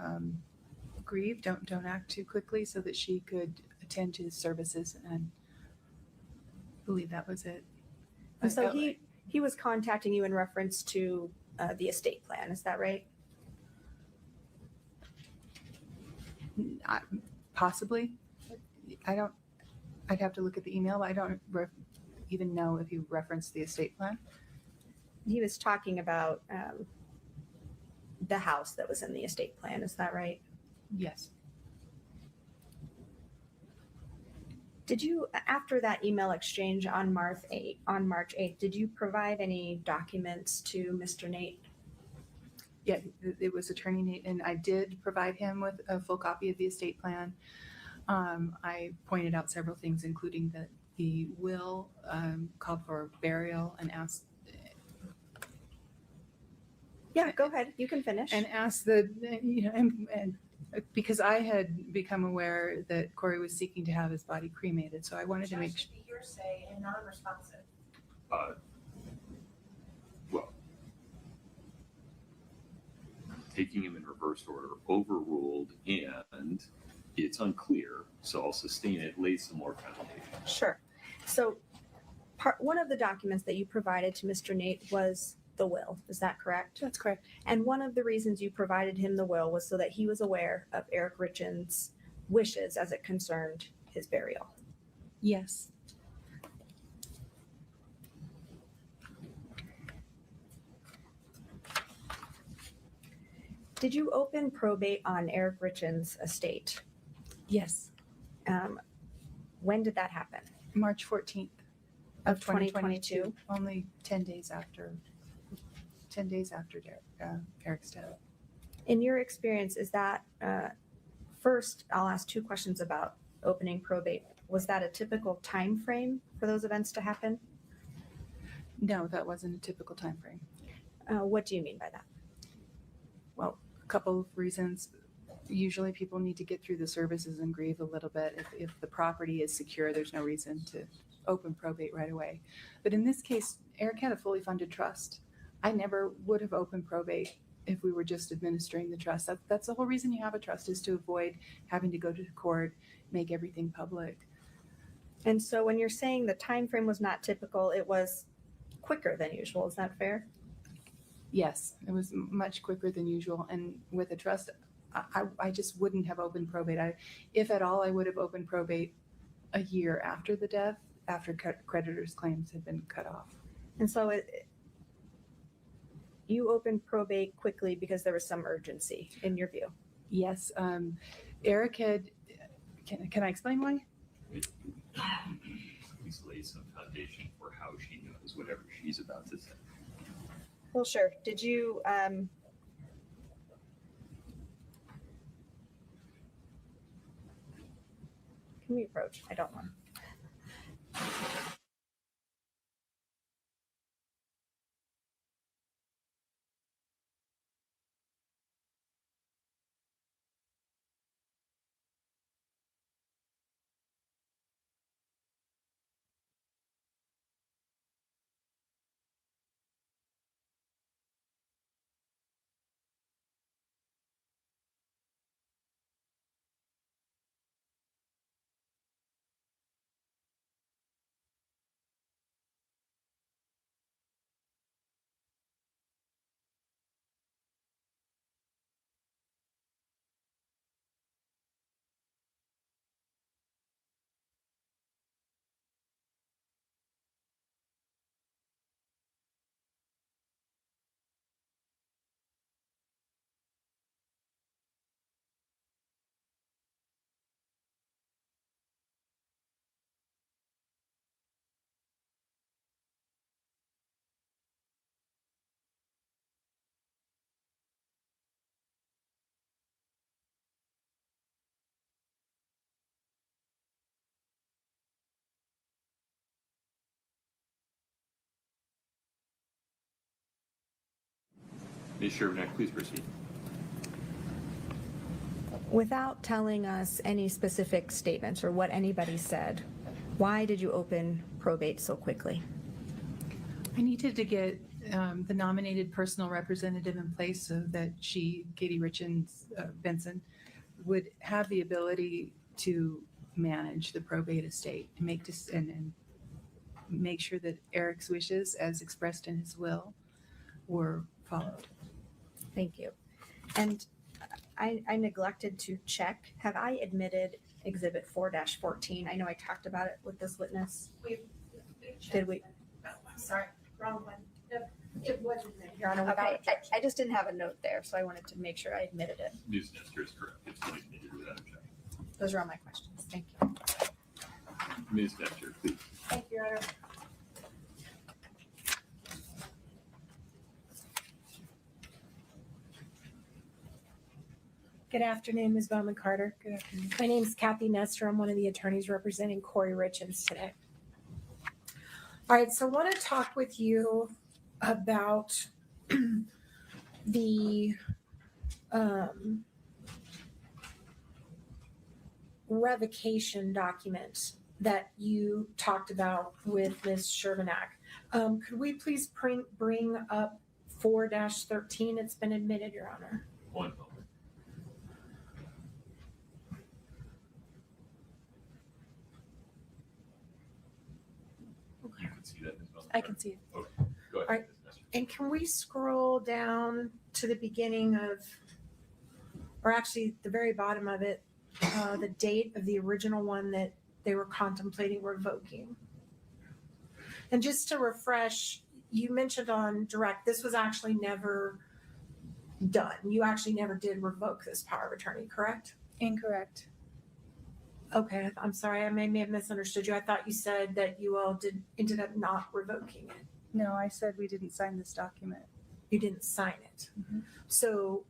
grieve, don't act too quickly, so that she could attend to the services, and I believe that was it. And so he was contacting you in reference to the estate plan, is that right? Possibly. I'd have to look at the email, but I don't even know if he referenced the estate plan. He was talking about the house that was in the estate plan. Is that right? Yes. Did you, after that email exchange on March 8th, did you provide any documents to Mr. Nate? Yeah, it was Attorney Nate, and I did provide him with a full copy of the estate plan. I pointed out several things, including that the will called for burial and asked. Yeah, go ahead. You can finish. And asked and because I had become aware that Kouri was seeking to have his body cremated, so I wanted to make sure. Hearsay and non-responsive. Well, taking him in reverse order, overruled, and it's unclear, so I'll sustain it, lay some more foundation. Sure. So one of the documents that you provided to Mr. Nate was the will. Is that correct? That's correct. And one of the reasons you provided him the will was so that he was aware of Eric Richins' wishes as it concerned his burial. Yes. Did you open probate on Eric Richins' estate? Yes. When did that happen? March 14th of 2022. Only 10 days after Eric's death. In your experience, is that, first, I'll ask two questions about opening probate. Was that a typical time frame for those events to happen? No, that wasn't a typical time frame. What do you mean by that? Well, a couple of reasons. Usually people need to get through the services and grieve a little bit. If the property is secure, there's no reason to open probate right away. But in this case, Eric had a fully funded trust. I never would have opened probate if we were just administering the trust. That's the whole reason you have a trust, is to avoid having to go to court, make everything public. And so when you're saying the time frame was not typical, it was quicker than usual. Is that fair? Yes, it was much quicker than usual. And with a trust, I just wouldn't have opened probate. If at all, I would have opened probate a year after the death, after creditors' claims had been cut off. And so you opened probate quickly because there was some urgency, in your view? Yes. Eric had, can I explain why? Please lay some foundation for how she knows whatever she's about to say. Well, sure. Did you, can we approach? I don't want. Ms. Shervinack, please proceed. Without telling us any specific statements or what anybody said, why did you open probate so quickly? I needed to get the nominated personal representative in place so that she, Katie Richins Benson, would have the ability to manage the probate estate and make sure that Eric's wishes, as expressed in his will, were followed. Thank you. And I neglected to check. Have I admitted Exhibit 4-14? I know I talked about it with this witness. Did we? Sorry, wrong one. Yep. It wasn't there, Your Honor. Okay, I just didn't have a note there, so I wanted to make sure I admitted it. Ms. Nestor is correct. It's been admitted without objection. Those are all my questions. Thank you. Ms. Nestor, please. Thank you, Your Honor. Good afternoon, Ms. Bowman Carter. Good afternoon. My name is Kathy Nestor. I'm one of the attorneys representing Kouri Richins today. All right, so I want to talk with you about the revocation document that you talked about with Ms. Shervanack. Could we please bring up 4-13? It's been admitted, Your Honor. One moment. You can see that, Ms. Bowman. I can see it. Okay, go ahead. All right. Ms. Nestor. And can we scroll down to the beginning of, or actually the very bottom of it, the date of the original one that they were contemplating revoking? And just to refresh, you mentioned on direct, this was actually never done. You actually never did revoke this power of attorney, correct? Incorrect. Okay, I'm sorry, I may have misunderstood you. I thought you said that you all ended up not revoking it. No, I said we didn't sign this document. You didn't sign it. So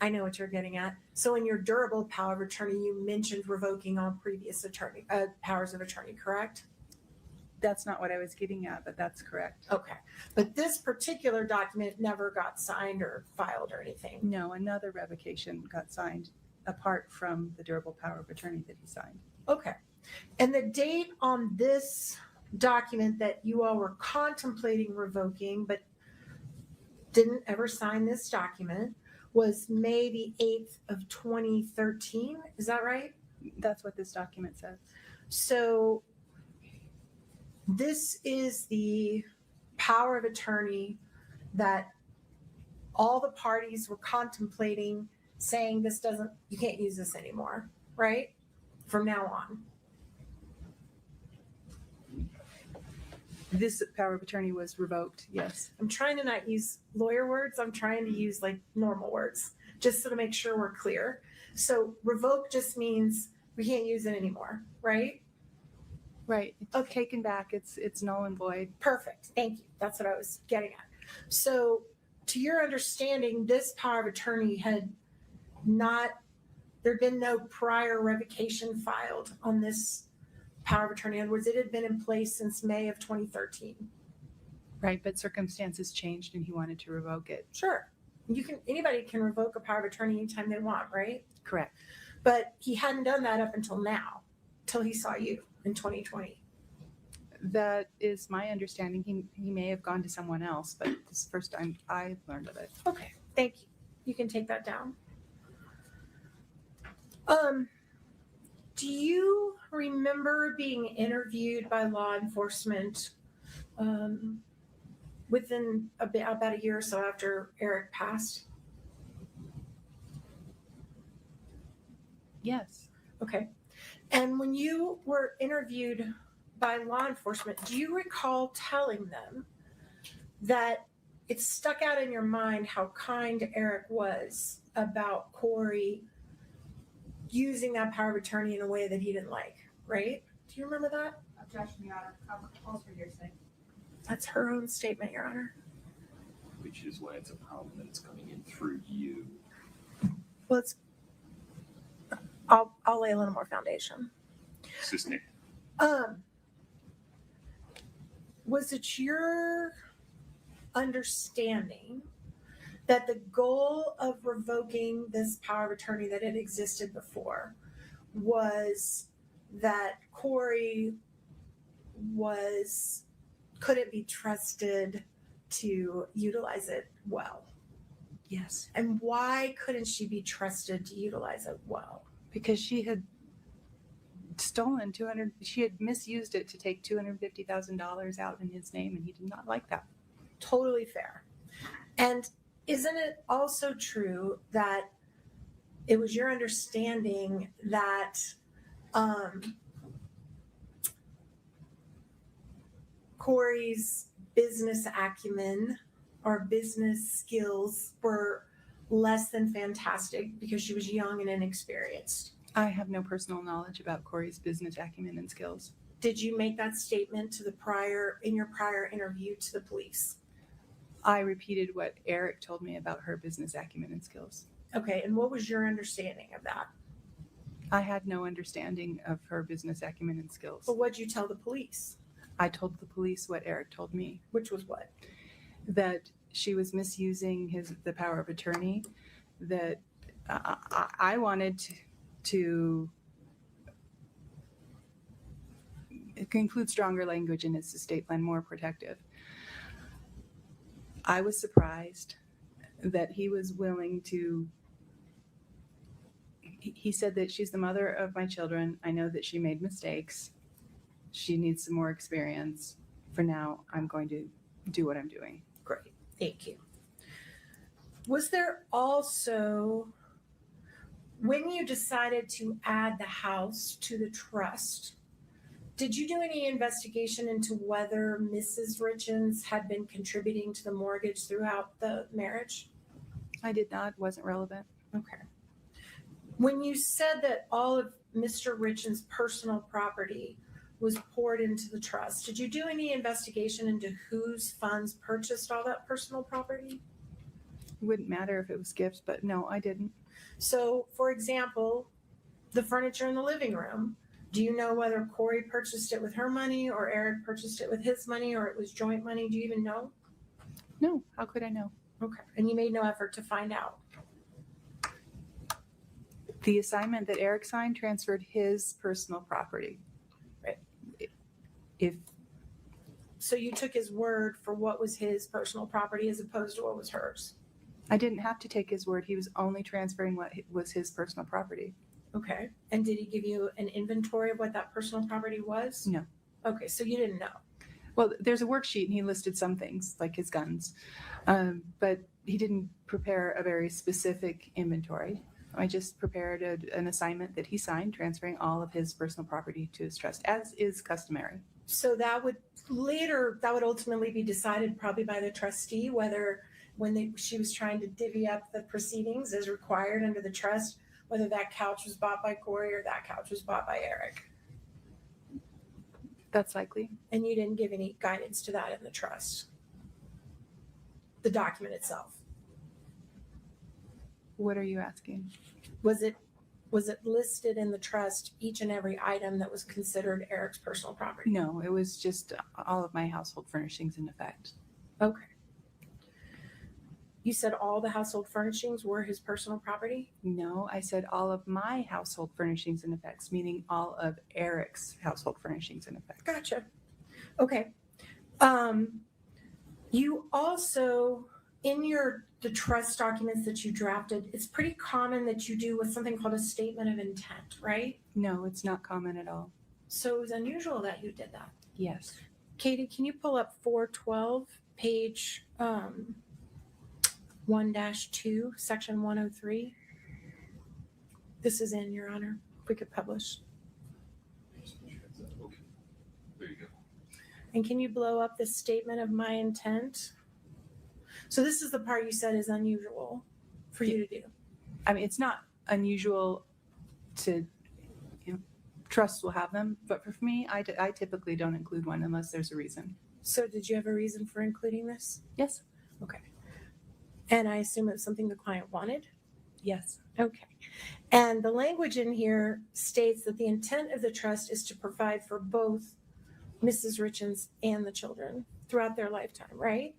I know what you're getting at. So in your durable power of attorney, you mentioned revoking all previous attorney powers of attorney, correct? That's not what I was getting at, but that's correct. Okay. But this particular document never got signed or filed or anything. No, another revocation got signed apart from the durable power of attorney that he signed. Okay. And the date on this document that you all were contemplating revoking but didn't ever sign this document was May the 8th of 2013. Is that right? That's what this document says. So this is the power of attorney that all the parties were contemplating, saying you can't use this anymore, right? From now on. This power of attorney was revoked, yes. I'm trying to not use lawyer words. I'm trying to use like normal words, just so to make sure we're clear. So revoke just means we can't use it anymore, right? Right. It's taken back. It's null and void. Perfect. Thank you. That's what I was getting at. So to your understanding, this power of attorney had there'd been no prior revocation filed on this power of attorney. In other words, it had been in place since May of 2013. Right, but circumstances changed and he wanted to revoke it. Sure. Anybody can revoke a power of attorney anytime they want, right? Correct. But he hadn't done that up until now, till he saw you in 2020. That is my understanding. He may have gone to someone else, but this is the first time I learned of it. Okay, thank you. You can take that down. Do you remember being interviewed by law enforcement within about a year or so after Eric passed? Yes. Okay. And when you were interviewed by law enforcement, do you recall telling them that it stuck out in your mind how kind Eric was about Kouri using that power of attorney in a way that he didn't like, right? Do you remember that? Objection, Your Honor. Calls for hearsay. That's her own statement, Your Honor. Which is why it's a problem that it's coming in through you. Well, I'll lay a little more foundation. Assistant. Was it your understanding that the goal of revoking this power of attorney that had existed before was that Kouri couldn't be trusted to utilize it well? Yes. And why couldn't she be trusted to utilize it well? Because she had stolen she had misused it to take $250,000 out in his name, and he did not like that. Totally fair. And isn't it also true that it was your understanding that Kouri's business acumen or business skills were less than fantastic because she was young and inexperienced? I have no personal knowledge about Kouri's business acumen and skills. Did you make that statement in your prior interview to the police? I repeated what Eric told me about her business acumen and skills. Okay, and what was your understanding of that? I had no understanding of her business acumen and skills. But what'd you tell the police? I told the police what Eric told me. Which was what? That she was misusing the power of attorney, that I wanted to include stronger language in his estate plan, more protective. I was surprised that he was willing to. He said that she's the mother of my children. I know that she made mistakes. She needs some more experience. For now, I'm going to do what I'm doing. Great, thank you. Was there also, when you decided to add the house to the trust, did you do any investigation into whether Mrs. Richins had been contributing to the mortgage throughout the marriage? I did not. Wasn't relevant. Okay. When you said that all of Mr. Richins' personal property was poured into the trust, did you do any investigation into whose funds purchased all that personal property? It wouldn't matter if it was gifts, but no, I didn't. So, for example, the furniture in the living room, do you know whether Kouri purchased it with her money or Eric purchased it with his money or it was joint money? Do you even know? No, how could I know? Okay, and you made no effort to find out? The assignment that Eric signed transferred his personal property. Right. If So you took his word for what was his personal property as opposed to what was hers? I didn't have to take his word. He was only transferring what was his personal property. Okay. And did he give you an inventory of what that personal property was? No. Okay, so you didn't know. Well, there's a worksheet and he listed some things like his guns, but he didn't prepare a very specific inventory. I just prepared an assignment that he signed transferring all of his personal property to his trust, as is customary. So that would ultimately be decided probably by the trustee, whether she was trying to divvy up the proceedings as required under the trust, whether that couch was bought by Kouri or that couch was bought by Eric. That's likely. And you didn't give any guidance to that in the trust, the document itself. What are you asking? Was it listed in the trust, each and every item that was considered Eric's personal property? No, it was just all of my household furnishings in effect. Okay. You said all the household furnishings were his personal property? No, I said all of my household furnishings and effects, meaning all of Eric's household furnishings and effects. Gotcha. Okay. You also, in the trust documents that you drafted, it's pretty common that you do with something called a statement of intent, right? No, it's not common at all. So it was unusual that you did that. Yes. Katie, can you pull up 412, page 1-2, section 103? This is in, Your Honor, if we could publish. There you go. And can you blow up the statement of my intent? So this is the part you said is unusual for you to do. I mean, it's not unusual to, trusts will have them, but for me, I typically don't include one unless there's a reason. So did you have a reason for including this? Yes. Okay. And I assume it's something the client wanted? Yes. Okay. And the language in here states that the intent of the trust is to provide for both Mrs. Richins and the children throughout their lifetime, right?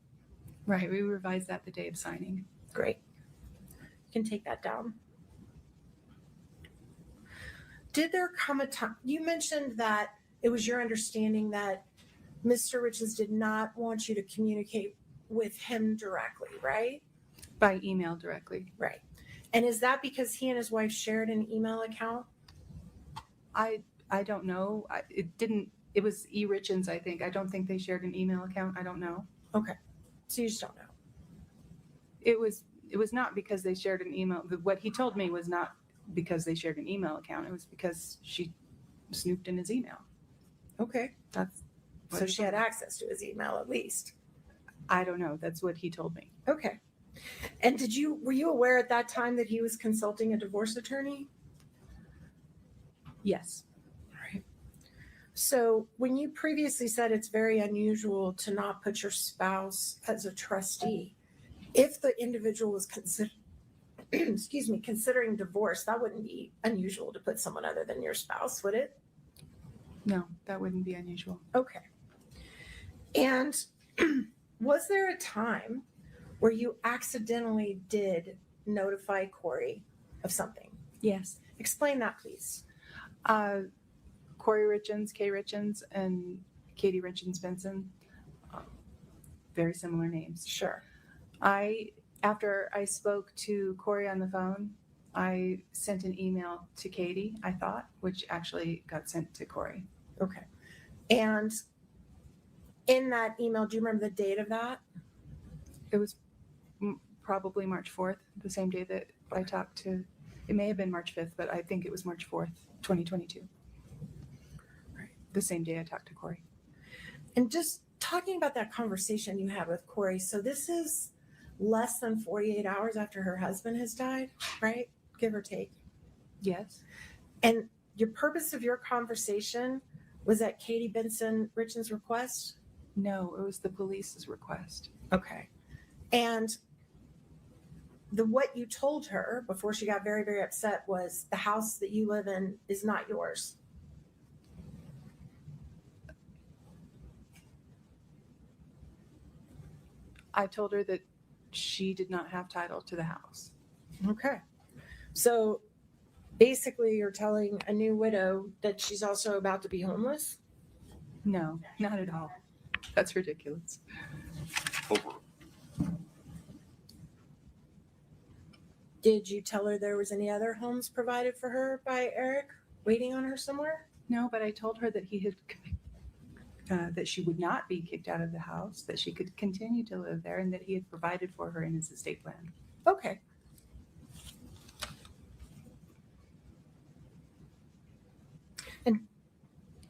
Right. We revised that the day of signing. Great. You can take that down. Did there come a time, you mentioned that it was your understanding that Mr. Richins did not want you to communicate with him directly, right? By email directly. Right. And is that because he and his wife shared an email account? I don't know. It was E. Richins, I think. I don't think they shared an email account. I don't know. Okay. So you just don't know. It was not because they shared an email. What he told me was not because they shared an email account. It was because she snooped in his email. Okay. That's So she had access to his email at least. I don't know. That's what he told me. Okay. And were you aware at that time that he was consulting a divorce attorney? Yes. So when you previously said it's very unusual to not put your spouse as a trustee, if the individual was considering divorce, that wouldn't be unusual to put someone other than your spouse, would it? No, that wouldn't be unusual. Okay. And was there a time where you accidentally did notify Kouri of something? Yes. Explain that, please. Kouri Richins, Kay Richins, and Katie Richins Benson. Very similar names. Sure. After I spoke to Kouri on the phone, I sent an email to Katie, I thought, which actually got sent to Kouri. Okay. And in that email, do you remember the date of that? It was probably March 4th, the same day that I talked to, it may have been March 5th, but I think it was March 4th, 2022. Right. The same day I talked to Kouri. And just talking about that conversation you had with Kouri, so this is less than 48 hours after her husband has died, right? Give or take. Yes. And your purpose of your conversation was at Katie Benson Richins' request? No, it was the police's request. Okay. And what you told her before she got very, very upset was the house that you live in is not yours. I told her that she did not have title to the house. Okay. So basically you're telling a new widow that she's also about to be homeless? No, not at all. That's ridiculous. Did you tell her there was any other homes provided for her by Eric waiting on her somewhere? No, but I told her that he had that she would not be kicked out of the house, that she could continue to live there, and that he had provided for her in his estate plan. Okay. And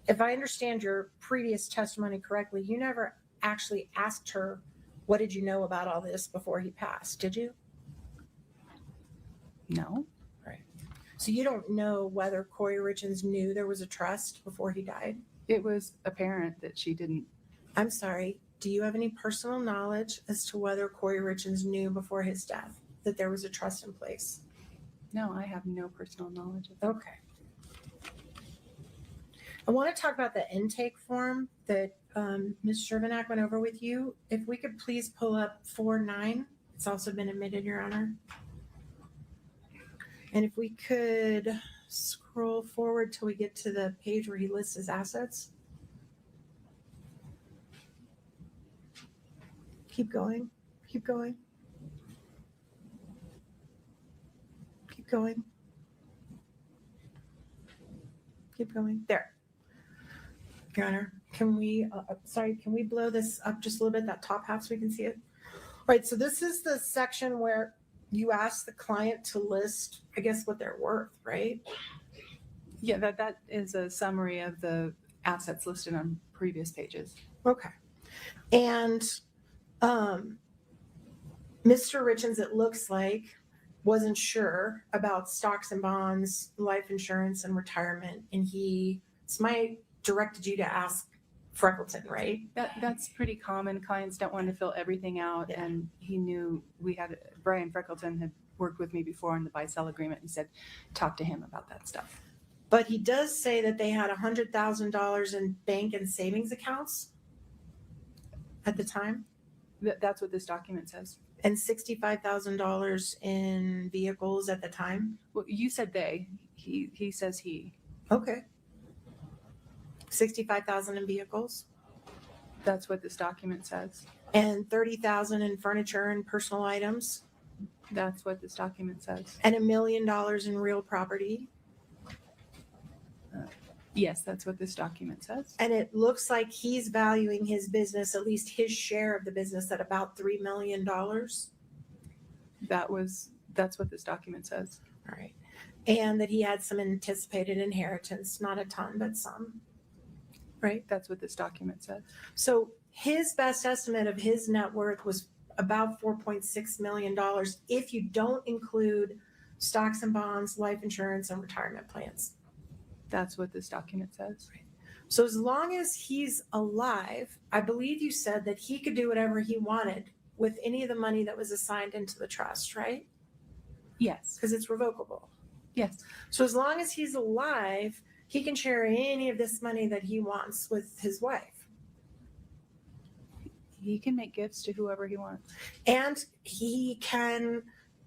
if I understand your previous testimony correctly, you never actually asked her, what did you know about all this before he passed, did you? No. Right. So you don't know whether Kouri Richins knew there was a trust before he died? It was apparent that she didn't. I'm sorry. Do you have any personal knowledge as to whether Kouri Richins knew before his death that there was a trust in place? No, I have no personal knowledge of that. Okay. I want to talk about the intake form that Ms. Shervinack went over with you. If we could please pull up 4-9. It's also been admitted, Your Honor. And if we could scroll forward till we get to the page where he lists his assets. Keep going. Keep going. Keep going. Keep going. There. Your Honor, can we blow this up just a little bit, that top half, so we can see it? All right, so this is the section where you ask the client to list, I guess, what they're worth, right? Yeah, that is a summary of the assets listed on previous pages. Okay. And Mr. Richins, it looks like, wasn't sure about stocks and bonds, life insurance, and retirement. And Smite directed you to ask Freckleton, right? That's pretty common. Clients don't want to fill everything out. Yeah. And he knew Brian Freckleton had worked with me before on the buy-sell agreement. He said, talk to him about that stuff. But he does say that they had $100,000 in bank and savings accounts at the time. That's what this document says. And $65,000 in vehicles at the time. Well, you said they. He says he. Okay. 65,000 in vehicles. That's what this document says. And 30,000 in furniture and personal items. That's what this document says. And $1 million in real property. Yes, that's what this document says. And it looks like he's valuing his business, at least his share of the business, at about $3 million. That's what this document says. All right. And that he had some anticipated inheritance, not a ton, but some. Right? That's what this document says. So his best estimate of his net worth was about $4.6 million if you don't include stocks and bonds, life insurance, and retirement plans. That's what this document says. So as long as he's alive, I believe you said that he could do whatever he wanted with any of the money that was assigned into the trust, right? Yes. Because it's revocable. Yes. So as long as he's alive, he can share any of this money that he wants with his wife. He can make gifts to whoever he wants. And he can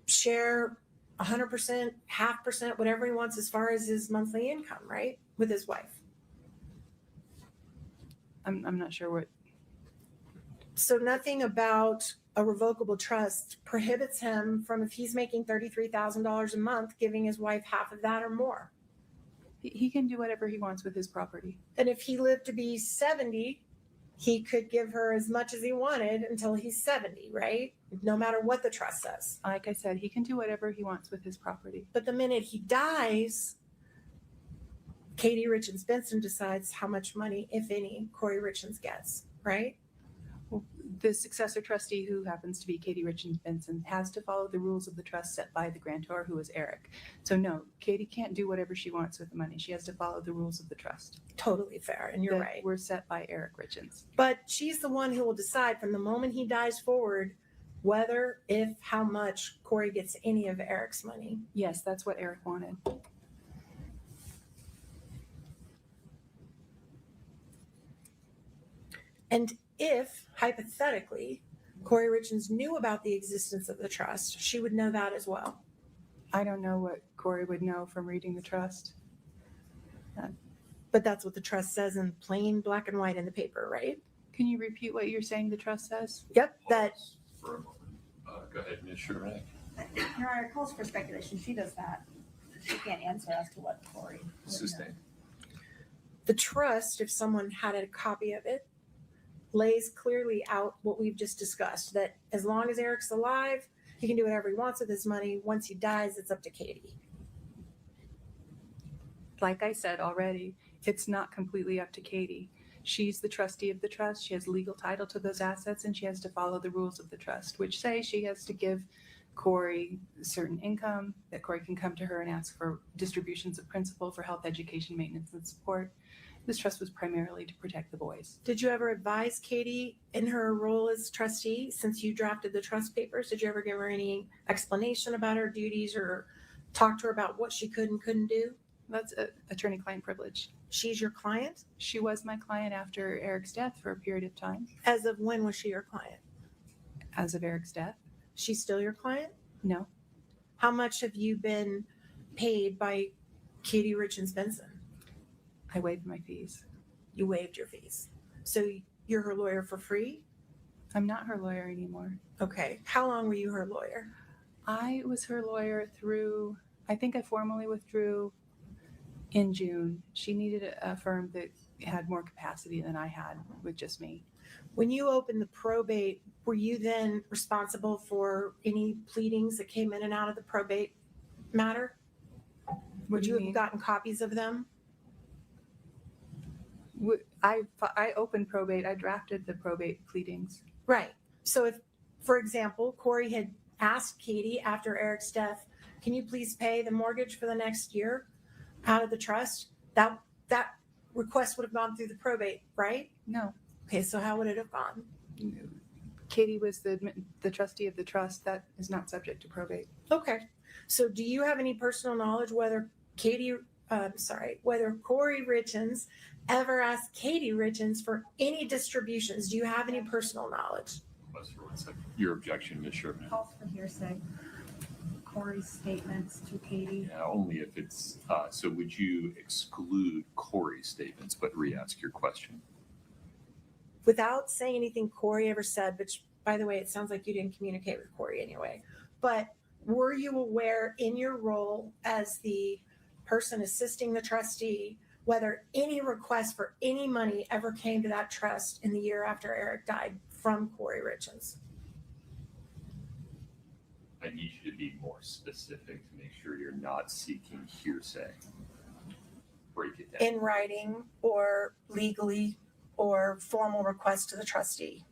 share 100%, 0.5%, whatever he wants as far as his monthly income, right? With his wife. I'm not sure what. So nothing about a revocable trust prohibits him from, if he's making $33,000 a month, giving his wife half of that or more. He can do whatever he wants with his property. And if he lived to be 70, he could give her as much as he wanted until he's 70, right? No matter what the trust says. Like I said, he can do whatever he wants with his property. But the minute he dies, Katie Richins Benson decides how much money, if any, Kouri Richins gets, right? Well, the successor trustee, who happens to be Katie Richins Benson, has to follow the rules of the trust set by the grantor, who is Eric. So no, Katie can't do whatever she wants with the money. She has to follow the rules of the trust. Totally fair, and you're that right. Were set by Eric Richins. But she's the one who will decide from the moment he dies forward whether, if, how much Kouri gets any of Eric's money. Yes, that's what Eric wanted. And if, hypothetically, Kouri Richins knew about the existence of the trust, she would know that as well. I don't know what Kouri would know from reading the trust. But that's what the trust says in plain black and white in the paper, right? Can you repeat what you're saying the trust says? Yep, that. For a moment. Go ahead, Ms. Sherman. Your Honor, calls for speculation. She does not. She can't answer as to what Kouri. Sustained. The trust, if someone had a copy of it, lays clearly out what we've just discussed, that as long as Eric's alive, he can do whatever he wants with his money. Once he dies, it's up to Katie. Like I said already, it's not completely up to Katie. She's the trustee of the trust. She has legal title to those assets, and she has to follow the rules of the trust, which say she has to give Kouri certain income, that Kouri can come to her and ask for distributions of principal for health, education, maintenance, and support. This trust was primarily to protect the boys. Did you ever advise Katie in her role as trustee, since you drafted the trust papers? Did you ever give her any explanation about her duties or talk to her about what she could and couldn't do? That's attorney-client privilege. She's your client? She was my client after Eric's death for a period of time. As of when was she your client? As of Eric's death. She's still your client? No. How much have you been paid by Katie Richins Benson? I waived my fees. You waived your fees. So you're her lawyer for free? I'm not her lawyer anymore. Okay. How long were you her lawyer? I was her lawyer through, I think I formally withdrew in June. She needed a firm that had more capacity than I had with just me. When you opened the probate, were you then responsible for any pleadings that came in and out of the probate matter? Would you have gotten copies of them? I opened probate. I drafted the probate pleadings. Right. So if, for example, Kouri had asked Katie after Eric's death, can you please pay the mortgage for the next year out of the trust? That request would have gone through the probate, right? No. Okay, so how would it have gone? Katie was the trustee of the trust. That is not subject to probate. Okay. So do you have any personal knowledge whether Kouri Richins ever asked Katie Richins for any distributions? Do you have any personal knowledge? Your objection, Ms. Sherman. Calls for hearsay. Kouri's statements to Katie. Yeah, only if it's, so would you exclude Kouri's statements, but re-ask your question? Without saying anything Kouri ever said, which, by the way, it sounds like you didn't communicate with Kouri anyway, but were you aware in your role as the person assisting the trustee whether any request for any money ever came to that trust in the year after Eric died from Kouri Richins? I need you to be more specific to make sure you're not seeking hearsay. Break it down. In writing or legally? or formal request to the trustee?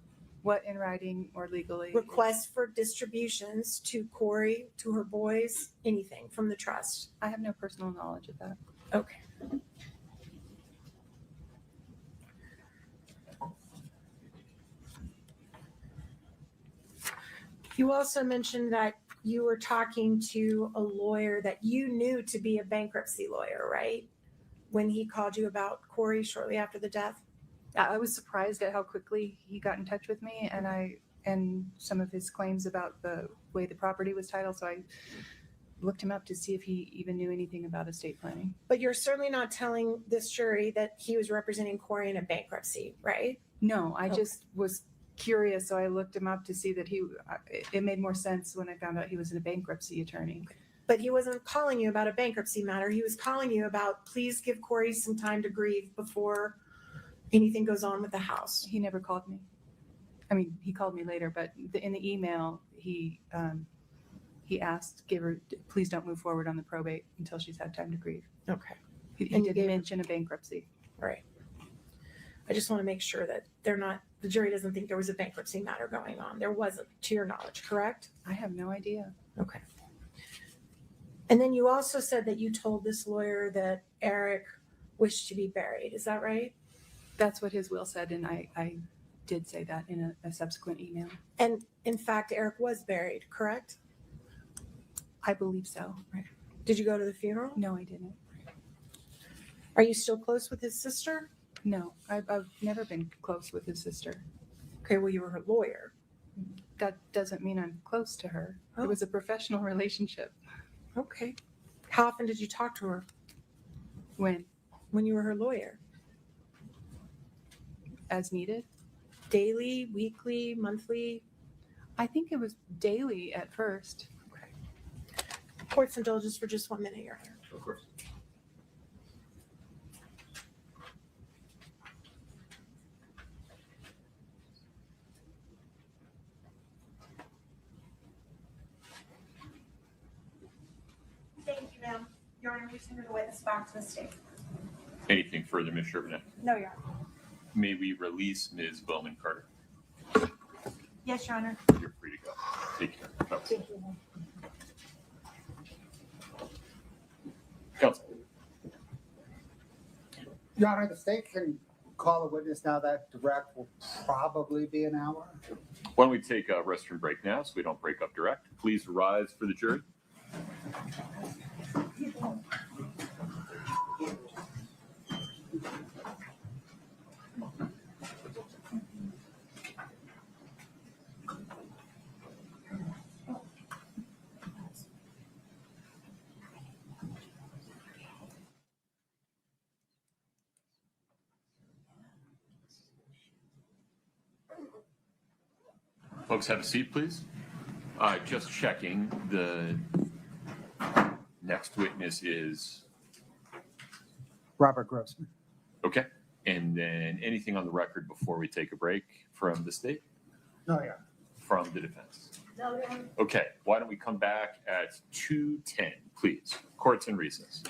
What in writing or legally? Request for distributions to Kouri, to her boys, anything from the trust? I have no personal knowledge of that. Okay. You also mentioned that you were talking to a lawyer that you knew to be a bankruptcy lawyer, right? When he called you about Kouri shortly after the death? I was surprised at how quickly he got in touch with me and some of his claims about the way the property was titled. So I looked him up to see if he even knew anything about estate planning. But you're certainly not telling this jury that he was representing Kouri in a bankruptcy, right? No, I just was curious, so I looked him up to see that it made more sense when I found out he was a bankruptcy attorney. But he wasn't calling you about a bankruptcy matter. He was calling you about, please give Kouri some time to grieve before anything goes on with the house. He never called me. I mean, he called me later, but in the email, he asked, please don't move forward on the probate until she's had time to grieve. Okay. He didn't mention a bankruptcy. Right. I just want to make sure that the jury doesn't think there was a bankruptcy matter going on. There wasn't, to your knowledge, correct? I have no idea. Okay. And then you also said that you told this lawyer that Eric wished to be buried. Is that right? That's what his will said, and I did say that in a subsequent email. And in fact, Eric was buried, correct? I believe so. Right. Did you go to the funeral? No, I didn't. Are you still close with his sister? No, I've never been close with his sister. Okay, well, you were her lawyer. That doesn't mean I'm close to her. Oh. It was a professional relationship. Okay. How often did you talk to her? When? When you were her lawyer. As needed? Daily, weekly, monthly? I think it was daily at first. Okay. Court's indulgence for just 1 minute, Your Honor. Of course. Thank you, ma'am. Your Honor, we send the witness back to the state. Anything further, Ms. Sherman? No, Your Honor. May we release Ms. Bowman Carter? Yes, Your Honor. You're free to go. Take care. Bye. Thank you. Counsel. Your Honor, the state can call a witness now. That direct will probably be an hour. Why don't we take a restroom break now so we don't break up direct? Please rise for the jury. Folks, have a seat, please. Just checking, the next witness is, Robert Grossman. okay. And then anything on the record before we take a break from the state, No, Your Honor. from the defense? No, Your Honor. Okay, why don't we come back at 2:10, please? Court's in recess.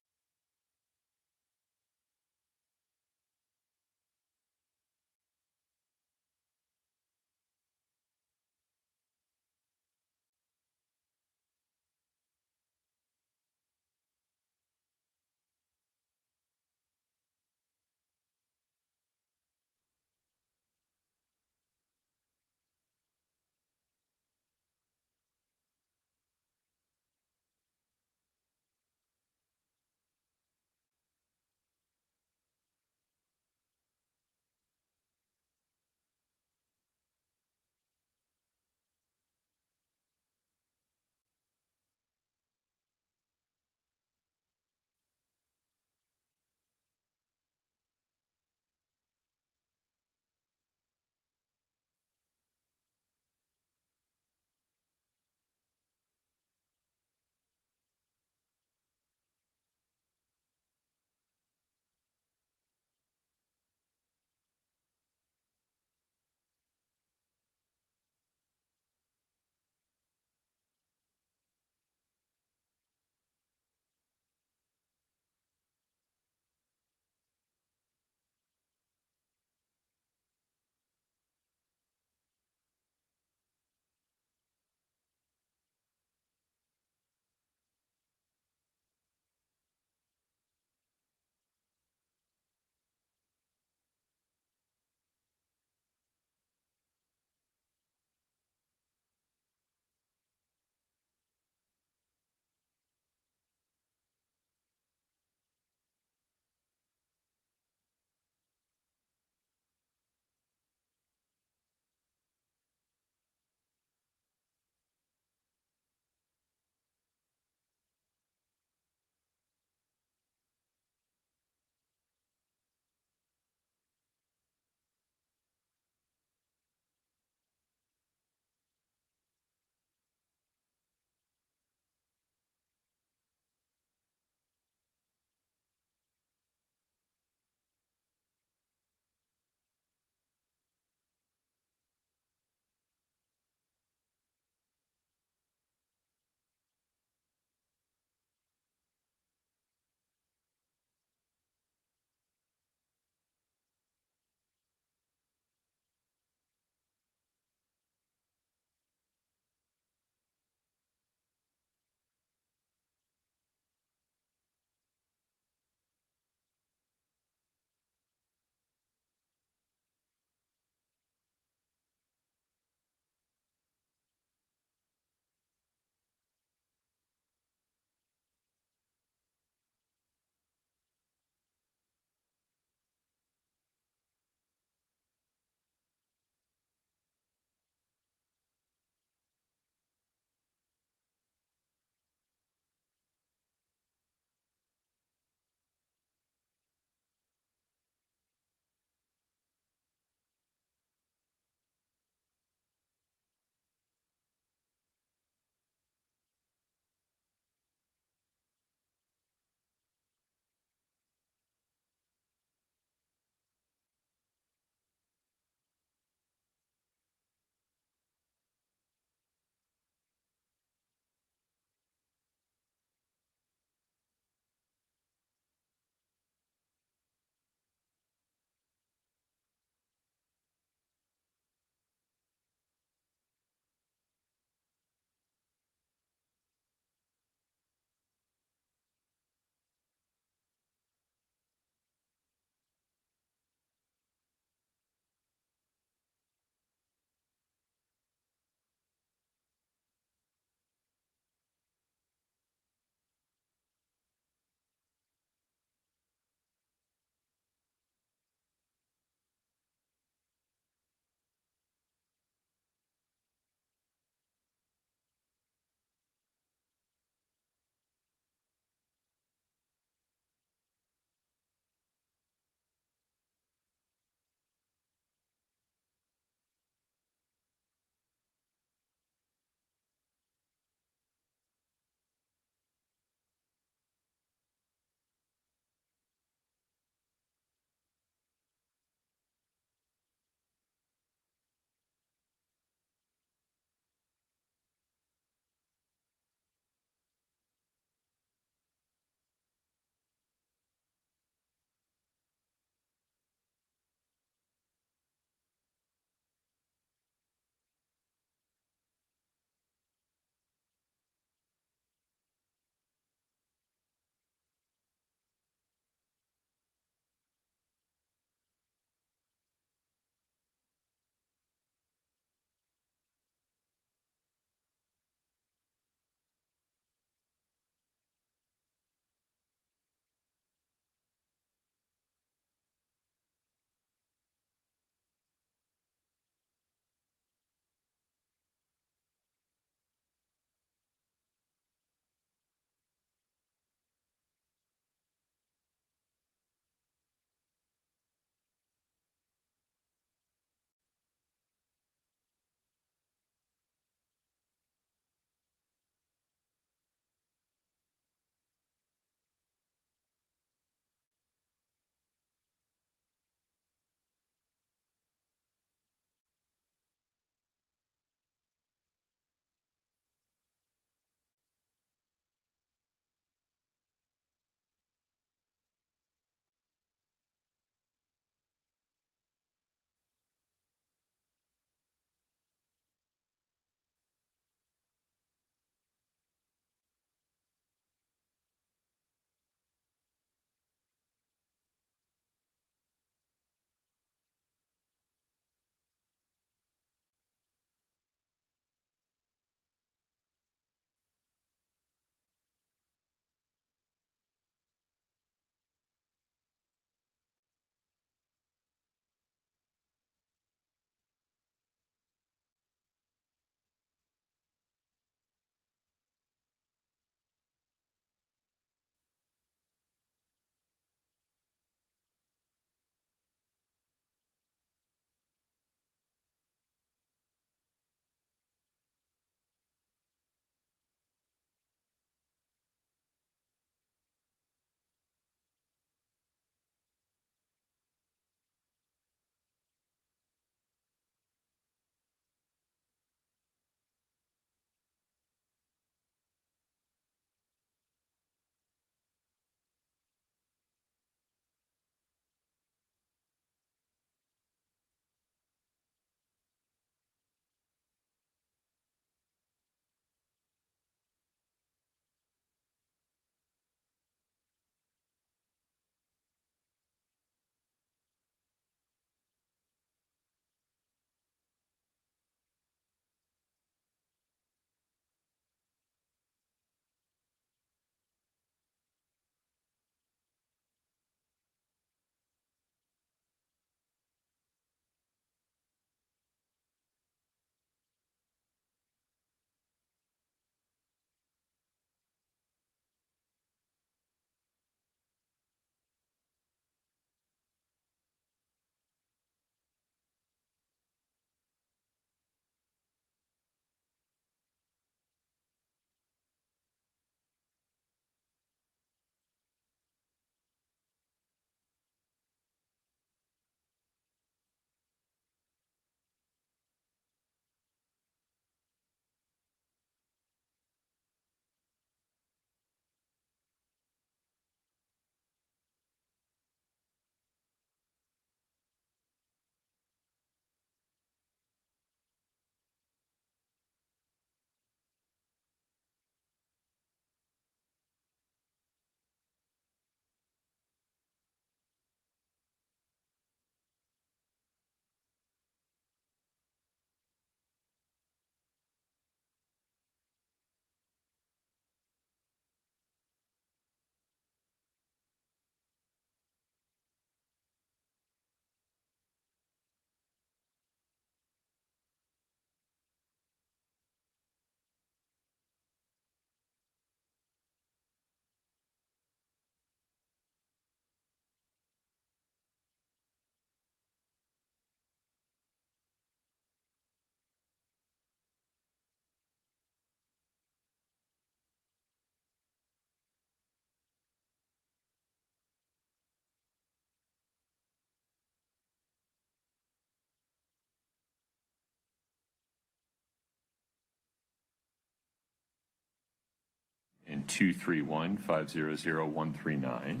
231-500-139.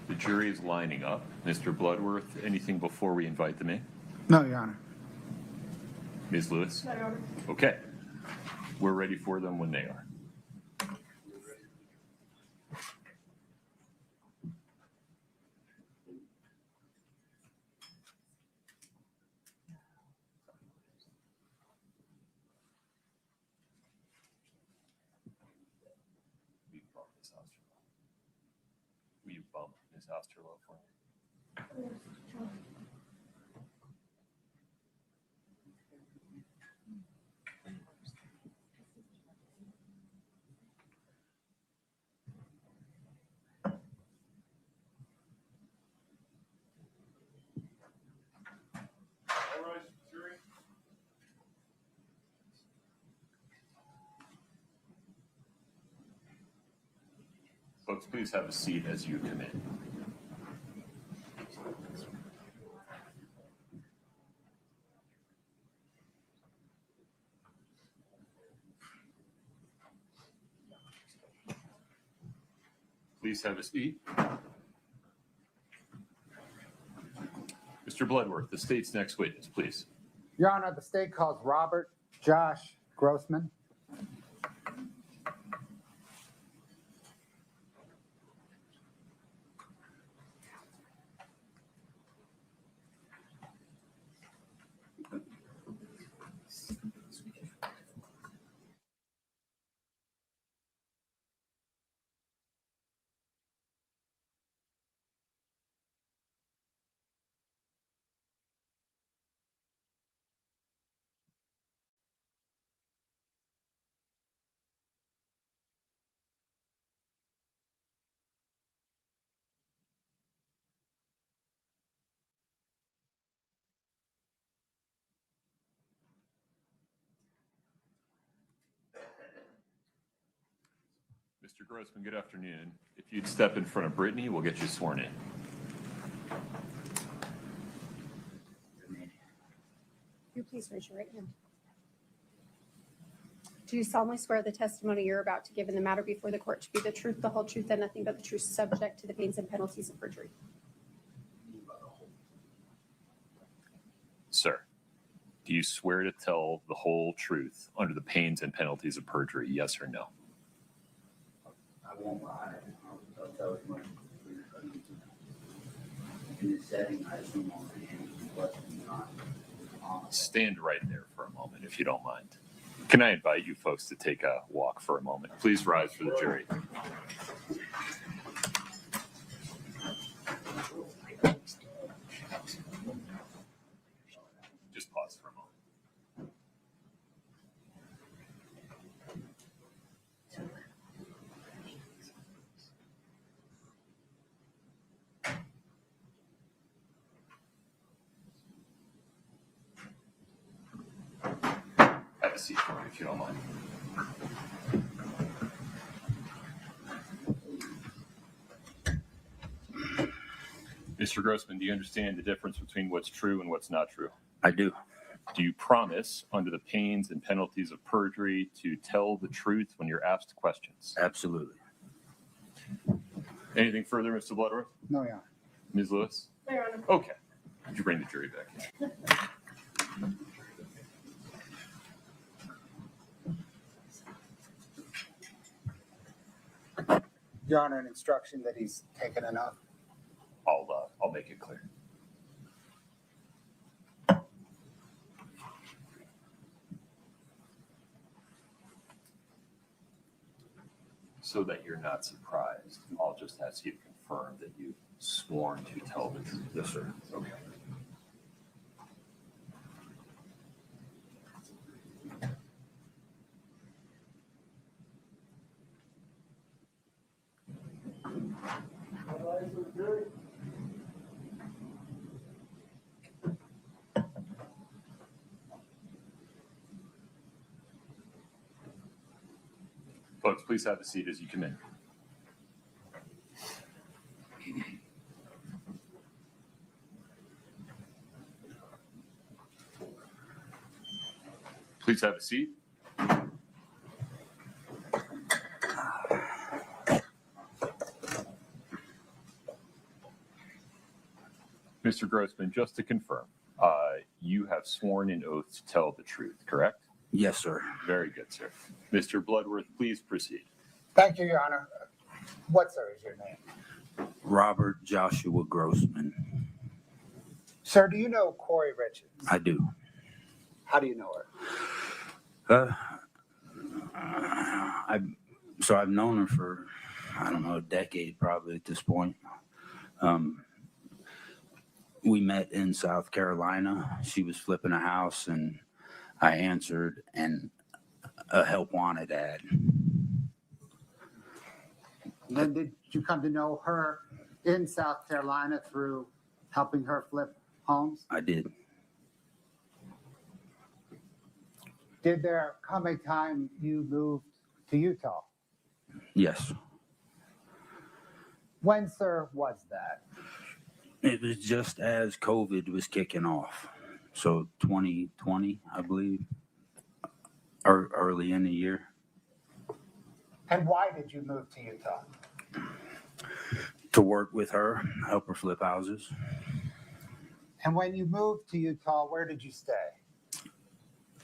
The jury is lining up. Mr. Bloodworth, anything before we invite them in? No, Your Honor. Ms. Lewis? No, Your Honor. Okay. We're ready for them when they are. Will you bump Ms. Osterloh for me? Folks, please have a seat as you come in. Please have a seat. Mr. Bloodworth, the state's next witness, please. Your Honor, the state calls Robert Josh Grossman. Mr. Grossman, good afternoon. If you'd step in front of Brittany, we'll get you sworn in. You please raise your right hand. Do you solemnly swear the testimony you're about to give in the matter before the court to be the truth, the whole truth, and nothing but the truth, subject to the pains and penalties of perjury? Sir, do you swear to tell the whole truth under the pains and penalties of perjury, yes or no? I won't lie. I'll tell as much in this setting. I assume I'll be answering questions not. Stand right there for a moment, if you don't mind. Can I invite you folks to take a walk for a moment? Please rise for the jury. Just pause for a moment. Have a seat for me, if you don't mind. Mr. Grossman, do you understand the difference between what's true and what's not true? I do. Do you promise, under the pains and penalties of perjury, to tell the truth when you're asked questions? Absolutely. Anything further, Mr. Bloodworth? No, Your Honor. Ms. Lewis? No, Your Honor. Okay. Would you bring the jury back in? Your Honor, an instruction that he's taken enough. I'll make it clear. So that you're not surprised, I'll just ask you to confirm that you've sworn to tell the truth. Yes, sir. Okay. Folks, please have a seat as you come in. Please have a seat. Mr. Grossman, just to confirm, you have sworn an oath to tell the truth, correct? Yes, sir. Very good, sir. Mr. Bloodworth, please proceed. Thank you, Your Honor. What, sir, is your name? Robert Joshua Grossman. Sir, do you know Kouri Richins? I do. How do you know her? I've known her for, I don't know, a decade probably at this point. We met in South Carolina. She was flipping a house and I answered, and a help wanted ad. Then did you come to know her in South Carolina through helping her flip homes? I did. Did there come a time you moved to Utah? Yes. When, sir, was that? It was just as COVID was kicking off. So 2020, I believe, or early in the year. And why did you move to Utah? To work with her, help her flip houses. And when you moved to Utah, where did you stay?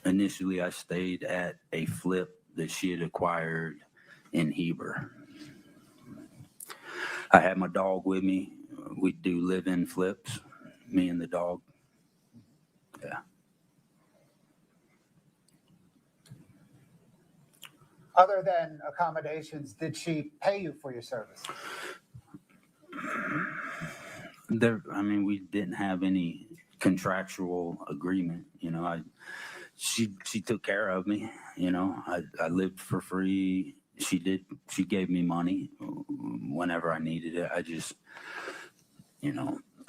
Initially, I stayed at a flip that she had acquired in Heber. I had my dog with me. We do live-in flips, me and the dog. Yeah. Other than accommodations, did she pay you for your service? We didn't have any contractual agreement. She took care of me. I lived for free. She gave me money whenever I needed it. I just,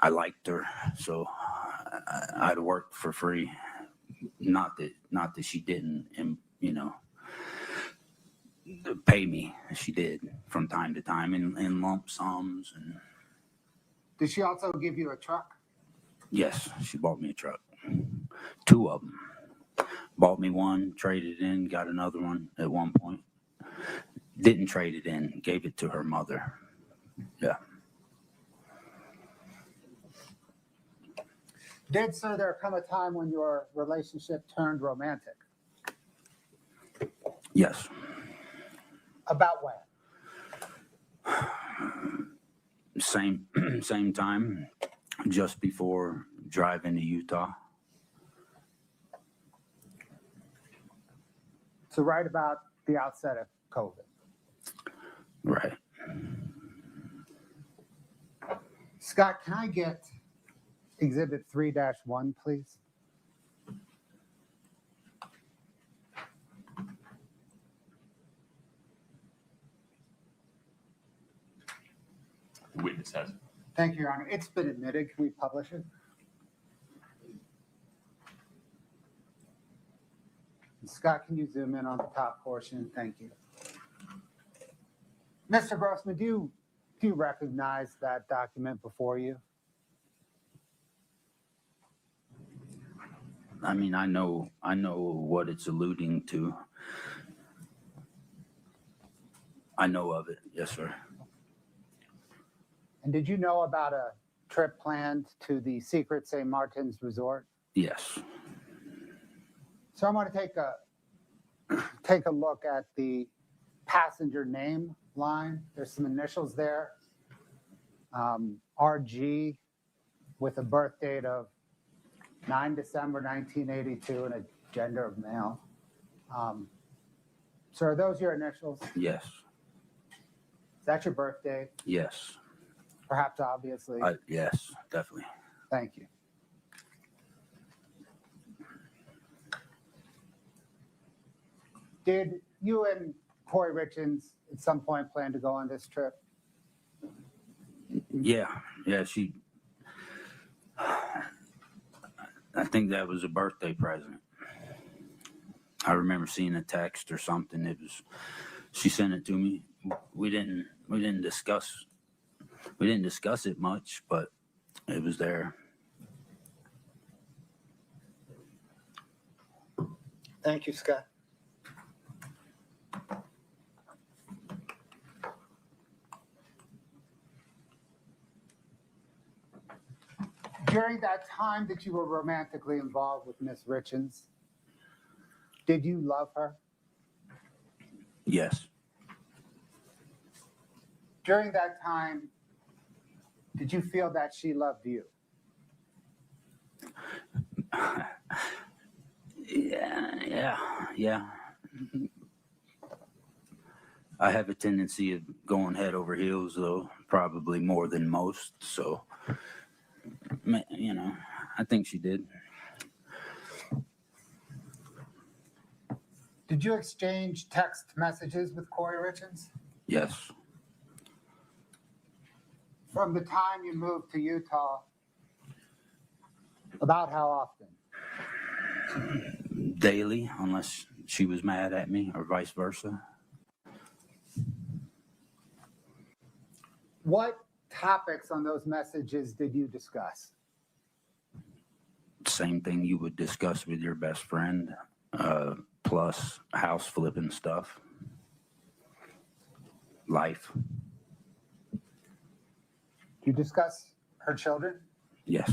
I liked her, so I'd work for free. Not that she didn't, pay me. She did from time to time in lump sums. And did she also give you a truck? yes, she bought me a truck. 2 of them. Bought me one, traded it in, got another one at one point. Didn't trade it in, gave it to her mother. Yeah. Did, sir, there come a time when your relationship turned romantic? Yes. About when? Same time, just before driving to Utah. So right about the outset of COVID. Right. Scott, can I get Exhibit 3-1, please? The witness has it. Thank you, Your Honor. It's been admitted. Can we publish it? Scott, can you zoom in on the top portion? Thank you. Mr. Grossman, do you recognize that document before you? I know what it's alluding to. I know of it. Yes, sir. And did you know about a trip planned to the secret St. Martin's Resort? Yes. So I'm going to take a look at the passenger name line. There's some initials there. RG with a birth date of 9 December 1982 and a gender of male. So are those your initials? Yes. Is that your birthday? Yes. Perhaps obviously. Yes, definitely. Thank you. Did you and Kouri Richins at some point plan to go on this trip? Yeah. She. I think that was a birthday present. I remember seeing a text or something. She sent it to me. We didn't discuss it much, but it was there. Thank you, Scott. During that time that you were romantically involved with Miss Richins, did you love her? Yes. During that time, did you feel that she loved you? Yeah. I have a tendency of going head over heels, though, probably more than most. So, I think she did. Did you exchange text messages with Kouri Richins? Yes. From the time you moved to Utah, about how often? Daily, unless she was mad at me or vice versa. What topics on those messages did you discuss? Same thing you would discuss with your best friend, plus house flipping stuff. Life. You discuss her children? Yes.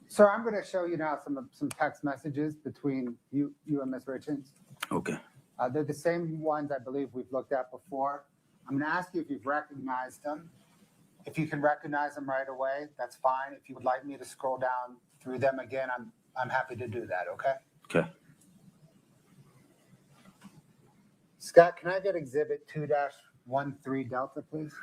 So I'm going to show you now some text messages between you and Ms. Richins. Okay. They're the same ones I believe we've looked at before. I'm going to ask you if you've recognized them. If you can recognize them right away, that's fine. If you would like me to scroll down through them again, I'm happy to do that, okay? Okay. Scott, can I get exhibit 2-13 Delta, please?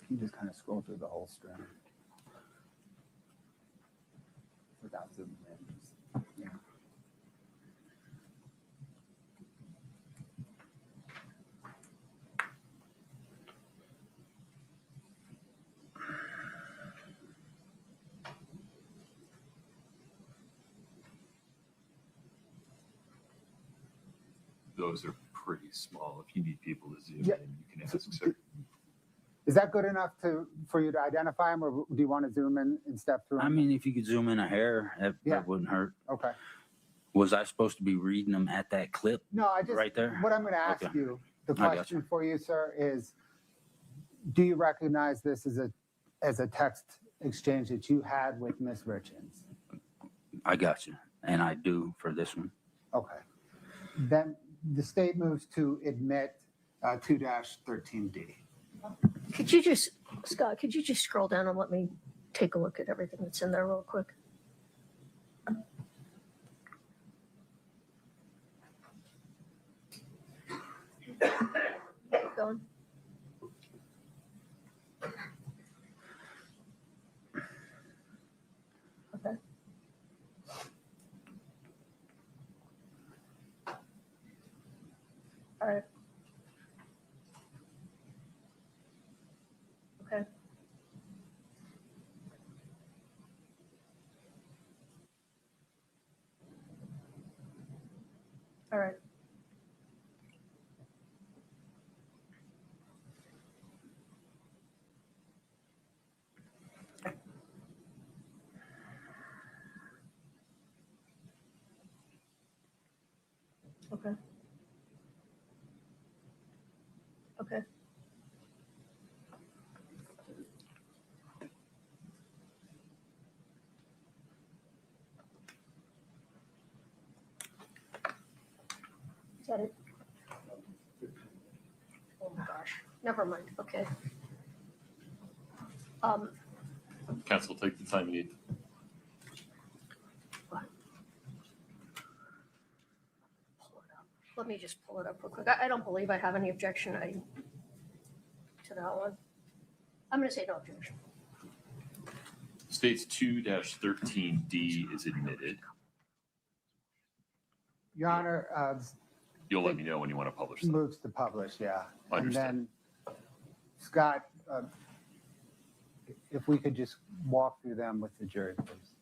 Can you just kind of scroll through the whole string without zooming in? Yeah. Those are pretty small. If you need people to zoom Yeah. in, you can ask, sir. Is that good enough for you to identify them, or do you want to zoom in and step through them? I mean, if you could zoom in a hair, that wouldn't hurt. Okay. Was I supposed to be reading them at that clip? No, I just, right there? what I'm going to ask Okay. you, the I got question for you, sir, is do you recognize this as a text exchange that you had with Ms. Richins? I got you. And I do for this one. Okay. Then the state moves to admit 2-13D. Could you just, Scott, could you just scroll down and let me take a look at everything that's in there real quick? Keep going. Okay. All right. Okay. All right. Okay. Okay. Is that it? Oh my gosh. Never mind. Okay. Council, take the time you need. Let me just pull it up real quick. I don't believe I have any objection to that one. I'm going to say no objection. States 2-13D is admitted. Your Honor, You'll let me know when you want to publish them. moves to publish, yeah. Understood. And then, Scott, if we could just walk through them with the jury, please.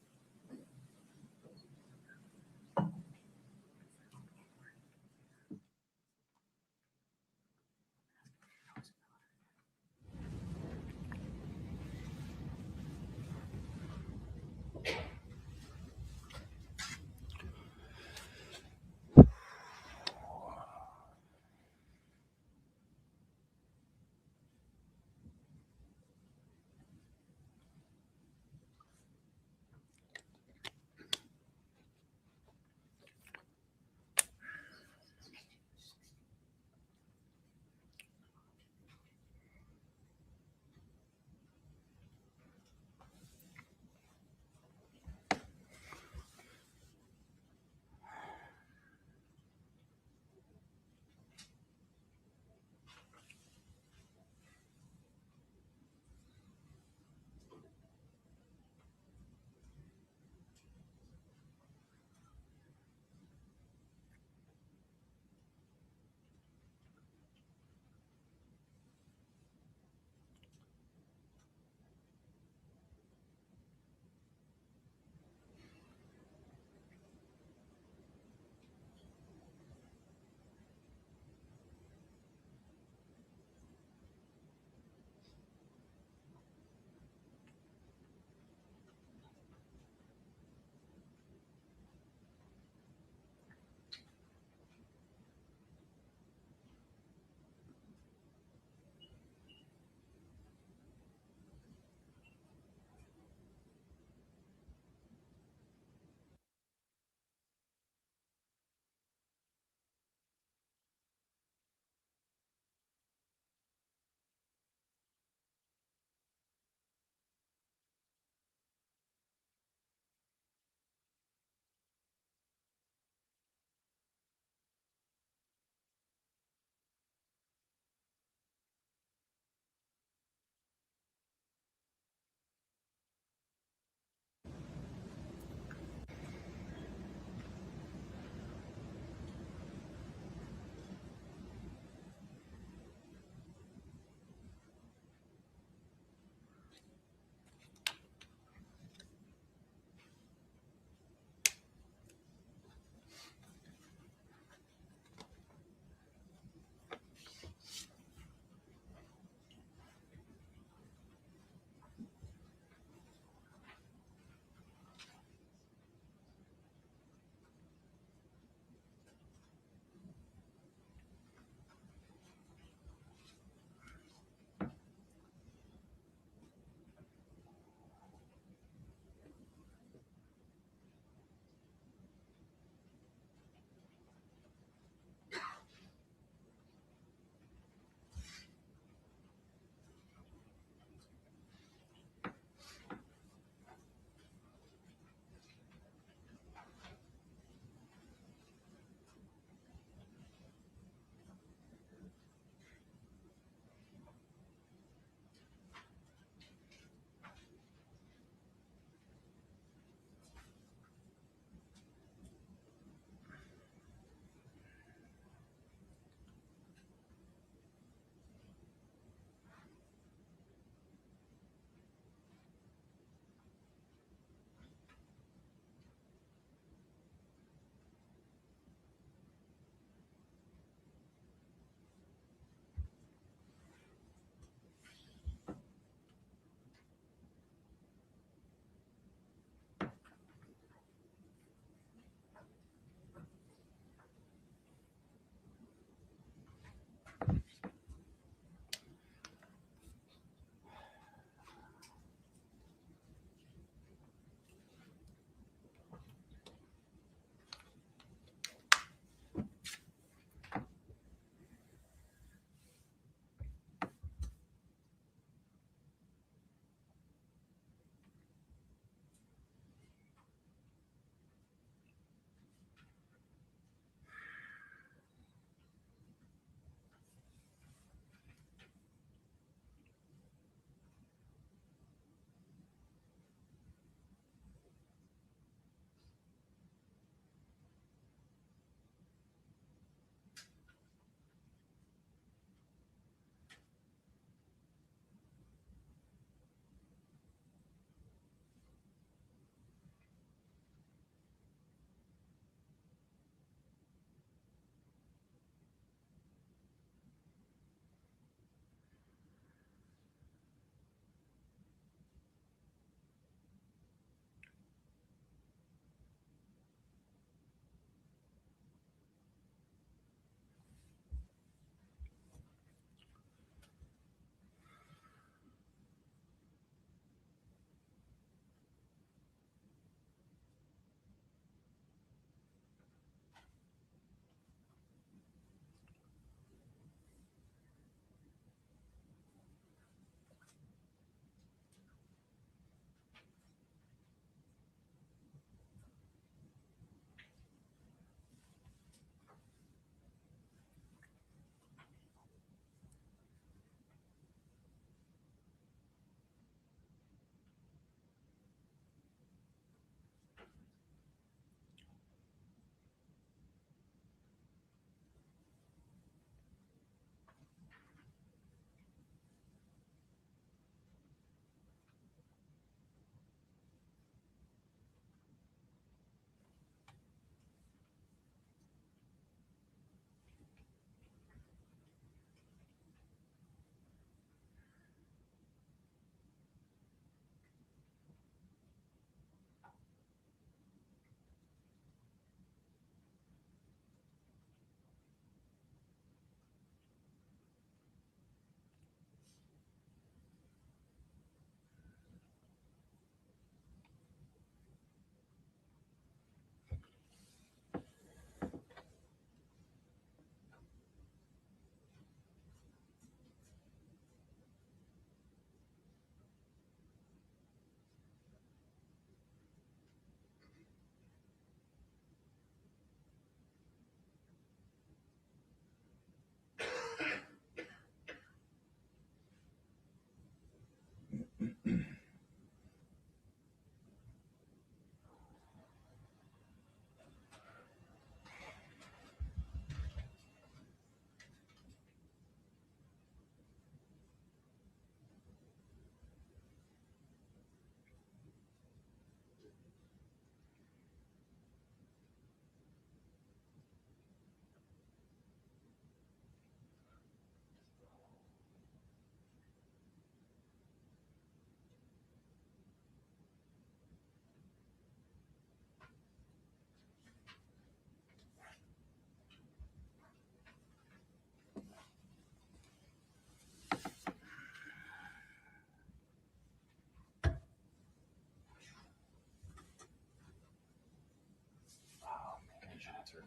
answer.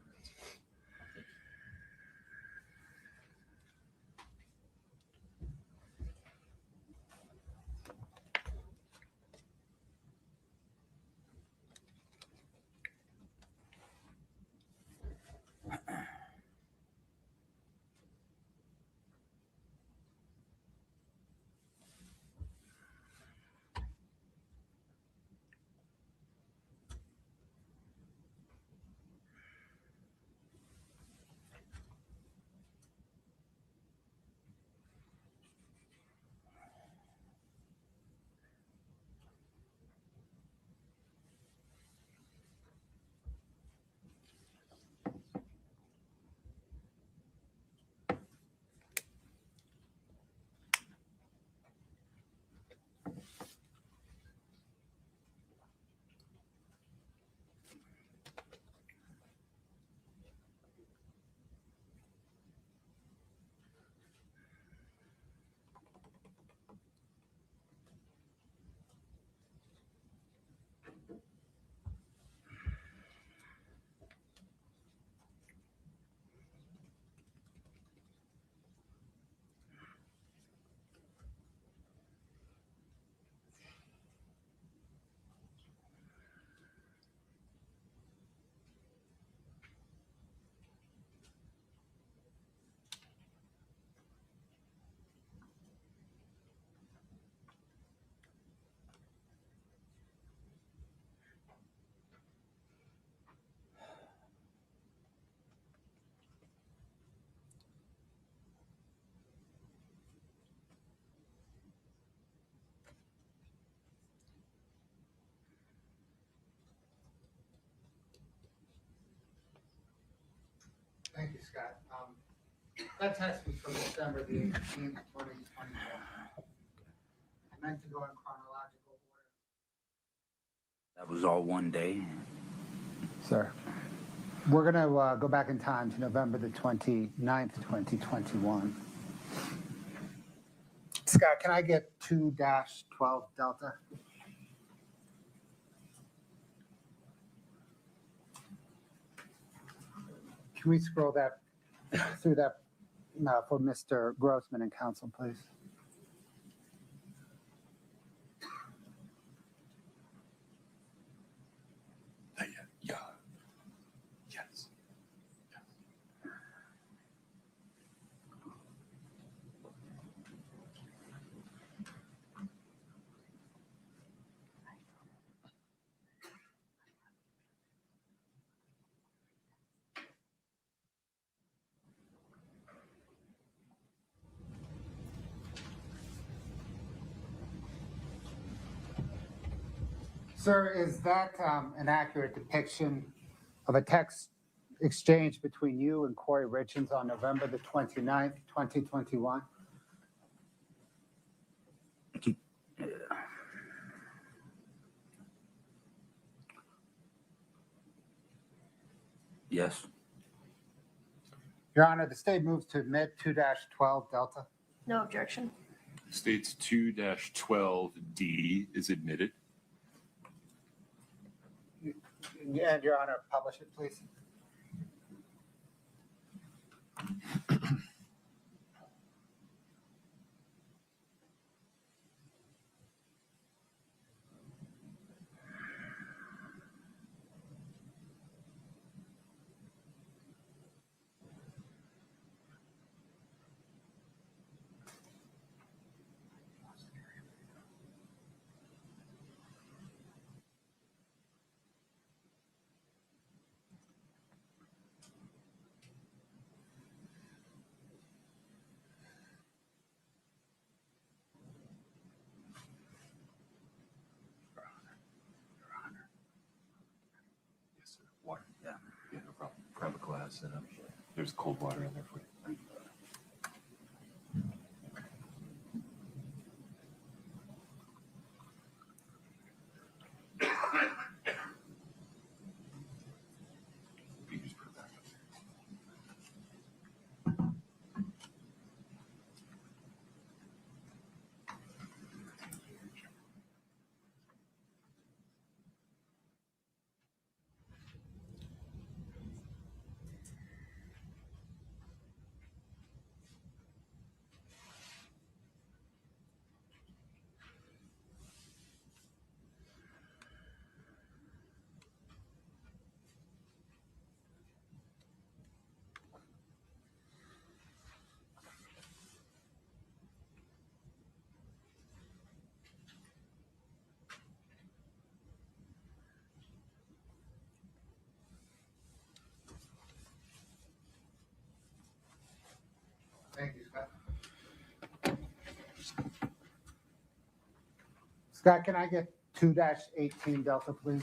Thank you, Scott. That text was from December the 18th, 2021. I meant to go in chronological order. That was all one day. Sir, we're going to go back in time to November the 29th, 2021. Scott, can I get 2-12 Delta? Can we scroll that through that for Mr. Grossman and counsel, please? Yeah. Yes. Sir, is that an accurate depiction of a text exchange between you and Kouri Richins on November the 29th, 2021? Yes. Your Honor, the state moves to admit 2-12 Delta. No objection. States 2-12D is admitted. And Your Honor, publish it, please. Yes, sir. Water. Yeah. Yeah, no problem. Grab a glass and there's cold water in there for you. You just put it back up there. Scott, can I get 2-18 Delta, please?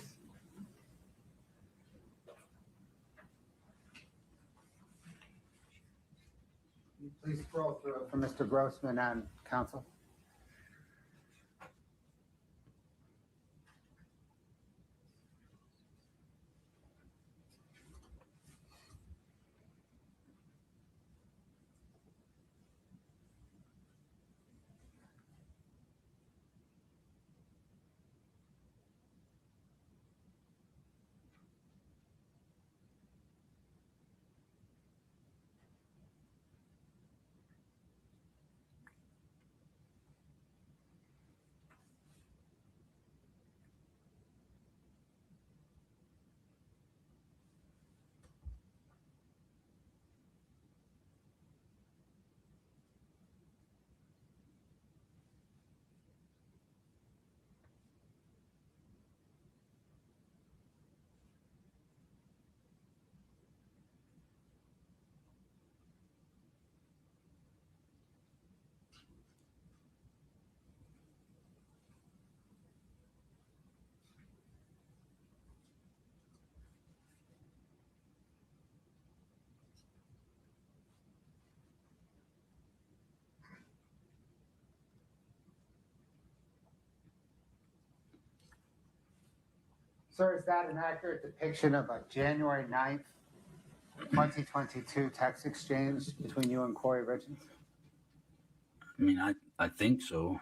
Can you please scroll through it for Mr. Grossman and counsel? Sir, is that an accurate depiction of a January 9th, 2022 text exchange between you and Kouri Richins? I mean, I think so.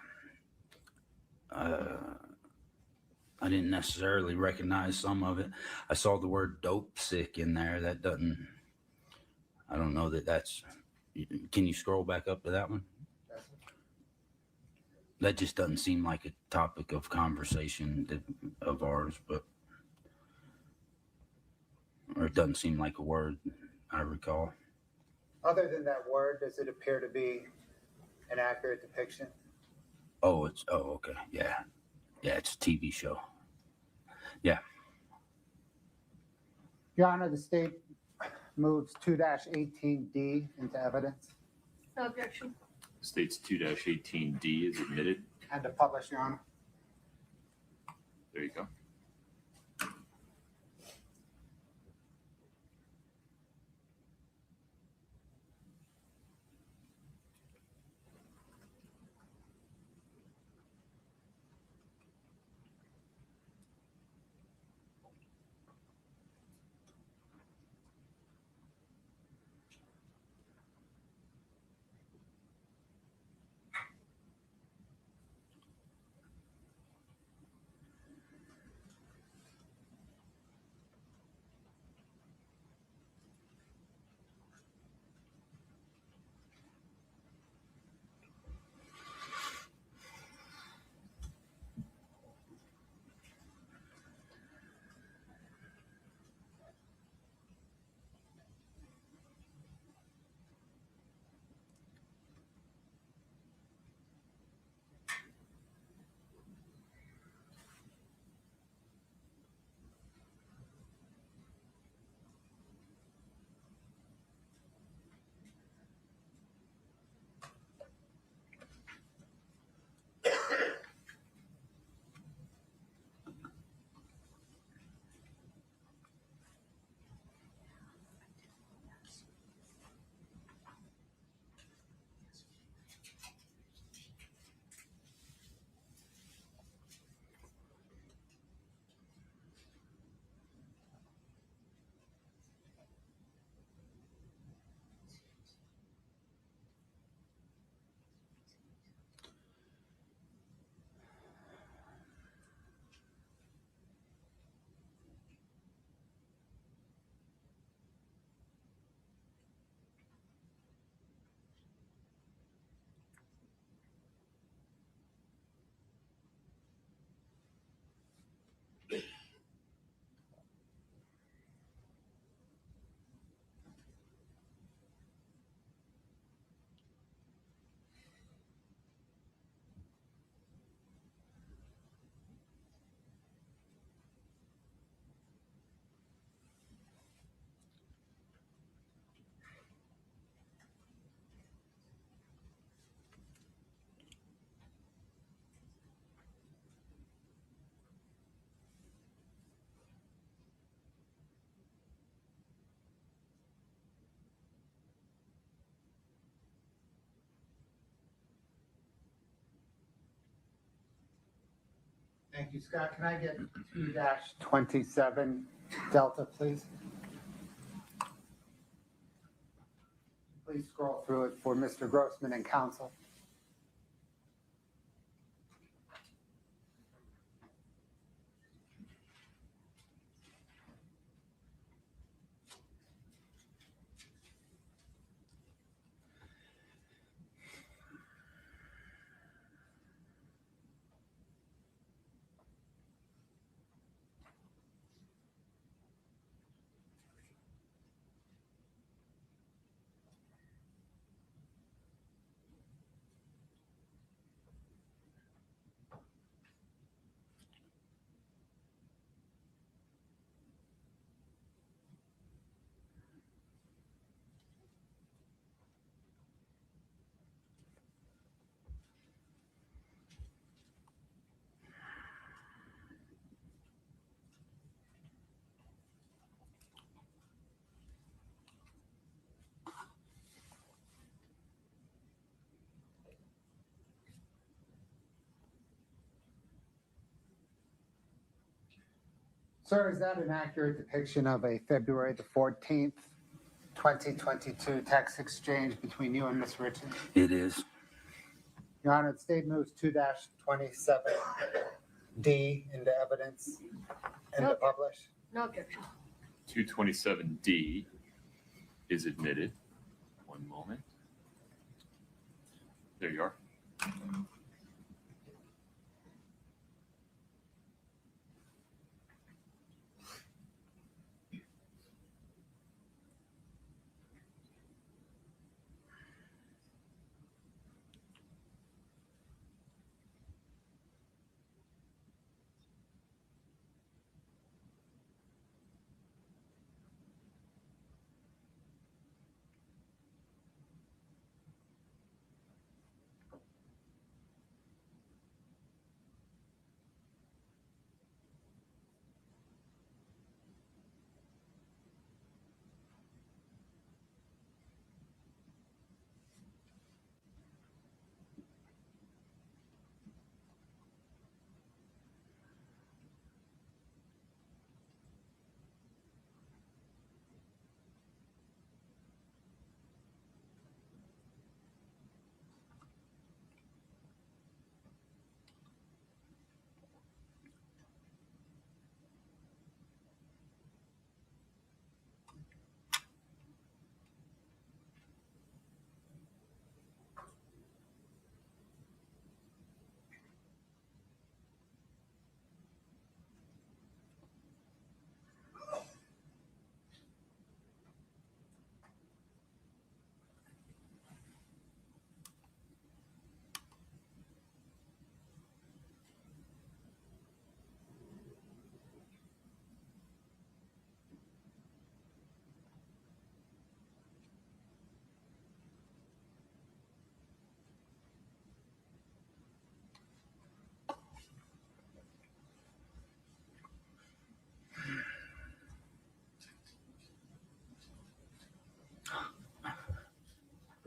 I didn't necessarily recognize some of it. I saw the word dope sick in there. That doesn't, I don't know that that's, can you scroll back up to that one? That just doesn't seem like a topic of conversation of ours, but, or it doesn't seem like a word I recall. Other than that word, does it appear to be an accurate depiction? Oh, okay. Yeah. Yeah, it's a TV show. Yeah. Your Honor, the state moves 2-18D into evidence. No objection. States 2-18D is admitted. And to publish, Your Honor. There you go. Thank you, Scott. Can I get 2-27 Delta, please? Please scroll through it for Mr. Grossman and counsel. Sir, is that an accurate depiction of a February the 14th, 2022 text exchange between you and Ms. Richins? It is. Your Honor, the state moves 2-27D into evidence and to publish. No objection. 227D is admitted. One moment. There you are.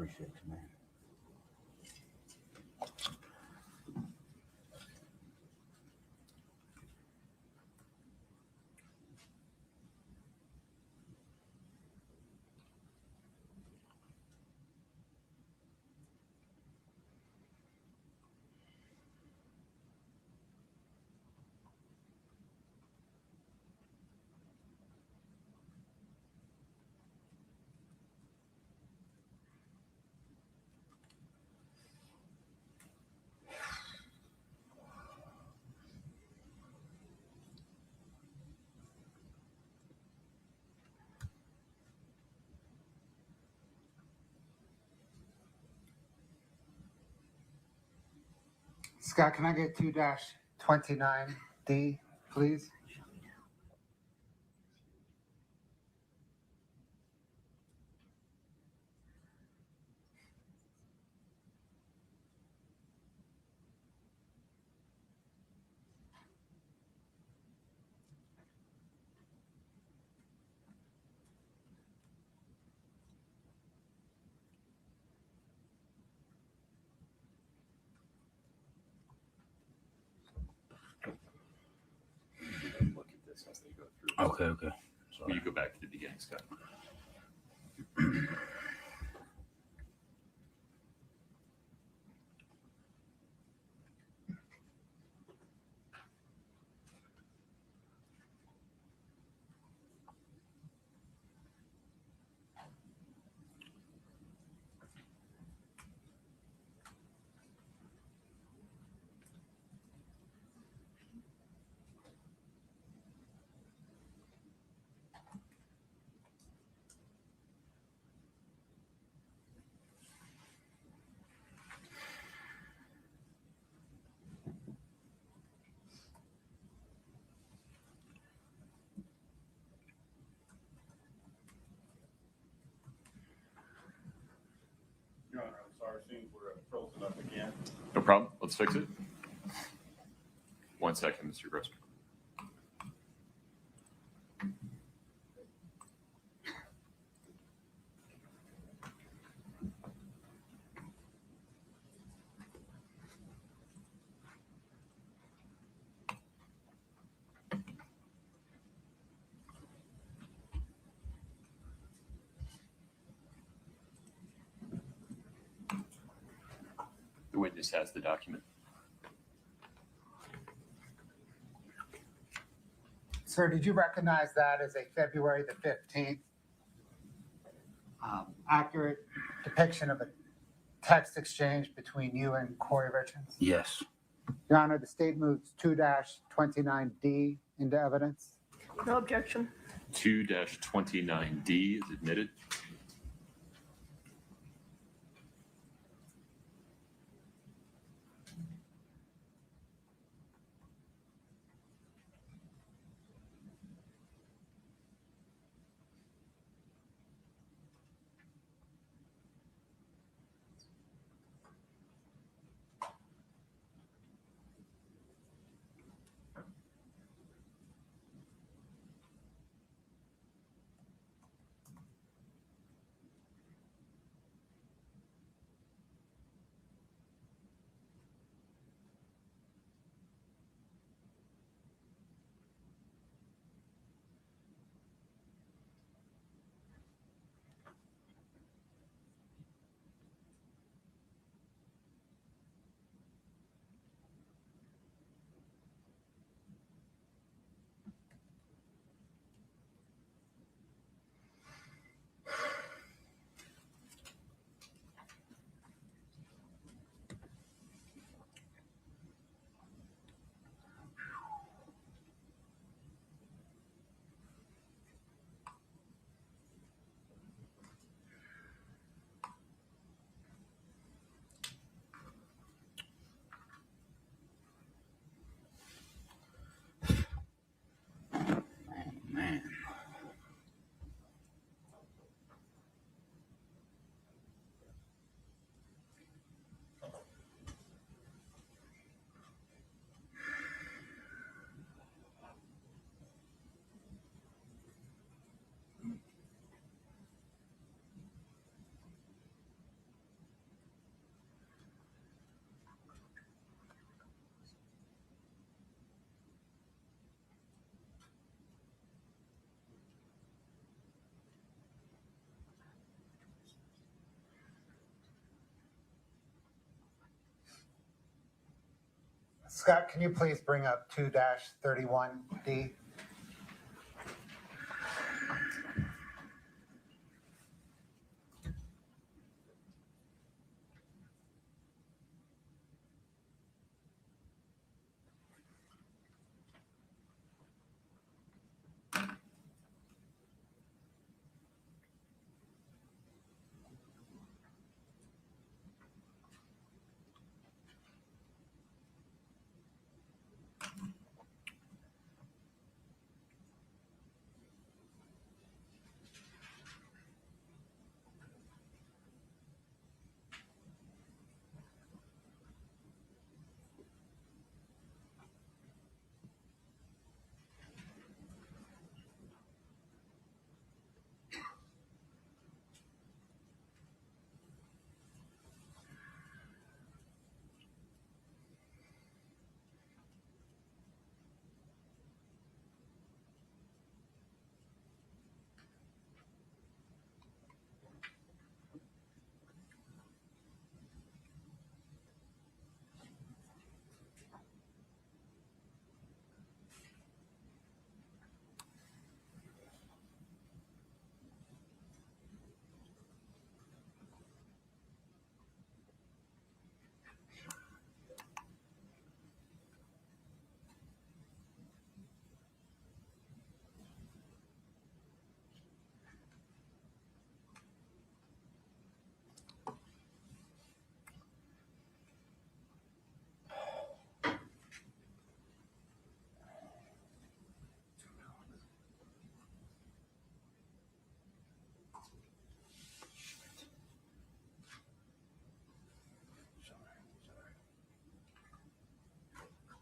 Appreciate you, man. Scott, can I get 2-29D, please? as they go through. Okay. Will you go back to the beginning, Scott? Your Honor, I'm sorry, seems we're frozen up again. No problem. Let's fix it. 1 second, Mr. Grossman. The witness has the document. Sir, did you recognize that as a February the 15th accurate depiction of a text exchange between you and Kouri Richins? Yes. Your Honor, the state moves 2-29D into evidence. No objection. 2-29D is admitted. Man. Scott, can you please bring up 2-31D?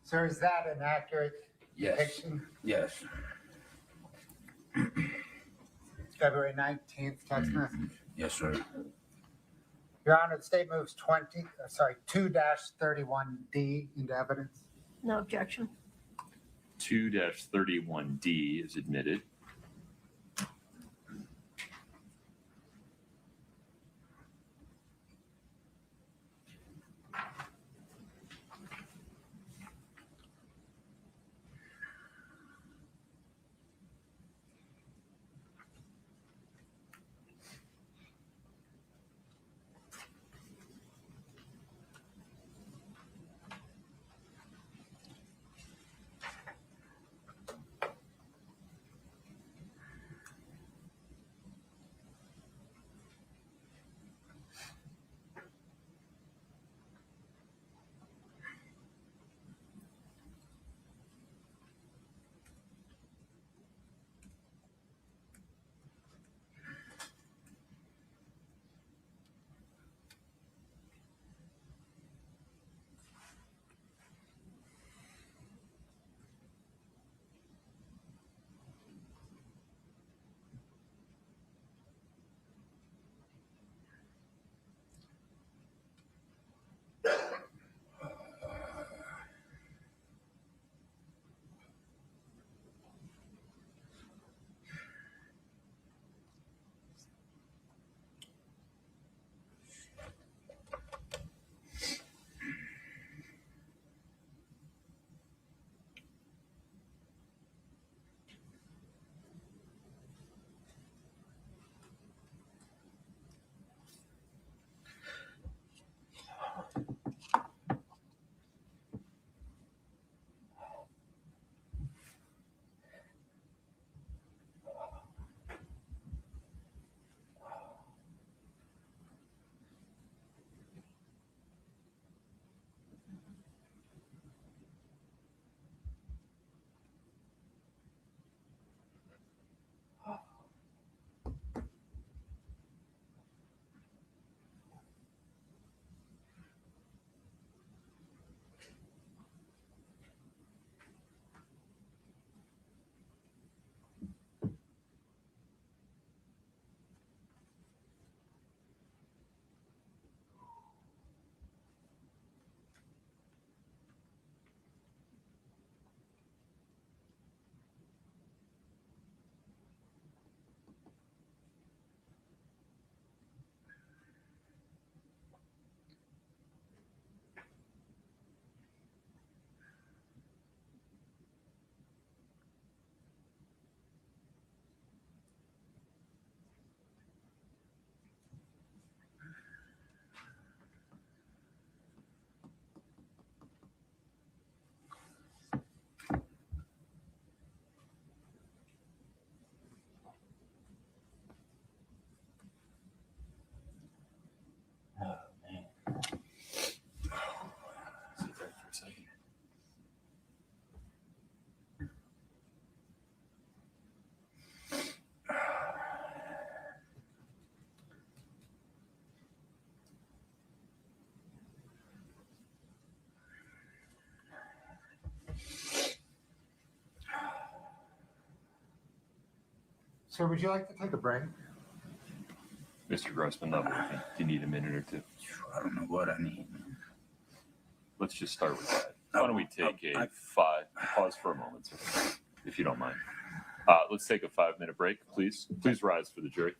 Sir, is that an accurate Yes. depiction? Yes. February 19th text message? Yes, sir. Your Honor, the state moves 2-31D into evidence. No objection. 2-31D is admitted. Sir, would you like to take a break? Mr. Grossman, level with me. Do you need a minute or two? I don't know what I need. Let's just start with that. Why don't we take pause for a moment, sir, if you don't mind. Let's take a 5-minute break, please. Please rise for the jury.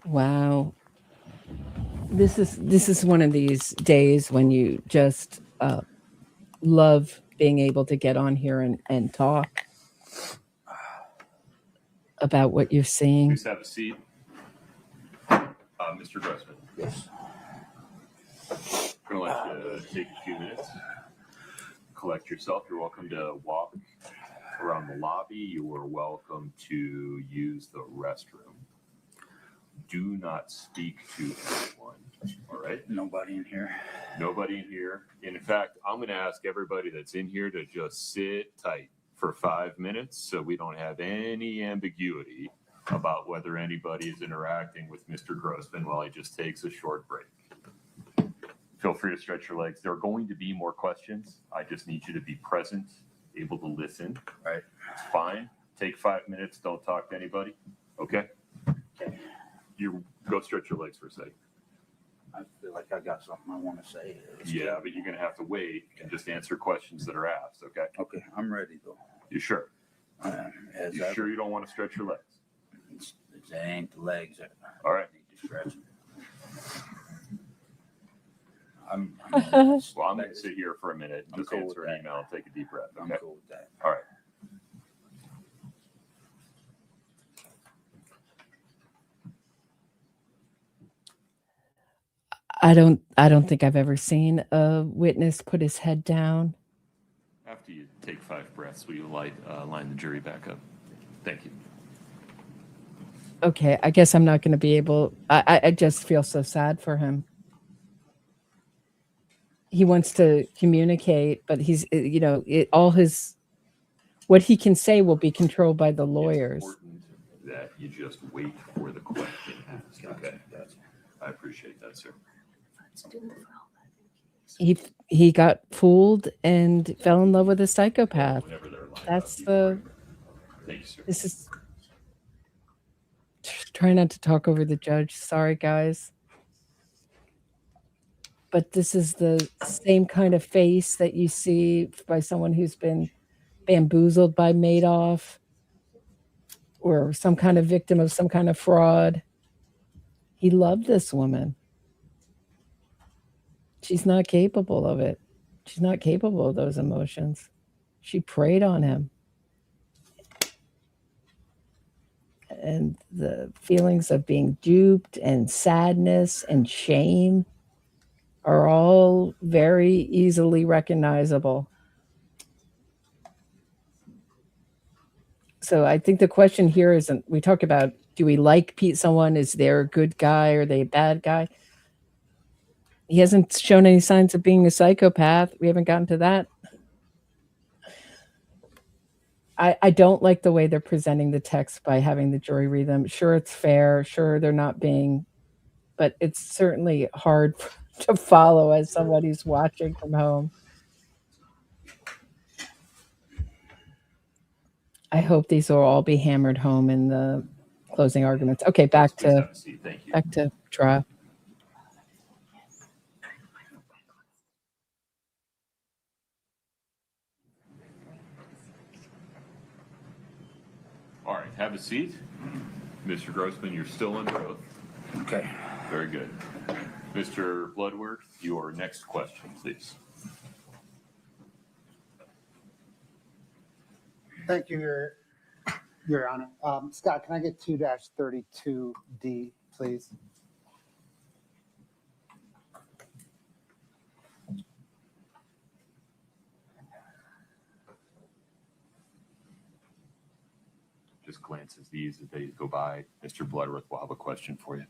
Wow. This is one of these days when you just love being able to get on here and talk about what you're seeing. Please have a seat. Mr. Grossman. Yes. I'm going to let you take a few minutes, collect yourself. You're welcome to walk around the lobby. You are welcome to use the restroom. do not speak to anyone. All right? Nobody in here. Nobody in here. In fact, I'm going to ask everybody that's in here to just sit tight for 5 minutes so we don't have any ambiguity about whether anybody is interacting with Mr. Grossman while he just takes a short break. Feel free to stretch your legs. There are going to be more questions. I just need you to be present, able to listen. Right. It's fine. Take 5 minutes. Don't talk to anybody. Okay? Okay. You go stretch your legs for a second. I feel like I got something I want to say. Yeah, but you're going to have to wait and just answer questions that are asked, okay? Okay, I'm ready though. You sure? As You I- sure you don't want to stretch your legs? It ain't the legs that All right. need to stretch. I'm Well, I'm going to sit here for a minute and I'm just cool answer with an that. email and take a deep breath, I'm okay? cool with that. All right. I don't think I've ever seen a witness put his head down. After you take 5 breaths, will you line the jury back up? Thank you. Okay, I guess I'm not going to be able. I just feel so sad for him. He wants to communicate, but he's, all his, what he can say will be controlled by the lawyers. It's important that you just wait for the question asked, okay? I appreciate that, sir. He got fooled and fell in love with a psychopath. Whenever they're lined That's up, the. Thank you, sir. This is. Try not to talk over the judge. Sorry, guys. But this is the same kind of face that you see by someone who's been bamboozled by Madoff or some kind of victim of some kind of fraud. He loved this woman. She's not capable of it. She's not capable of those emotions. She preyed on him. And the feelings of being duped and sadness and shame are all very easily recognizable. So I think the question here isn't, we talk about, do we like someone? Is there a good guy? Are they a bad guy? He hasn't shown any signs of being a psychopath. We haven't gotten to that. I don't like the way they're presenting the text by having the jury read them. Sure, it's fair. Sure, they're not being, but it's certainly hard to follow as somebody who's watching from home. I hope these will all be hammered home in the closing arguments. Okay, back to trial. All right, have a seat. Mr. Grossman, you're still under oath. Okay. Very good. Mr. Bloodworth, your next question, please. Thank you, Your Honor. Scott, can I get 2-32D, please? Just glance as these days go by. Mr. Bloodworth will have a question for you.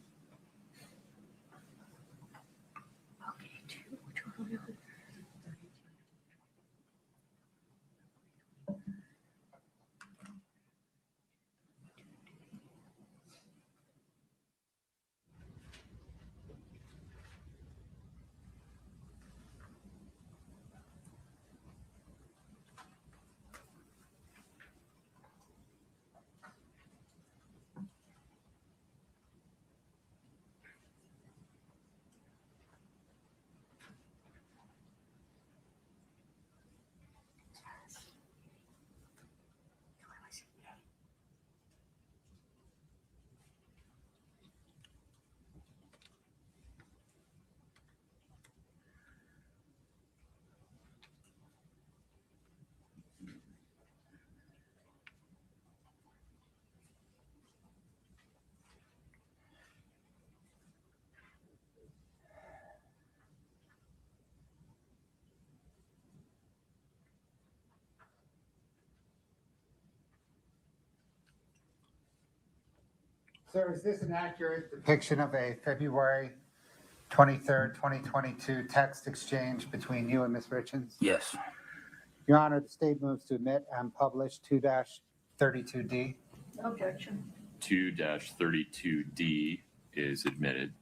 Sir, is this an accurate depiction of a February 23rd, 2022 text exchange between you and Ms. Richins? Yes. Your Honor, the state moves to admit and publish 2-32D. Objection. 2-32D is admitted.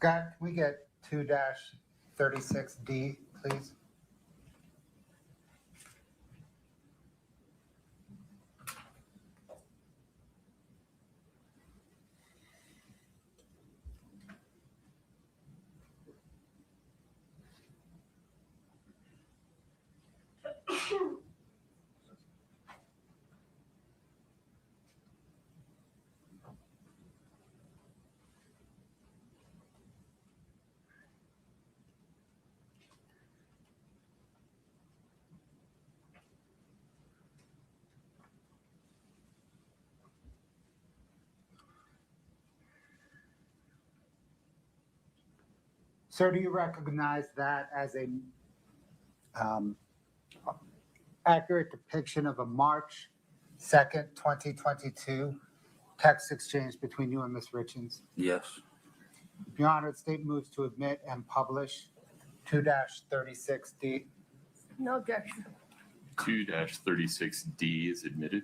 Scott, can we get 2-36D, please? Sir, do you recognize that as a accurate depiction of a March 2nd, 2022 text exchange between you and Ms. Richins? Yes. Your Honor, the state moves to admit and publish 2-36D. No objection. 2-36D is admitted.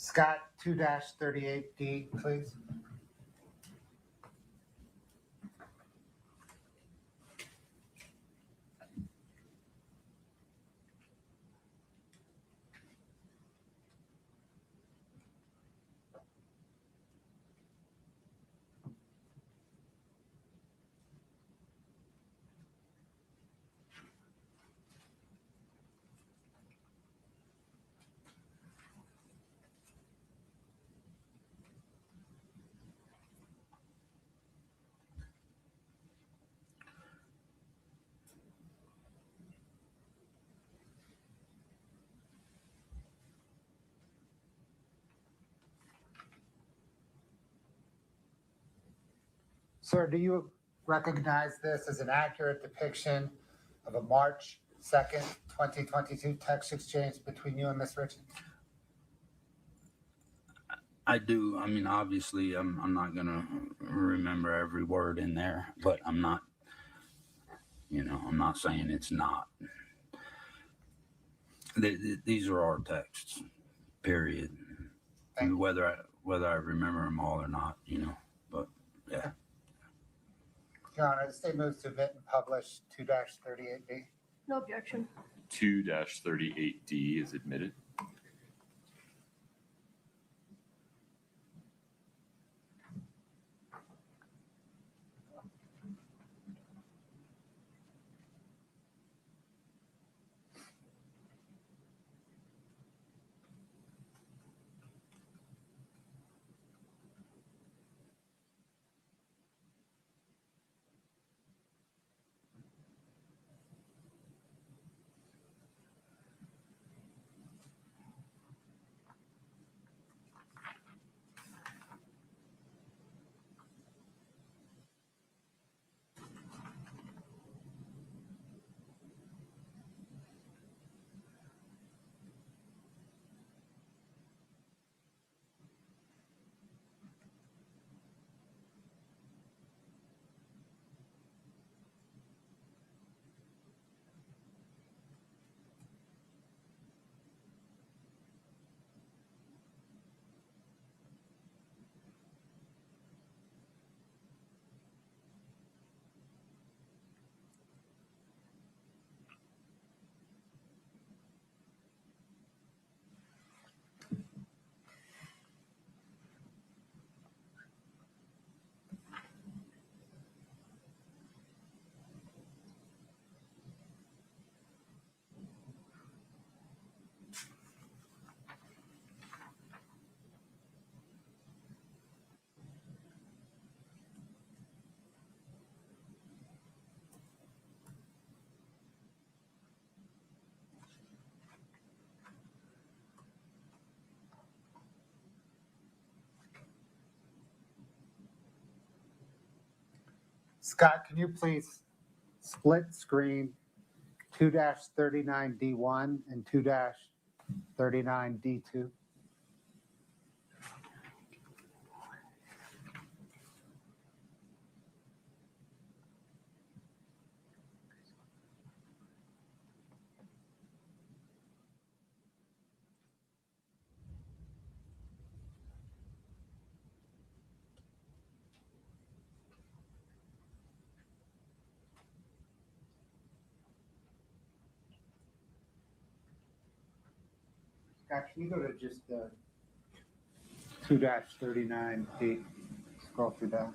Scott, 2-38D, please. Sir, do you recognize this as an accurate depiction of a March 2nd, 2022 text exchange between you and Ms. Richins? I do. I mean, obviously, I'm not gonna remember every word in there, but I'm not saying it's not. These are our texts, period. And whether I remember them all or not, but yeah. Your Honor, the state moves to admit and publish 2-38D. No objection. 2-38D is admitted. Scott, can you please split screen 2-39D1 and 2-39D2? Scott, can you go to just 2-39D? Scroll through that.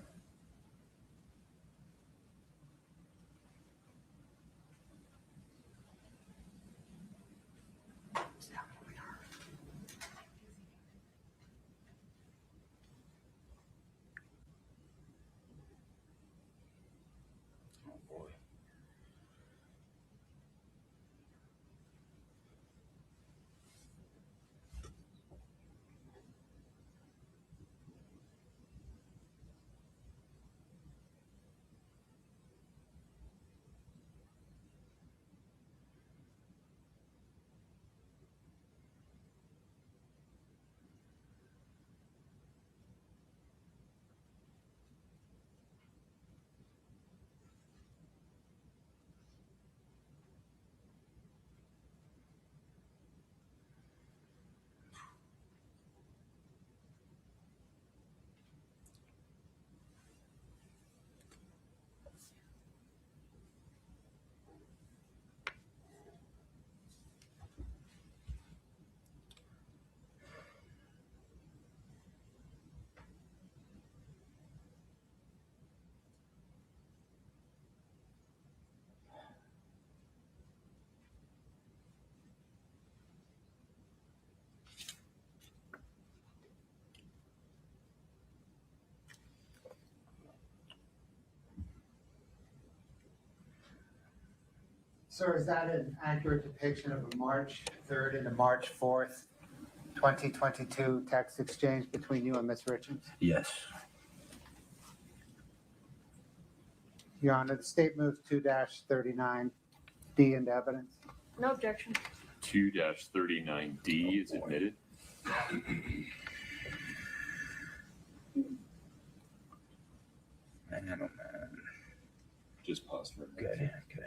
Sir, is that an accurate depiction of a March 3rd and a March 4th, 2022 text exchange between you and Ms. Richins? Yes. Your Honor, the state moves 2-39D into evidence. No objection. 2-39D is admitted. Man. Just pause for a minute. Okay.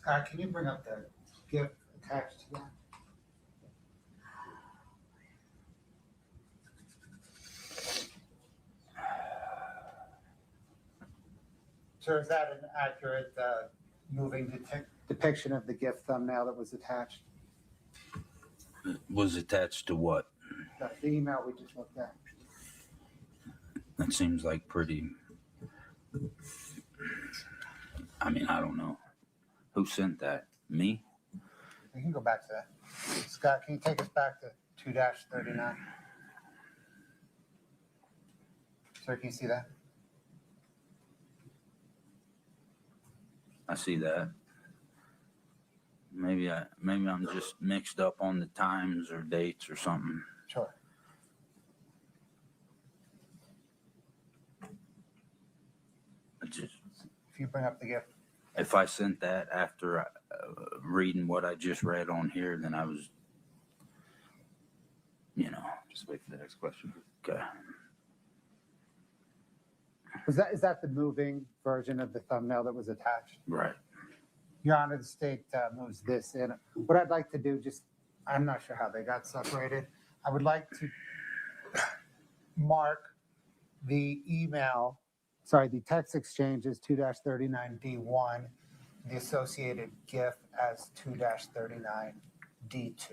Scott, can you bring up the gift attached to that? So is that an accurate moving depiction of the gift thumbnail that was attached? Was attached to what? The email we just looked at. That seems like pretty. I mean, I don't know. Who sent that? Me? We can go back to that. Scott, can you take us back to 2-39? Sir, can you see that? I see that. Maybe I'm just mixed up on the times or dates or something. Sure. If you bring up the gift. If I sent that after reading what I just read on here, then I was, Just wait for the next question. Okay. Is that the moving version of the thumbnail that was attached? Right. Your Honor, the state moves this in. What I'd like to do, I'm not sure how they got separated. I would like to mark the the text exchange as 2-39D1, the associated GIF as 2-39D2.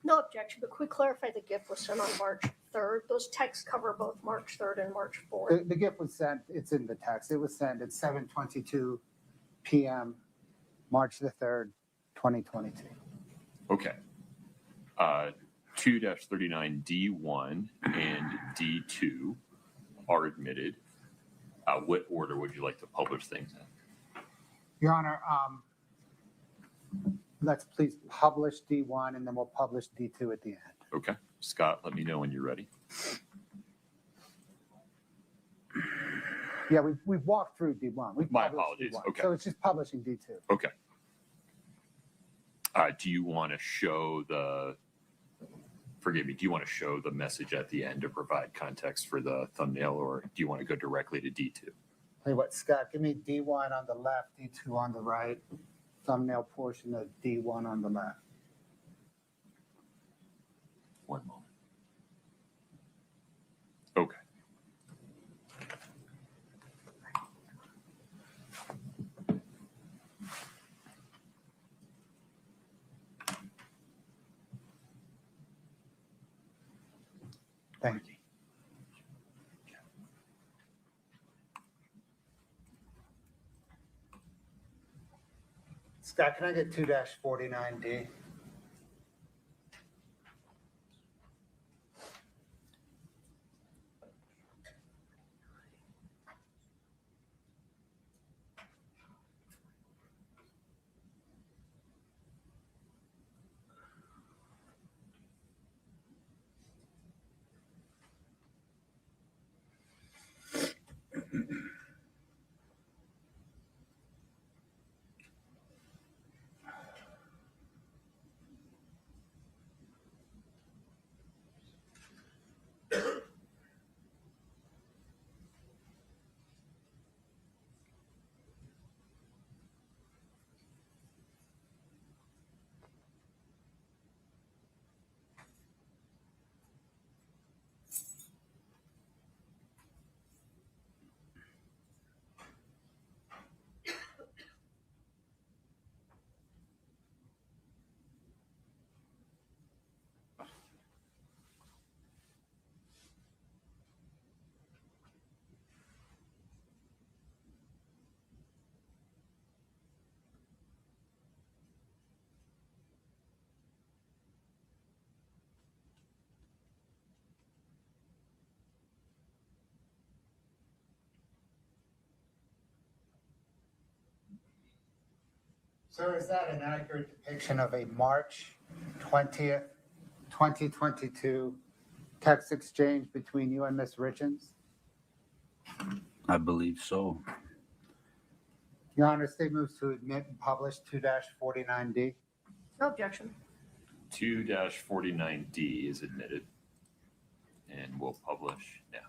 No objection, but could we clarify the gift was sent on March 3rd? Those texts cover both March 3rd and March 4th. The GIF was sent, it's in the text. It was sent at 7:22 p.m., March the 3rd, 2022. Okay. 2-39D1 and D2 are admitted. What order would you like to publish things in? Your Honor, let's please publish D1 and then we'll publish D2 at the end. Okay. Scott, let me know when you're ready. Yeah, we've walked through D1. My apologies. D1. Okay. So it's just publishing D2. Okay. Do you want to show do you want to show the message at the end to provide context for the thumbnail, or do you want to go directly to D2? Tell you what, Scott, give me D1 on the left, D2 on the right, thumbnail portion of D1 on the left. One moment. Okay. Thank you. Scott, can I get 2-49D? Sir, is that an accurate depiction of a March 20th, 2022 text exchange between you and Ms. Richins? I believe so. Your Honor, state moves to admit and publish 2-49D. No objection. 2-49D is admitted, and we'll publish now.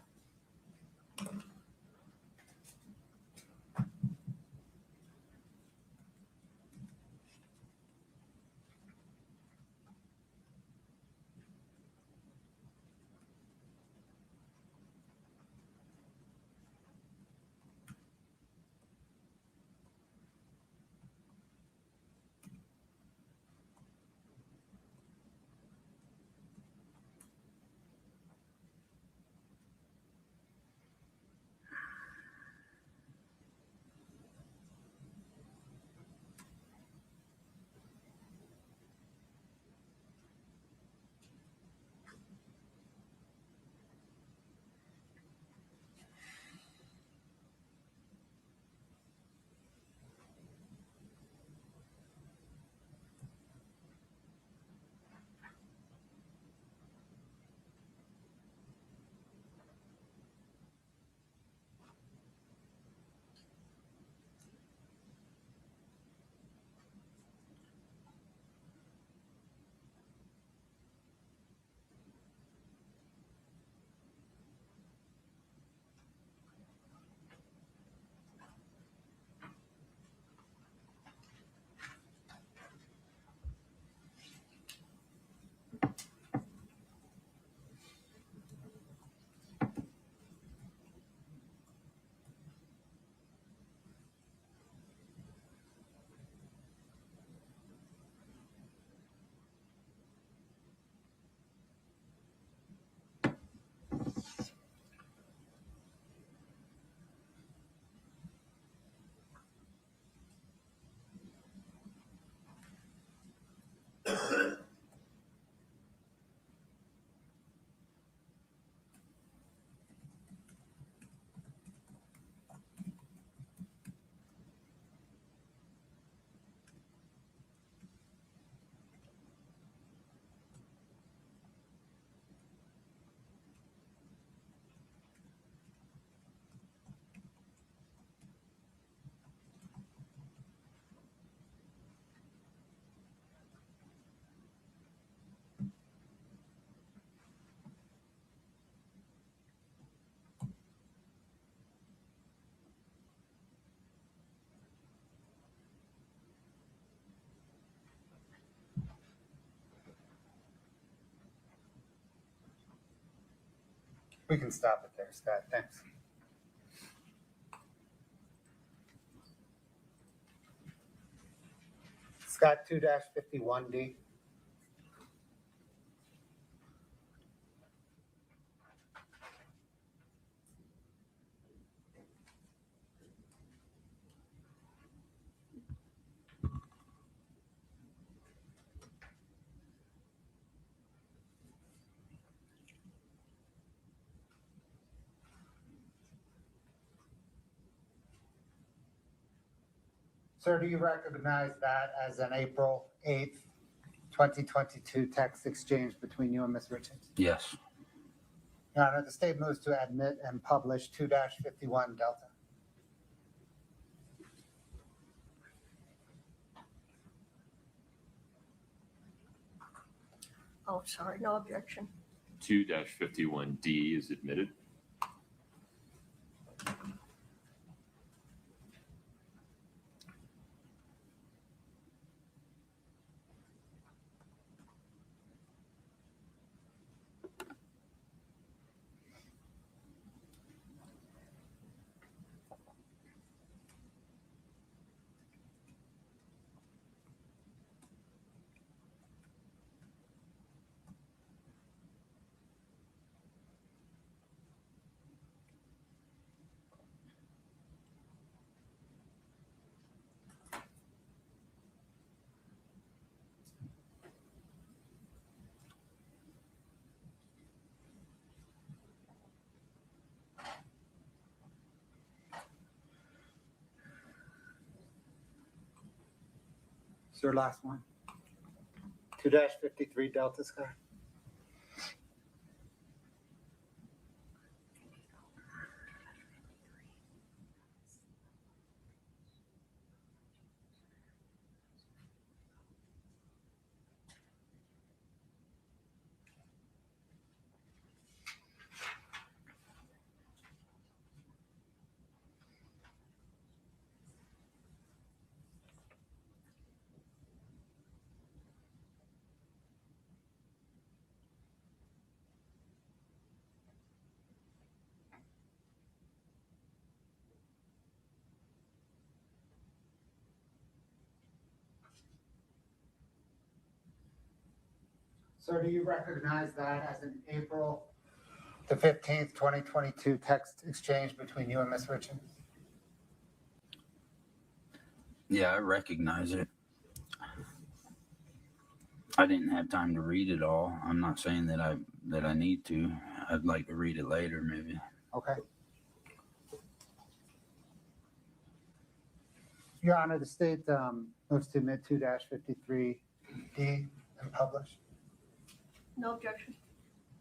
We can stop it there, Scott. Thanks. Scott 2-51D. Sir, do you recognize that as an April 8th, 2022 text exchange between you and Ms. Richins? Yes. Your Honor, the state moves to admit and publish 2-51 Delta. Oh, sorry, no objection. 2-51D is admitted. Sir, last one. 2-53 Delta, Scott. Sir, do you recognize that as an April the 15th, 2022 text exchange between you and Ms. Richins? Yeah, I recognize it. I didn't have time to read it all. I'm not saying that I need to. I'd like to read it later, maybe. Okay. Your Honor, the state moves to admit 2-53D and publish. No objection.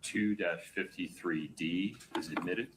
2-53D is admitted.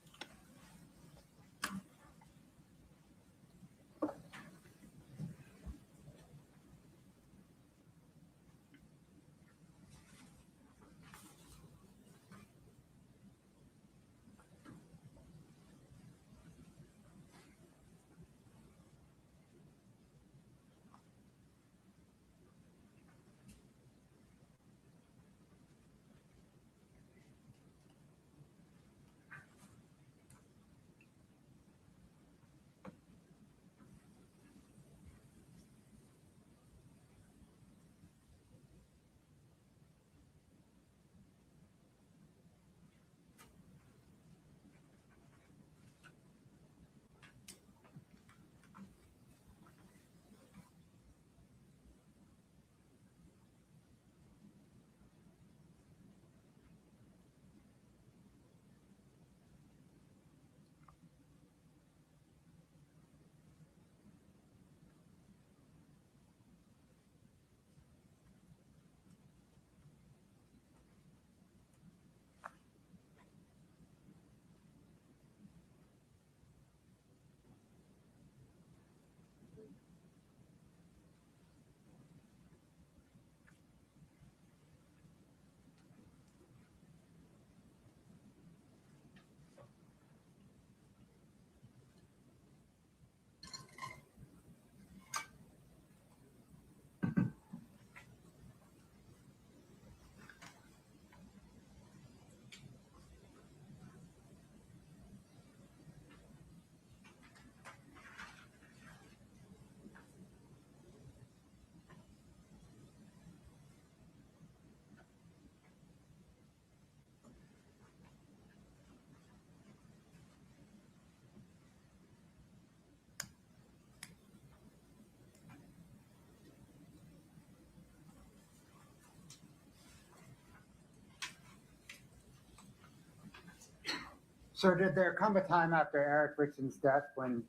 Sir, did there come a time after Eric Richins' death when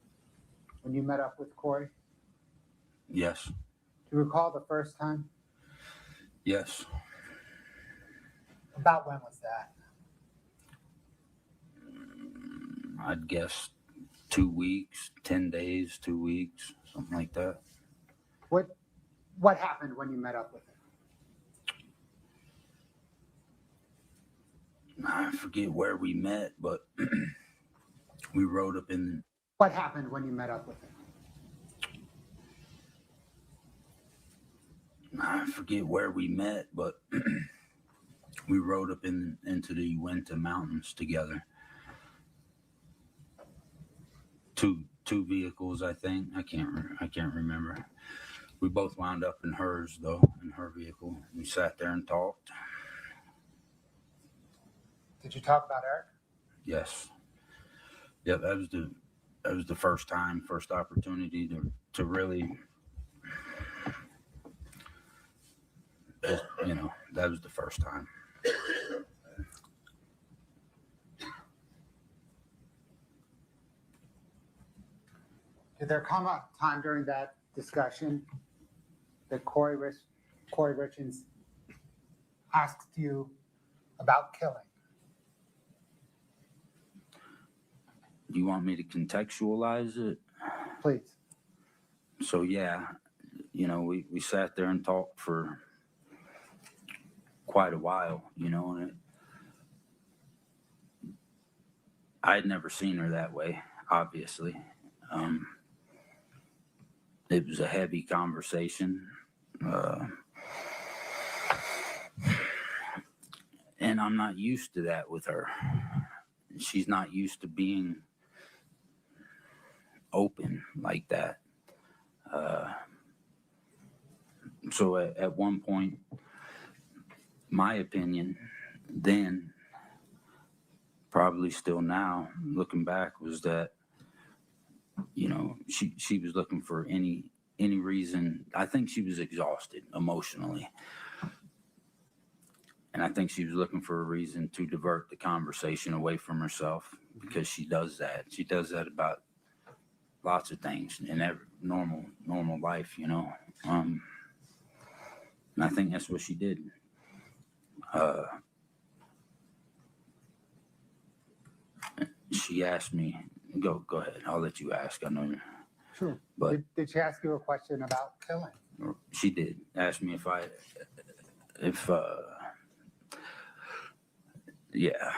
you met up with Kouri? Yes. Do you recall the first time? Yes. About when was that? I'd guess 2 weeks, 10 days, 2 weeks, something like that. What happened when you met up with him? I forget where we met, but we rode up in. What happened when you met up with him? I forget where we met, but we rode up into the Uinta Mountains together. Two vehicles, I think. I can't remember. We both wound up in hers, though, in her vehicle. We sat there and talked. Did you talk about Eric? Yes. Yeah, that was the first opportunity to really, that was the first time. Did there come a time during that discussion that Kouri Richins asked you about killing? Do you want me to contextualize it? Please. So, yeah, we sat there and talked for quite a while, and I had never seen her that way, obviously. It was a heavy conversation. And I'm not used to that with her. She's not used to being open like that. So at one point, my opinion then, probably still now, looking back, was that, she was looking for any reason. I think she was exhausted emotionally. And I think she was looking for a reason to divert the conversation away from herself, because she does that. She does that about lots of things in every normal life, And I think that's what she did. She asked me, go ahead. I'll let you ask. I know you. Sure. But did she ask you a question about killing? She did. Ask me yeah.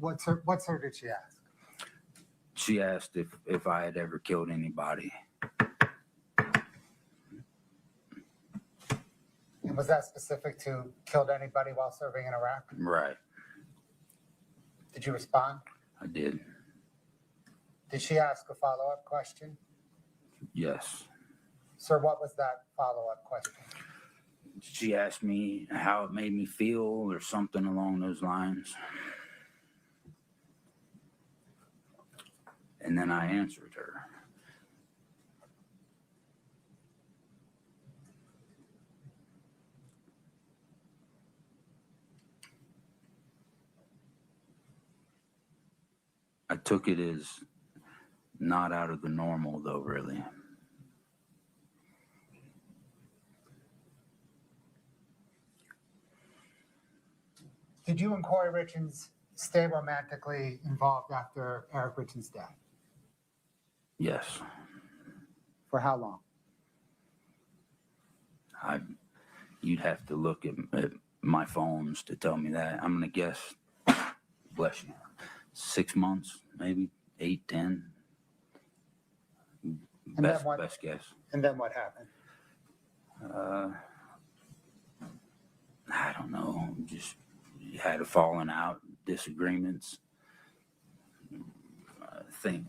What sir did she ask? She asked if I had ever killed anybody. And was that specific to killed anybody while serving in Iraq? Right. Did you respond? I did. Did she ask a follow-up question? Yes. Sir, what was that follow-up question? She asked me how it made me feel or something along those lines. And then I answered her. I took it as not out of the normal, though, really. Did you and Kouri Richins stay romantically involved after Eric Richins' death? Yes. For how long? You'd have to look at my phones to tell me that. I'm going to guess, bless you, 6 months, maybe 8, 10. Best guess. And then what happened? I don't know. Just had a falling out, disagreements. I think,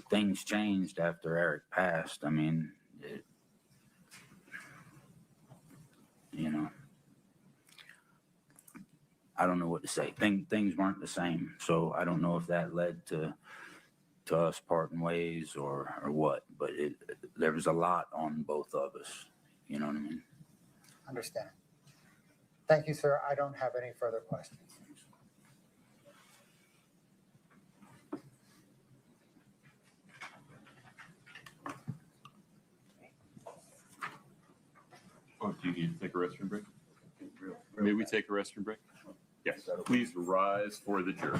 things changed after Eric passed. I mean, I don't know what to say. Things weren't the same. So I don't know if that led to us parting ways or what, but there was a lot on both of us. You know what I mean? Understand. Thank you, sir. I don't have any further questions. Oh, do you need to take a restroom break? May we take a restroom break? Yes. Please rise for the jury.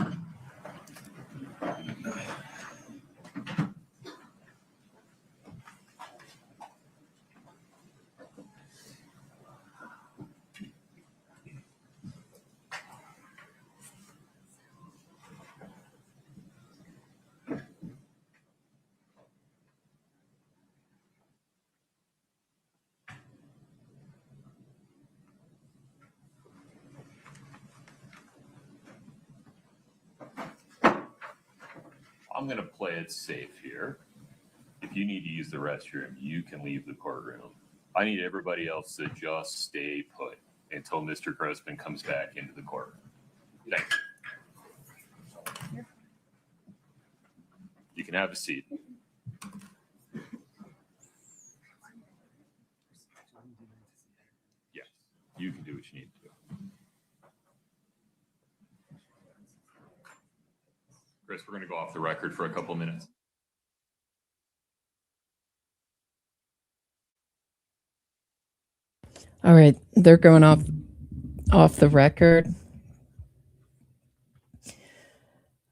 I'm going to play it safe here. If you need to use the restroom, you can leave the courtroom. I need everybody else to just stay put until Mr. Grossman comes back into the courtroom. Thank you. You can have a seat. Yes, you can do what you need to do. Chris, we're going to go off the record for a couple minutes. All right, they're going off the record.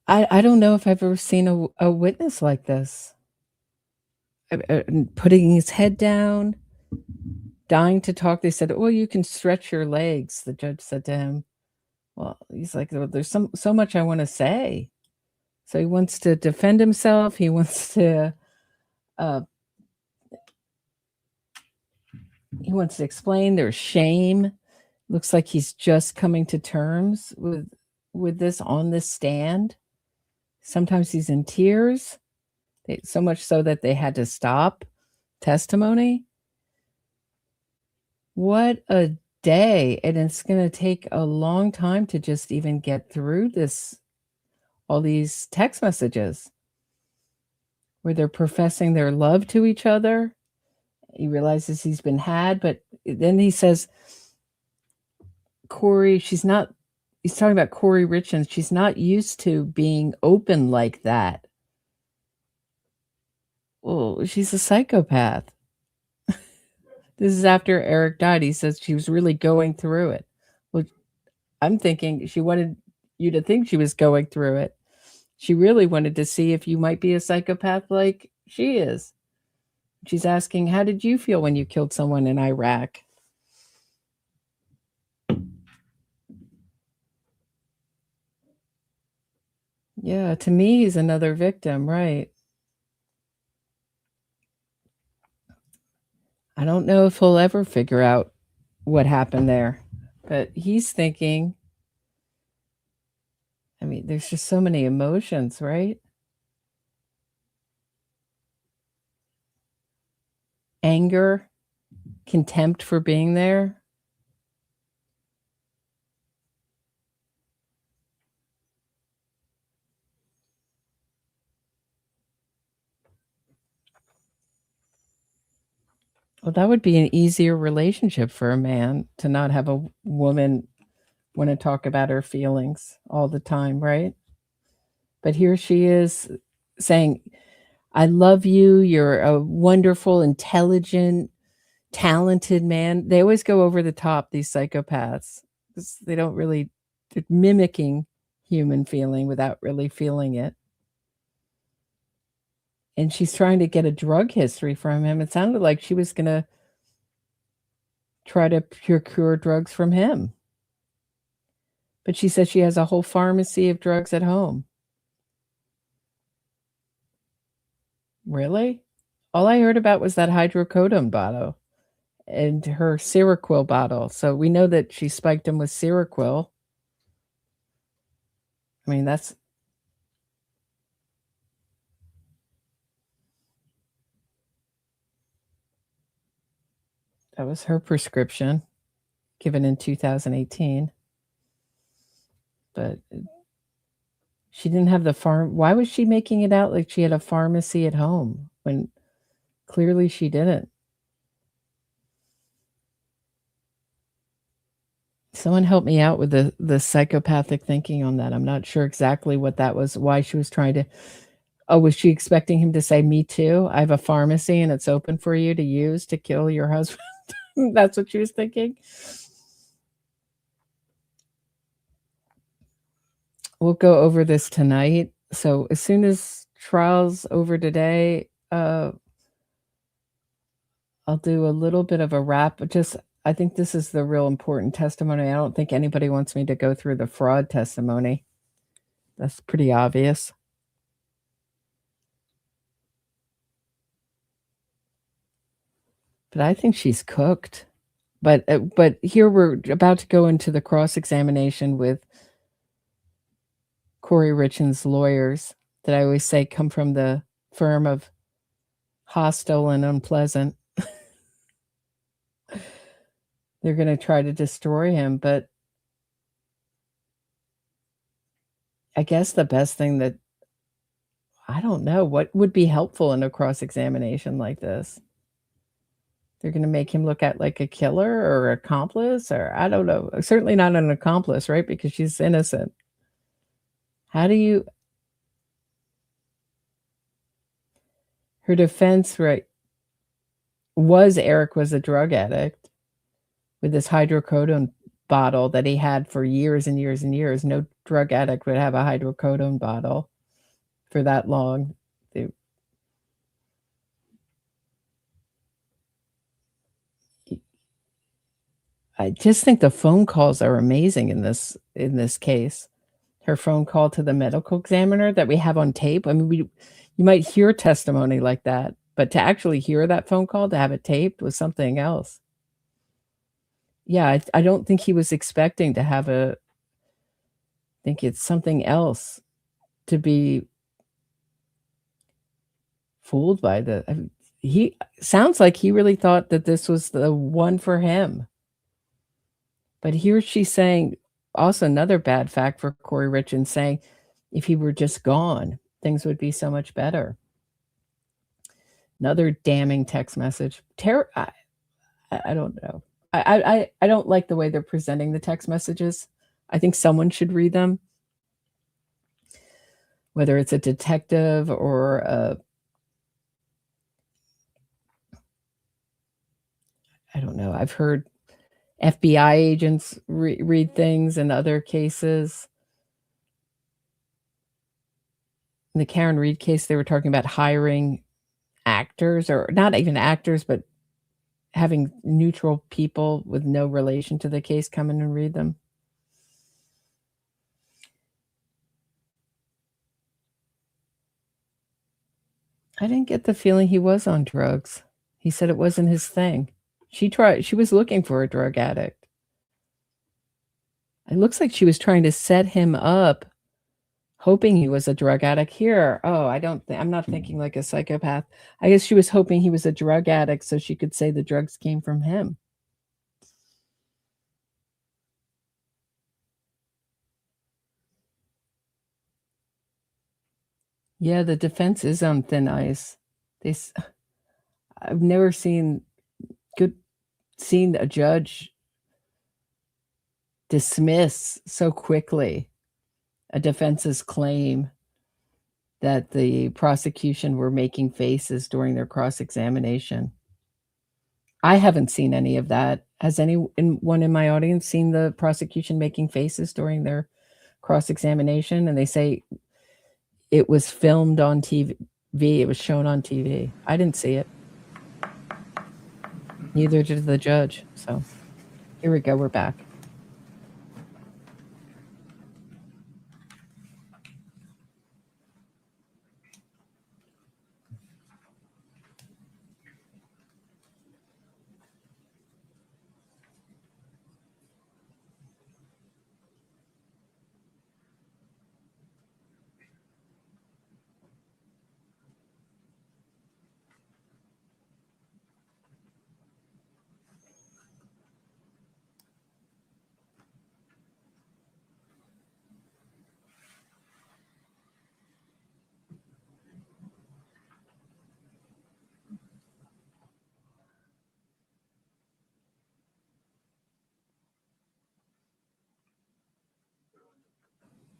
I don't know if I've ever seen a witness like this. Putting his head down, dying to talk. They said, "Oh, you can stretch your legs." The judge said to him, "Well," he's like, "There's so much I want to say." So he wants to defend himself. He wants to explain. There's shame. Looks like he's just coming to terms with this on this stand. Sometimes he's in tears, so much so that they had to stop testimony. What a day. And it's going to take a long time to just even get through all these text messages where they're professing their love to each other. He realizes he's been had, but then he says, Kouri, he's talking about Kouri Richins. She's not used to being open like that. Well, she's a psychopath. This is after Eric died. He says she was really going through it. Well, I'm thinking she wanted you to think she was going through it. She really wanted to see if you might be a psychopath like she is. She's asking, how did you feel when you killed someone in Iraq? Yeah, to me, he's another victim, right? I don't know if he'll ever figure out what happened there, but he's thinking, I mean, there's just so many emotions, right? Anger, contempt for being there. Well, that would be an easier relationship for a man, to not have a woman want to talk about her feelings all the time, right? But here she is saying, I love you. You're a wonderful, intelligent, talented man. They always go over the top, these psychopaths. They don't really, they're mimicking human feeling without really feeling it. And she's trying to get a drug history from him. It sounded like she was going to try to procure drugs from him. But she says she has a whole pharmacy of drugs at home. Really? All I heard about was that hydrocodone bottle and her Seroquel bottle. So we know that she spiked him with Seroquel. I mean, that was her prescription given in 2018. But she didn't have the farm. Why was she making it out like she had a pharmacy at home when clearly she didn't? Someone help me out with the psychopathic thinking on that. I'm not sure exactly what that was, why she was trying to. Oh, was she expecting him to say, me too? I have a pharmacy and it's open for you to use to kill your husband. That's what she was thinking. We'll go over this tonight. So as soon as trial's over today, I'll do a little bit of a wrap. I think this is the real important testimony. I don't think anybody wants me to go through the fraud testimony. That's pretty obvious. But I think she's cooked. But here we're about to go into the cross-examination with Kouri Richins' lawyers that I always say come from the firm of hostile and unpleasant. They're going to try to destroy him, but I guess the best thing that, I don't know, what would be helpful in a cross-examination like this? They're going to make him look at like a killer or accomplice, or I don't know. Certainly not an accomplice, right? Because she's innocent. How do you... Her defense, right, was Eric was a drug addict with this hydrocodone bottle that he had for years and years and years. No drug addict would have a hydrocodone bottle for that long. I just think the phone calls are amazing in this case. Her phone call to the medical examiner that we have on tape. I mean, you might hear testimony like that, but to actually hear that phone call, to have it taped, was something else. Yeah, I don't think he was expecting to have I think it's something else to be fooled by he sounds like he really thought that this was the one for him. But here she's saying, also another bad fact for Kouri Richins, saying if he were just gone, things would be so much better. Another damning text message. I don't know. I don't like the way they're presenting the text messages. I think someone should read them, whether it's a detective or I don't know. I've heard FBI agents read things in other cases. In the Karen Reed case, they were talking about hiring actors, or not even actors, but having neutral people with no relation to the case come in and read them. I didn't get the feeling he was on drugs. He said it wasn't his thing. She was looking for a drug addict. It looks like she was trying to set him up, hoping he was a drug addict. Here, I'm not thinking like a psychopath. I guess she was hoping he was a drug addict so she could say the drugs came from him. Yeah, the defense is on thin ice. I've never seen a judge dismiss so quickly a defense's claim that the prosecution were making faces during their cross-examination. I haven't seen any of that. Has anyone in my audience seen the prosecution making faces during their cross-examination? And they say it was filmed on TV. It was shown on TV. I didn't see it. Neither did the judge. So here we go. We're back.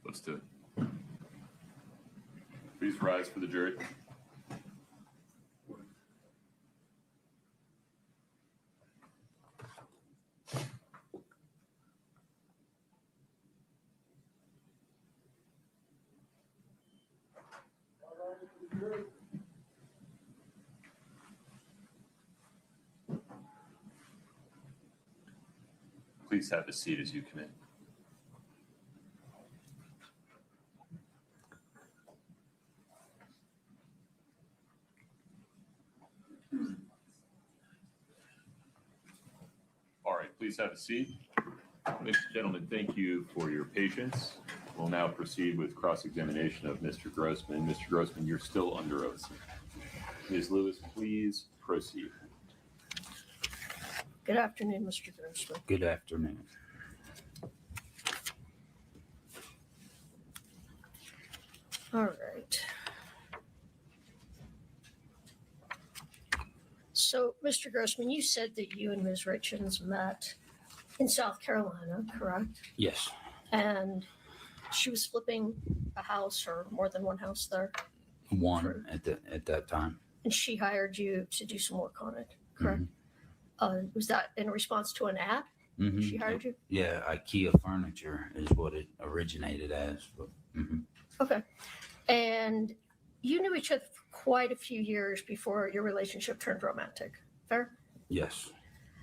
Let's do it. Please rise for the jury. Please have a seat as you come in. All right, please have a seat. Ladies and gentlemen, thank you for your patience. We'll now proceed with cross-examination of Mr. Grossman. Mr. Grossman, you're still under oath. Ms. Lewis, please proceed. Good afternoon, Mr. Grossman. Good afternoon. All right. So, Mr. Grossman, you said that you and Ms. Richins met in South Carolina, correct? Yes. And she was flipping a house or more than one house there, One at that time. and she hired you to do some work on it, correct? Was that in response to an ad? Mm-hmm. She hired you? Yeah, IKEA furniture is what it originated as. But, Okay. And you knew each other for quite a few years before your relationship turned romantic, fair? Yes.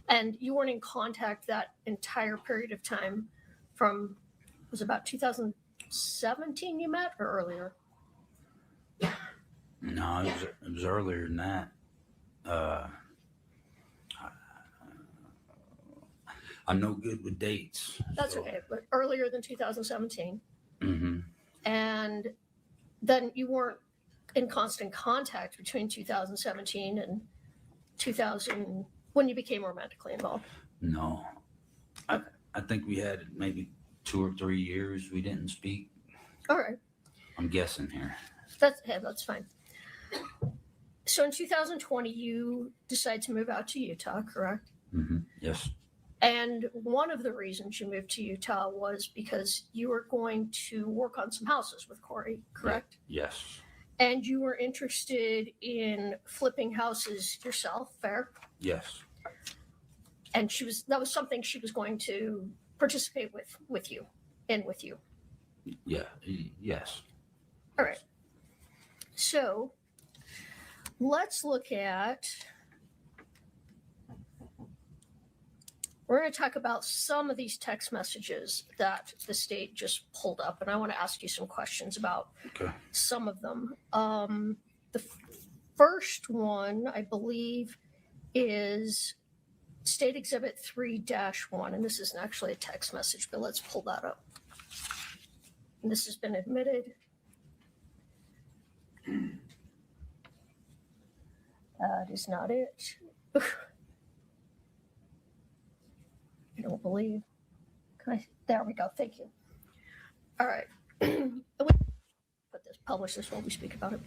And you weren't in contact that entire period of time from, was it about 2017 you met or earlier? No, it was earlier than that. I'm no good with dates. That's okay, but earlier than 2017. Mm-hmm. And then you weren't in constant contact between 2017 and 2000 when you became romantically involved. No. I think we had maybe 2 or 3 years we didn't speak. All right. I'm guessing here. That's fine. So in 2020, you decided to move out to Utah, correct? Mm-hmm. Yes. And one of the reasons you moved to Utah was because you were going to work on some houses with Kouri, correct? Yes. And you were interested in flipping houses yourself, fair? Yes. And that was something she was going to participate with you. Yeah. Yes. All right. So let's look at, we're going to talk about some of these text messages that the state just pulled up. And I want to ask you some questions about some of them. The first one, I believe, is State Exhibit 3-1. And this isn't actually a text message, but let's pull that up. And this has been admitted. That is not it. I don't believe. There we go. Thank you. All right. Publish this while we speak about it.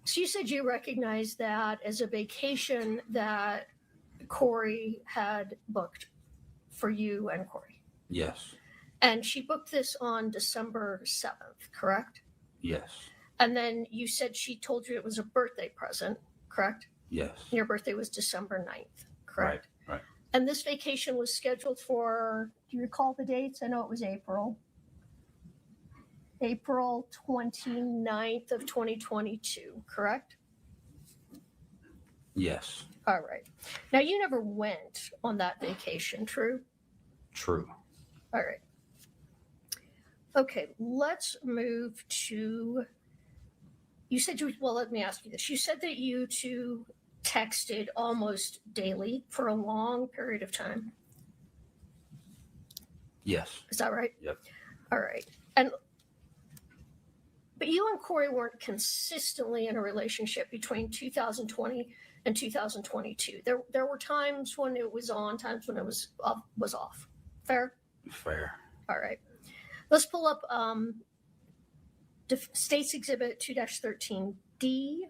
So you said you recognized that as a vacation that Kouri had booked for you and Kouri. Yes. And she booked this on December 7th, correct? Yes. And then you said she told you it was a birthday present, correct? Yes. Your birthday was December 9th, correct? Right. And this vacation was scheduled for, do you recall the dates? I know it was April 29th of 2022, correct? Yes. All right. Now, you never went on that vacation, true? True. All right. Okay, let's move to, you said let me ask you this. You said that you two texted almost daily for a long period of time. Yes. Is that right? Yep. All right. But you and Kouri weren't consistently in a relationship between 2020 and 2022. There were times when it was on, times when it was off. Fair? Fair. All right. Let's pull up State's Exhibit 2-13D.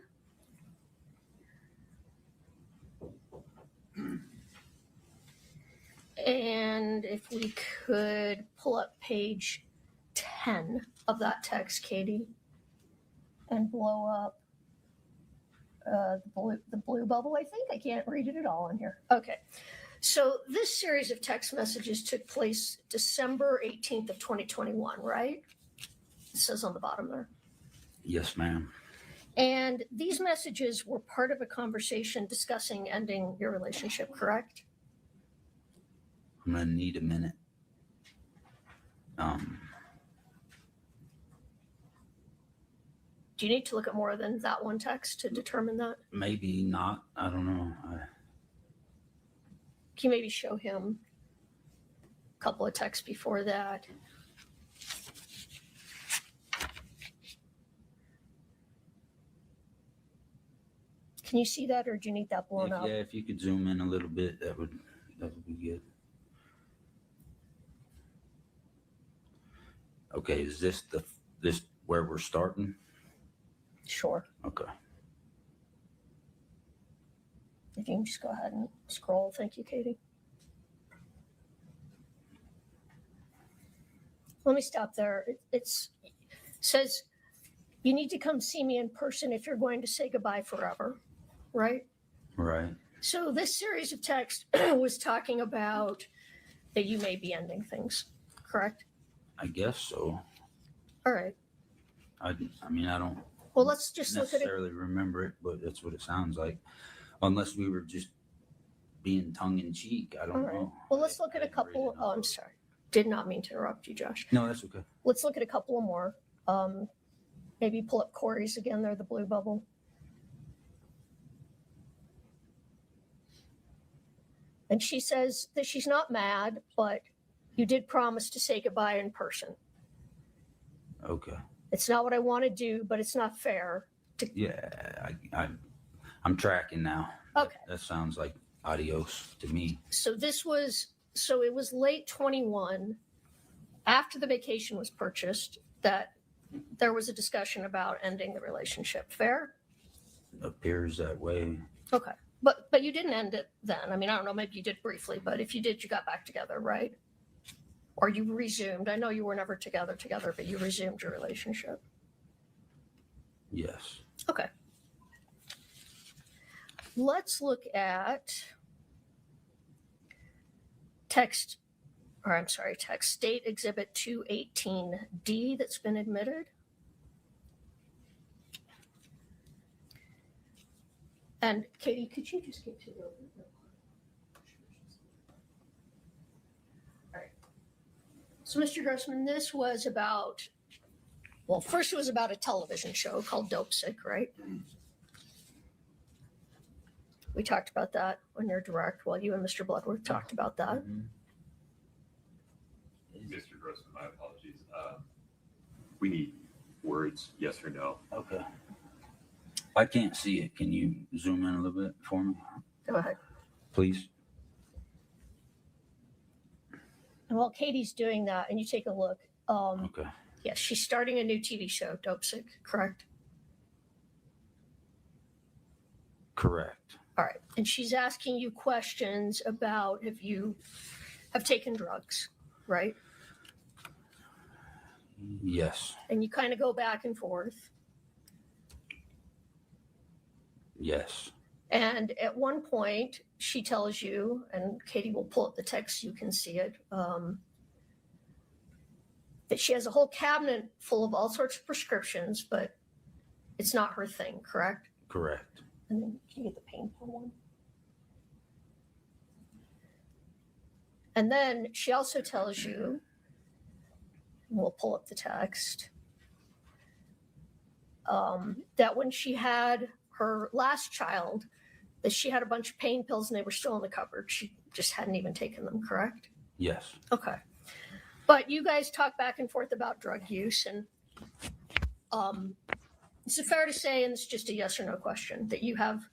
And if we could pull up page 10 of that text, Katie, and blow up the blue bubble, I think. I can't read it at all in here. Okay. So this series of text messages took place December 18th of 2021, right? It says on the bottom there. Yes, ma'am. And these messages were part of a conversation discussing ending your relationship, correct? I'm gonna need a minute. Do you need to look at more than that one text to determine that? Maybe not. I don't know. Can you maybe show him a couple of texts before that? Can you see that, or do you need that blown up? Yeah, if you could zoom in a little bit, that would be good. Okay, is this this where we're starting? Sure. Okay. If you can just go ahead and scroll. Thank you, Katie. Let me stop there. It says you need to come see me in person if you're going to say goodbye forever, right? Right. So this series of text was talking about that you may be ending things, correct? I guess so. All right. I mean, I don't Well, let's just look at it. necessarily remember it, but that's what it sounds like. Unless we were just being tongue in cheek. I All don't right. know. Well, let's look at a couple. Oh, I'm sorry. Did not mean to interrupt you, Josh. No, that's okay. Let's look at a couple more. Maybe pull up Kouri's again. They're the blue bubble. And she says that she's not mad, but you did promise to say goodbye in person. Okay. It's not what I want to do, but it's not fair. Yeah, I'm tracking now. Okay. That sounds like adios to me. So it was late 21, after the vacation was purchased, that there was a discussion about ending the relationship. Fair? Appears that way. Okay. But you didn't end it then. I mean, I don't know, maybe you did briefly, but if you did, you got back together, right? Or you resumed. I know you were never together, but you resumed your relationship. Yes. Okay. Let's look at text State Exhibit 218D that's been admitted. And Katie, could you just get to the... All right. So, Mr. Grossman, this was about, well, first it was about a television show called Dope Sick, right? We talked about that on your direct. Well, you and Mr. Bloodworth talked about that. Mr. Grossman, my apologies. We need words, yes or no. Okay. I can't see it. Can you zoom in a little bit for me? Go ahead. Please. And while Katie's doing that, and you take a look, Okay. yes, she's starting a new TV show, Dope Sick, correct? Correct. All right. And she's asking you questions about if you have taken drugs, right? Yes. And you kind of go back and forth. Yes. And at one point, she tells you, and Katie will pull up the text, you can see it, that she has a whole cabinet full of all sorts of prescriptions, but it's not her thing, correct? Correct. And then can you get the painful one? And then she also tells you, and we'll pull up the text, that when she had her last child, that she had a bunch of pain pills and they were still in the cupboard. She just hadn't even taken them, correct? Yes. Okay. But you guys talk back and forth about drug use, and is it fair to say, and it's just a yes or no question, that you have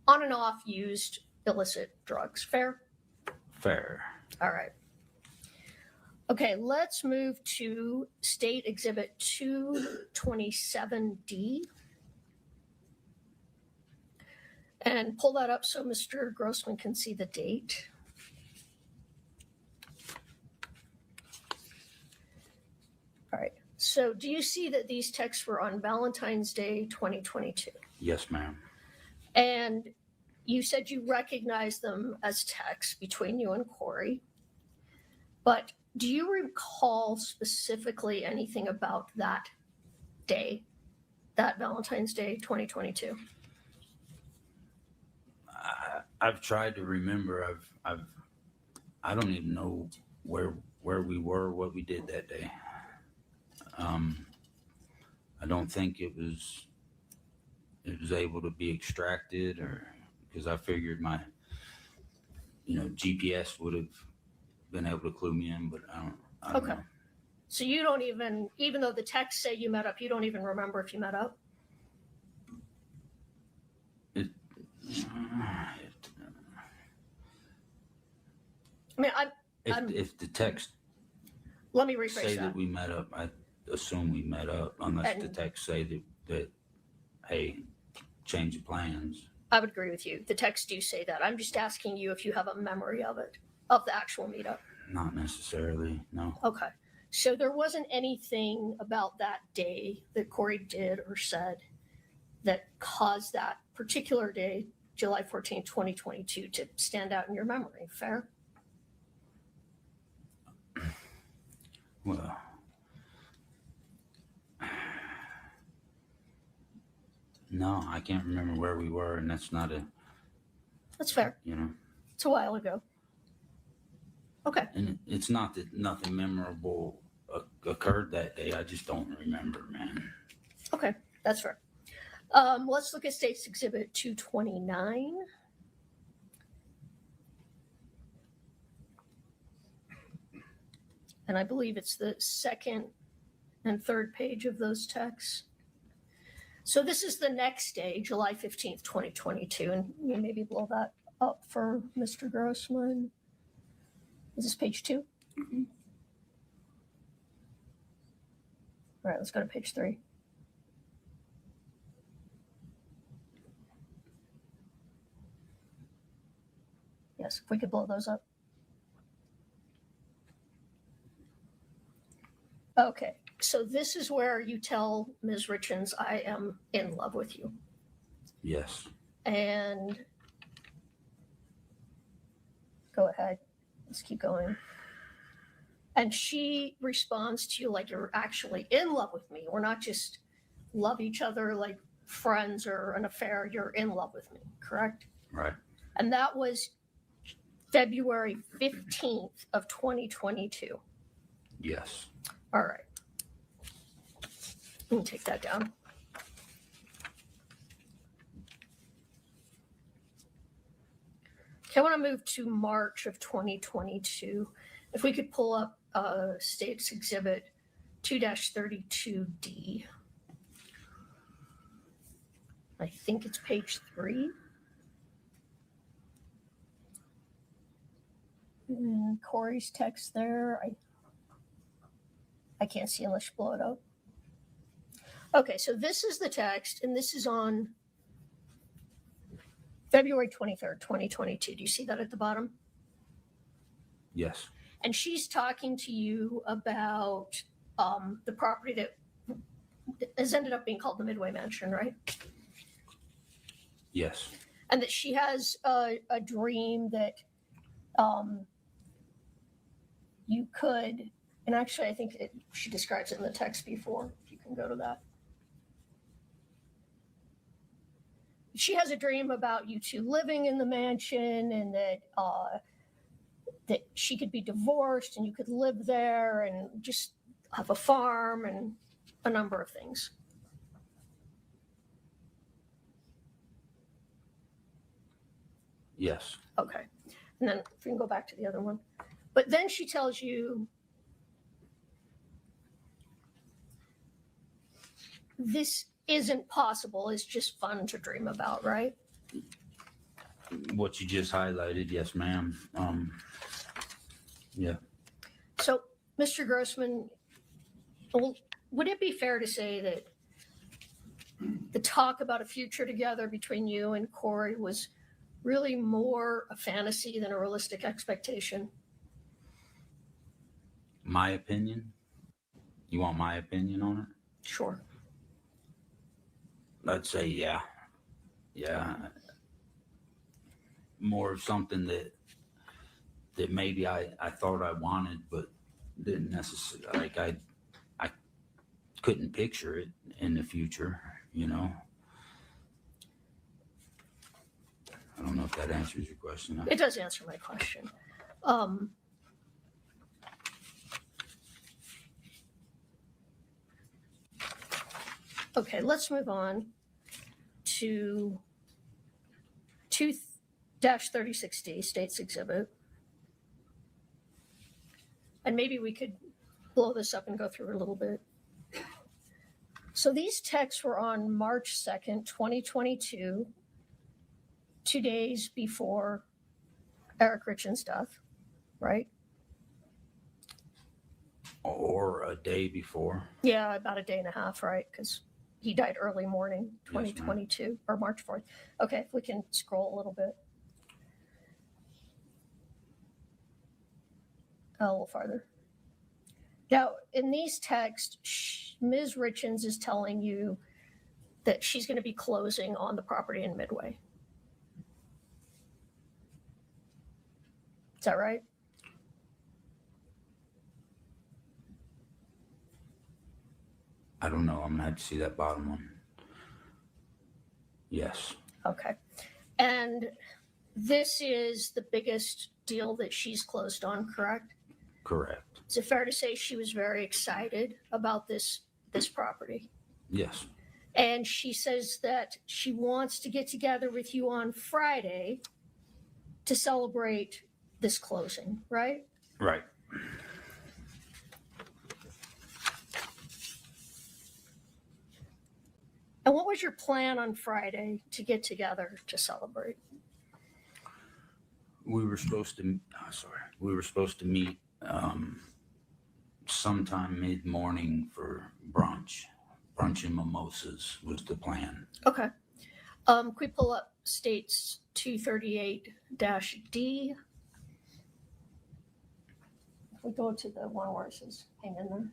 on and off used illicit drugs? Fair? Fair. All right. Okay, let's move to State Exhibit 227D. And pull that up so Mr. Grossman can see the date. So do you see that these texts were on Valentine's Day 2022? Yes, ma'am. And you said you recognized them as texts between you and Kouri. But do you recall specifically anything about that day, that Valentine's Day 2022? I've tried to remember. I don't even know where we were, what we did that day. I don't think it was able to be extracted, or because I figured my GPS would have been able to clue me in, but I don't know. So you don't even though the texts say you met up, you don't even remember if you met up? I mean, if the text let me rephrase say that. that we met up, I assume we met up, unless the text say that hey, change of plans. I would agree with you. The texts do say that. I'm just asking you if you have a memory of it, of the actual meetup. Not necessarily, no. Okay. So there wasn't anything about that day that Kouri did or said that caused that particular day, July 14, 2022, to stand out in your memory. Fair? Well, no, I can't remember where we were, and that's not That's fair. It's a while ago. Okay. And it's not that nothing memorable occurred that day. I just don't remember, man. Okay, that's fair. Let's look at State's Exhibit 229. And I believe it's the second and third page of those texts. So this is the next day, July 15th, 2022. And you maybe blow that up for Mr. Grossman. Is this page 2? Mm-hmm. All right, let's go to page 3. Yes, if we could blow those up. Okay, so this is where you tell Ms. Richins, I am in love with you. Yes. And go ahead, let's keep going. And she responds to you like you're actually in love with me. We're not just love each other like friends or an affair. You're in love with me, correct? Right. And that was February 15th of 2022. Yes. All right. Let me take that down. Okay, I want to move to March of 2022. If we could pull up State's Exhibit 2-32D. I think it's page 3. And Kouri's text there. I can't see unless you blow it up. Okay, so this is the text, and this is on February 23rd, 2022. Do you see that at the bottom? Yes. And she's talking to you about the property that has ended up being called the Midway Mansion, right? Yes. And that she has a dream that you could, and actually I think she describes it in the text before, if you can go to that. She has a dream about you two living in the mansion, and that she could be divorced and you could live there and just have a farm and a number of things. Yes. Okay. And then if we can go back to the other one. But then she tells you this isn't possible. It's just fun to dream about, right? What you just highlighted, yes, ma'am. Yeah. So, Mr. Grossman, would it be fair to say that the talk about a future together between you and Kouri was really more a fantasy than a realistic expectation? My opinion? You want my opinion on it? Sure. I'd say, yeah. More of something that maybe I thought I wanted, but didn't necessarily, like I couldn't picture it in the future, you know? I don't know if that answers your question. It does answer my question. Okay, let's move on to 2-36D, State's Exhibit. And maybe we could blow this up and go through it a little bit. So these texts were on March 2nd, 2022, 2 days before Eric Richins' death, right? Or a day before. Yeah, about a day and a half, right? Because he died early morning, 2022, or March 4th. Okay, if we can scroll a little bit. A little farther. Now, in these texts, Ms. Richins is telling you that she's going to be closing on the property in Midway. Is that right? I don't know. I'm gonna have to see that bottom one. Yes. Okay. And this is the biggest deal that she's closed on, correct? Correct. Is it fair to say she was very excited about this property? Yes. And she says that she wants to get together with you on Friday to celebrate this closing, right? Right. And what was your plan on Friday to get together to celebrate? We were supposed to meet sometime mid-morning for brunch. Brunch and mimosas was the plan. Okay. Can we pull up States 238-D? We go to the one where it says hang in there.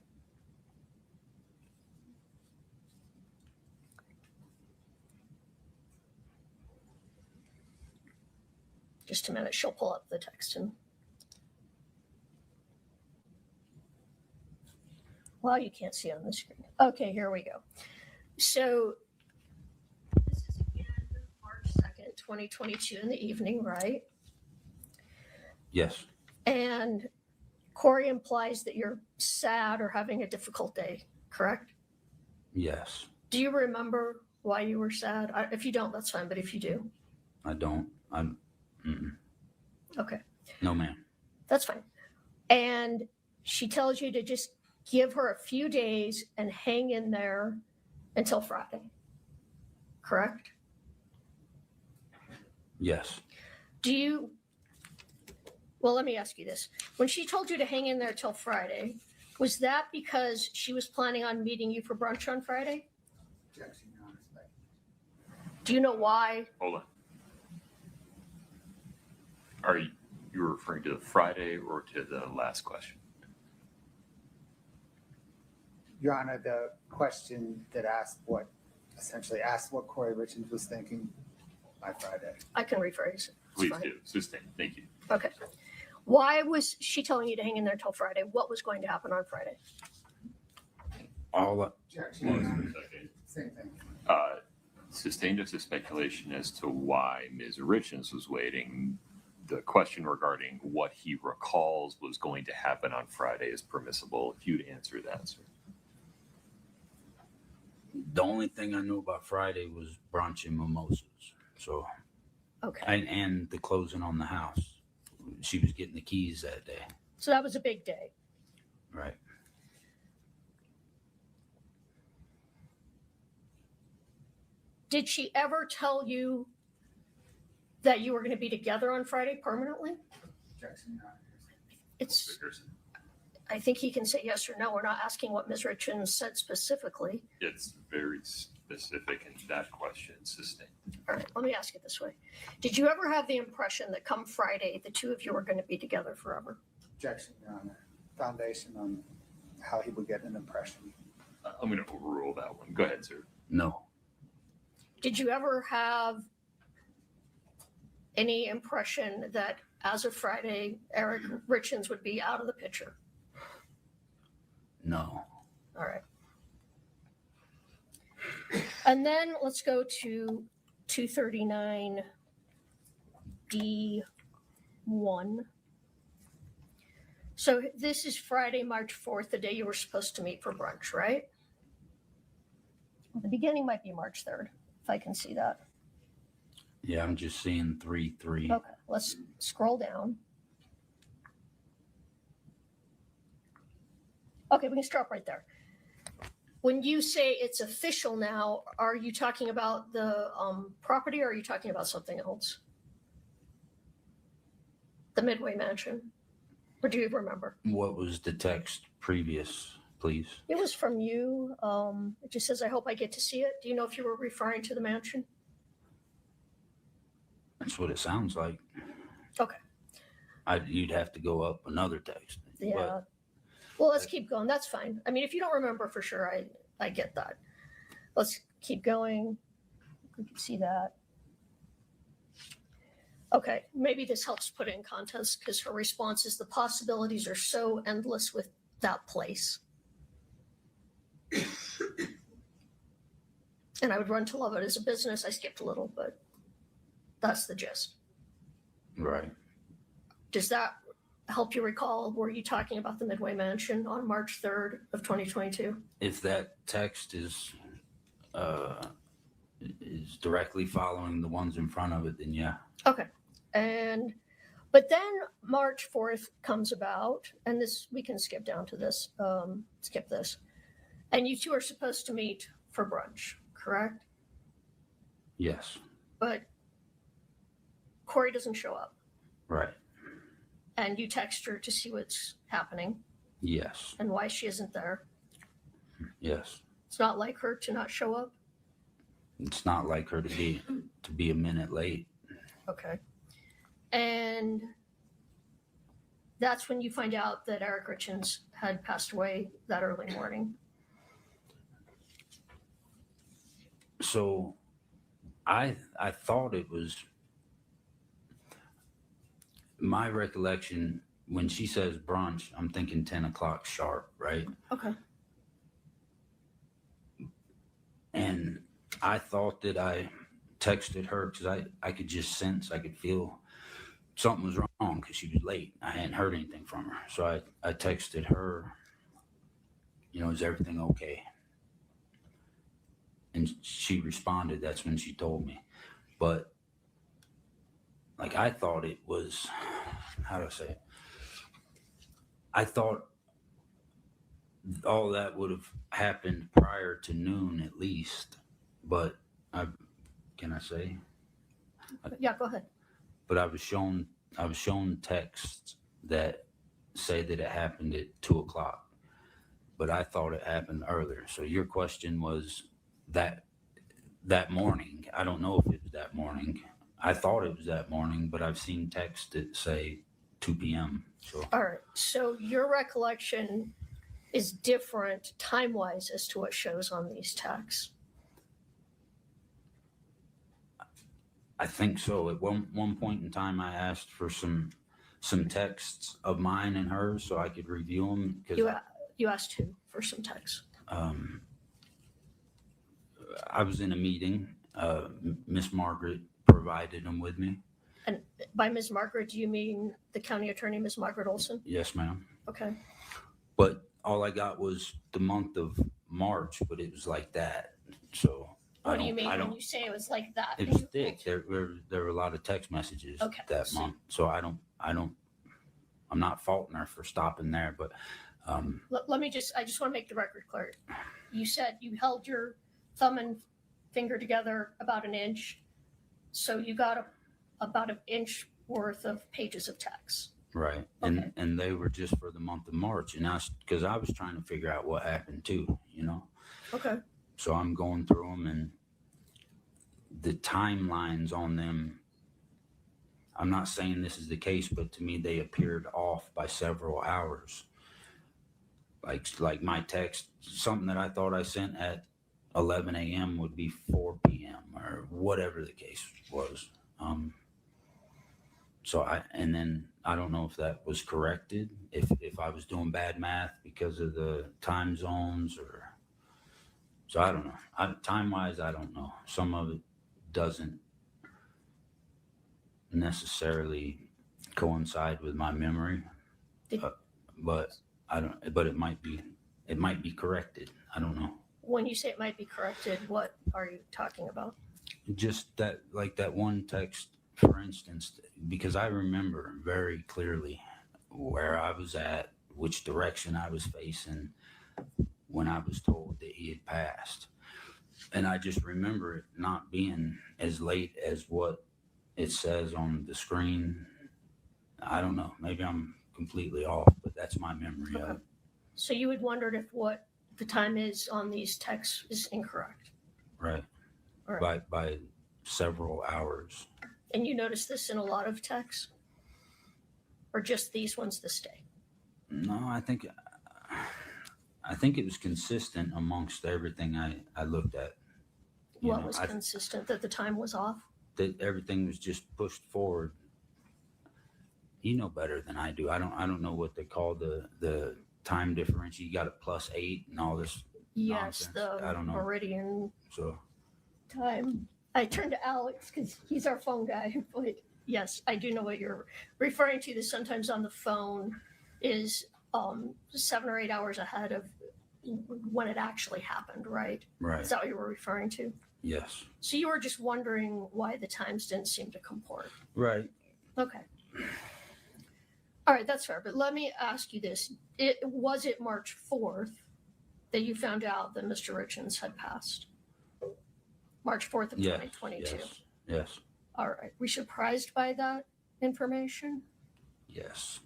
Just a minute, she'll pull up the text and. Well, you can't see it on the screen. Okay, here we go. So this is again March 2nd, 2022 in the evening, right? Yes. And Kouri implies that you're sad or having a difficult day, correct? Yes. Do you remember why you were sad? If you don't, that's fine, but if you do. I don't. Okay. No, ma'am. That's fine. And she tells you to just give her a few days and hang in there until Friday, correct? Yes. Well, let me ask you this. When she told you to hang in there till Friday, was that because she was planning on meeting you for brunch on Friday? Do you know why? Hold on. Are you referring to the Friday or to the last question? Your Honor, the question that essentially asked what Kouri Richins was thinking by Friday. I can rephrase it. Please do. Sustain. Thank you. Okay. Why was she telling you to hang in there till Friday? What was going to happen on Friday? Same thing. Sustained us a speculation as to why Ms. Richins was waiting. The question regarding what he recalls was going to happen on Friday is permissible. If you'd answer that, sir. The only thing I knew about Friday was brunch and mimosas. So, okay. And the closing on the house. She was getting the keys that day. So that was a big day. Right. Did she ever tell you that you were going to be together on Friday permanently? I think he can say yes or no. We're not asking what Ms. Richins said specifically. It's very specific in that question, sustained. All right, let me ask it this way. Did you ever have the impression that come Friday, the two of you were going to be together forever? Objection, Your Honor. Foundation on how he would get an impression. I'm going to overrule that one. Go ahead, sir. No. Did you ever have any impression that as of Friday, Eric Richins would be out of the picture? No. All right. And then let's go to 239D1. So this is Friday, March 4th, the day you were supposed to meet for brunch, right? The beginning might be March 3rd, if I can see that. Yeah, I'm just seeing 3-3. Okay, let's scroll down. Okay, we can start right there. When you say it's official now, are you talking about the property or are you talking about something else? The Midway Mansion? Or do you remember? What was the text previous, please? It was from you. It just says, I hope I get to see it. Do you know if you were referring to the mansion? That's what it sounds like. Okay. You'd have to go up another text. Yeah. But Well, let's keep going. That's fine. I mean, if you don't remember for sure, I get that. Let's keep going. We can see that. Okay, maybe this helps put it in context because her response is the possibilities are so endless with that place. And I would run to love it as a business. I skipped a little, but that's the gist. right. Does that help you recall? Were you talking about the Midway Mansion on March 3rd of 2022? If that text is directly following the ones in front of it, then yeah. Okay. But then March 4th comes about, and this, we can skip down to this, skip this. And you two are supposed to meet for brunch, correct? Yes. But Kouri doesn't show up, Right. and you text her to see what's happening Yes. and why she isn't there. Yes. It's not like her to not show up. It's not like her to be a minute late. Okay. And that's when you find out that Eric Richins had passed away that early morning. So I thought it was my recollection when she says brunch, I'm thinking 10 o'clock sharp, right? Okay. And I thought that I texted her because I could just sense, I could feel something was wrong because she was late. I hadn't heard anything from her. So I texted her, is everything okay? And she responded, that's when she told me. But like, I thought it was, how do I say it? I thought all that would have happened prior to noon at least. But can I say? Yeah, go ahead. But I was shown texts that say that it happened at 2 o'clock, but I thought it happened earlier. So your question was that morning. I don't know if it was that morning. I thought it was that morning, but I've seen texts that say 2 p.m. So All right. So your recollection is different time-wise as to what shows on these texts. I think so. At one point in time, I asked for some texts of mine and hers so I could review them. You asked who for some texts? I was in a meeting. Miss Margaret provided them with me. And by Ms. Margaret, do you mean the county attorney, Ms. Margaret Olson? Yes, ma'am. Okay. But all I got was the month of March, but it was like that. So What do you mean when you say it was like that? It was thick. There were a lot of text messages that month. So I'm not faulting her for stopping there, but I just want to make the record clear. You said you held your thumb and finger together about an inch. So you got about an inch worth of pages of text. right. Okay. And they were just for the month of March. And because I was trying to figure out what happened too, Okay. So I'm going through them and the timelines on them. I'm not saying this is the case, but to me, they appeared off by several hours. like my text, something that I thought I sent at 11 a.m. would be 4 p.m. or whatever the case was. And then I don't know if that was corrected, if I was doing bad math because of the time zones so I don't know. Time wise, I don't know. Some of it doesn't necessarily coincide with my memory, but I don't. But it might be corrected. I don't know. When you say it might be corrected, what are you talking about? Just that, like that one text, for instance, because I remember very clearly where I was at, which direction I was facing when I was told that he had passed. And I just remember it not being as late as what it says on the screen. I don't know. Maybe I'm completely off, but that's my memory of it. So you had wondered if what the time is on these texts is incorrect. Right. All right. By several hours. And you noticed this in a lot of texts? Or just these ones this day? No, I think it was consistent amongst everything I looked at. What was consistent? That the time was off? That everything was just pushed forward. You know better than I do. I don't know what they call the time difference. You got a +8 and all this Yes, nonsense. I don't know. meridian So time. I turned to Alex because he's our phone guy. But yes, I do know what you're referring to. That sometimes on the phone is 7 or 8 hours ahead of when it actually happened, right? Right. Is that what you were referring to? Yes. So you were just wondering why the times didn't seem to comport. Right. Okay. All right, that's fair. But let me ask you this. Was it March 4th that you found out that Mr. Richins had passed? March 4th of 2022? Yes. All right. Were you surprised by that information? Yes.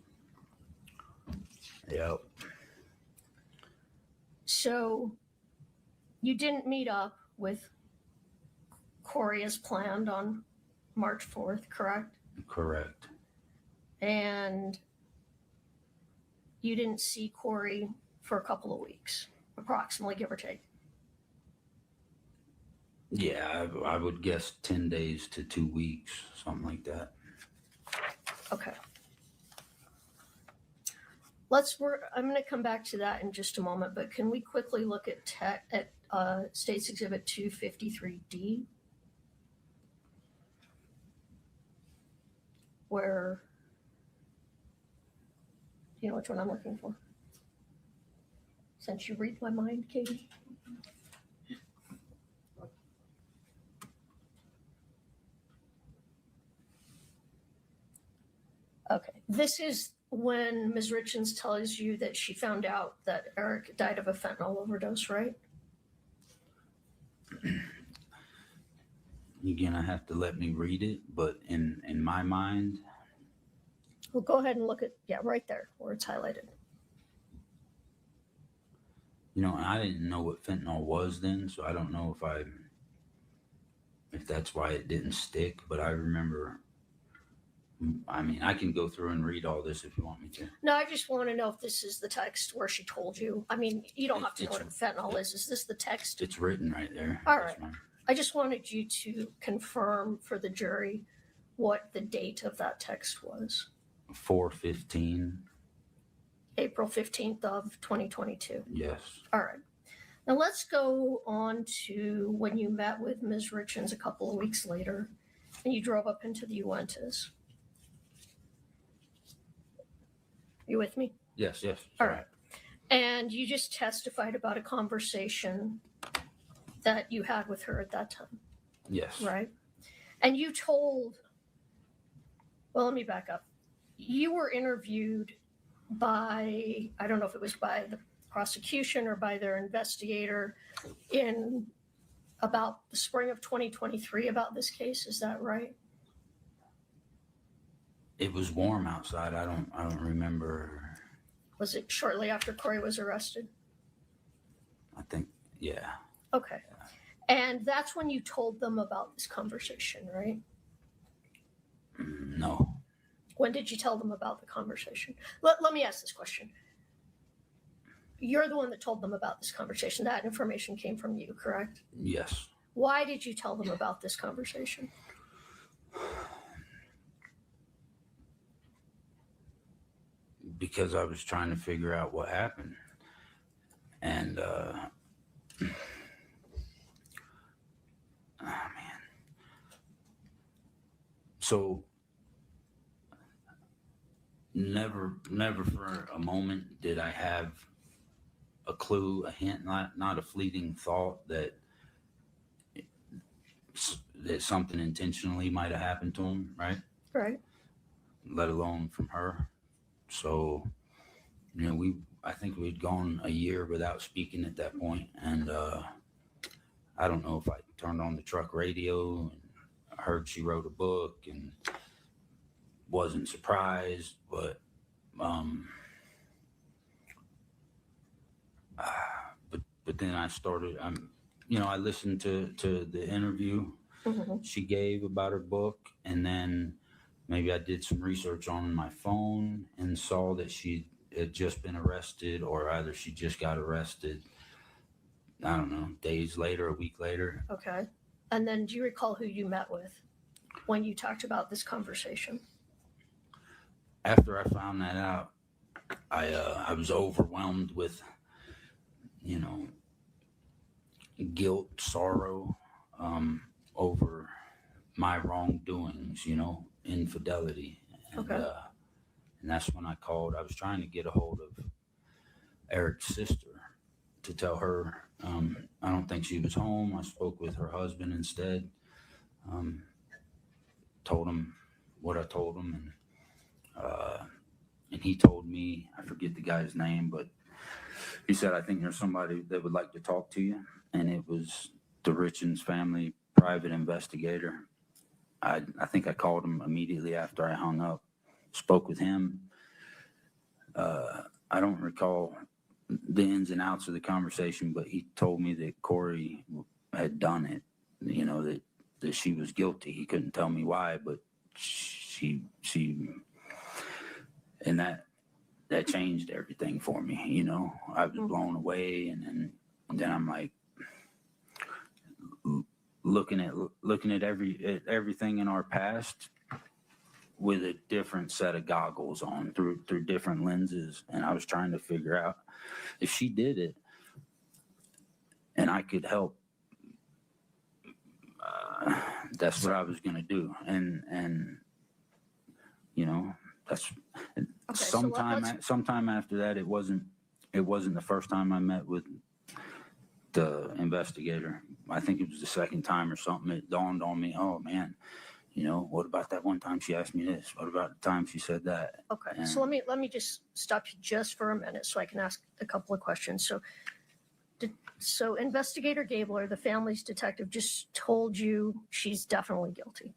Yep. So you didn't meet up with Kouri as planned on March 4th, correct? Correct. And you didn't see Kouri for a couple of weeks, approximately, give or take. Yeah, I would guess 10 days to 2 weeks, something like that. Okay. I'm going to come back to that in just a moment, but can we quickly look at State's Exhibit 253D? Where, do you know which one I'm looking for? Since you read my mind, Katie. Okay, this is when Ms. Richins tells you that she found out that Eric died of a fentanyl overdose, right? You're gonna have to let me read it, but in my mind, Well, go ahead and look at, right there where it's highlighted. you know, I didn't know what fentanyl was then, so I don't know if that's why it didn't stick, but I remember, I mean, I can go through and read all this if you want me to. No, I just want to know if this is the text where she told you. I mean, you don't have to know what fentanyl is. Is this the text? It's written right there. All right. I just wanted you to confirm for the jury what the date of that text was. 4/15. April 15th of 2022. Yes. All right. Now let's go on to when you met with Ms. Richins a couple of weeks later and you drove up into the Uentas. You with me? Yes. All right. And you just testified about a conversation that you had with her at that time. Yes. Right. And you told, well, let me back up. You were interviewed by, I don't know if it was by the prosecution or by their investigator in about the spring of 2023 about this case. Is that right? It was warm outside. I don't remember. Was it shortly after Kouri was arrested? I think, yeah. Okay. And that's when you told them about this conversation, right? No. When did you tell them about the conversation? Let me ask this question. you're the one that told them about this conversation. That information came from you, correct? Yes. Why did you tell them about this conversation? Because I was trying to figure out what happened. And, so never for a moment did I have a clue, a hint, not a fleeting thought that something intentionally might have happened to him, right? Right. Let alone from her. So, I think we'd gone a year without speaking at that point, and I don't know if I turned on the truck radio and I heard she wrote a book and wasn't surprised, but then I started. I listened to the interview she gave about her book, and then maybe I did some research on my phone and saw that she had just been arrested, or either she just got arrested. I don't know, days later, a week later. Okay. And then do you recall who you met with when you talked about this conversation? After I found that out, I was overwhelmed with, guilt, sorrow, over my wrongdoings, infidelity. And, Okay. and that's when I called. I was trying to get a hold of Eric's sister to tell her, I don't think she was home. I spoke with her husband instead. Told him what I told him, and he told me, I forget the guy's name, but he said, I think there's somebody that would like to talk to you. And it was the Richins family private investigator. I think I called him immediately after I hung up, spoke with him. I don't recall the ins and outs of the conversation, but he told me that Kouri had done it, that she was guilty. He couldn't tell me why, but she and that changed everything for me. I was blown away, and then I'm like looking at everything in our past with a different set of goggles on, through different lenses, and I was trying to figure out if she did it and I could help. That's what I was going to do, and that's Okay, sometime after that. It wasn't the first time I met with the investigator. I think it was the second time or something. It dawned on me, oh man, what about that one time she asked me this? What about the time she said that? Okay. And So let me just stop you just for a minute so I can ask a couple of questions. So Investigator Gabler, the family's detective, just told you she's definitely guilty.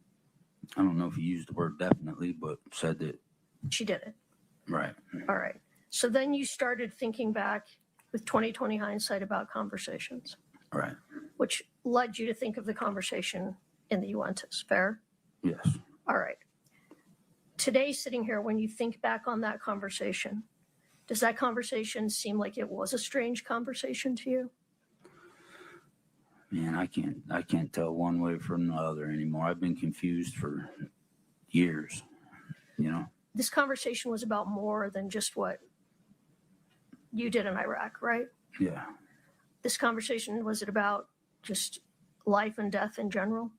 I don't know if he used the word definitely, but said that She did it. right. All right. So then you started thinking back with 20/20 hindsight about conversations, Right. which led you to think of the conversation in the Uentas. Fair? Yes. All right. Today, sitting here, when you think back on that conversation, does that conversation seem like it was a strange conversation to you? Man, I can't tell one way from the other anymore. I've been confused for years, This conversation was about more than just what you did in Iraq, right? Yeah. This conversation, was it about just life and death in general?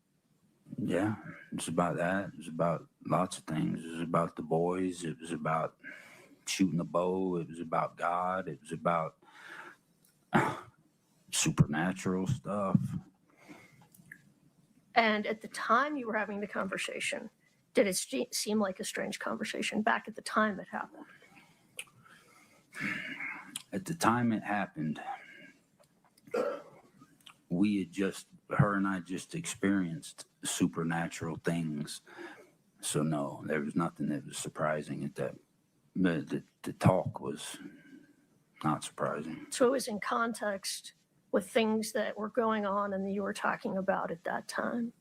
Yeah. It's about that. It was about lots of things. It was about the boys. It was about shooting the bow. It was about God. It was about supernatural stuff. And at the time you were having the conversation, did it seem like a strange conversation back at the time it happened? At the time it happened, her and I just experienced supernatural things. So no, there was nothing that was surprising at that. The talk was not surprising. So it was in context with things that were going on and that you were talking about at that time.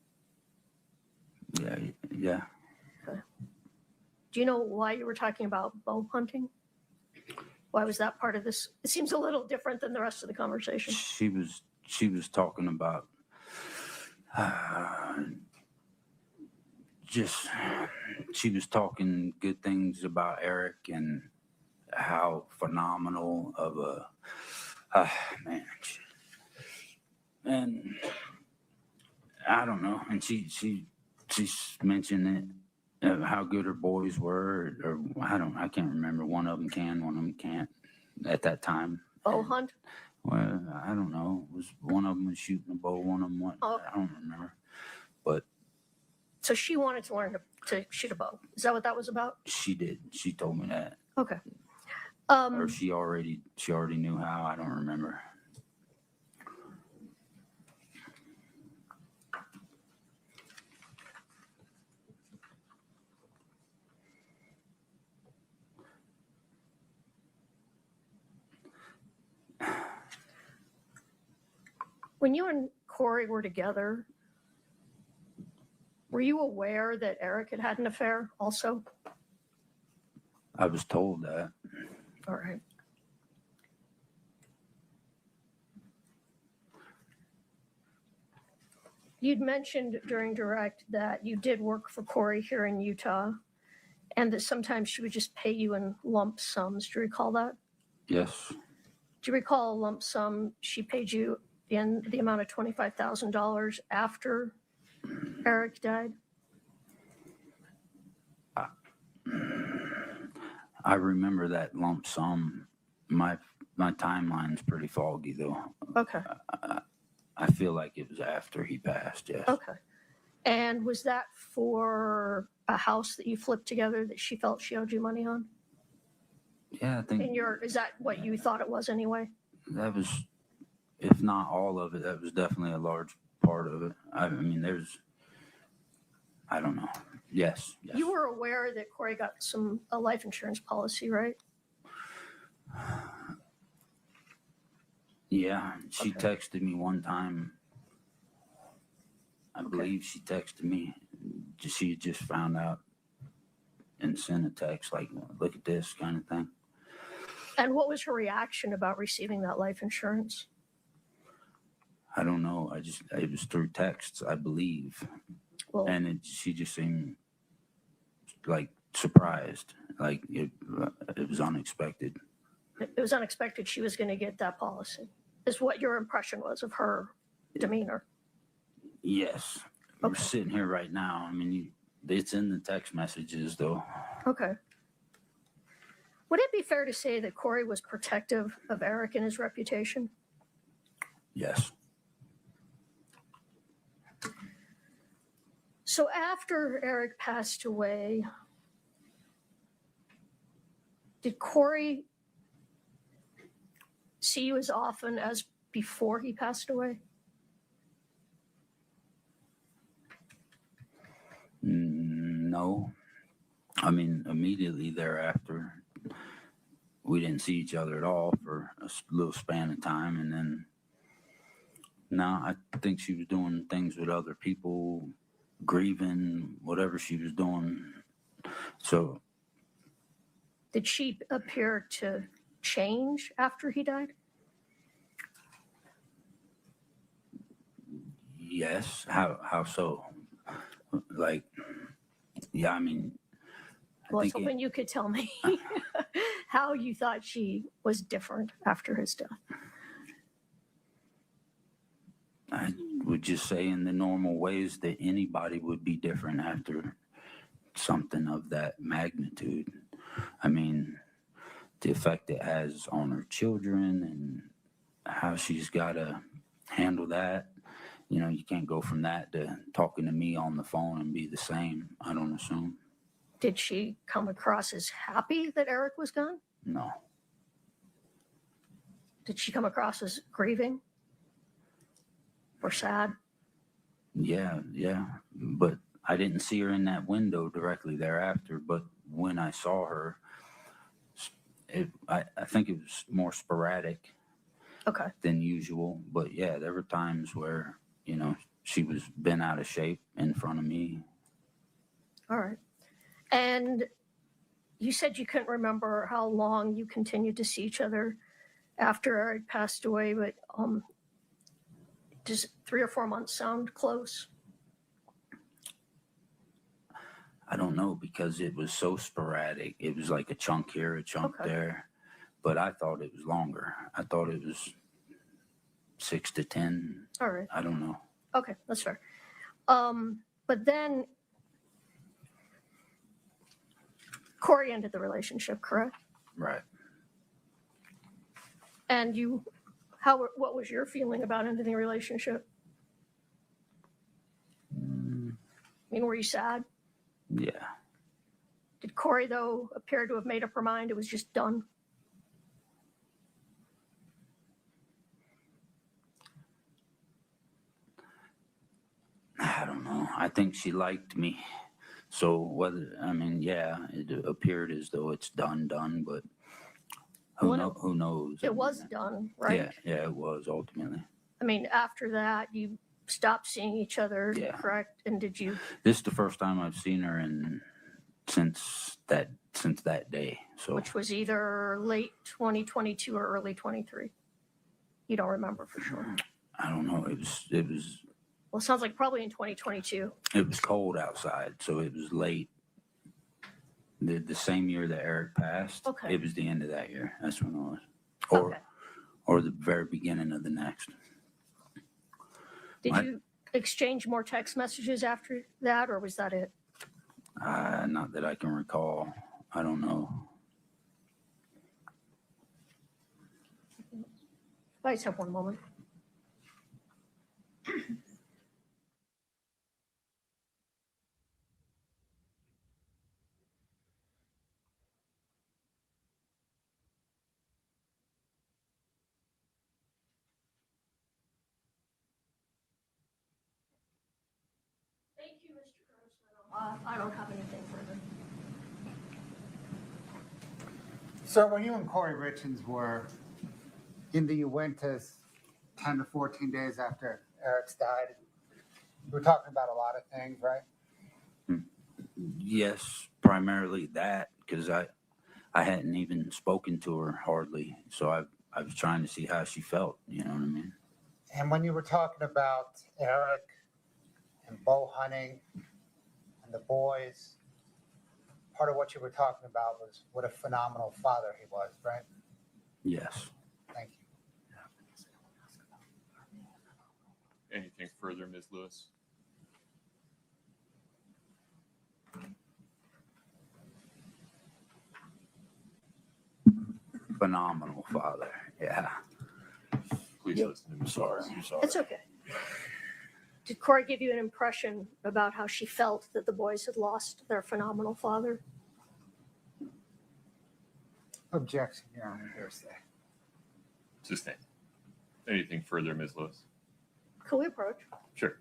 Yeah. Okay. Do you know why you were talking about bow hunting? Why was that part of this? It seems a little different than the rest of the conversation. She was talking about she was talking good things about Eric and how phenomenal of a man. And I don't know. And she mentioned it, how good her boys were, or I can't remember. One of them can, one of them can't at that time. Bow hunt? Well, I don't know. It was one of them was shooting a bow, one of them went. Oh. I don't remember. But So she wanted to learn to shoot a bow. Is that what that was about? she did. She told me that. Okay. Or she already knew how. I don't remember. When you and Kouri were together, were you aware that Eric had an affair also? I was told that. All right. You'd mentioned during direct that you did work for Kouri here in Utah and that sometimes she would just pay you in lump sums. Do you recall that? Yes. Do you recall a lump sum she paid you in the amount of $25,000 after Eric died? I remember that lump sum. My timeline's pretty foggy though. Okay. I feel like it was after he passed. Yes. Okay. And was that for a house that you flipped together that she felt she owed you money on? Yeah, I think Is that what you thought it was anyway? that was, if not all of it, that was definitely a large part of it. I mean, I don't know. Yes. You were aware that Kouri got a life insurance policy, right? Yeah, she texted me one time. I believe she texted me. She had just found out and sent a text like, look at this kind of thing. And what was her reaction about receiving that life insurance? I don't know. It was through texts, I believe. Well, And she just seemed like surprised. Like it was unexpected. it was unexpected she was going to get that policy, is what your impression was of her demeanor. Yes. We're sitting here right now. I mean, it's in the text messages though. Okay. Would it be fair to say that Kouri was protective of Eric and his reputation? Yes. So after Eric passed away, did Kouri see you as often as before he passed away? No. I mean, immediately thereafter, we didn't see each other at all for a little span of time. And then, no, I think she was doing things with other people, grieving, whatever she was doing. So, Did she appear to change after he died? yes. How so? Like, yeah, I mean, Well, I was hoping you could tell me how you thought she was different after his death. I would just say in the normal ways that anybody would be different after something of that magnitude. I mean, the effect it has on her children and how she's got to handle that. You know, you can't go from that to talking to me on the phone and be the same, I don't assume. Did she come across as happy that Eric was gone? No. Did she come across as grieving or sad? Yeah. But I didn't see her in that window directly thereafter. But when I saw her, I think it was more sporadic than usual. But yeah, there were times where, you know, she was bent out of shape in front of me. All right. And you said you couldn't remember how long you continued to see each other after Eric passed away, but does 3 or 4 months sound close? I don't know because it was so sporadic. It was like a chunk here, a chunk there. But I thought it was longer. I thought it was 6 to 10. All right. I don't know. Okay, that's fair. But then Kouri ended the relationship, correct? Right. And what was your feeling about ending the relationship? I mean, were you sad? Yeah. Did Kouri, though, appear to have made up her mind? It was just done? I don't know. I think she liked me. So it appeared as though it's done, but who knows? It was done, right? Yeah, it was ultimately. I mean, after that, you stopped seeing each other, correct? And did you? This is the first time I've seen her since that day. So Which was either late 2022 or early 23. You don't remember for sure. I don't know. It was. Well, it sounds like probably in 2022. It was cold outside, so it was late. The same year that Eric passed. Okay. It was the end of that year. That's when it was. Or the very beginning of the next. Did you exchange more text messages after that, or was that it? Not that I can recall. I don't know. I just have one moment. Thank you, Mr. Grossman. I don't have anything further. So when you and Kouri Richins were in the Uintas 10 to 14 days after Eric's died, we were talking about a lot of things, right? Yes, primarily that, because I hadn't even spoken to her hardly. So I was trying to see how she felt, you know what I mean? And when you were talking about Eric and bow hunting and the boys, part of what you were talking about was what a phenomenal father he was, right? Yes. Thank you. Anything further, Ms. Lewis? Phenomenal father. Yeah. Please listen to me. Sorry. It's okay. Did Kouri give you an impression about how she felt that the boys had lost their phenomenal father? Objection, Your Honor, hearsay. Sustained. Anything further, Ms. Lewis? Could we approach? Sure.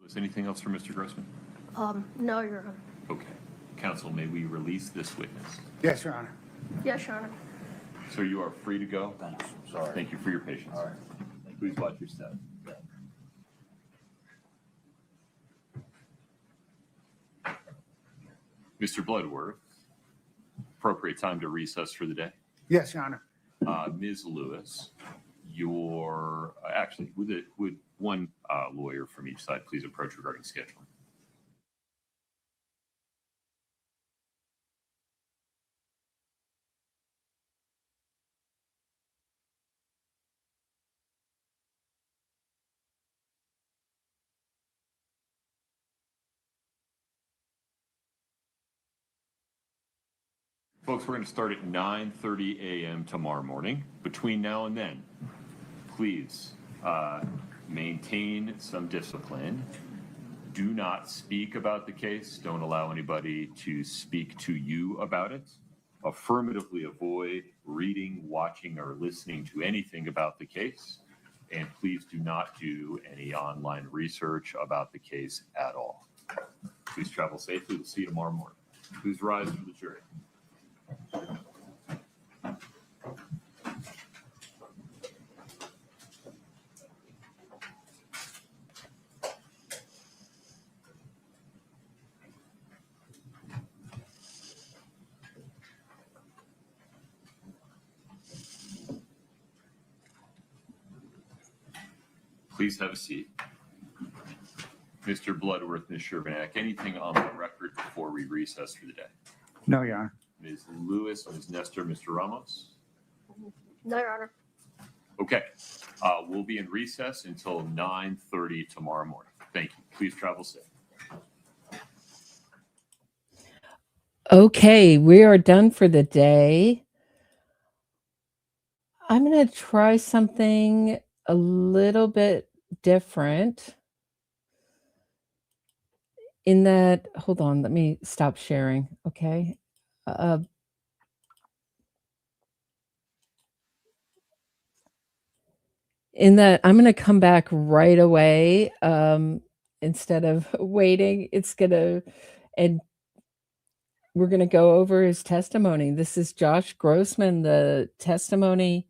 Was anything else for Mr. Grossman? No, Your Honor. Okay. Counsel, may we release this witness? Yes, Your Honor. Yes, Your Honor. Sir, you are free to go. Thanks. Sorry. Thank you for your patience. All right. Please watch your step. Mr. Bloodworth, appropriate time to recess for the day. Yes, Your Honor. Ms. Lewis, Actually, would one lawyer from each side please approach regarding scheduling? Folks, we're going to start at 9:30 a.m. tomorrow morning. Between now and then, please maintain some discipline. Do not speak about the case. Don't allow anybody to speak to you about it. Affirmatively avoid reading, watching, or listening to anything about the case. And please do not do any online research about the case at all. Please travel safely. We'll see you tomorrow morning. Please rise for the jury. Please have a seat. Mr. Bloodworth, Ms. Sherbanak, anything on the record before we recess for the day? No, Your Honor. Ms. Lewis, Ms. Nestor, Mr. Ramos? No, Your Honor. Okay. We'll be in recess until 9:30 tomorrow morning. Thank you. Please travel safe. Okay, we are done for the day. I'm going to try something a little bit different in that, hold on, let me stop sharing, okay? In that I'm going to come back right away instead of waiting. And we're going to go over his testimony. This is Josh Grossman, the testimony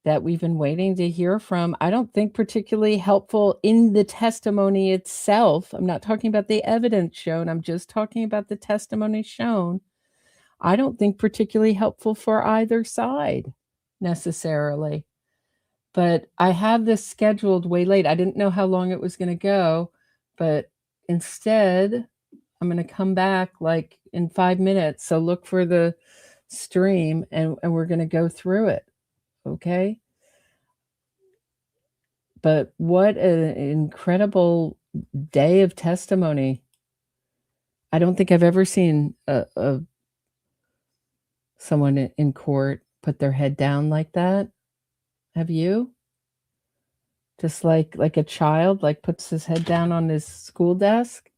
that we've been waiting to hear from. I don't think particularly helpful in the testimony itself. I'm not talking about the evidence shown. I'm just talking about the testimony shown. I don't think particularly helpful for either side necessarily. But I have this scheduled way late. I didn't know how long it was going to go, but instead I'm going to come back like in 5 minutes. So look for the stream and we're going to go through it. Okay. But what an incredible day of testimony. I don't think I've ever seen someone in court put their head down like that. Have you? Just like a child, like puts his head down on his school desk.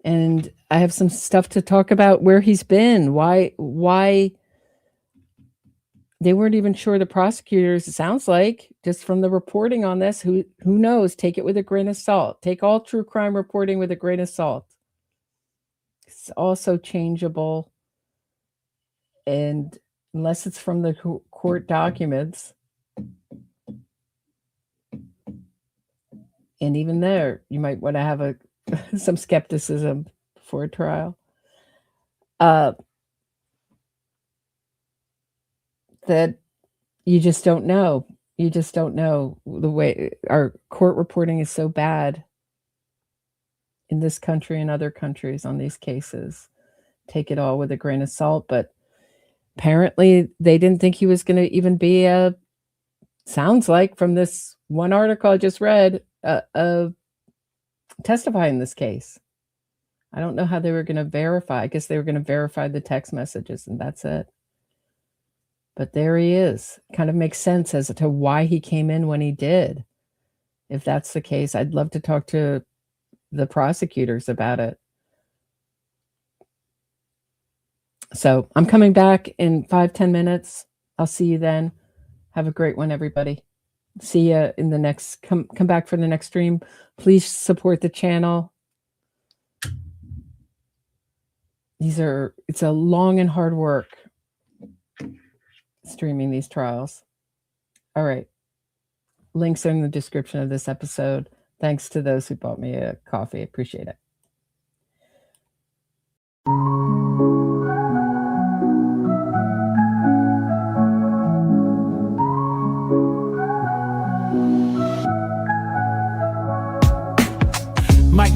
And I have some stuff to talk about where he's been. Why they weren't even sure, the prosecutors, it sounds like, just from the reporting on this, who knows, take it with a grain of salt. Take all true crime reporting with a grain of salt. It's also changeable. And unless it's from the court documents, and even there, you might want to have some skepticism before a trial. That you just don't know. You just don't know. The way our court reporting is so bad in this country and other countries on these cases. Take it all with a grain of salt. But apparently they didn't think he was going to even be sounds like from this one article I just read, testify in this case. I don't know how they were going to verify. I guess they were going to verify the text messages and that's it. But there he is. Kind of makes sense as to why he came in when he did. If that's the case, I'd love to talk to the prosecutors about it. So I'm coming back in 5-10 minutes. I'll see you then. Have a great one, everybody. See you in the next, come back for the next stream. Please support the channel. It's a long and hard work streaming these trials. All right. Links are in the description of this episode. Thanks to those who bought me a coffee. Appreciate it.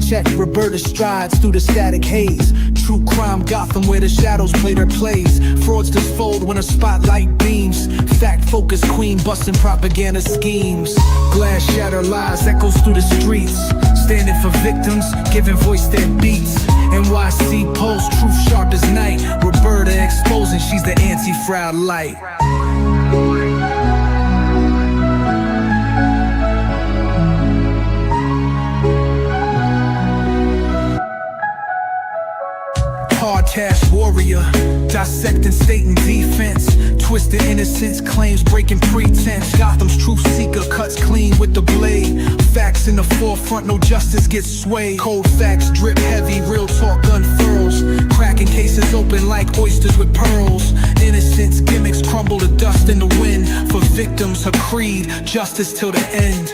check, Roberta strides through the static haze. True crime Gotham where the shadows play their plays. Fraudsters fold when a spotlight beams. Fact-focused queen busting propaganda schemes. Glass shatter lies echoes through the streets. Standing for victims, giving voice their beats. NYC Post, truth sharp as night. Roberta exposing she's the anti-fraud light. Hard cash warrior, dissecting state and defense. Twisted innocence, claims breaking pretense. Gotham's truth seeker cuts clean with the blade. Facts in the forefront, no justice gets swayed. Cold facts drip heavy, real talk unfurls. Cracking cases open like oysters with pearls. Innocence gimmicks crumble to dust in the wind. For victims, her creed, justice till the end.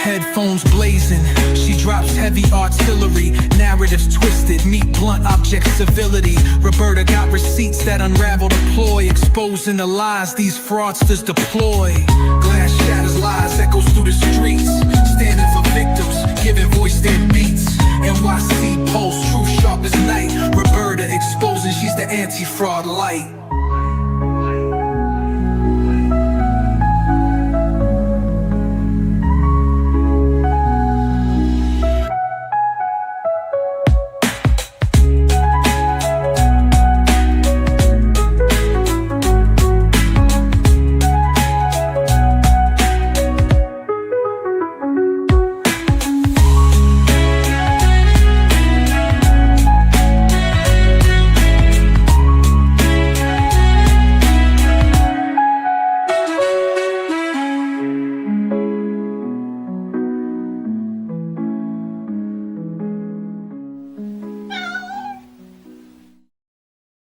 Headphones blazing, she drops heavy artillery. Narratives twisted, meet blunt object civility. Roberta got receipts that unravel the ploy, exposing the lies these fraudsters deploy. Glass shatters